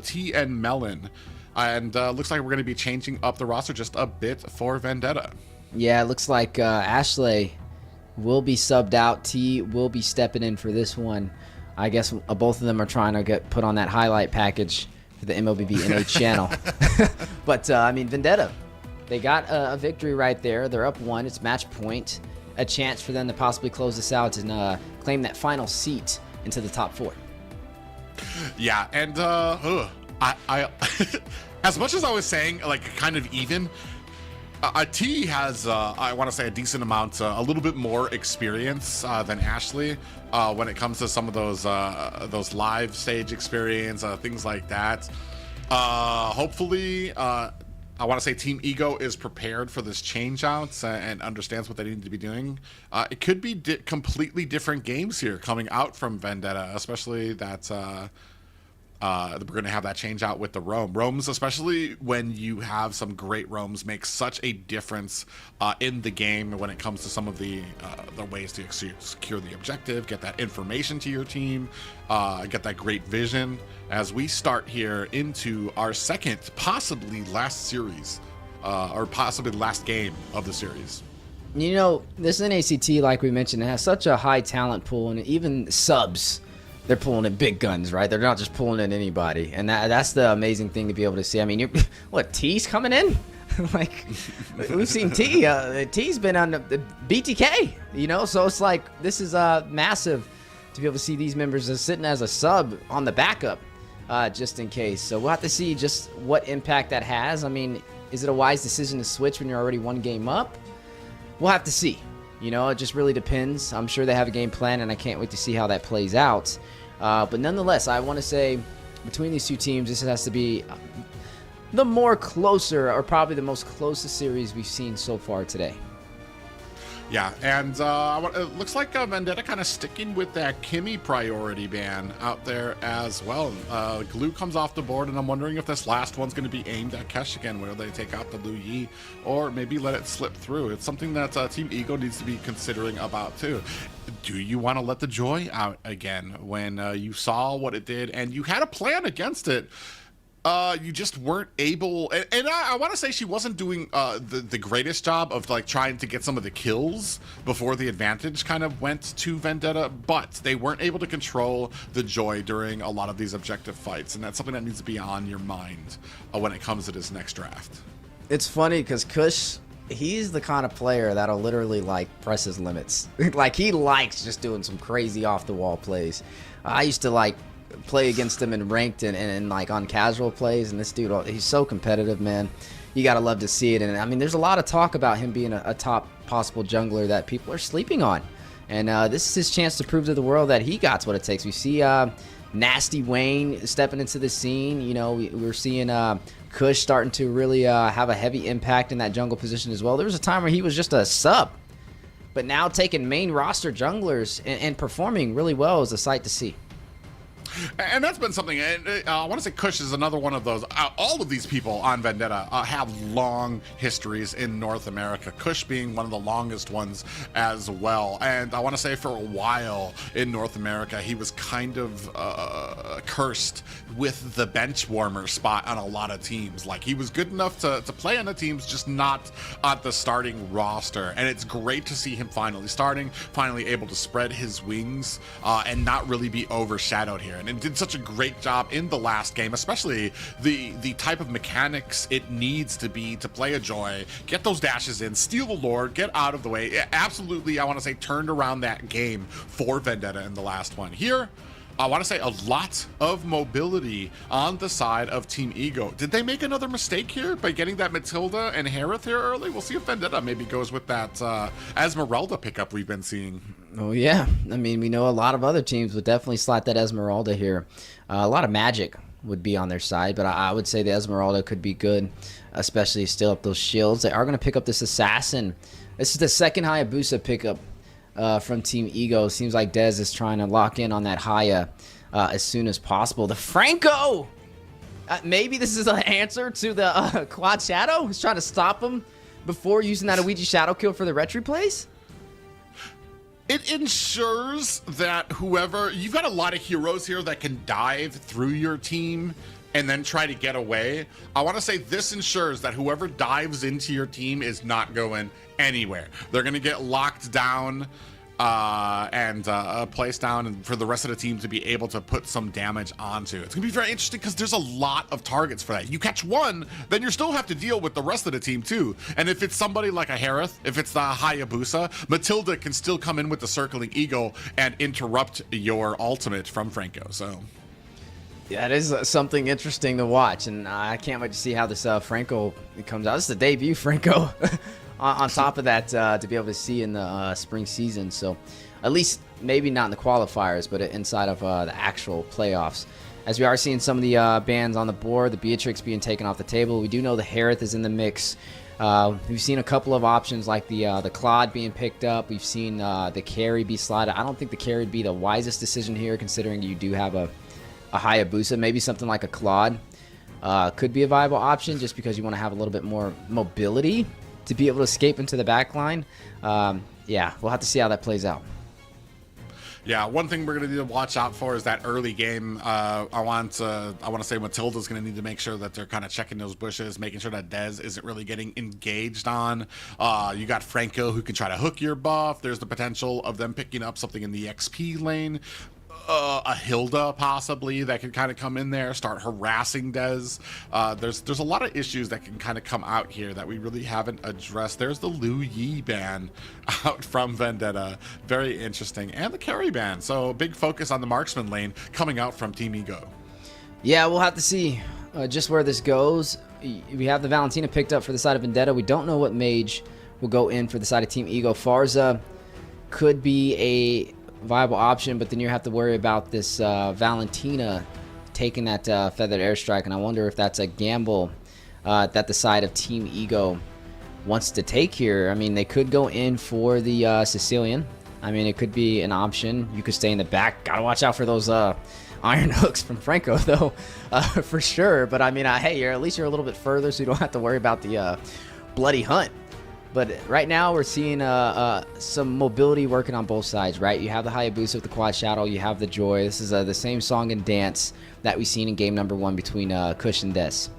T and Melon, and looks like we're going to be changing up the roster just a bit for Vendetta. Yeah, it looks like Ashley will be subbed out. T will be stepping in for this one. I guess both of them are trying to get put on that highlight package for the MLBB NA channel. But, I mean, Vendetta, they got a victory right there. They're up 1. It's match point. A chance for them to possibly close this out and claim that final seat into the top 4. Yeah, and I as much as I was saying, like, kind of even, T has, I want to say, a decent amount, a little bit more experience than Ashley when it comes to some of those live stage experience, things like that. Hopefully, I want to say Team Ego is prepared for this change out and understands what they need to be doing. It could be completely different games here coming out from Vendetta, especially that we're going to have that change out with the roam. Roams, especially when you have some great roams, make such a difference in the game when it comes to some of the ways to secure the objective, get that information to your team, get that great vision as we start here into our second, possibly last series, or possibly last game of the series. You know, this NACT, like we mentioned, it has such a high talent pool, and even subs, they're pulling in big guns, right? They're not just pulling in anybody, and that's the amazing thing to be able to see. I mean, what, T's coming in? Like, we've seen T. T's been on the BTK, you know? So it's like, this is massive to be able to see these members as sitting as a sub on the backup, just in case. So we'll have to see just what impact that has. I mean, is it a wise decision to switch when you're already 1 game up? We'll have to see. You know, it just really depends. I'm sure they have a game plan, and I can't wait to see how that plays out. But nonetheless, I want to say between these two teams, this has to be the more closer, or probably the most closest series we've seen so far today. Yeah, and it looks like Vendetta kind of sticking with that Kimmy priority ban out there as well. Glue comes off the board, and I'm wondering if this last one's going to be aimed at Kesh again, where they take out the Lu Yi, or maybe let it slip through. It's something that Team Ego needs to be considering about too. Do you want to let the Joy out again when you saw what it did and you had a plan against it? You just weren't able, and I want to say she wasn't doing the greatest job of like trying to get some of the kills before the advantage kind of went to Vendetta, but they weren't able to control the Joy during a lot of these objective fights, and that's something that needs to be on your mind when it comes to this next draft. It's funny because Kush, he's the kind of player that'll literally like press his limits. Like, he likes just doing some crazy off the wall plays. I used to like play against him in ranked and like on casual plays, and this dude, he's so competitive, man. You gotta love to see it. And I mean, there's a lot of talk about him being a top possible jungler that people are sleeping on, and this is his chance to prove to the world that he got what it takes. We see Nasty Wayne stepping into the scene. You know, we're seeing Kush starting to really have a heavy impact in that jungle position as well. There was a time where he was just a sub, but now taking main roster junglers and performing really well is a sight to see. And that's been something. And I want to say Kush is another one of those. All of these people on Vendetta have long histories in North America. Kush being one of the longest ones as well. And I want to say for a while in North America, he was kind of cursed with the bench warmer spot on a lot of teams. Like, he was good enough to play on the teams, just not on the starting roster. And it's great to see him finally starting, finally able to spread his wings and not really be overshadowed here. And it did such a great job in the last game, especially the type of mechanics it needs to be to play a Joy, get those dashes in, steal the Lord, get out of the way. It absolutely, I want to say, turned around that game for Vendetta in the last one. Here, I want to say a lot of mobility on the side of Team Ego. Did they make another mistake here by getting that Matilda and Harith here early? We'll see if Vendetta maybe goes with that Esmeralda pickup we've been seeing. Oh, yeah. I mean, we know a lot of other teams would definitely slot that Esmeralda here. A lot of magic would be on their side, but I would say the Esmeralda could be good, especially still up those shields. They are going to pick up this Assassin. This is the second Hayabusa pickup from Team Ego. Seems like Dez is trying to lock in on that Haya as soon as possible. The Franco! Maybe this is an answer to the Quad Shadow? He's trying to stop him before using that Ouija Shadow kill for the retry plays? It ensures that whoever... You've got a lot of heroes here that can dive through your team and then try to get away. I want to say this ensures that whoever dives into your team is not going anywhere. They're going to get locked down and placed down, and for the rest of the team to be able to put some damage onto. It's going to be very interesting because there's a lot of targets for that. You catch one, then you still have to deal with the rest of the team too. And if it's somebody like a Harith, if it's the Hayabusa, Matilda can still come in with the Circling Eagle and interrupt your ultimate from Franco. So yeah, it is something interesting to watch, and I can't wait to see how this Franco comes out. This is the debut Franco. On top of that, to be able to see in the spring season. So at least maybe not in the qualifiers, but inside of the actual playoffs. As we are seeing some of the bans on the board, the Beatrix being taken off the table. We do know the Harith is in the mix. We've seen a couple of options like the Claude being picked up. We've seen the carry be slotted. I don't think the carry would be the wisest decision here, considering you do have a Hayabusa. Maybe something like a Claude could be a viable option, just because you want to have a little bit more mobility to be able to escape into the back line. Yeah, we'll have to see how that plays out. Yeah, one thing we're going to need to watch out for is that early game. I want to say Matilda's going to need to make sure that they're kind of checking those bushes, making sure that Dez isn't really getting engaged on. You got Franco who can try to hook your buff. There's the potential of them picking up something in the XP lane. A Hilda possibly that can kind of come in there, start harassing Dez. There's a lot of issues that can kind of come out here that we really haven't addressed. There's the Lu Yi ban out from Vendetta, very interesting, and the carry ban. So big focus on the marksman lane coming out from Team Ego. Yeah, we'll have to see just where this goes. We have the Valentina picked up for the side of Vendetta. We don't know what mage will go in for the side of Team Ego. Farza could be a viable option, but then you have to worry about this Valentina taking that feathered airstrike, and I wonder if that's a gamble that the side of Team Ego wants to take here. I mean, they could go in for the Sicilian. I mean, it could be an option. You could stay in the back. Gotta watch out for those iron hooks from Franco, though, for sure. But I mean, hey, at least you're a little bit further, so you don't have to worry about the bloody hunt. But right now we're seeing some mobility working on both sides, right? You have the Hayabusa with the Quad Shadow, you have the Joy. This is the same song and dance that we've seen in game number 1 between Kush and Des.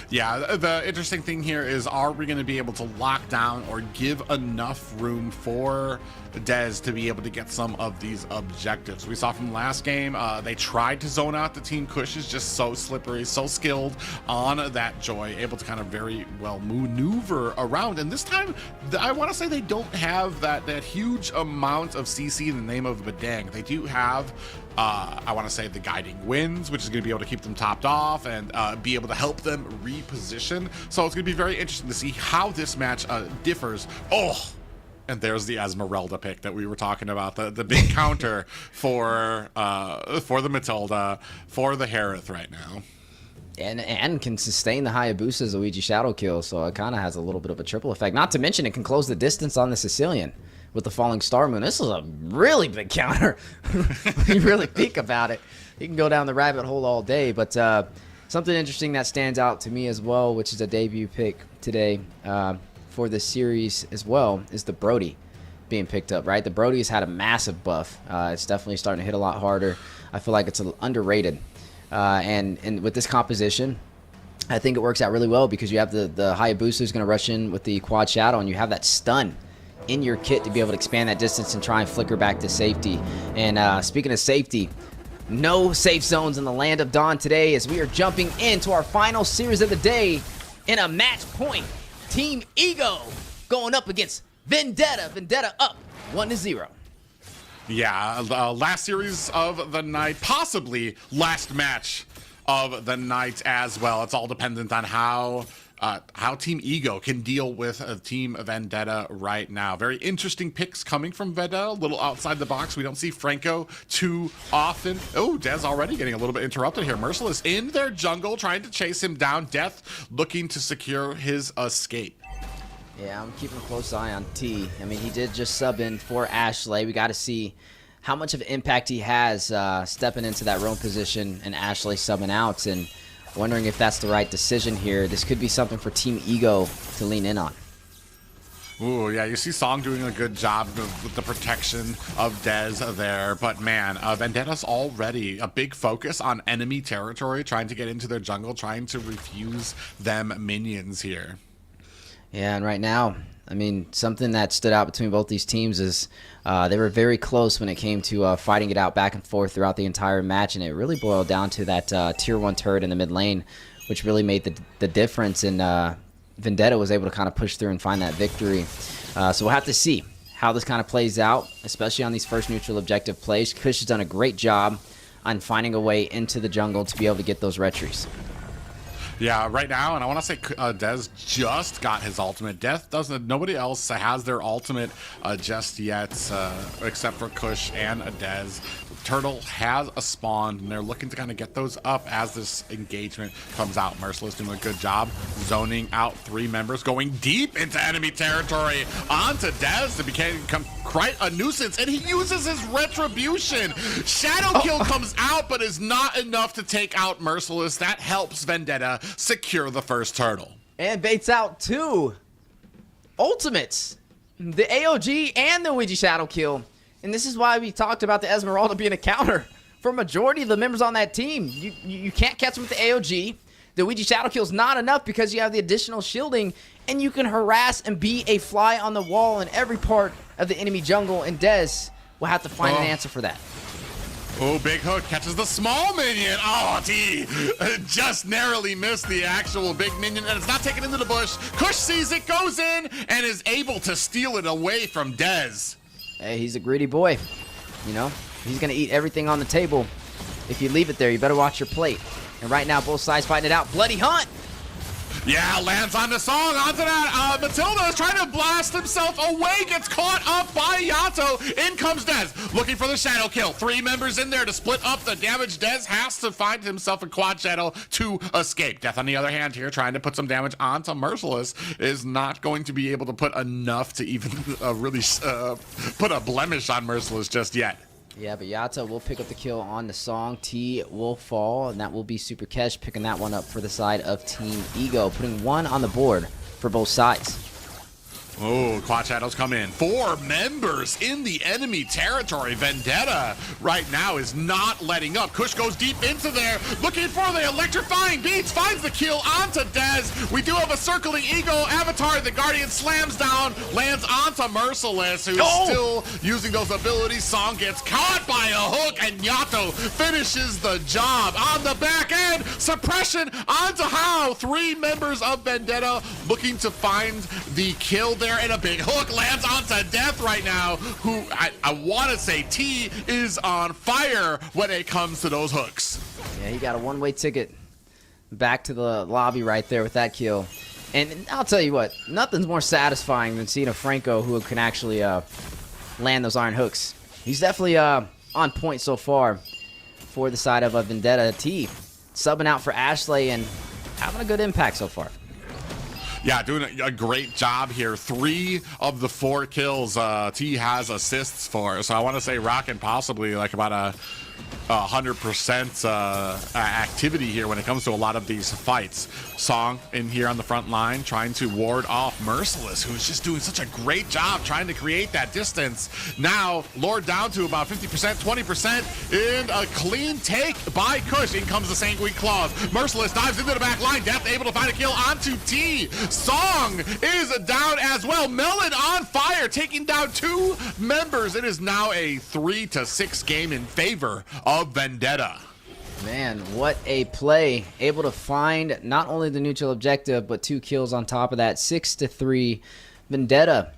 Yeah, the interesting thing here is, are we going to be able to lock down or give enough room for Dez to be able to get some of these objectives? We saw from last game, they tried to zone out the team. Kush is just so slippery, so skilled on that Joy, able to kind of very well maneuver around. And this time, I want to say they don't have that huge amount of CC in the name of Badang. They do have I want to say the Guiding Winds, which is going to be able to keep them topped off and be able to help them reposition. So it's going to be very interesting to see how this match differs. Oh, and there's the Esmeralda pick that we were talking about, the big counter for the Matilda, for the Harith right now. And can sustain the Hayabusa's Luigi Shadow kill, so it kind of has a little bit of a triple effect. Not to mention it can close the distance on the Sicilian, with the falling star moon. This is a really big counter when you really think about it. You can go down the rabbit hole all day, but something interesting that stands out to me as well, which is a debut pick today for the series as well, is the Brody being picked up, right? The Brody's had a massive buff. It's definitely starting to hit a lot harder. I feel like it's underrated. And with this composition, I think it works out really well because you have the Hayabusa who's going to rush in with the quad shadow, and you have that stun in your kit to be able to expand that distance and try and flicker back to safety. And speaking of safety, no safe zones in the land of Dawn today as we are jumping into our final series of the day in a match point. Team Ego going up against Vendetta. Vendetta up 1-0. Yeah, last series of the night, possibly last match of the night as well. It's all dependent on how Team Ego can deal with Team Vendetta right now. Very interesting picks coming from Vendetta, a little outside the box. We don't see Franco too often. Oh, Dez already getting a little bit interrupted here. Merciless in their jungle, trying to chase him down. Death looking to secure his escape. Yeah, I'm keeping a close eye on T. I mean, he did just sub in for Ashley. We got to see how much of an impact he has stepping into that roam position and Ashley subbing out, and wondering if that's the right decision here. This could be something for Team Ego to lean in on. Ooh, yeah, you see Song doing a good job with the protection of Dez there, but man, Vendetta's already a big focus on enemy territory, trying to get into their jungle, trying to refuse them minions here. Yeah, and right now, I mean, something that stood out between both these teams is they were very close when it came to fighting it out back and forth throughout the entire match, and it really boiled down to that tier 1 turret in the mid lane, which really made the difference, and Vendetta was able to kind of push through and find that victory. So we'll have to see how this kind of plays out, especially on these first neutral objective plays. Kush has done a great job on finding a way into the jungle to be able to get those retries. Yeah, right now, and I want to say Dez just got his ultimate. Death doesn't. Nobody else has their ultimate just yet, except for Kush and Dez. Turtle has a spawn, and they're looking to kind of get those up as this engagement comes out. Merciless doing a good job zoning out 3 members, going deep into enemy territory onto Dez to become quite a nuisance, and he uses his retribution. Shadow kill comes out, but is not enough to take out Merciless. That helps Vendetta secure the first turtle. And baits out 2 ultimates, the AOG and the Ouija Shadow kill. And this is why we talked about the Esmeralda being a counter for a majority of the members on that team. You can't catch them with the AOG. The Ouija Shadow kill is not enough because you have the additional shielding, and you can harass and be a fly on the wall in every part of the enemy jungle, and Dez will have to find an answer for that. Oh, big hook catches the small minion. Oh, T just narrowly missed the actual big minion, and it's not taken into the bush. Kush sees it, goes in, and is able to steal it away from Dez. Hey, he's a greedy boy. You know, he's going to eat everything on the table. If you leave it there, you better watch your plate. And right now, both sides fighting it out. Bloody Hunt. Yeah, lands on the song, onto that. Matilda is trying to blast himself away, gets caught up by Yato. In comes Dez, looking for the shadow kill. 3 members in there to split up the damage. Dez has to find himself a quad shadow to escape. Death, on the other hand, here, trying to put some damage onto Merciless, is not going to be able to put enough to even really put a blemish on Merciless just yet. Yeah, but Yato will pick up the kill on the song. T will fall, and that will be Super Kesh picking that one up for the side of Team Ego, putting 1 on the board for both sides. Oh, quad shadows come in. 4 members in the enemy territory. Vendetta right now is not letting up. Kush goes deep into there, looking for the electrifying beats, finds the kill onto Dez. We do have a circling Ego avatar. The Guardian slams down, lands onto Merciless, who's still using those abilities. Song gets caught by a hook, and Yato finishes the job. On the back end, suppression onto How. 3 members of Vendetta looking to find the kill there, and a big hook lands onto Death right now, who I want to say T is on fire when it comes to those hooks. Yeah, he got a one-way ticket back to the lobby right there with that kill. And I'll tell you what, nothing's more satisfying than seeing a Franco who can actually land those iron hooks. He's definitely on point so far for the side of Vendetta. T subbing out for Ashley and having a good impact so far. Yeah, doing a great job here. 3 of the 4 kills T has assists for. So I want to say rocking possibly like about a 100% activity here when it comes to a lot of these fights. Song in here on the front line trying to ward off Merciless, who's just doing such a great job trying to create that distance. Now Lord down to about 50%, 20%, and a clean take by Kush. In comes the Sanguine Claws. Merciless dives into the back line. Death able to find a kill onto T. Song is down as well. Melon on fire, taking down 2 members. It is now a 3-6 game in favor of Vendetta. Man, what a play. Able to find not only the neutral objective, but 2 kills on top of that. 6-3. Vendetta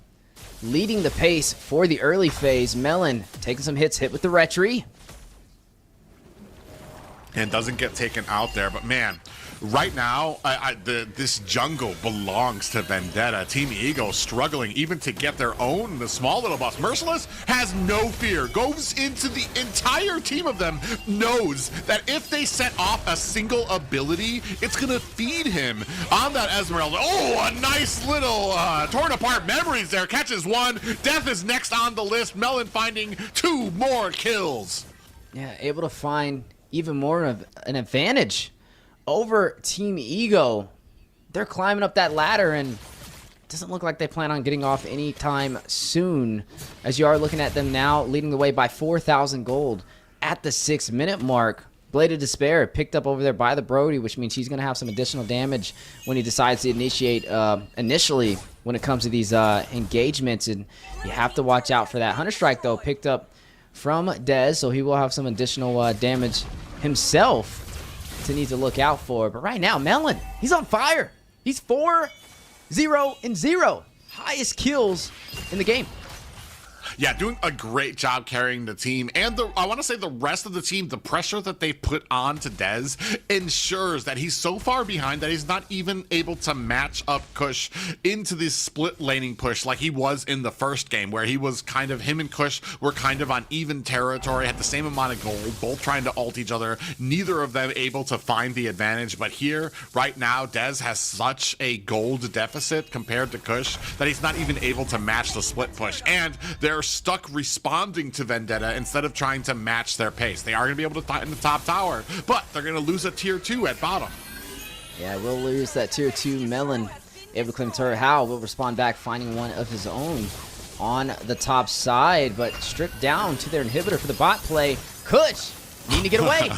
leading the pace for the early phase. Melon taking some hits, hit with the retry. And doesn't get taken out there, but man, right now, this jungle belongs to Vendetta. Team Ego struggling even to get their own, the small little boss. Merciless has no fear, goes into the entire team of them, knows that if they set off a single ability, it's gonna feed him on that Esmeralda. Oh, a nice little torn apart memories there, catches 1. Death is next on the list. Melon finding 2 more kills. Yeah, able to find even more of an advantage over Team Ego. They're climbing up that ladder, and it doesn't look like they plan on getting off anytime soon, as you are looking at them now leading the way by 4,000 gold at the 6-minute mark. Blade of Despair picked up over there by the Brody, which means he's going to have some additional damage when he decides to initiate initially when it comes to these engagements, and you have to watch out for that. Hunter Strike, though, picked up from Dez, so he will have some additional damage himself to need to look out for. But right now, Melon, he's on fire. He's 4-0-0. Highest kills in the game. Yeah, doing a great job carrying the team, and I want to say the rest of the team, the pressure that they put on to Dez ensures that he's so far behind that he's not even able to match up Kush into this split laning push like he was in the first game, where he was kind of, him and Kush were kind of on even territory, had the same amount of gold, both trying to ult each other, neither of them able to find the advantage. But here, right now, Dez has such a gold deficit compared to Kush that he's not even able to match the split push, and they're stuck responding to Vendetta instead of trying to match their pace. They are going to be able to fight in the top tower, but they're going to lose a tier 2 at bottom. Yeah, we'll lose that tier 2. Melon able to claim turret. How will respond back, finding one of his own on the top side, but stripped down to their inhibitor for the bot play. Kush need to get away.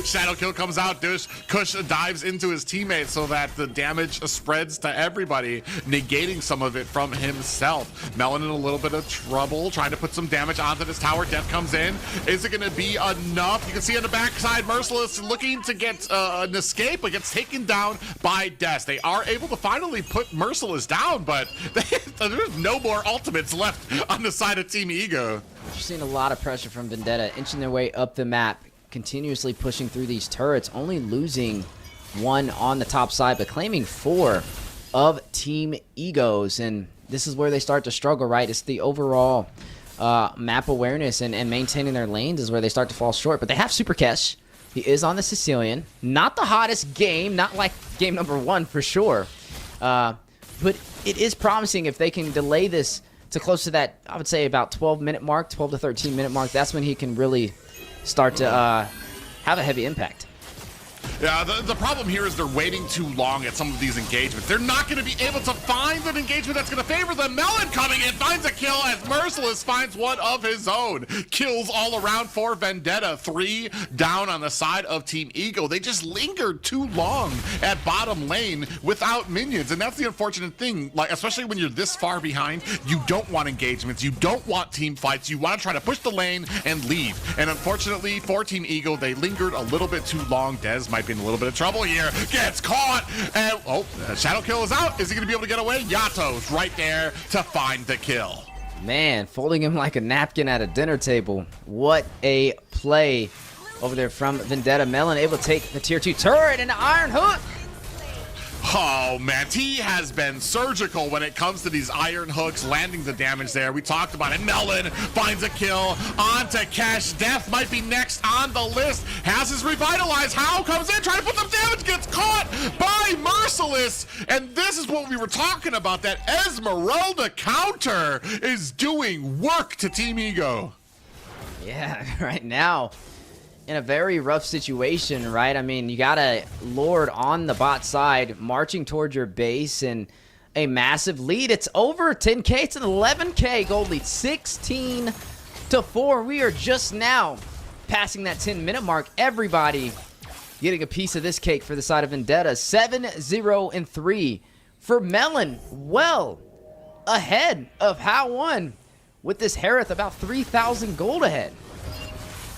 Shadow kill comes out. Kush dives into his teammates so that the damage spreads to everybody, negating some of it from himself. Melon in a little bit of trouble, trying to put some damage onto this tower. Death comes in. Is it going to be enough? You can see on the backside, Merciless looking to get an escape, but gets taken down by Des. They are able to finally put Merciless down, but there's no more ultimates left on the side of Team Ego. You're seeing a lot of pressure from Vendetta, inching their way up the map, continuously pushing through these turrets, only losing 1 on the top side, but claiming 4 of Team Ego's. And this is where they start to struggle, right? It's the overall map awareness and maintaining their lanes is where they start to fall short. But they have Super Kesh. He is on the Sicilian. Not the hottest game, not like game number 1 for sure. But it is promising if they can delay this to close to that, I would say about 12-minute mark, 12 to 13-minute mark. That's when he can really start to have a heavy impact. Yeah, the problem here is they're waiting too long at some of these engagements. They're not going to be able to find an engagement that's going to favor them. Melon coming in, finds a kill as Merciless finds one of his own. Kills all around for Vendetta. 3 down on the side of Team Ego. They just lingered too long at bottom lane without minions, and that's the unfortunate thing. Like, especially when you're this far behind, you don't want engagements, you don't want team fights, you want to try to push the lane and leave. And unfortunately for Team Ego, they lingered a little bit too long. Dez might be in a little bit of trouble here. Gets caught, and Shadow kill is out. Is he going to be able to get away? Yato's right there to find the kill. Man, folding him like a napkin at a dinner table. What a play over there from Vendetta. Melon able to take the tier 2 turret and the Iron Hook. Oh man, T has been surgical when it comes to these iron hooks, landing the damage there. We talked about it. Melon finds a kill. On to Kesh. Death might be next on the list. Has his revitalize. How comes in, trying to put some damage, gets caught by Merciless. And this is what we were talking about. That Esmeralda counter is doing work to Team Ego. Yeah, right now in a very rough situation, right? I mean, you got a Lord on the bot side marching towards your base and a massive lead. It's over 10K. It's an 11K gold lead, 16-4. We are just now passing that 10-minute mark. Everybody getting a piece of this cake for the side of Vendetta. 7-0-3 for Melon. Well ahead of How 1 with this Harith, about 3,000 gold ahead.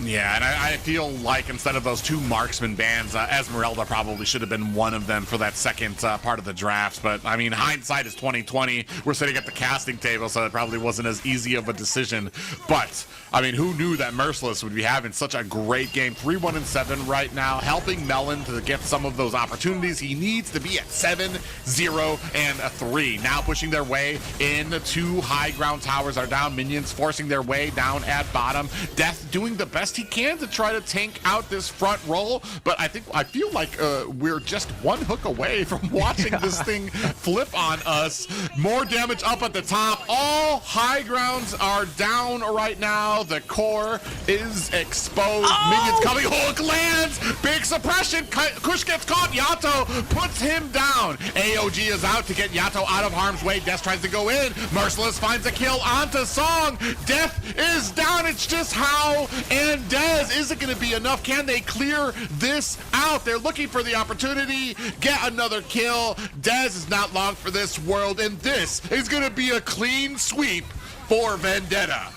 Yeah, and I feel like instead of those two marksman bans, Esmeralda probably should have been one of them for that second part of the draft. But I mean, hindsight is 2020. We're sitting at the casting table, so it probably wasn't as easy of a decision. But I mean, who knew that Merciless would be having such a great game? 3-1-7 right now, helping Melon to get some of those opportunities. He needs to be at 7-0-3. Now pushing their way in. Two high ground towers are down. Minions forcing their way down at bottom. Death doing the best he can to try to tank out this front roll, but I feel like we're just one hook away from watching this thing flip on us. More damage up at the top. All high grounds are down right now. The core is exposed. Minions coming. Hook lands. Big suppression. Kush gets caught. Yato puts him down. AOG is out to get Yato out of harm's way. Death tries to go in. Merciless finds a kill onto Song. Death is down. It's just How and Dez. Is it going to be enough? Can they clear this out? They're looking for the opportunity. Get another kill. Dez is not long for this world, and this is going to be a clean sweep for Vendetta.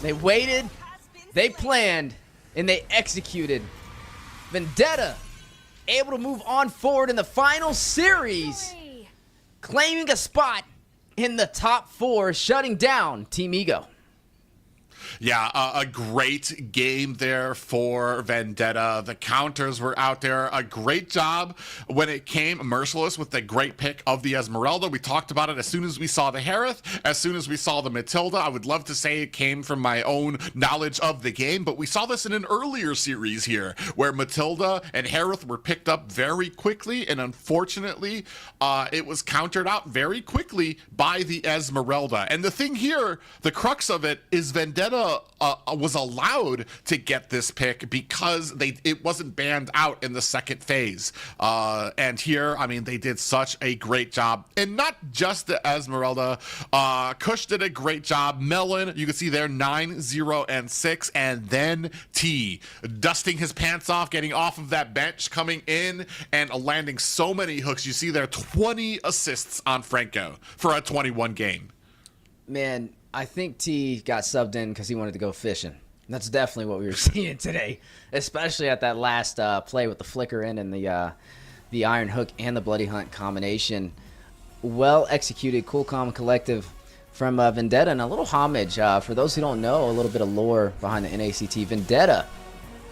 They waited, they planned, and they executed. Vendetta able to move on forward in the final series, claiming a spot in the top 4, shutting down Team Ego. Yeah, a great game there for Vendetta. The counters were out there. A great job when it came Merciless with the great pick of the Esmeralda. We talked about it as soon as we saw the Harith, as soon as we saw the Matilda. I would love to say it came from my own knowledge of the game, but we saw this in an earlier series here where Matilda and Harith were picked up very quickly, and unfortunately, it was countered out very quickly by the Esmeralda. And the thing here, the crux of it, is Vendetta was allowed to get this pick because it wasn't banned out in the second phase. And here, I mean, they did such a great job. And not just the Esmeralda. Kush did a great job. Melon, you can see there, 9-0-6. And then T, dusting his pants off, getting off of that bench, coming in and landing so many hooks. You see there, 20 assists on Franco for a 21 game. Man, I think T got subbed in because he wanted to go fishing. That's definitely what we were seeing today, especially at that last play with the flicker in and the iron hook and the bloody hunt combination. Well executed, cool, calm, collective from Vendetta. And a little homage for those who don't know a little bit of lore behind the NACT. Vendetta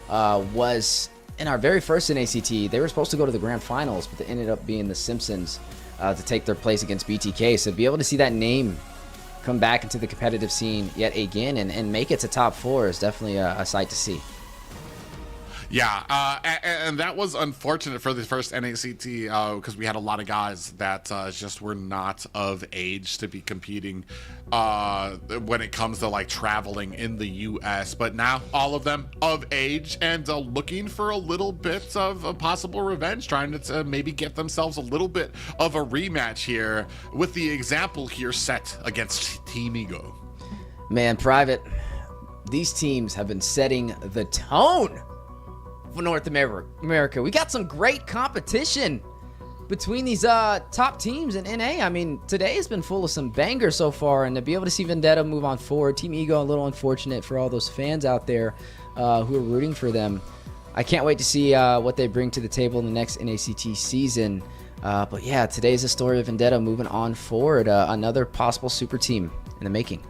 was in our very first NACT. They were supposed to go to the grand finals, but they ended up being the Simpsons to take their place against BTK. So to be able to see that name come back into the competitive scene yet again and make it to top 4 is definitely a sight to see. Yeah, and that was unfortunate for the first NACT because we had a lot of guys that just were not of age to be competing when it comes to like traveling in the US. But now all of them of age and looking for a little bit of a possible revenge, trying to maybe get themselves a little bit of a rematch here with the example here set against Team Ego. Man, Private, these teams have been setting the tone for North America. We got some great competition between these top teams in NA. I mean, today has been full of some bangers so far, and to be able to see Vendetta move on forward, Team Ego a little unfortunate for all those fans out there who are rooting for them. I can't wait to see what they bring to the table in the next NACT season. But yeah, today's the story of Vendetta moving on forward. Another possible super team in the making.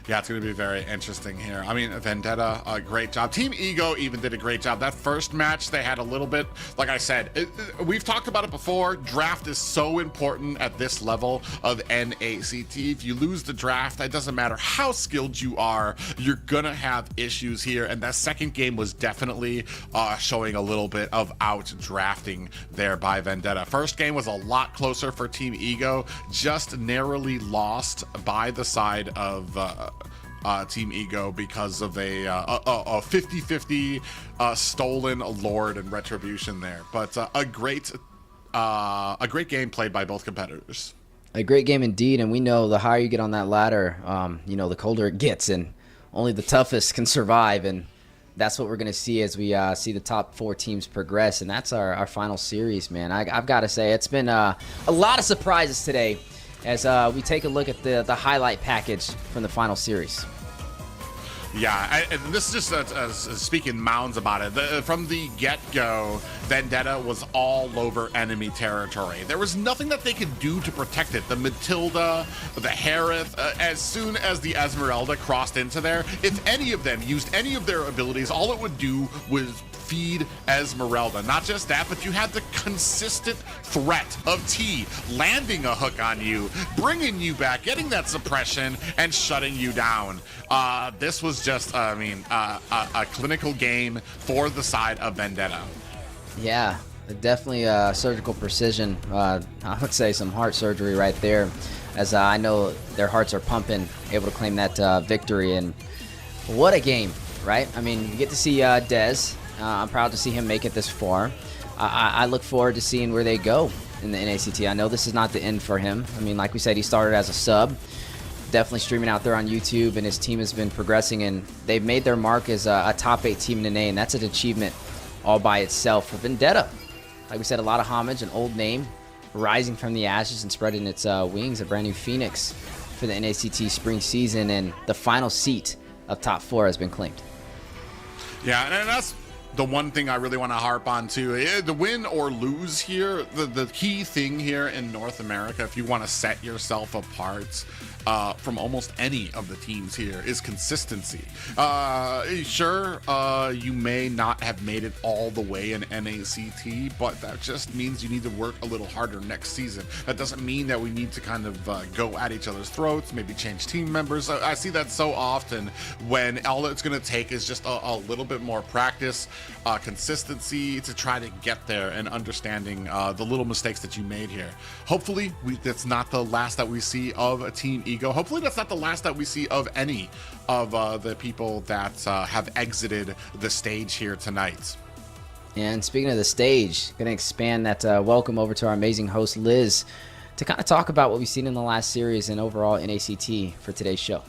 Yeah, it's going to be very interesting here. I mean, Vendetta, a great job. Team Ego even did a great job. That first match, they had a little bit, like I said, we've talked about it before. Draft is so important at this level of NACT. If you lose the draft, it doesn't matter how skilled you are, you're going to have issues here. And that second game was definitely showing a little bit of out drafting there by Vendetta. First game was a lot closer for Team Ego, just narrowly lost by the side of Team Ego because of a 50-50 stolen Lord and Retribution there. But a great game played by both competitors. A great game indeed, and we know the higher you get on that ladder, the colder it gets, and only the toughest can survive, and that's what we're going to see as we see the top 4 teams progress, and that's our final series, man. I've got to say, it's been a lot of surprises today as we take a look at the highlight package from the final series. Yeah, and this is just speaking mounds about it. From the get-go, Vendetta was all over enemy territory. There was nothing that they could do to protect it. The Matilda, the Harith, as soon as the Esmeralda crossed into there, if any of them used any of their abilities, all it would do was feed Esmeralda. Not just that, but you had the consistent threat of T landing a hook on you, bringing you back, getting that suppression, and shutting you down. This was just, a clinical game for the side of Vendetta. Yeah, definitely surgical precision. I would say some heart surgery right there, as I know their hearts are pumping, able to claim that victory. And what a game, right? I mean, you get to see Dez. I'm proud to see him make it this far. I look forward to seeing where they go in the NACT. I know this is not the end for him. I mean, like we said, he started as a sub. Definitely streaming out there on YouTube, and his team has been progressing, and they've made their mark as a top 8 team in NA, and that's an achievement all by itself. For Vendetta, like we said, a lot of homage, an old name, rising from the ashes and spreading its wings, a brand new phoenix for the NACT spring season, and the final seat of top 4 has been claimed. Yeah, and that's the one thing I really want to harp on too. The win or lose here, the key thing here in North America, if you want to set yourself apart from almost any of the teams here, is consistency. Sure, you may not have made it all the way in NACT, but that just means you need to work a little harder next season. That doesn't mean that we need to kind of go at each other's throats, maybe change team members. I see that so often when all it's going to take is just a little bit more practice, consistency to try to get there, and understanding the little mistakes that you made here. Hopefully that's not the last that we see of a Team Ego. Hopefully that's not the last that we see of any of the people that have exited the stage here tonight. And speaking of the stage, going to expand that welcome over to our amazing host Liz to kind of talk about what we've seen in the last series and overall NACT for today's show.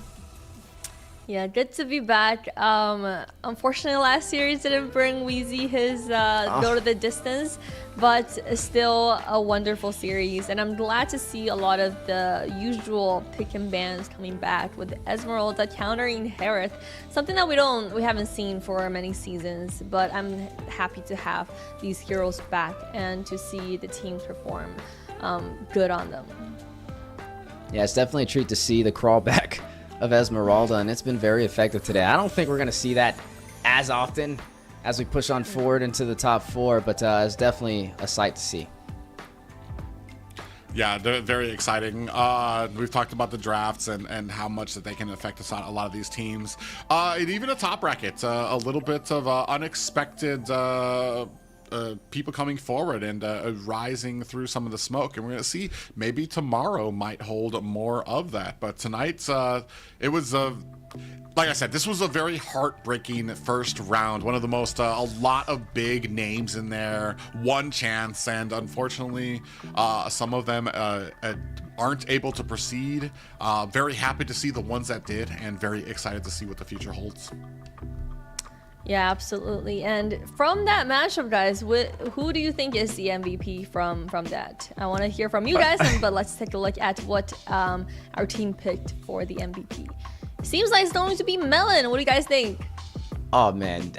Yeah, good to be back. Unfortunately, last series didn't bring Wheezy his go to the distance, but still a wonderful series. And I'm glad to see a lot of the usual pick and bans coming back with Esmeralda countering Harith, something that we haven't seen for many seasons. But I'm happy to have these heroes back and to see the teams perform good on them. Yeah, it's definitely a treat to see the crawl back of Esmeralda, and it's been very effective today. I don't think we're going to see that as often as we push on forward into the top 4, but it's definitely a sight to see. Yeah, they're very exciting. We've talked about the drafts and how much that they can affect us on a lot of these teams. And even a top bracket, a little bit of unexpected people coming forward and rising through some of the smoke, and we're going to see maybe tomorrow might hold more of that. But tonight, it was like I said, this was a very heartbreaking first round. One of the most, a lot of big names in there, one chance, and unfortunately, some of them aren't able to proceed. Very happy to see the ones that did, and very excited to see what the future holds. Yeah, absolutely. And from that matchup, guys, who do you think is the MVP from that? I want to hear from you guys, but let's take a look at what our team picked for the MVP. Seems like it's going to be Melon. What do you guys think? Oh, man,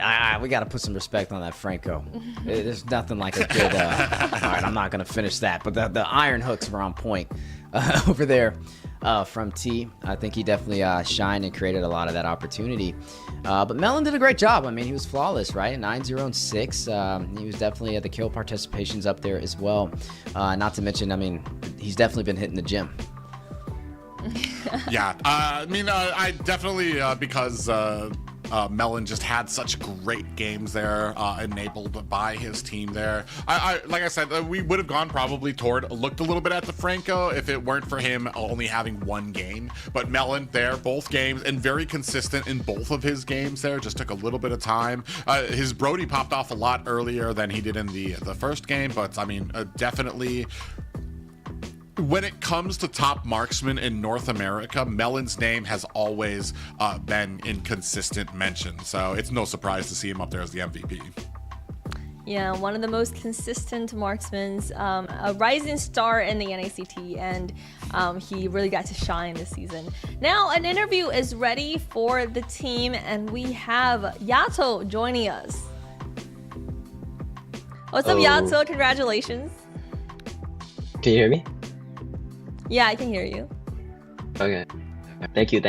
we got to put some respect on that Franco. There's nothing like a good... all right, I'm not going to finish that, but the iron hooks were on point over there. from T. I think he definitely shined and created a lot of that opportunity. But Melon did a great job. I mean, he was flawless, right? 9-0 and 6. He was definitely at the kill participations up there as well. Not to mention, I mean, he's definitely been hitting the gym. Yeah, I mean, I definitely, because Melon just had such great games there, enabled by his team there. Like I said, we would have gone probably looked a little bit at the Franco if it weren't for him only having one game. But Melon there, both games, and very consistent in both of his games there. Just took a little bit of time. His Brody popped off a lot earlier than he did in the first game, but I mean, definitely. When it comes to top marksman in North America, Melon's name has always been in consistent mention. So it's no surprise to see him up there as the MVP. Yeah, one of the most consistent marksmen, a rising star in the NACT, and he really got to shine this season. Now, an interview is ready for the team, and we have Yato joining us. What's up, Yato? Congratulations. Can you hear me? Yeah, I can hear you. Okay. Thank you.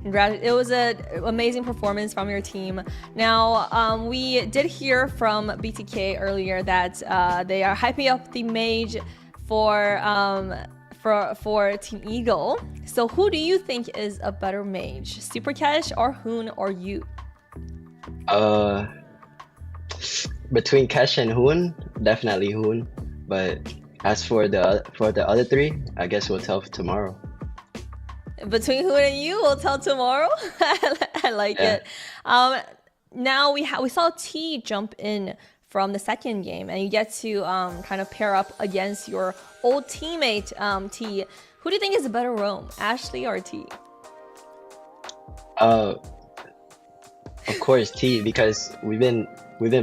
It was an amazing performance from your team. Now, we did hear from BTK earlier that they are hyping up the mage for Team Eagle. So who do you think is a better mage? Super Cash or Hoon or you? Between Cash and Hoon, definitely Hoon. But as for the other three, I guess we'll tell tomorrow. Between Hoon and you, we'll tell tomorrow. I like it. Now we saw T jump in from the second game, and you get to kind of pair up against your old teammate T. Who do you think is a better roam, Ashley or T? Of course T, because we've been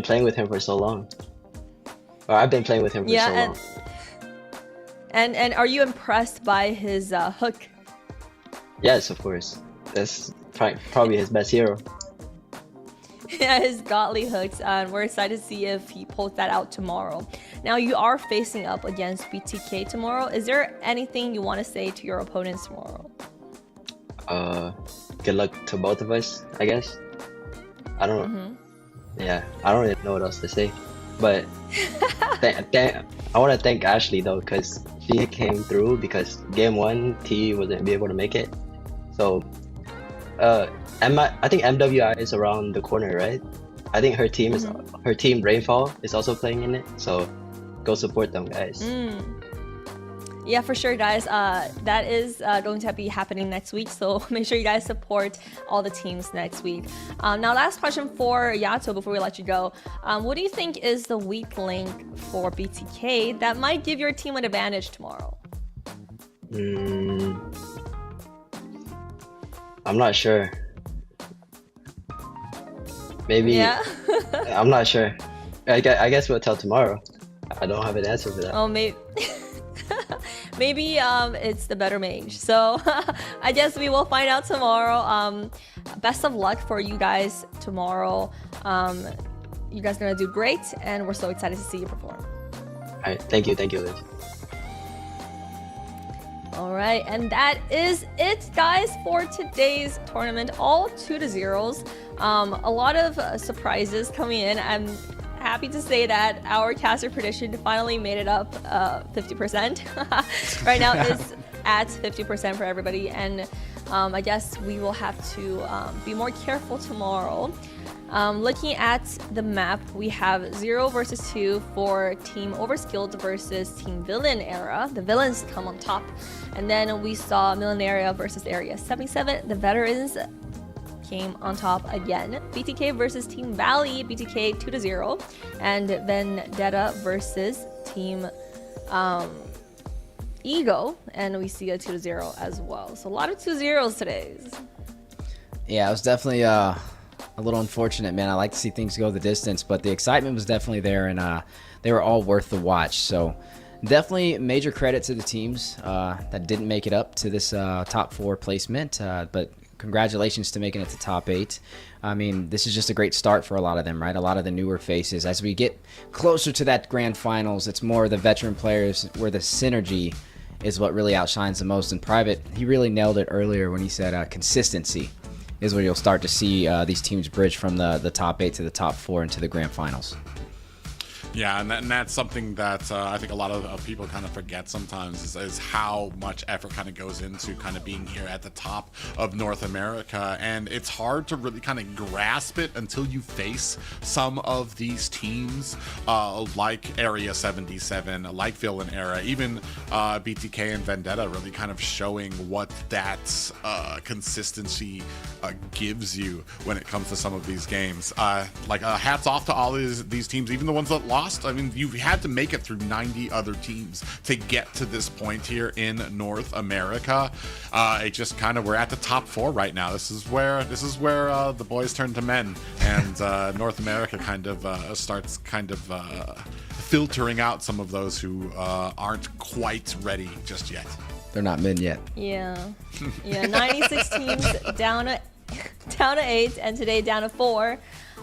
playing with him for so long. Or I've been playing with him for so long. And are you impressed by his hook? Yes, of course. That's probably his best hero. Yeah, his godly hooks, and we're excited to see if he pulls that out tomorrow. Now, you are facing up against BTK tomorrow. Is there anything you want to say to your opponents tomorrow? Good luck to both of us, I guess. I don't really know what else to say. But I want to thank Ashley though, because she came through, because game 1 T wasn't able to make it. So I think MWI is around the corner, right? I think her team Rainfall is also playing in it. So go support them, guys. Yeah, for sure, guys. That is going to be happening next week, so make sure you guys support all the teams next week. Now, last question for Yato before we let you go. What do you think is the weak link for BTK that might give your team an advantage tomorrow? I'm not sure. Maybe. Yeah. I'm not sure. I guess we'll tell tomorrow. I don't have an answer for that. Oh, maybe. Maybe it's the better mage. So I guess we will find out tomorrow. Best of luck for you guys tomorrow. You guys are gonna do great, and we're so excited to see you perform. All right, thank you, Liz. All right, and that is it, guys, for today's tournament. All 2-0s. A lot of surprises coming in. I'm happy to say that our caster prediction finally made it up 50%. Right now it's at 50% for everybody, and I guess we will have to be more careful tomorrow. Looking at the map, we have 0 versus 2 for Team Overskilled versus Team Villain Era. The villains come on top. And then we saw Millinario versus Area 77. The veterans came on top again. BTK versus Team Valley, BTK 2-0. And Vendetta versus Team Ego, and we see a 2-0 as well. So a lot of 2-0s today. Yeah, it was definitely a little unfortunate, man. I like to see things go the distance, but the excitement was definitely there, and they were all worth the watch. So definitely major credit to the teams that didn't make it up to this top 4 placement, but congratulations to making it to top 8. I mean, this is just a great start for a lot of them, right? A lot of the newer faces. As we get closer to that grand finals, it's more the veteran players where the synergy is what really outshines the most. In private, he really nailed it earlier when he said consistency is where you'll start to see these teams bridge from the top 8 to the top 4 into the grand finals. Yeah, and that's something that I think a lot of people kind of forget sometimes is how much effort kind of goes into kind of being here at the top of North America. And it's hard to really kind of grasp it until you face some of these teams like Area 77, like Villain Era, even BTK and Vendetta really kind of showing what that consistency gives you when it comes to some of these games. Hats off to all these teams, even the ones that lost. I mean, you've had to make it through 90 other teams to get to this point here in North America. It just kind of, we're at the top 4 right now. This is where the boys turn to men, and North America kind of starts kind of filtering out some of those who aren't quite ready just yet. They're not men yet. Yeah. 96 teams down to 8, and today down to 4.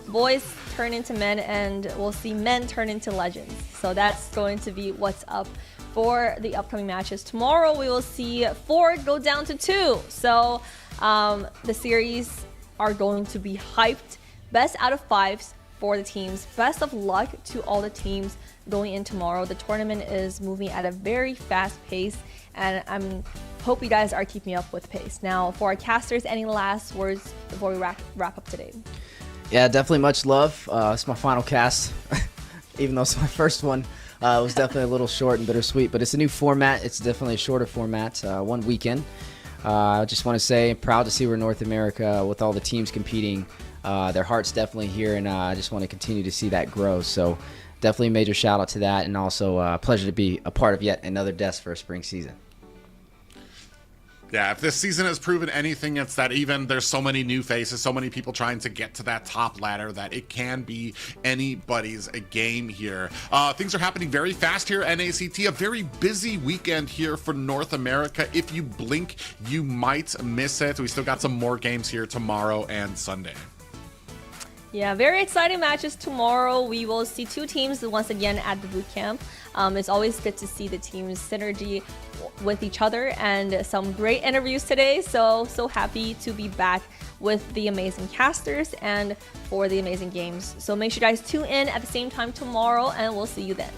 Boys turn into men, and we'll see men turn into legends. So that's going to be what's up for the upcoming matches. Tomorrow we will see 4 go down to 2. So the series are going to be hyped. Best out of 5s for the teams. Best of luck to all the teams going in tomorrow. The tournament is moving at a very fast pace, and hope you guys are keeping up with the pace. Now, for our casters, any last words before we wrap up today? Yeah, definitely much love. It's my final cast, even though it's my first one. It was definitely a little short and bittersweet, but it's a new format. It's definitely a shorter format, 1 weekend. I just want to say, I'm proud to see we're in North America with all the teams competing. Their heart's definitely here, and I just want to continue to see that grow. So definitely a major shout out to that, and also a pleasure to be a part of yet another desk for a spring season. Yeah, if this season has proven anything, it's that even there's so many new faces, so many people trying to get to that top ladder, that it can be anybody's game here. Things are happening very fast here at NACT. A very busy weekend here for North America. If you blink, you might miss it. We still got some more games here tomorrow and Sunday. Yeah, very exciting matches tomorrow. We will see 2 teams once again at the boot camp. It's always good to see the teams synergy with each other, and some great interviews today. So happy to be back with the amazing casters and for the amazing games. So make sure you guys tune in at the same time tomorrow, and we'll see you then.